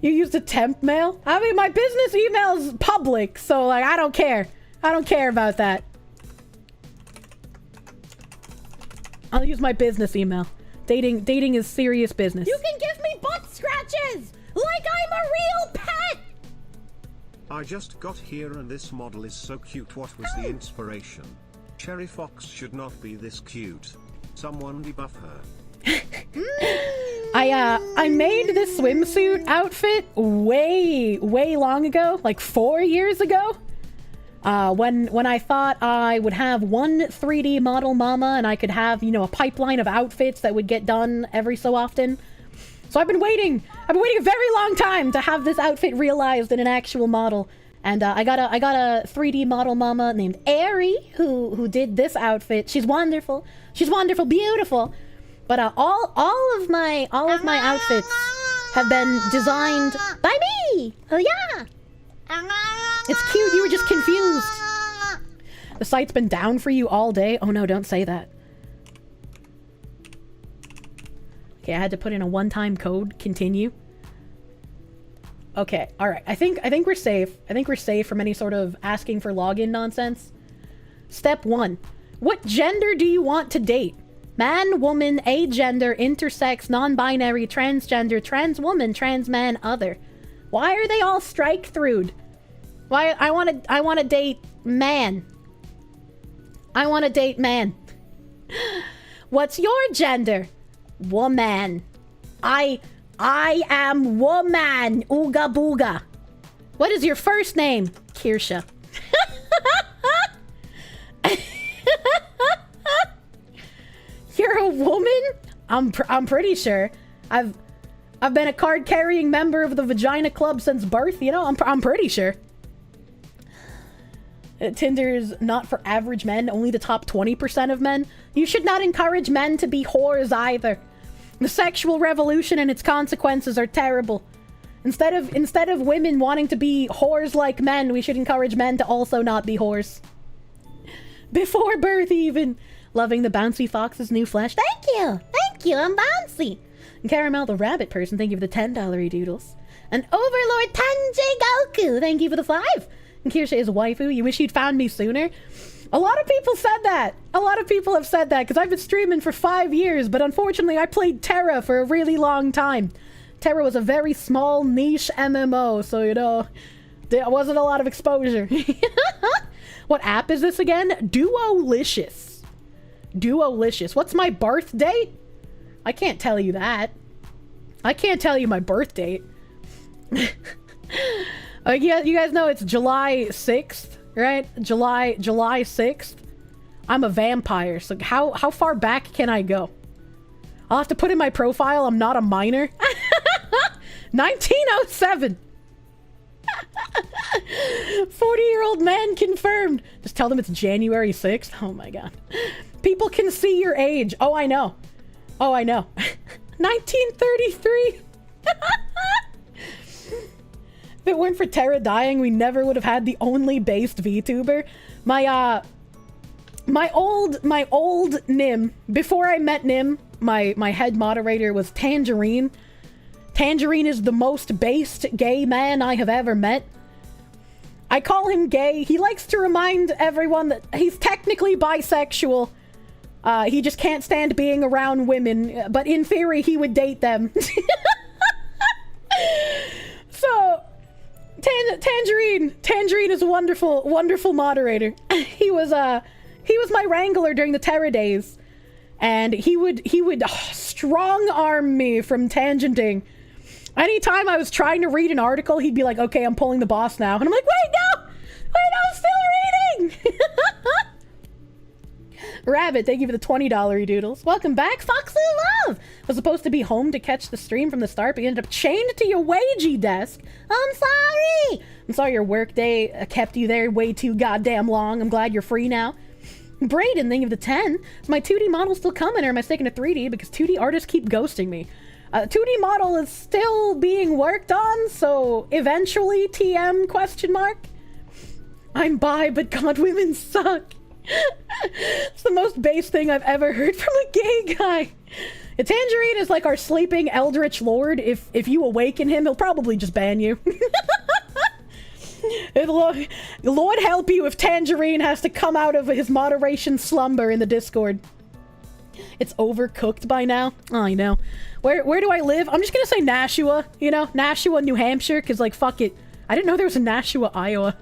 You used a temp mail? I mean, my business email's public, so, like, I don't care. I don't care about that. I'll use my business email. Dating is serious business. You can give me butt scratches! Like I'm a real pet! I just got here and this model is so cute. What was the inspiration? Cherry Fox should not be this cute. Someone debuff her. I made this swimsuit outfit way long ago, like 4 years ago. When I thought I would have one 3D model mama and I could have, you know, a pipeline of outfits that would get done every so often. So I've been waiting a very long time to have this outfit realized in an actual model. And I got a 3D model mama named Ari who did this outfit. She's wonderful. She's wonderful, beautiful. But all of my outfits have been designed by me. Oh yeah. It's cute, you were just confused. The site's been down for you all day. Oh no, don't say that. Okay, I had to put in a one-time code. Continue. Okay, alright. I think we're safe. I think we're safe from any sort of asking for login nonsense. Step 1. What gender do you want to date? Man, woman, agender, intersex, non-binary, transgender, trans woman, trans man, other. Why are they all strike-through'd? Why I want to date man. I want to date man. What's your gender? Woman. I am woman. Ooga booga. What is your first name? Kirsche. You're a woman? I'm pretty sure. I've been a card-carrying member of the Vagina Club since birth. You know, I'm pretty sure. Tinder's not for average men, only the top 20% of men. You should not encourage men to be whores either. The sexual revolution and its consequences are terrible. Instead of women wanting to be whores like men, we should encourage men to also not be whores. Before birth even. Loving the bouncy fox's new flesh. Thank you, I'm bouncy. And Caramel the rabbit person, thank you for the $10 doodles. And Overlord Tanjay Goku, thank you for the 5. And Kirsche is a waifu. You wish you'd found me sooner? A lot of people said that. A lot of people have said that because I've been streaming for 5 years, but unfortunately I played Terra for a really long time. Terra was a very small niche MMO, so you know, there wasn't a lot of exposure. What app is this again? Duolicious. Duolicious. What's my birth date? I can't tell you that. I can't tell you my birth date. Yeah, you guys know it's July 6th, right? July 6th. I'm a vampire, so how far back can I go? I'll have to put in my profile, I'm not a minor. 1907. 40-year-old man confirmed. Just tell them it's January 6th. Oh my god. People can see your age. Oh, I know. 1933. If it weren't for Terra dying, we never would have had the only based VTuber. My old Nim, before I met Nim, my head moderator was Tangerine. Tangerine is the most based gay man I have ever met. I call him gay. He likes to remind everyone that he's technically bisexual. He just can't stand being around women, but in theory he would date them. So, Tangerine is a wonderful moderator. He was my wrangler during the Terra days, and he would strong arm me from tangenting. Anytime I was trying to read an article, he'd be like, "Okay, I'm pulling the boss now," and I'm like, "Wait, no, I'm still reading." Rabbit, thank you for the $20 doodles. Welcome back, Foxu Love. Was supposed to be home to catch the stream from the start, but you ended up chained to your wagey desk. I'm sorry your workday kept you there way too goddamn long. I'm glad you're free now. Brayden, thank you for the 10. Is my 2D model still coming, or am I sticking to 3D? Because 2D artists keep ghosting me. 2D model is still being worked on, so eventually TM question mark. I'm bi, but god, women suck. It's the most base thing I've ever heard from a gay guy. A Tangerine is like our sleeping eldritch lord. If you awaken him, he'll probably just ban you. Lord help you if Tangerine has to come out of his moderation slumber in the Discord. It's overcooked by now. Oh, I know. Where do I live? I'm just gonna say Nashua, you know? Nashua, New Hampshire, because, like, fuck it. I didn't know there was a Nashua, Iowa.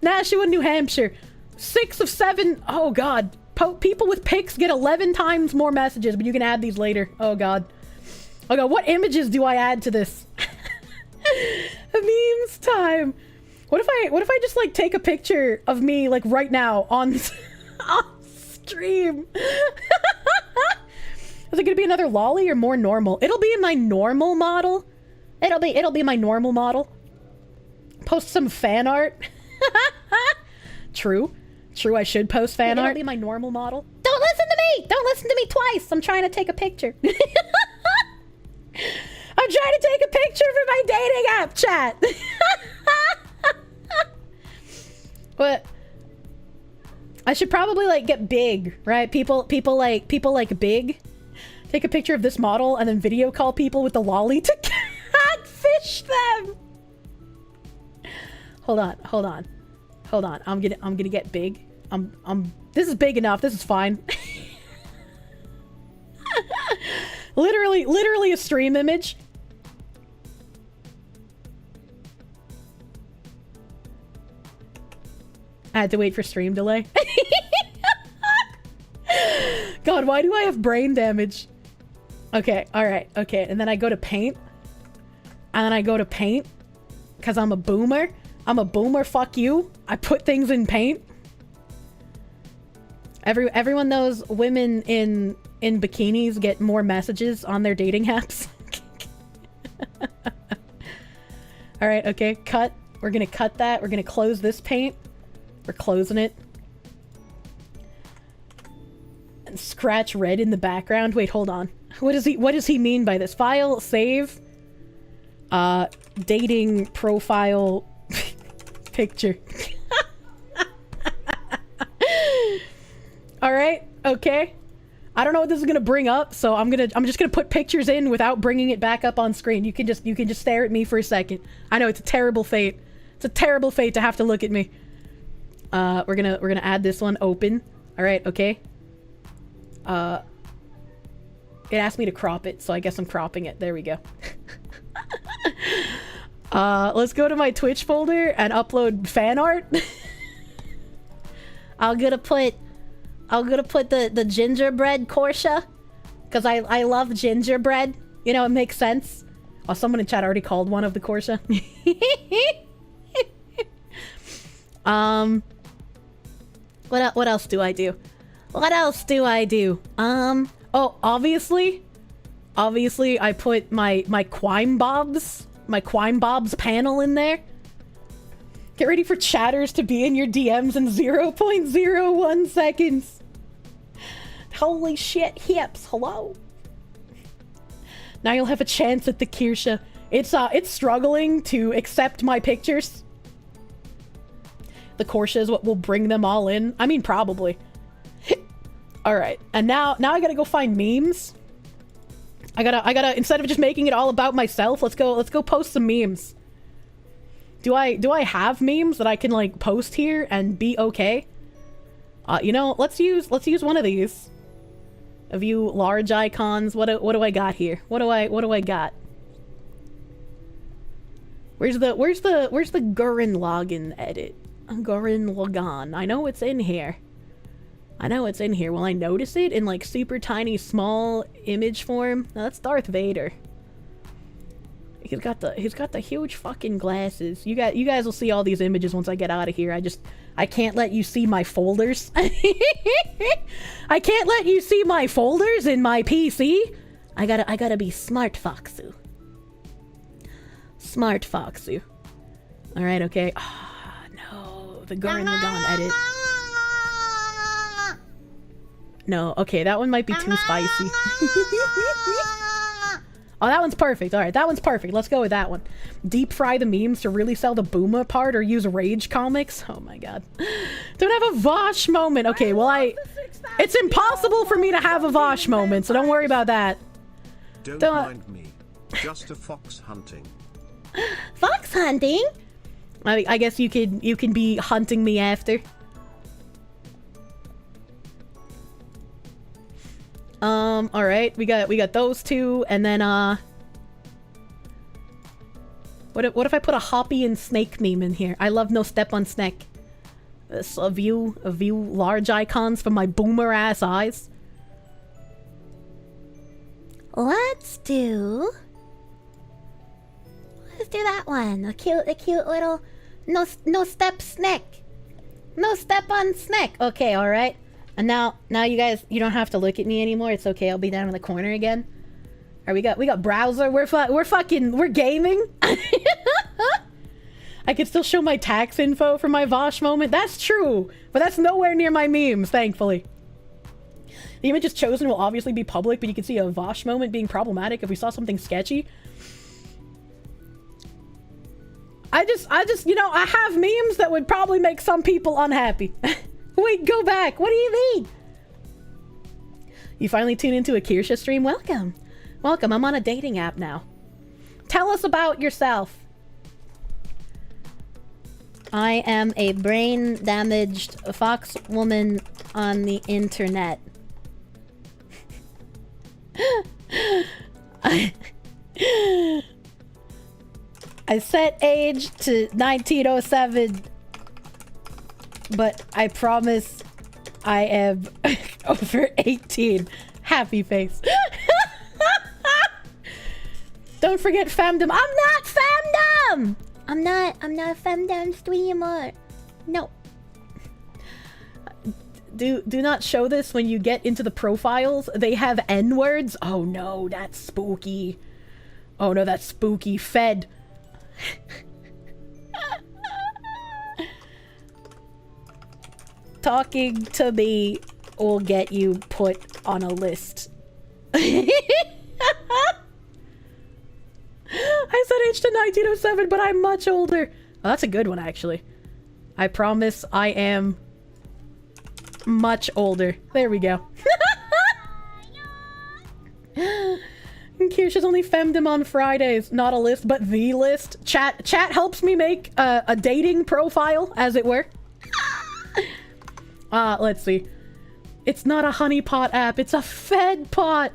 Nashua, New Hampshire. 6 of 7. Oh, God. People with pics get 11 times more messages, but you can add these later. Oh, God. Oh, God. What images do I add to this? Memes time. What if I just, like, take a picture of me, like, right now on stream? Is it gonna be another lolly or more normal? It'll be my normal model. It'll be my normal model. Post some fan art. True, I should post fan art. It'll be my normal model. Don't listen to me! Don't listen to me twice! I'm trying to take a picture. I'm trying to take a picture for my dating app chat. What? I should probably, like, get big, right? People like big. Take a picture of this model and then video call people with the lolly to catfish them. Hold on. I'm gonna get big. This is big enough. This is fine. literally a stream image. I had to wait for stream delay. God, why do I have brain damage? Okay, alright, okay. And then I go to paint. And then I go to paint. Because I'm a boomer. I'm a boomer, fuck you. I put things in paint. Everyone knows women in bikinis get more messages on their dating apps. Alright, okay, cut. We're gonna cut that. We're gonna close this paint. We're closing it. And scratch red in the background. Wait, hold on. What does he mean by this? File, save. Dating profile picture. Alright, okay. I don't know what this is gonna bring up, so I'm just gonna put pictures in without bringing it back up on screen. You can just stare at me for a second. I know it's a terrible fate. It's a terrible fate to have to look at me. We're gonna add this one, open. Alright, okay. It asked me to crop it, so I guess I'm cropping it. There we go. Let's go to my Twitch folder and upload fan art. I'm gonna put the gingerbread Kirsche, because I love gingerbread. You know, it makes sense. Oh, someone in chat already called one of the Kirsche. What else do I do? Oh, obviously I put my Quime Bobs panel in there. Get ready for chatters to be in your DMs in 0.01 seconds. Holy shit, hips, hello. Now you'll have a chance at the Kirsche. It's struggling to accept my pictures. The Kirsche is what will bring them all in. I mean, probably. All right, and now I gotta go find memes. I gotta instead of just making it all about myself, let's go post some memes. Do I have memes that I can like post here and be okay? You know, let's use one of these. A view large icons. What do I got here? What do I got? Where's the Gurren Lagann edit? Gurren Lagann. I know it's in here. Will I notice it in like super tiny small image form? No, that's Darth Vader. He's got the huge fucking glasses. You guys will see all these images once I get out of here. I can't let you see my folders. I can't let you see my folders in my PC. I gotta be smart Foxu. Smart Foxu. Alright, okay. Ah, no. The Gurren Lagann edit. No, okay, that one might be too spicy. Oh, that one's perfect. Alright, that one's perfect. Let's go with that one. Deep fry the memes to really sell the boomer part or use rage comics? Oh my god. Don't have a Vosh moment. Okay, well it's impossible for me to have a Vosh moment, so don't worry about that. Don't mind me. Just a fox hunting. Fox hunting? I guess you can be hunting me after. Alright, we got those two, and then, what if I put a Hoppy and Snake meme in here? I love no step on Snake. This, a view large icons for my boomer-ass eyes. Let's do that one. A cute little, no step Snake. No step on Snake. Okay, alright. And now you guys, you don't have to look at me anymore. It's okay. I'll be down in the corner again. All right, we got browser. We're gaming. I can still show my tax info for my Vosh moment. That's true, but that's nowhere near my memes, thankfully. The images chosen will obviously be public, but you can see a Vosh moment being problematic if we saw something sketchy. I just, you know, I have memes that would probably make some people unhappy. Wait, go back. What do you mean? You finally tuned into a Kirsche stream? Welcome. Welcome. I'm on a dating app now. Tell us about yourself. I am a brain-damaged fox woman on the internet. I set age to 1907. But I promise I am over 18. Happy face. Don't forget femdom. I'm not femdom! I'm not a femdom streamer. No. Do not show this when you get into the profiles. They have N-words. Oh no, that's spooky. Oh no, that's spooky. Fed. Talking to me will get you put on a list. I said age to 1907, but I'm much older. Oh, that's a good one, actually. I promise I am much older. There we go. Kirsche's only femdom on Fridays. Not a list, but the list. Chat helps me make a dating profile, as it were. Let's see. It's not a honeypot app. It's a fed pot.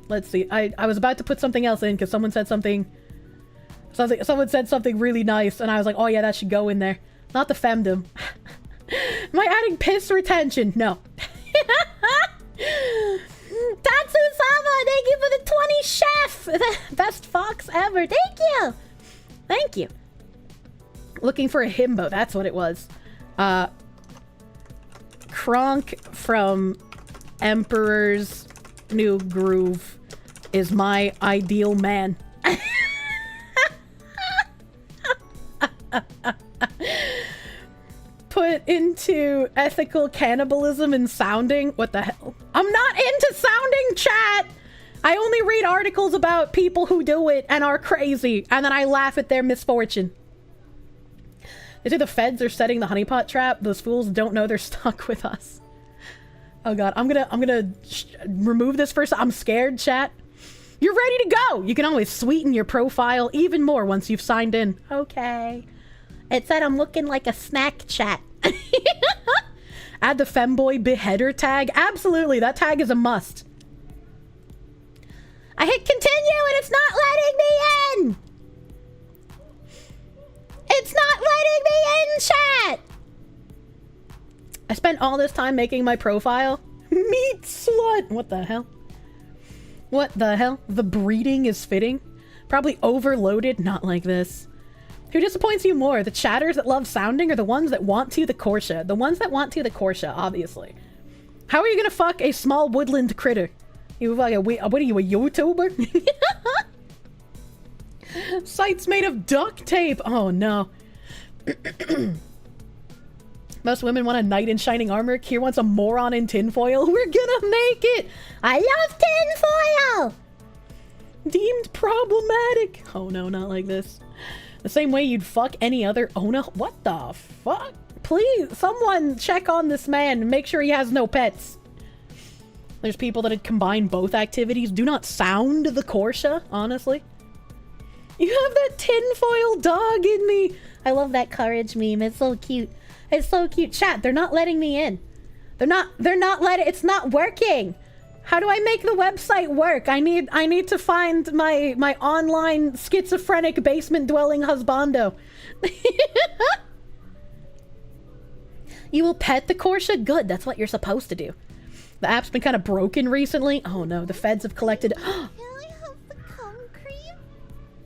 Let's see. I was about to put something else in because someone said something. Someone said something really nice, and I was like, oh yeah, that should go in there. Not the femdom. Am I adding piss retention? No. Tatsu-sama, thank you for the 20 chef! The best fox ever. Thank you! Thank you. Looking for a himbo, that's what it was. Kronk from Emperor's New Groove is my ideal man. Put into ethical cannibalism and sounding. What the hell? I'm not into sounding, chat! I only read articles about people who do it and are crazy, and then I laugh at their misfortune. They say the feds are setting the honeypot trap. Those fools don't know they're stuck with us. Oh god, I'm gonna remove this first. I'm scared, chat. You're ready to go! You can always sweeten your profile even more once you've signed in. Okay. It said I'm looking like a snack, chat. Add the femboy beheader tag. Absolutely, that tag is a must. I hit continue and it's not letting me in! It's not letting me in, chat! I spent all this time making my profile. Meat slut! What the hell? What the hell? The breeding is fitting? Probably overloaded? Not like this. Who disappoints you more? The chatters that love sounding or the ones that want to the Kirsche? The ones that want to the Kirsche, obviously. How are you gonna fuck a small woodland critter? You like what are you, a YouTuber? Site's made of duct tape! Oh no. Most women want a knight in shining armor. Kier wants a moron in tinfoil. We're gonna make it! I love tinfoil! Deemed problematic. Oh no, not like this. The same way you'd fuck any other Ona. What the fuck? Please, someone check on this man and make sure he has no pets. There's people that had combined both activities. Do not sound the Kirsche, honestly. You have that tinfoil dog in me. I love that courage meme. It's so cute. It's so cute. Chat, they're not letting me in. They're not letting, it's not working. How do I make the website work? I need to find my online schizophrenic basement dwelling husbando. You will pet the Kirsche? Good, that's what you're supposed to do. The app's been kind of broken recently. Oh no, the feds have collected. Can I have the cum cream?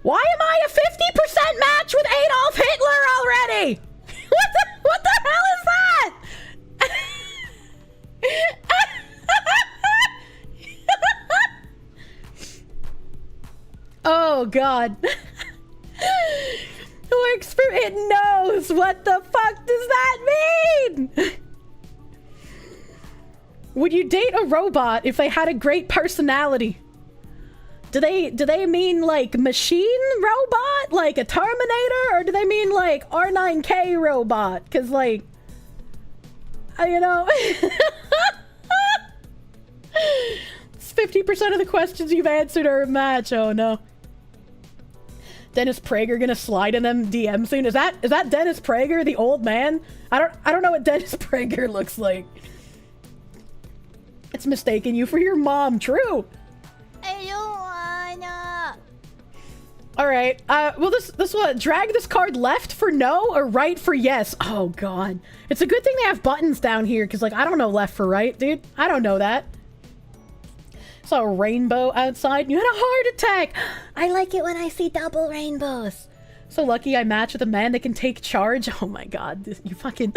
Why am I a 50% match with Adolf Hitler already? What the hell is that? Oh god. Works for it knows. What the fuck does that mean? Would you date a robot if they had a great personality? Do they mean like machine robot, like a Terminator, or do they mean like R9K robot? Cause like, you know, it's 50% of the questions you've answered are a match. Oh no. Dennis Prager gonna slide in them DM soon. Is that Dennis Prager, the old man? I don't know what Dennis Prager looks like. It's mistaken you for your mom. True. I don't wanna. All right. Well, this what? Drag this card left for no or right for yes. Oh god. It's a good thing they have buttons down here, because like I don't know left for right, dude. I don't know that. Saw a rainbow outside. You had a heart attack. I like it when I see double rainbows. So lucky I match with a man that can take charge. Oh my god. You fucking.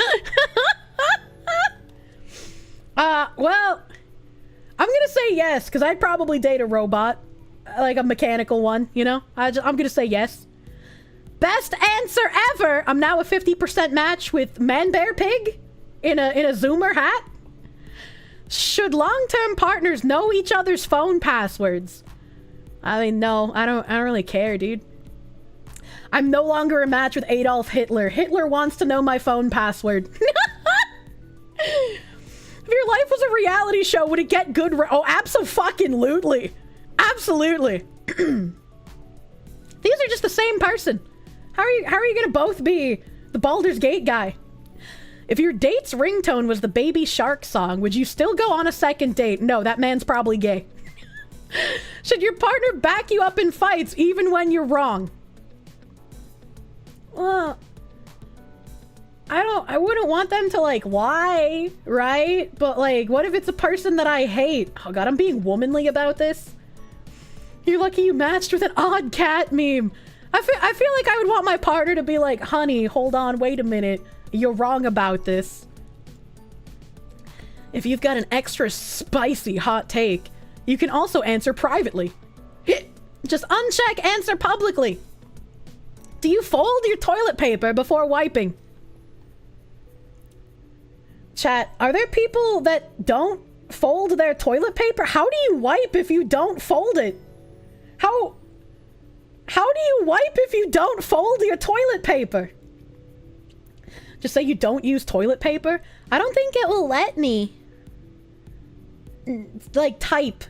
Well, I'm gonna say yes, because I'd probably date a robot. Like a mechanical one, you know? I'm gonna say yes. Best answer ever! I'm now a 50% match with Man Bear Pig in a Zoomer hat. Should long-term partners know each other's phone passwords? I mean, no, I don't really care, dude. I'm no longer a match with Adolf Hitler. Hitler wants to know my phone password. If your life was a reality show, would it get good? Oh, abso-fucking-lutely. Absolutely. These are just the same person. How are you gonna both be the Baldur's Gate guy? If your date's ringtone was the Baby Shark song, would you still go on a second date? No, that man's probably gay. Should your partner back you up in fights even when you're wrong? Well, I wouldn't want them to like lie, right? But like, what if it's a person that I hate? Oh god, I'm being womanly about this. You're lucky you matched with an odd cat meme. I feel like I would want my partner to be like, honey, hold on, wait a minute. You're wrong about this. If you've got an extra spicy hot take, you can also answer privately. Just uncheck answer publicly. Do you fold your toilet paper before wiping? Chat, are there people that don't fold their toilet paper? How do you wipe if you don't fold it? How do you wipe if you don't fold your toilet paper? Just say you don't use toilet paper? I don't think it will let me. Like, type.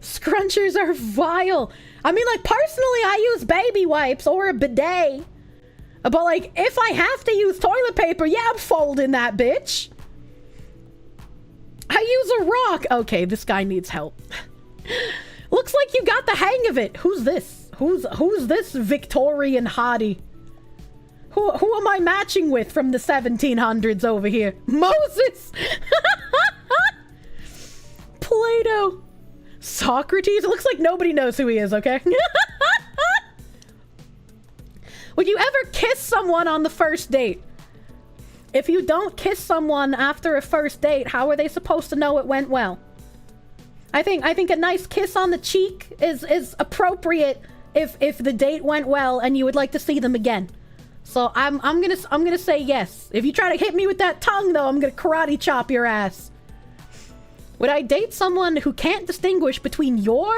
Scrunchers are vile. I mean, like, personally, I use baby wipes or a bidet. But, like, if I have to use toilet paper, yeah, I'm folding that bitch. I use a rock. Okay, this guy needs help. Looks like you got the hang of it. Who's this? Who's this Victorian hottie? Who am I matching with from the 1700s over here? Moses! Plato. Socrates? It looks like nobody knows who he is, okay? Would you ever kiss someone on the first date? If you don't kiss someone after a first date, how are they supposed to know it went well? I think a nice kiss on the cheek is appropriate if the date went well and you would like to see them again. So I'm gonna say yes. If you try to hit me with that tongue though, I'm gonna karate chop your ass. Would I date someone who can't distinguish between your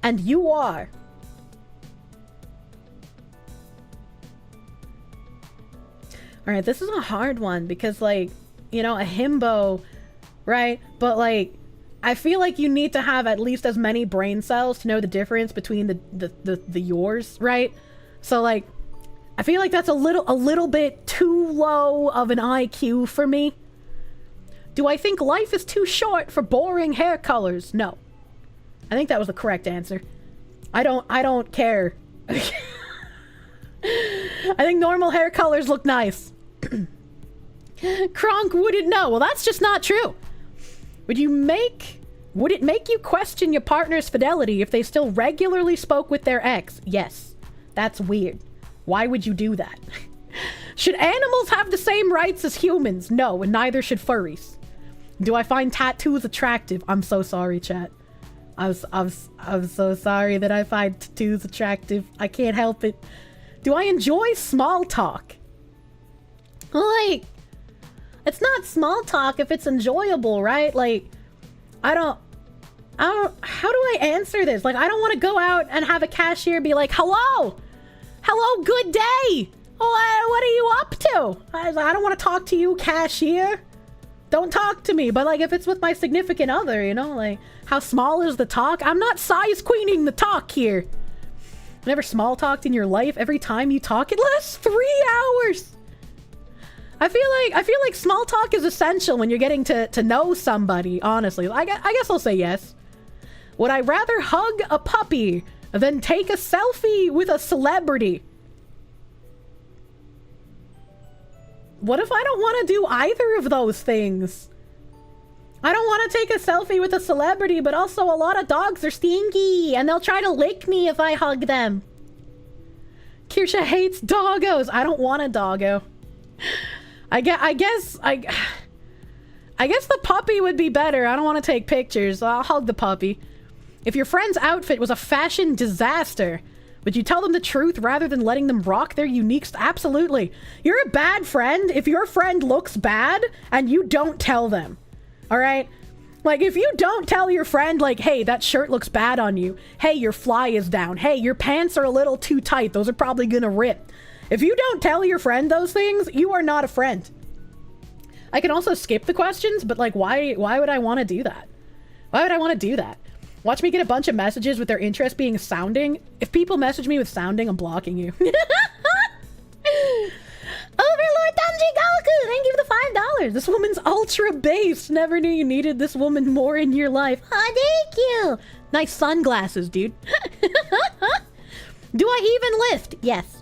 and you are? Alright, this is a hard one because, like, you know, a himbo, right? But, like, I feel like you need to have at least as many brain cells to know the difference between the yours, right? So, like, I feel like that's a little bit too low of an IQ for me. Do I think life is too short for boring hair colors? No. I think that was the correct answer. I don't care. I think normal hair colors look nice. Kronk wouldn't know. Well, that's just not true. Would it make you question your partner's fidelity if they still regularly spoke with their ex? Yes. That's weird. Why would you do that? Should animals have the same rights as humans? No, and neither should furries. Do I find tattoos attractive? I'm so sorry, chat. I'm so sorry that I find tattoos attractive. I can't help it. Do I enjoy small talk? Like, it's not small talk if it's enjoyable, right? Like, I don't, how do I answer this? Like, I don't want to go out and have a cashier be like, hello, good day. Oh, what are you up to? I don't want to talk to you, cashier. Don't talk to me. But, like, if it's with my significant other, you know, like, how small is the talk? I'm not size queening the talk here. Never small talked in your life. Every time you talk, it lasts 3 hours. I feel like small talk is essential when you're getting to know somebody, honestly. I guess I'll say yes. Would I rather hug a puppy than take a selfie with a celebrity? What if I don't want to do either of those things? I don't want to take a selfie with a celebrity, but also a lot of dogs are stinky and they'll try to lick me if I hug them. Kirsche hates doggos. I don't want a doggo. I guess the puppy would be better. I don't want to take pictures, so I'll hug the puppy. If your friend's outfit was a fashion disaster, would you tell them the truth rather than letting them rock their unique Absolutely. You're a bad friend if your friend looks bad and you don't tell them. Alright? Like, if you don't tell your friend, like, hey, that shirt looks bad on you. Hey, your fly is down. Hey, your pants are a little too tight. Those are probably gonna rip. If you don't tell your friend those things, you are not a friend. I can also skip the questions, but, like, why would I want to do that? Why would I want to do that? Watch me get a bunch of messages with their interest being sounding. If people message me with sounding, I'm blocking you. Overlord Danji Goku, thank you for the $5. This woman's ultra based. Never knew you needed this woman more in your life. Oh, thank you. Nice sunglasses, dude. Do I even lift? Yes.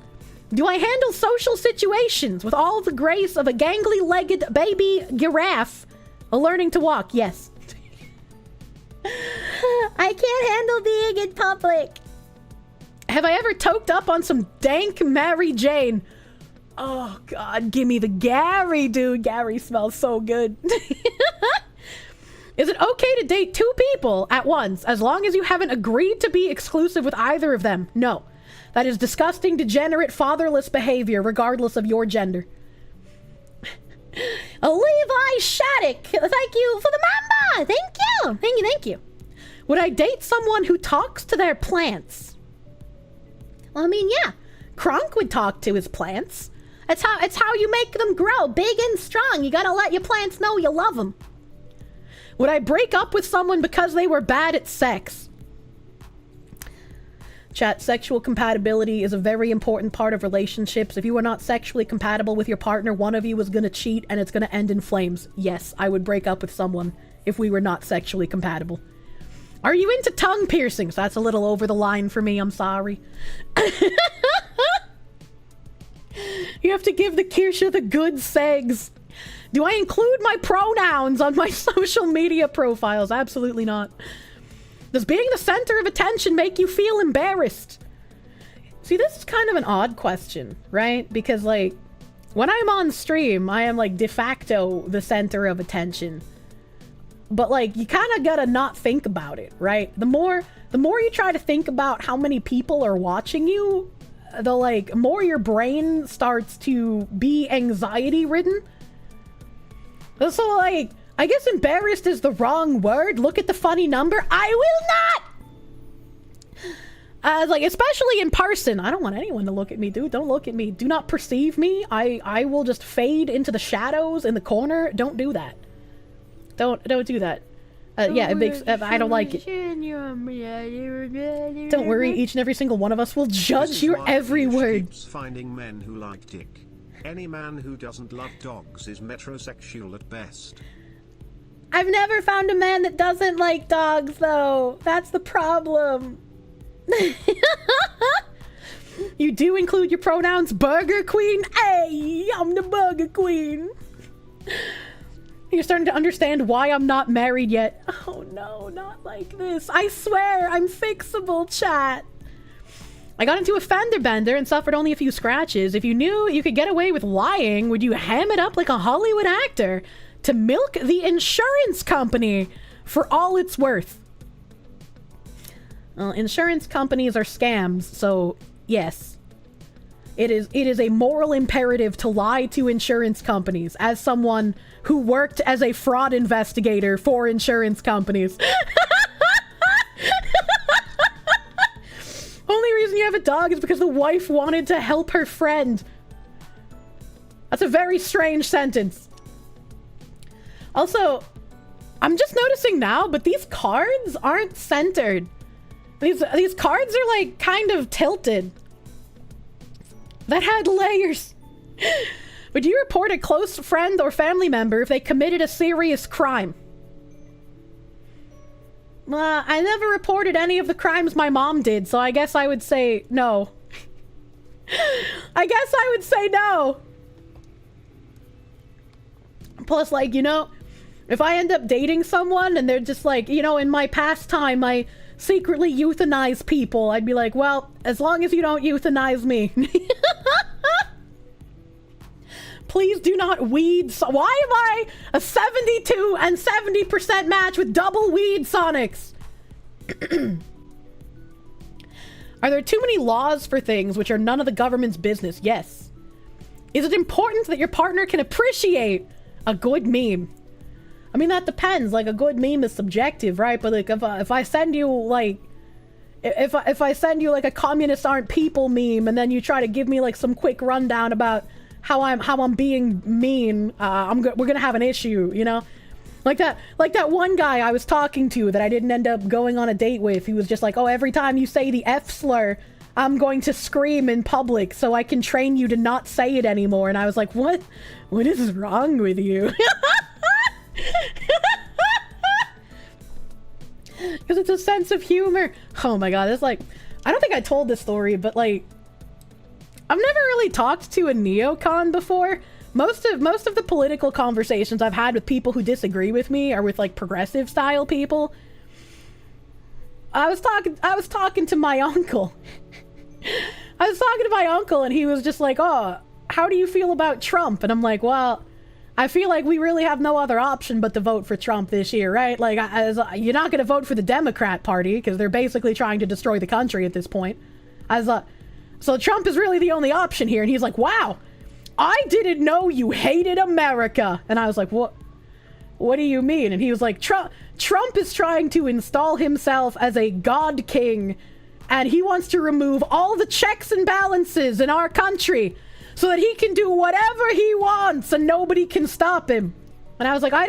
Do I handle social situations with all the grace of a gangly-legged baby giraffe learning to walk? Yes. I can't handle being in public. Have I ever toked up on some dank Mary Jane? Oh, God, give me the Gary, dude. Gary smells so good. Is it okay to date 2 people at once as long as you haven't agreed to be exclusive with either of them? No. That is disgusting, degenerate, fatherless behavior, regardless of your gender. Levi Shattuck, thank you for the thank you. Thank you. Would I date someone who talks to their plants? Well, I mean, yeah. Kronk would talk to his plants. It's how you make them grow big and strong. You gotta let your plants know you love them. Would I break up with someone because they were bad at sex? Chat, sexual compatibility is a very important part of relationships. If you are not sexually compatible with your partner, one of you is going to cheat and it's going to end in flames. Yes, I would break up with someone if we were not sexually compatible. Are you into tongue piercings? That's a little over the line for me, I'm sorry. You have to give the Kirsche the good segs. Do I include my pronouns on my social media profiles? Absolutely not. Does being the center of attention make you feel embarrassed? See, this is kind of an odd question, right? Because, like, when I'm on stream, I am, like, de facto the center of attention. But, like, you kind of gotta not think about it, right? The more you try to think about how many people are watching you, the, like, more your brain starts to be anxiety-ridden. So, like, I guess embarrassed is the wrong word. Look at the funny number. I will not! Like, especially in person. I don't want anyone to look at me, dude. Don't look at me. Do not perceive me. I will just fade into the shadows in the corner. Don't do that. Don't do that. Yeah, it makes... I don't like it. Don't worry. Each and every single one of us will judge your every word. Keeps finding men who like dick. Any man who doesn't love dogs is metrosexual at best. I've never found a man that doesn't like dogs, though. That's the problem. You do include your pronouns, Burger Queen? Hey, I'm the Burger Queen. You're starting to understand why I'm not married yet. Oh no, not like this. I swear, I'm fixable, chat. I got into a fender bender and suffered only a few scratches. If you knew you could get away with lying, would you ham it up like a Hollywood actor to milk the insurance company for all it's worth? Well, insurance companies are scams, so yes. It is a moral imperative to lie to insurance companies as someone who worked as a fraud investigator for insurance companies. Only reason you have a dog is because the wife wanted to help her friend. That's a very strange sentence. Also, I'm just noticing now, but these cards aren't centered. These cards are like kind of tilted. That had layers. Would you report a close friend or family member if they committed a serious crime? I never reported any of the crimes my mom did, so I guess I would say no. I guess I would say no. Plus, like, you know, if I end up dating someone and they're just like, you know, in my pastime, I secretly euthanize people, I'd be like, well, as long as you don't euthanize me. Please do not weed. Why am I a 72 and 70% match with double weed Sonics? Are there too many laws for things which are none of the government's business? Yes. Is it important that your partner can appreciate a good meme? I mean, that depends. Like, a good meme is subjective, right? But like, if I send you like, if I send you like a communists aren't people meme, and then you try to give me like some quick rundown about how I'm being mean, we're gonna have an issue, you know? Like that one guy I was talking to that I didn't end up going on a date with. He was just like, oh, every time you say the F slur, I'm going to scream in public so I can train you to not say it anymore. And I was like, what is wrong with you? Because it's a sense of humor. Oh my god, it's like, I don't think I told this story, but like, I've never really talked to a neocon before. Most of the political conversations I've had with people who disagree with me are with like progressive style people. I was talking to my uncle. I was talking to my uncle and he was just like, oh, how do you feel about Trump? And I'm like, well, I feel like we really have no other option but to vote for Trump this year, right? Like, you're not going to vote for the Democrat Party because they're basically trying to destroy the country at this point. So Trump is really the only option here. And he's like, wow, I didn't know you hated America. And I was like, what what do you mean? And he was like, Trump is trying to install himself as a god king, and he wants to remove all the checks and balances in our country so that he can do whatever he wants and nobody can stop him. And I was like, I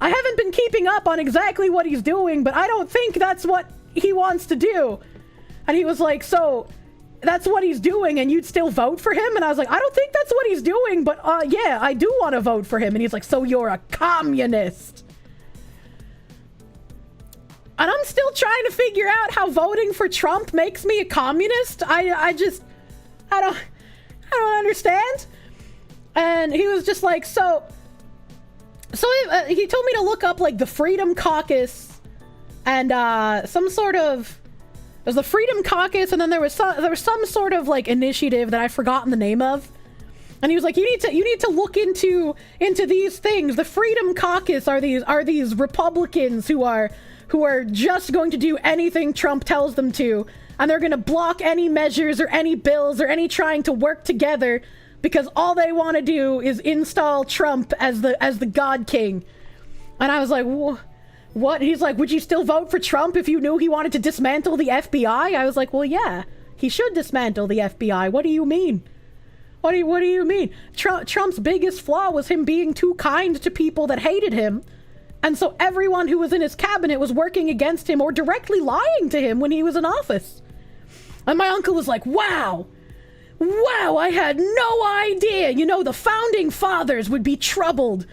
haven't been keeping up on exactly what he's doing, but I don't think that's what he wants to do. And he was like, so that's what he's doing and you'd still vote for him? And I was like, I don't think that's what he's doing, but yeah, I do want to vote for him. And he's like, so you're a communist. And I'm still trying to figure out how voting for Trump makes me a communist. I don't understand. And he was just like, so he told me to look up like the Freedom Caucus and some sort of, there's the Freedom Caucus, and then there was some sort of like initiative that I've forgotten the name of. And he was like, you need to look into these things. The Freedom Caucus are these Republicans who are just going to do anything Trump tells them to, and they're going to block any measures or any bills or any trying to work together because all they want to do is install Trump as the God King. And I was like, what? He's like, would you still vote for Trump if you knew he wanted to dismantle the FBI? I was like, well, yeah, he should dismantle the FBI. What do you mean? What do you mean? Trump's biggest flaw was him being too kind to people that hated him. And so everyone who was in his cabinet was working against him or directly lying to him when he was in office. And my uncle was like, wow, I had no idea. You know, the founding fathers would be troubled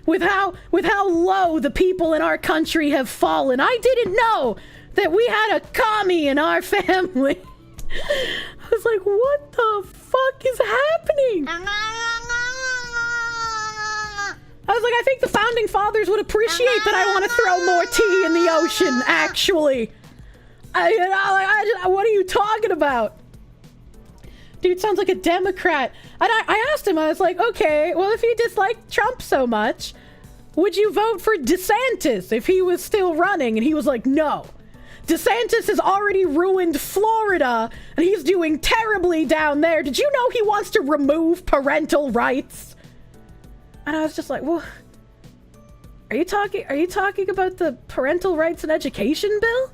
with how low the people in our country have fallen. I didn't know that we had a commie in our family. I was like, what the fuck is happening? I was like, I think the founding fathers would appreciate that I want to throw more tea in the ocean, actually. What are you talking about? Dude sounds like a Democrat. And I asked him, I was like, okay, well, if you dislike Trump so much, would you vote for DeSantis if he was still running? And he was like, no. DeSantis has already ruined Florida, and he's doing terribly down there. Did you know he wants to remove parental rights? And I was just like, well, are you talking about the parental rights and education bill?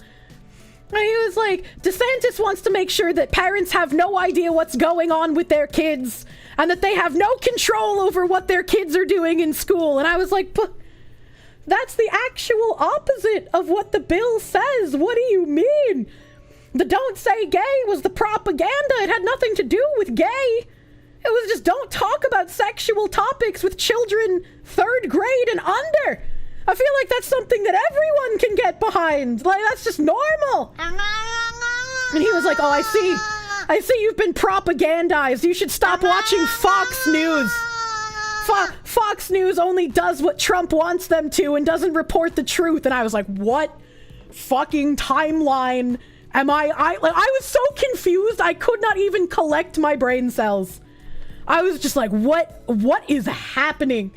And he was like, DeSantis wants to make sure that parents have no idea what's going on with their kids and that they have no control over what their kids are doing in school. And I was like, but that's the actual opposite of what the bill says. What do you mean? The don't say gay was the propaganda. It had nothing to do with gay. It was just don't talk about sexual topics with children 3rd grade and under. I feel like that's something that everyone can get behind. Like, that's just normal. And he was like, oh, I see you've been propagandized. You should stop watching Fox News. Fox News only does what Trump wants them to and doesn't report the truth. And I was like, what fucking timeline am I was so confused, I could not even collect my brain cells. I was just like, what is happening?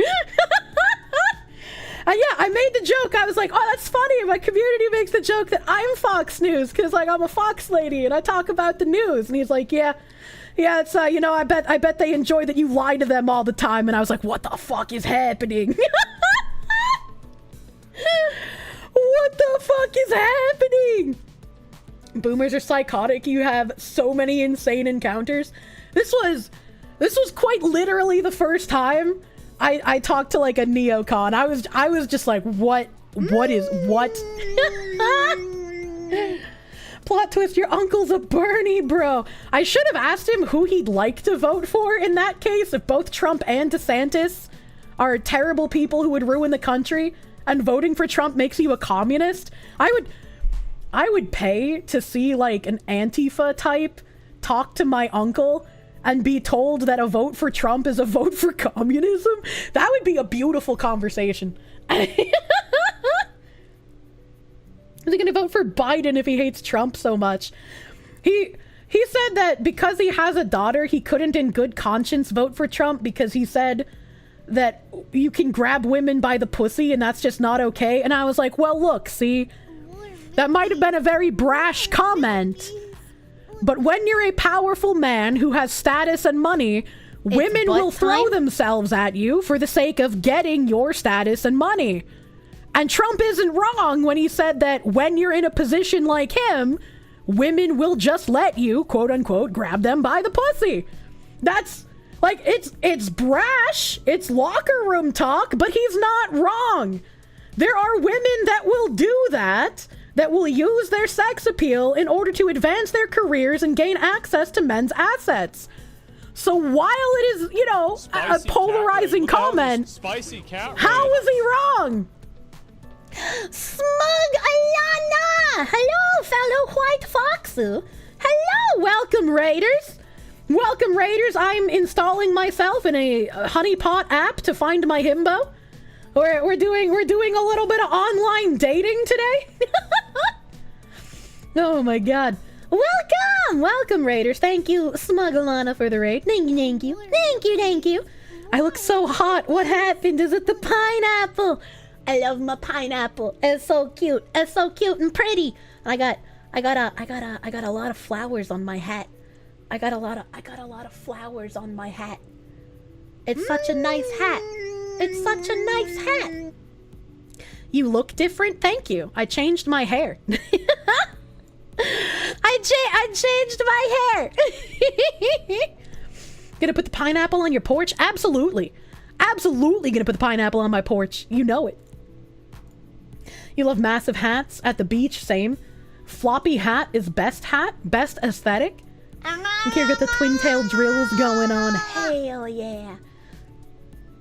And yeah, I made the joke. I was like, oh, that's funny. My community makes the joke that I'm Fox News because, like, I'm a Fox lady and I talk about the news. And he's like, yeah, it's, you know, I bet they enjoy that you lie to them all the time. And I was like, what the fuck is happening? What the fuck is happening? Boomers are psychotic. You have so many insane encounters. This was quite literally the first time I talked to like a neocon. I was just like, what is what? Plot twist, your uncle's a Bernie bro. I should have asked him who he'd like to vote for in that case, if both Trump and DeSantis are terrible people who would ruin the country and voting for Trump makes you a communist. I would pay to see like an Antifa type talk to my uncle and be told that a vote for Trump is a vote for communism. That would be a beautiful conversation. Is he gonna vote for Biden if he hates Trump so much? He said that because he has a daughter, he couldn't in good conscience vote for Trump because he said that you can grab women by the pussy and that's just not okay. And I was like, well, look, see, that might have been a very brash comment, but when you're a powerful man who has status and money, Women butt will throw time? themselves at you for the sake of getting your status and money. And Trump isn't wrong when he said that when you're in a position like him, women will just let you, quote unquote, grab them by the pussy. That's like, it's brash, it's locker room talk, but he's not wrong. There are women that will do that will use their sex appeal in order to advance their careers and gain access to men's assets. So while it is, you know, a polarizing comment, Spicy cat. how is he wrong? Smug Alana! Hello, fellow white Foxu. Hello, Welcome, Raiders. Welcome, Raiders. I'm installing myself in a honeypot app to find my himbo. We're doing a little bit of online dating today. Oh my god. Welcome, Raiders. Thank you, Smug Alana, for the raid. Thank you. I look so hot. What happened? Is it the pineapple? I love my pineapple. It's so cute. It's so cute and pretty. I got a lot of flowers on my hat. I got a lot of flowers on my hat. It's such a nice hat. It's such a nice hat. You look different. Thank you. I changed my hair. I changed my hair. Gonna put the pineapple on your porch? Absolutely. Absolutely gonna put the pineapple on my porch. You know it. You love massive hats at the beach? Same. Floppy hat is best hat. Best aesthetic. You can't get the twin tail drills going on. Hell yeah.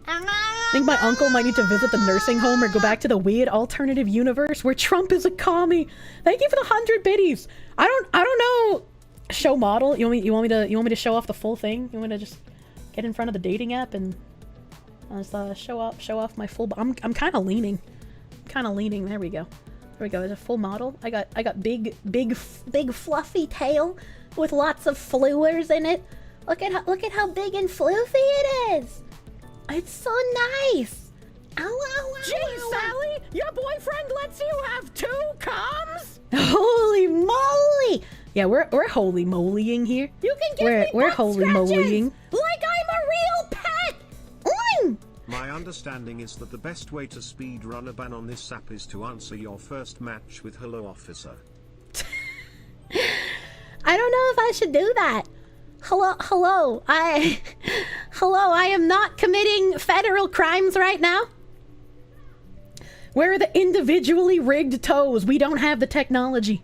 I think my uncle might need to visit the nursing home or go back to the weird alternative universe where Trump is a commie. Thank you for the 100 biddies. I don't know. Show model. You want me to show off the full thing? You want me to just get in front of the dating app and just show off my full. I'm kind of leaning. There we go. It's a full model. I got big fluffy tail with lots of flowers in it. Look at how big and floofy it is. It's so nice. Ow. Gee, Sally, your boyfriend lets you have 2 coms? Holy moly! Yeah, we're holy molying here. You can give me we're butt holy scratches, molying. like I'm a real pet. Oing! My understanding is that the best way to speedrun a ban on this app is to answer your first match with "Hello, officer." I don't know if I should do that. Hello, I am not committing federal crimes right now. Where are the individually rigged toes? We don't have the technology.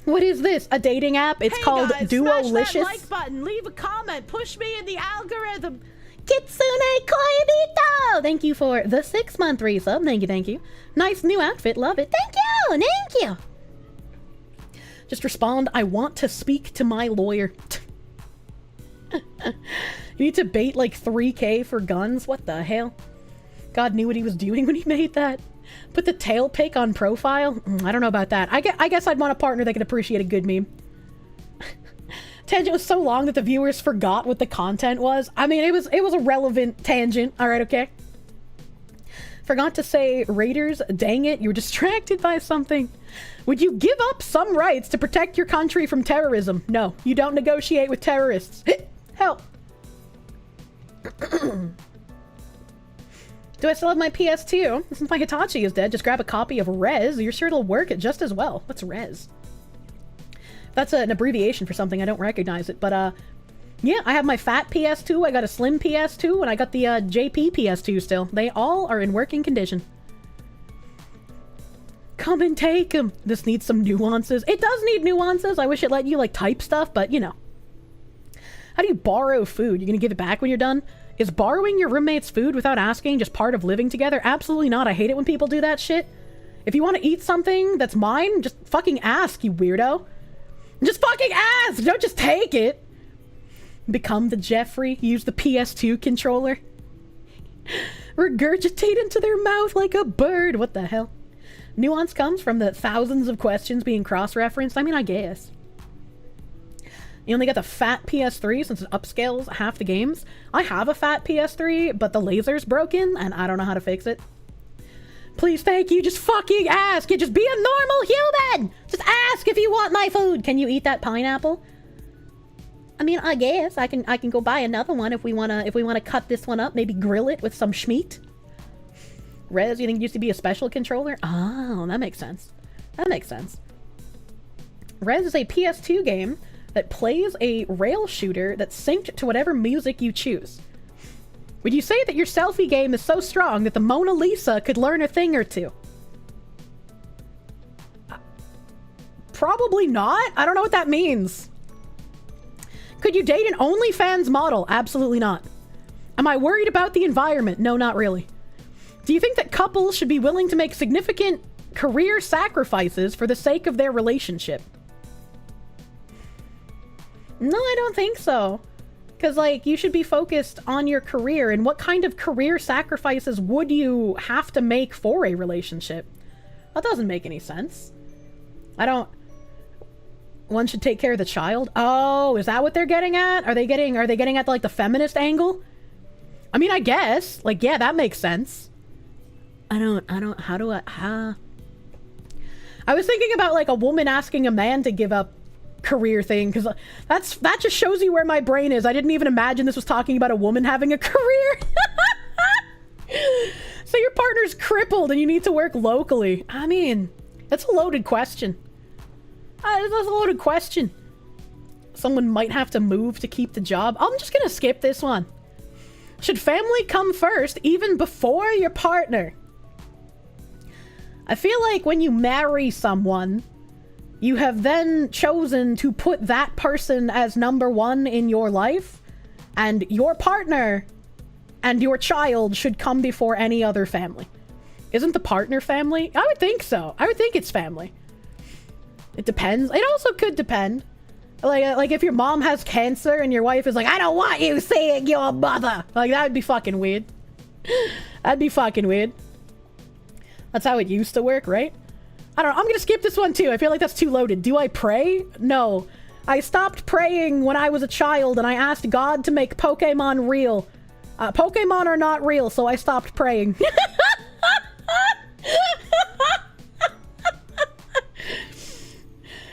What is this? A dating app? It's called Duolicious. Smash that like button, leave a comment, push me in the algorithm. Kitsune Koibito! Thank you for the 6-month resub. Thank you. Nice new outfit. Love it. Thank you. Just respond, I want to speak to my lawyer. You need to bait like 3K for guns? What the hell? God knew what he was doing when he made that. Put the tail pic on profile? I don't know about that. I guess I'd want a partner that could appreciate a good meme. Tangent was so long that the viewers forgot what the content was. I mean, it was a relevant tangent. Alright, okay. Forgot to say Raiders. Dang it, you were distracted by something. Would you give up some rights to protect your country from terrorism? No, you don't negotiate with terrorists. Help. Do I still have my PS2? Since my Hitachi is dead, just grab a copy of Res. You're sure it'll work just as well. What's Res? That's an abbreviation for something. I don't recognize it. But, yeah, I have my fat PS2. I got a slim PS2. And I got the JP PS2 still. They all are in working condition. Come and take them. This needs some nuances. It does need nuances. I wish it let you, like, type stuff. But, you know. How do you borrow food? You're gonna give it back when you're done? Is borrowing your roommate's food without asking just part of living together? Absolutely not. I hate it when people do that shit. If you want to eat something that's mine, just fucking ask, you weirdo. Just fucking ask! Don't just take it! Become the Jeffrey. Use the PS2 controller. Regurgitate into their mouth like a bird. What the hell? Nuance comes from the thousands of questions being cross-referenced. I mean, I guess. You only got the fat PS3 since it upscales half the games. I have a fat PS3, but the laser's broken, and I don't know how to fix it. Please, thank you, just fucking ask! You just be a normal human! Just ask if you want my food! Can you eat that pineapple? I mean, I guess I can go buy another one if we wanna cut this one up, maybe grill it with some schmeat. Rez, you think it used to be a special controller? Oh, that makes sense. That makes sense. Rez is a PS2 game that plays a rail shooter that's synced to whatever music you choose. Would you say that your selfie game is so strong that the Mona Lisa could learn a thing or two? Probably not. I don't know what that means. Could you date an OnlyFans model? Absolutely not. Am I worried about the environment? No, not really. Do you think that couples should be willing to make significant career sacrifices for the sake of their relationship? No, I don't think so. Because, like, you should be focused on your career, and what kind of career sacrifices would you have to make for a relationship? That doesn't make any sense. One should take care of the child? Oh, is that what they're getting at? Are they getting at, like, the feminist angle? I mean, I guess. Like, yeah, that makes sense. I was thinking about, like, a woman asking a man to give up career thing, because that just shows you where my brain is. I didn't even imagine this was talking about a woman having a career. So your partner's crippled and you need to work locally. I mean, that's a loaded question. That's a loaded question. Someone might have to move to keep the job. I'm just gonna skip this one. Should family come first even before your partner? I feel like when you marry someone, you have then chosen to put that person as number one in your life, and your partner and your child should come before any other family. Isn't the partner family? I would think so. I would think it's family. It depends. It also could depend. Like if your mom has cancer and your wife is like, I don't want you seeing your mother. Like, that would be fucking weird. That'd be fucking weird. That's how it used to work, right? I don't know. I'm gonna skip this one too. I feel like that's too loaded. Do I pray? No. I stopped praying when I was a child and I asked God to make Pokemon real. Pokemon are not real, so I stopped praying.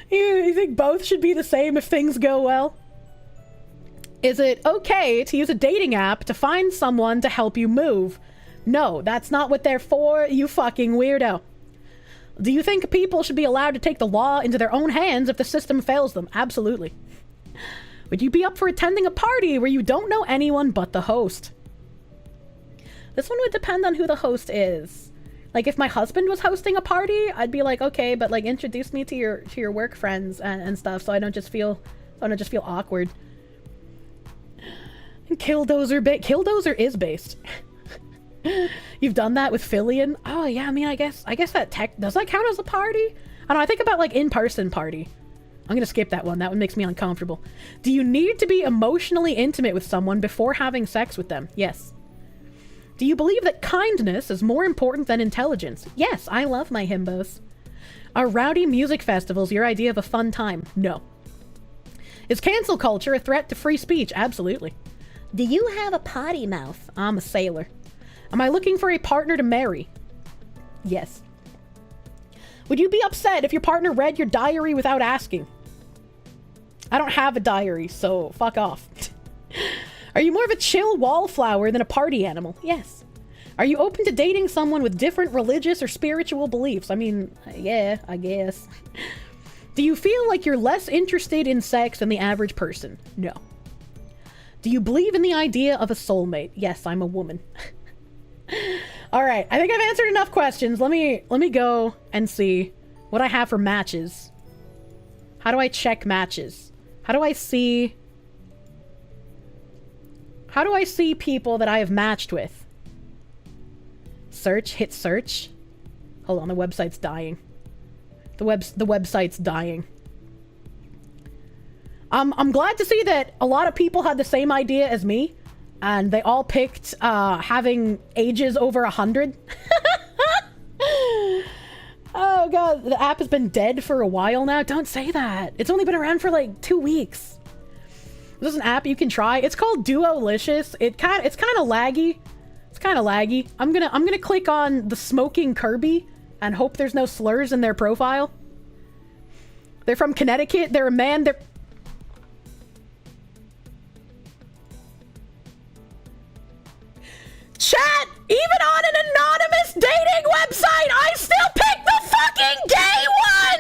You think both should be the same if things go well? Is it okay to use a dating app to find someone to help you move? No, that's not what they're for, you fucking weirdo. Do you think people should be allowed to take the law into their own hands if the system fails them? Absolutely. Would you be up for attending a party where you don't know anyone but the host? This one would depend on who the host is. Like, if my husband was hosting a party, I'd be like, okay, but like introduce me to your work friends and stuff, so I don't just feel awkward. And Killdozer is based. You've done that with Fillion? Oh yeah, I mean, I guess that does that count as a party? I don't know, I think about like in-person party. I'm gonna skip that one. That one makes me uncomfortable. Do you need to be emotionally intimate with someone before having sex with them? Yes. Do you believe that kindness is more important than intelligence? Yes, I love my himbos. Are rowdy music festivals your idea of a fun time? No. Is cancel culture a threat to free speech? Absolutely. Do you have a potty mouth? I'm a sailor. Am I looking for a partner to marry? Yes. Would you be upset if your partner read your diary without asking? I don't have a diary, so fuck off. Are you more of a chill wallflower than a party animal? Yes. Are you open to dating someone with different religious or spiritual beliefs? I mean, yeah, I guess. Do you feel like you're less interested in sex than the average person? No. Do you believe in the idea of a soulmate? Yes, I'm a woman. All right, I think I've answered enough questions. Let me go and see what I have for matches. How do I check matches? How do I see people that I have matched with? Search, hit search. Hold on, the website's dying. The website's dying. I'm glad to see that a lot of people had the same idea as me, and they all picked having ages over 100. Oh god, the app has been dead for a while now. Don't say that. It's only been around for like 2 weeks. This is an app you can try. It's called Duolicious. It's kind of laggy. It's kind of laggy. I'm gonna click on the smoking Kirby and hope there's no slurs in their profile. They're from Connecticut. They're a man. Chat, even on an anonymous dating website, I still pick the fucking gay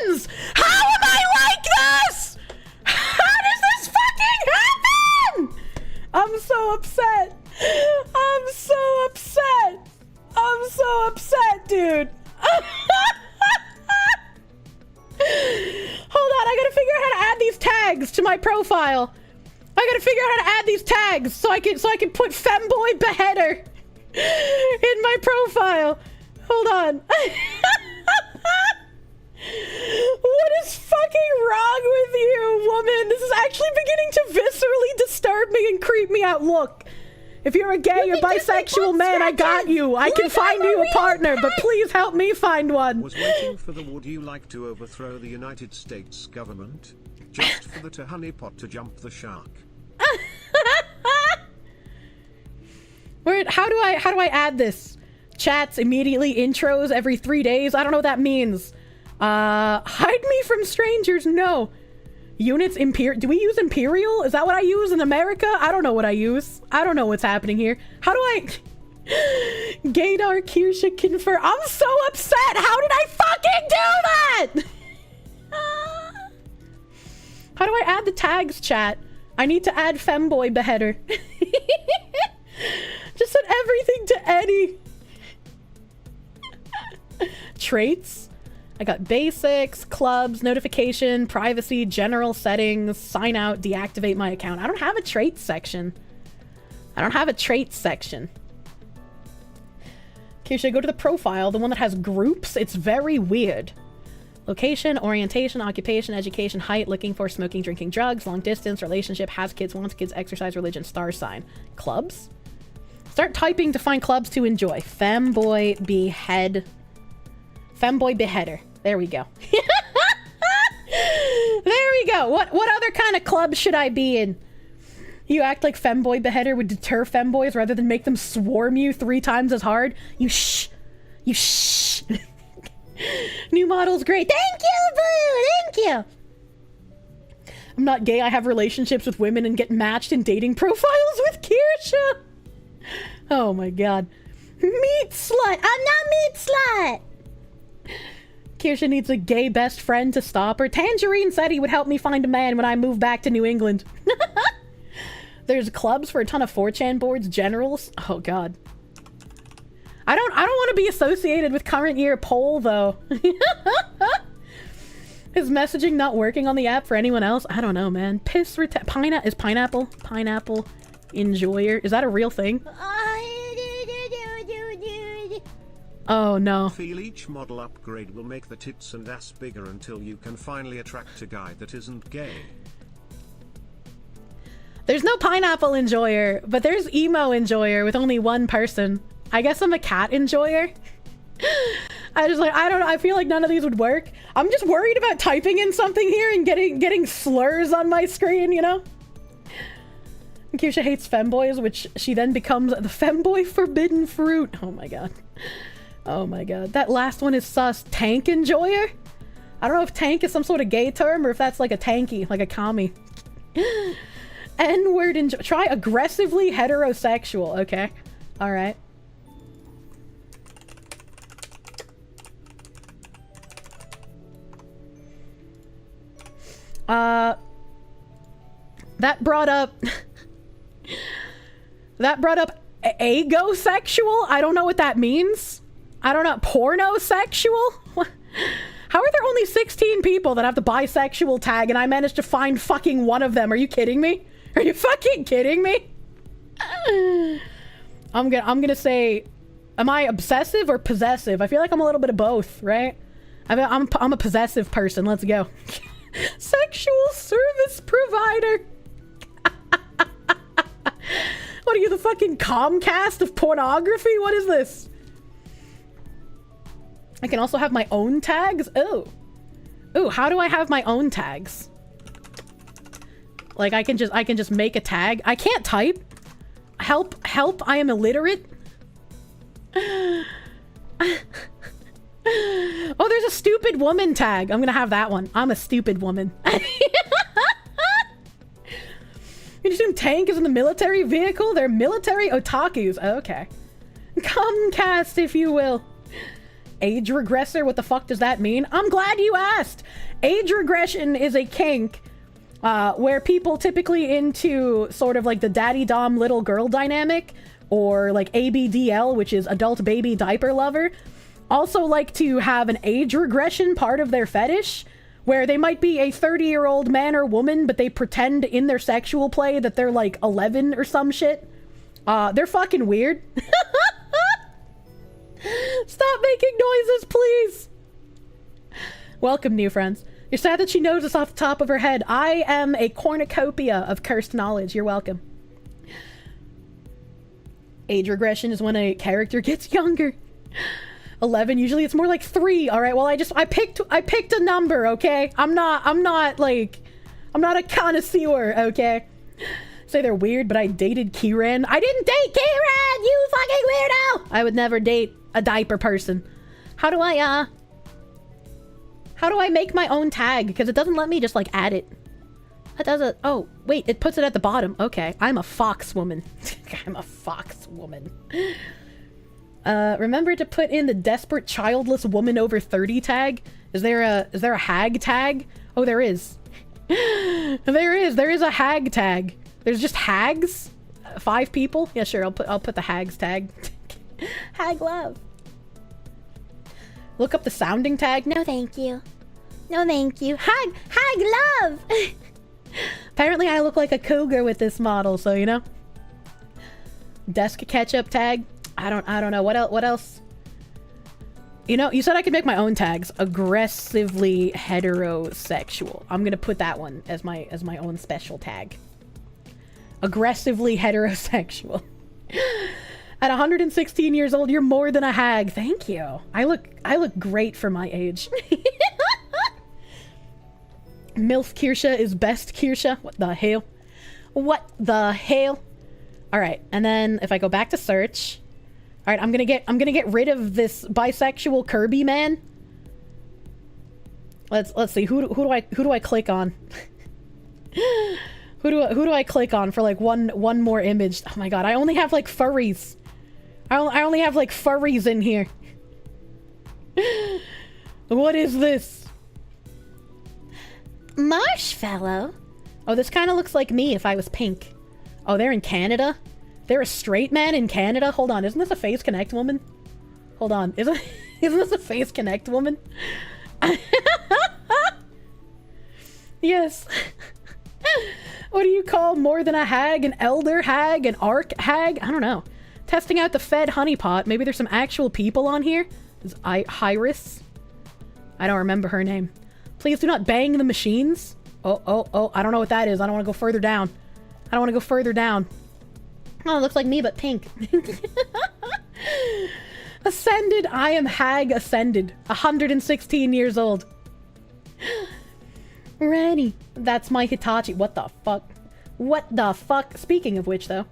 ones! How am I like this? How does this fucking happen? I'm so upset. I'm so upset. I'm so upset, dude. Hold on, I gotta figure out how to add these tags to my profile. I gotta figure out how to add these tags so I can put femboy beheader in my profile. Hold on. What is fucking wrong with you, woman? This is actually beginning to viscerally disturb me and creep me out. Look, if you're a gay or bisexual man, I got you. I can find you a partner, but please help me find one. Was waiting for the would you like to overthrow the United States government? Just for the honeypot to jump the shark. How do I add this? Chats immediately, intros every 3 days. I don't know what that means. Hide me from strangers. No. Units do we use Imperial? Is that what I use in America? I don't know what I use. I don't know what's happening here. How do I Gaydar Kirsche confirm? I'm so upset. How did I fucking do that? How do I add the tags, chat? I need to add femboy beheader. Just set everything to Eddie. Traits. I got basics, clubs, notification, privacy, general settings, sign out, deactivate my account. I don't have a traits section. Okay, should I go to the profile, the one that has groups? It's very weird. Location, orientation, occupation, education, height, looking for, smoking, drinking, drugs, long distance, relationship, has kids, wants kids, exercise, religion, star sign. Clubs? Start typing to find clubs to enjoy. Femboy beheader. There we go. There we go. What other kind of club should I be in? You act like femboy beheader would deter femboys rather than make them swarm you 3 times as hard? You shh. New model's great. Thank you, boo. Thank you. I'm not gay. I have relationships with women and get matched in dating profiles with Kirsche. Oh my god. Meat slut. I'm not meat slut. Kirsche needs a gay best friend to stop her. Tangerine said he would help me find a man when I move back to New England. There's clubs for a ton of 4chan boards, generals. Oh god. I don't want to be associated with current year poll though. Is messaging not working on the app for anyone else? I don't know, man. Pineapple enjoyer. Is that a real thing? Oh no. Feel each model upgrade will make the tits and ass bigger until you can finally attract a guy that isn't gay. There's no pineapple enjoyer, but there's emo enjoyer with only one person. I guess I'm a cat enjoyer. I don't know. I feel like none of these would work. I'm just worried about typing in something here and getting slurs on my screen, you know? Kirsche hates femboys, which she then becomes the femboy forbidden fruit. Oh my god. Oh my god. That last one is sus. Tank enjoyer? I don't know if tank is some sort of gay term or if that's like a tanky, like a commie. N-word enjoy. Try aggressively heterosexual. Okay. Alright. That brought up agosexual? I don't know what that means. I don't know. Pornosexual? How are there only 16 people that have the bisexual tag and I managed to find fucking one of them? Are you kidding me? Are you fucking kidding me? I'm gonna say, am I obsessive or possessive? I feel like I'm a little bit of both, right? I'm a possessive person. Let's go. Sexual service provider. What are you, the fucking Comcast of pornography? What is this? I can also have my own tags? Oh. Ooh, how do I have my own tags? Like I can just make a tag. I can't type. Help, I am illiterate. Oh, there's a stupid woman tag. I'm gonna have that one. I'm a stupid woman. You assume tank is in the military vehicle? They're military otakus. Okay. cumcast, if you will. Age regressor, what the fuck does that mean? I'm glad you asked. Age regression is a kink where people typically into sort of like the daddy dom little girl dynamic, or like ABDL, which is adult baby diaper lover, also like to have an age regression part of their fetish, where they might be a 30-year-old man or woman, but they pretend in their sexual play that they're like 11 or some shit. They're fucking weird. Stop making noises, please. Welcome, new friends. You're sad that she knows this off the top of her head. I am a cornucopia of cursed knowledge. You're welcome. Age regression is when a character gets younger. 11, usually it's more like 3. All right, well, I picked a number, okay? I'm not a connoisseur, okay? Say they're weird, but I dated Kieran. I didn't date Kieran, you fucking weirdo! I would never date a diaper person. How do I make my own tag? Because it doesn't let me just like add it. That doesn't, oh, wait, it puts it at the bottom. Okay, I'm a fox woman. I'm a fox woman. Remember to put in the desperate childless woman over 30 tag. Is there a hag tag? Oh, there is. There is a hag tag. There's just hags? 5 people? Yeah, sure, I'll put the hags tag. Hag love. Look up the sounding tag. No, thank you. No, thank you. Hag love! Apparently I look like a cougar with this model, so you know. Desk ketchup tag. I don't know. What else? You know, you said I could make my own tags. Aggressively heterosexual. I'm gonna put that one as my own special tag. Aggressively heterosexual. At 116 years old, you're more than a hag. Thank you. I look great for my age. MILF Kirsche is best Kirsche. What the hell? What the hell? All right, and then if I go back to search, all right, I'm gonna get rid of this bisexual Kirby man. Let's see, who do I click on? who do I click on for like one more image? Oh my god, I only have like furries. I only have like furries in here. What is this? Marshmallow? Oh, this kind of looks like me if I was pink. Oh, they're in Canada? They're a straight man in Canada? Hold on, isn't this a Face Connect woman? Hold on, isn't this a Face Connect woman? Yes. What do you call more than a hag? An elder hag? An arc hag? I don't know. Testing out the fed honeypot. Maybe there's some actual people on here. Is Iris? I don't remember her name. Please do not bang the machines. Oh, I don't know what that is. I don't want to go further down. Oh, it looks like me, but pink. Ascended. I am hag ascended. 116 years old. Ready. That's my Hitachi. What the fuck? What the fuck? Speaking of which, though,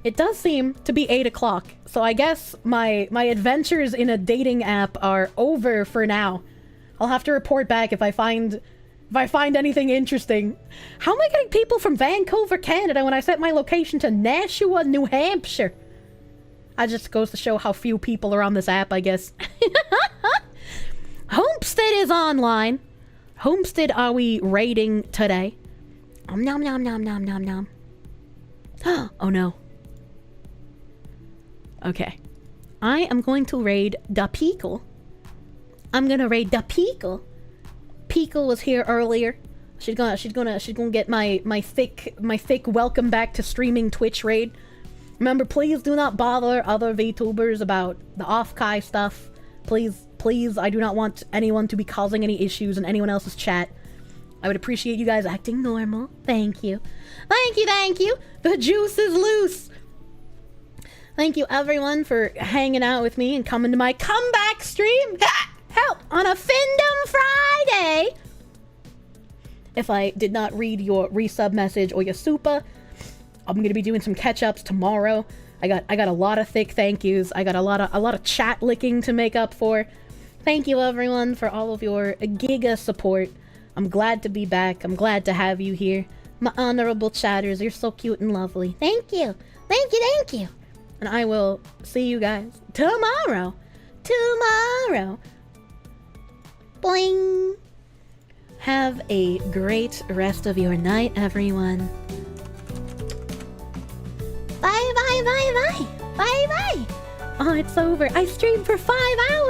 it does seem to be 8 o'clock. So I guess my adventures in a dating app are over for now. I'll have to report back if I find anything interesting. How am I getting people from Vancouver, Canada when I set my location to Nashua, New Hampshire? That just goes to show how few people are on this app, I guess. Homestead is online. Homestead are we raiding today? Nom nom nom nom nom nom. Oh no. Okay. I am going to raid the Peakle. I'm gonna raid the Peakle. Peakle was here earlier. She's gonna get my thick welcome back to streaming Twitch raid. Remember, please do not bother other VTubers about the off-Kai stuff. Please, I do not want anyone to be causing any issues in anyone else's chat. I would appreciate you guys acting normal. Thank you. Thank you. The juice is loose. Thank you everyone for hanging out with me and coming to my comeback stream. Help! On a Findom Friday! If I did not read your resub message or your super, I'm gonna be doing some catch-ups tomorrow. I got a lot of thick thank yous. I got a lot of chat licking to make up for. Thank you everyone for all of your giga support. I'm glad to be back. I'm glad to have you here. My honorable chatters, you're so cute and lovely. Thank you. And I will see you guys tomorrow. Tomorrow. Boing. Have a great rest of your night, everyone. Bye, bye, bye, bye. Bye, bye. Oh, it's over. I streamed for 5 hours.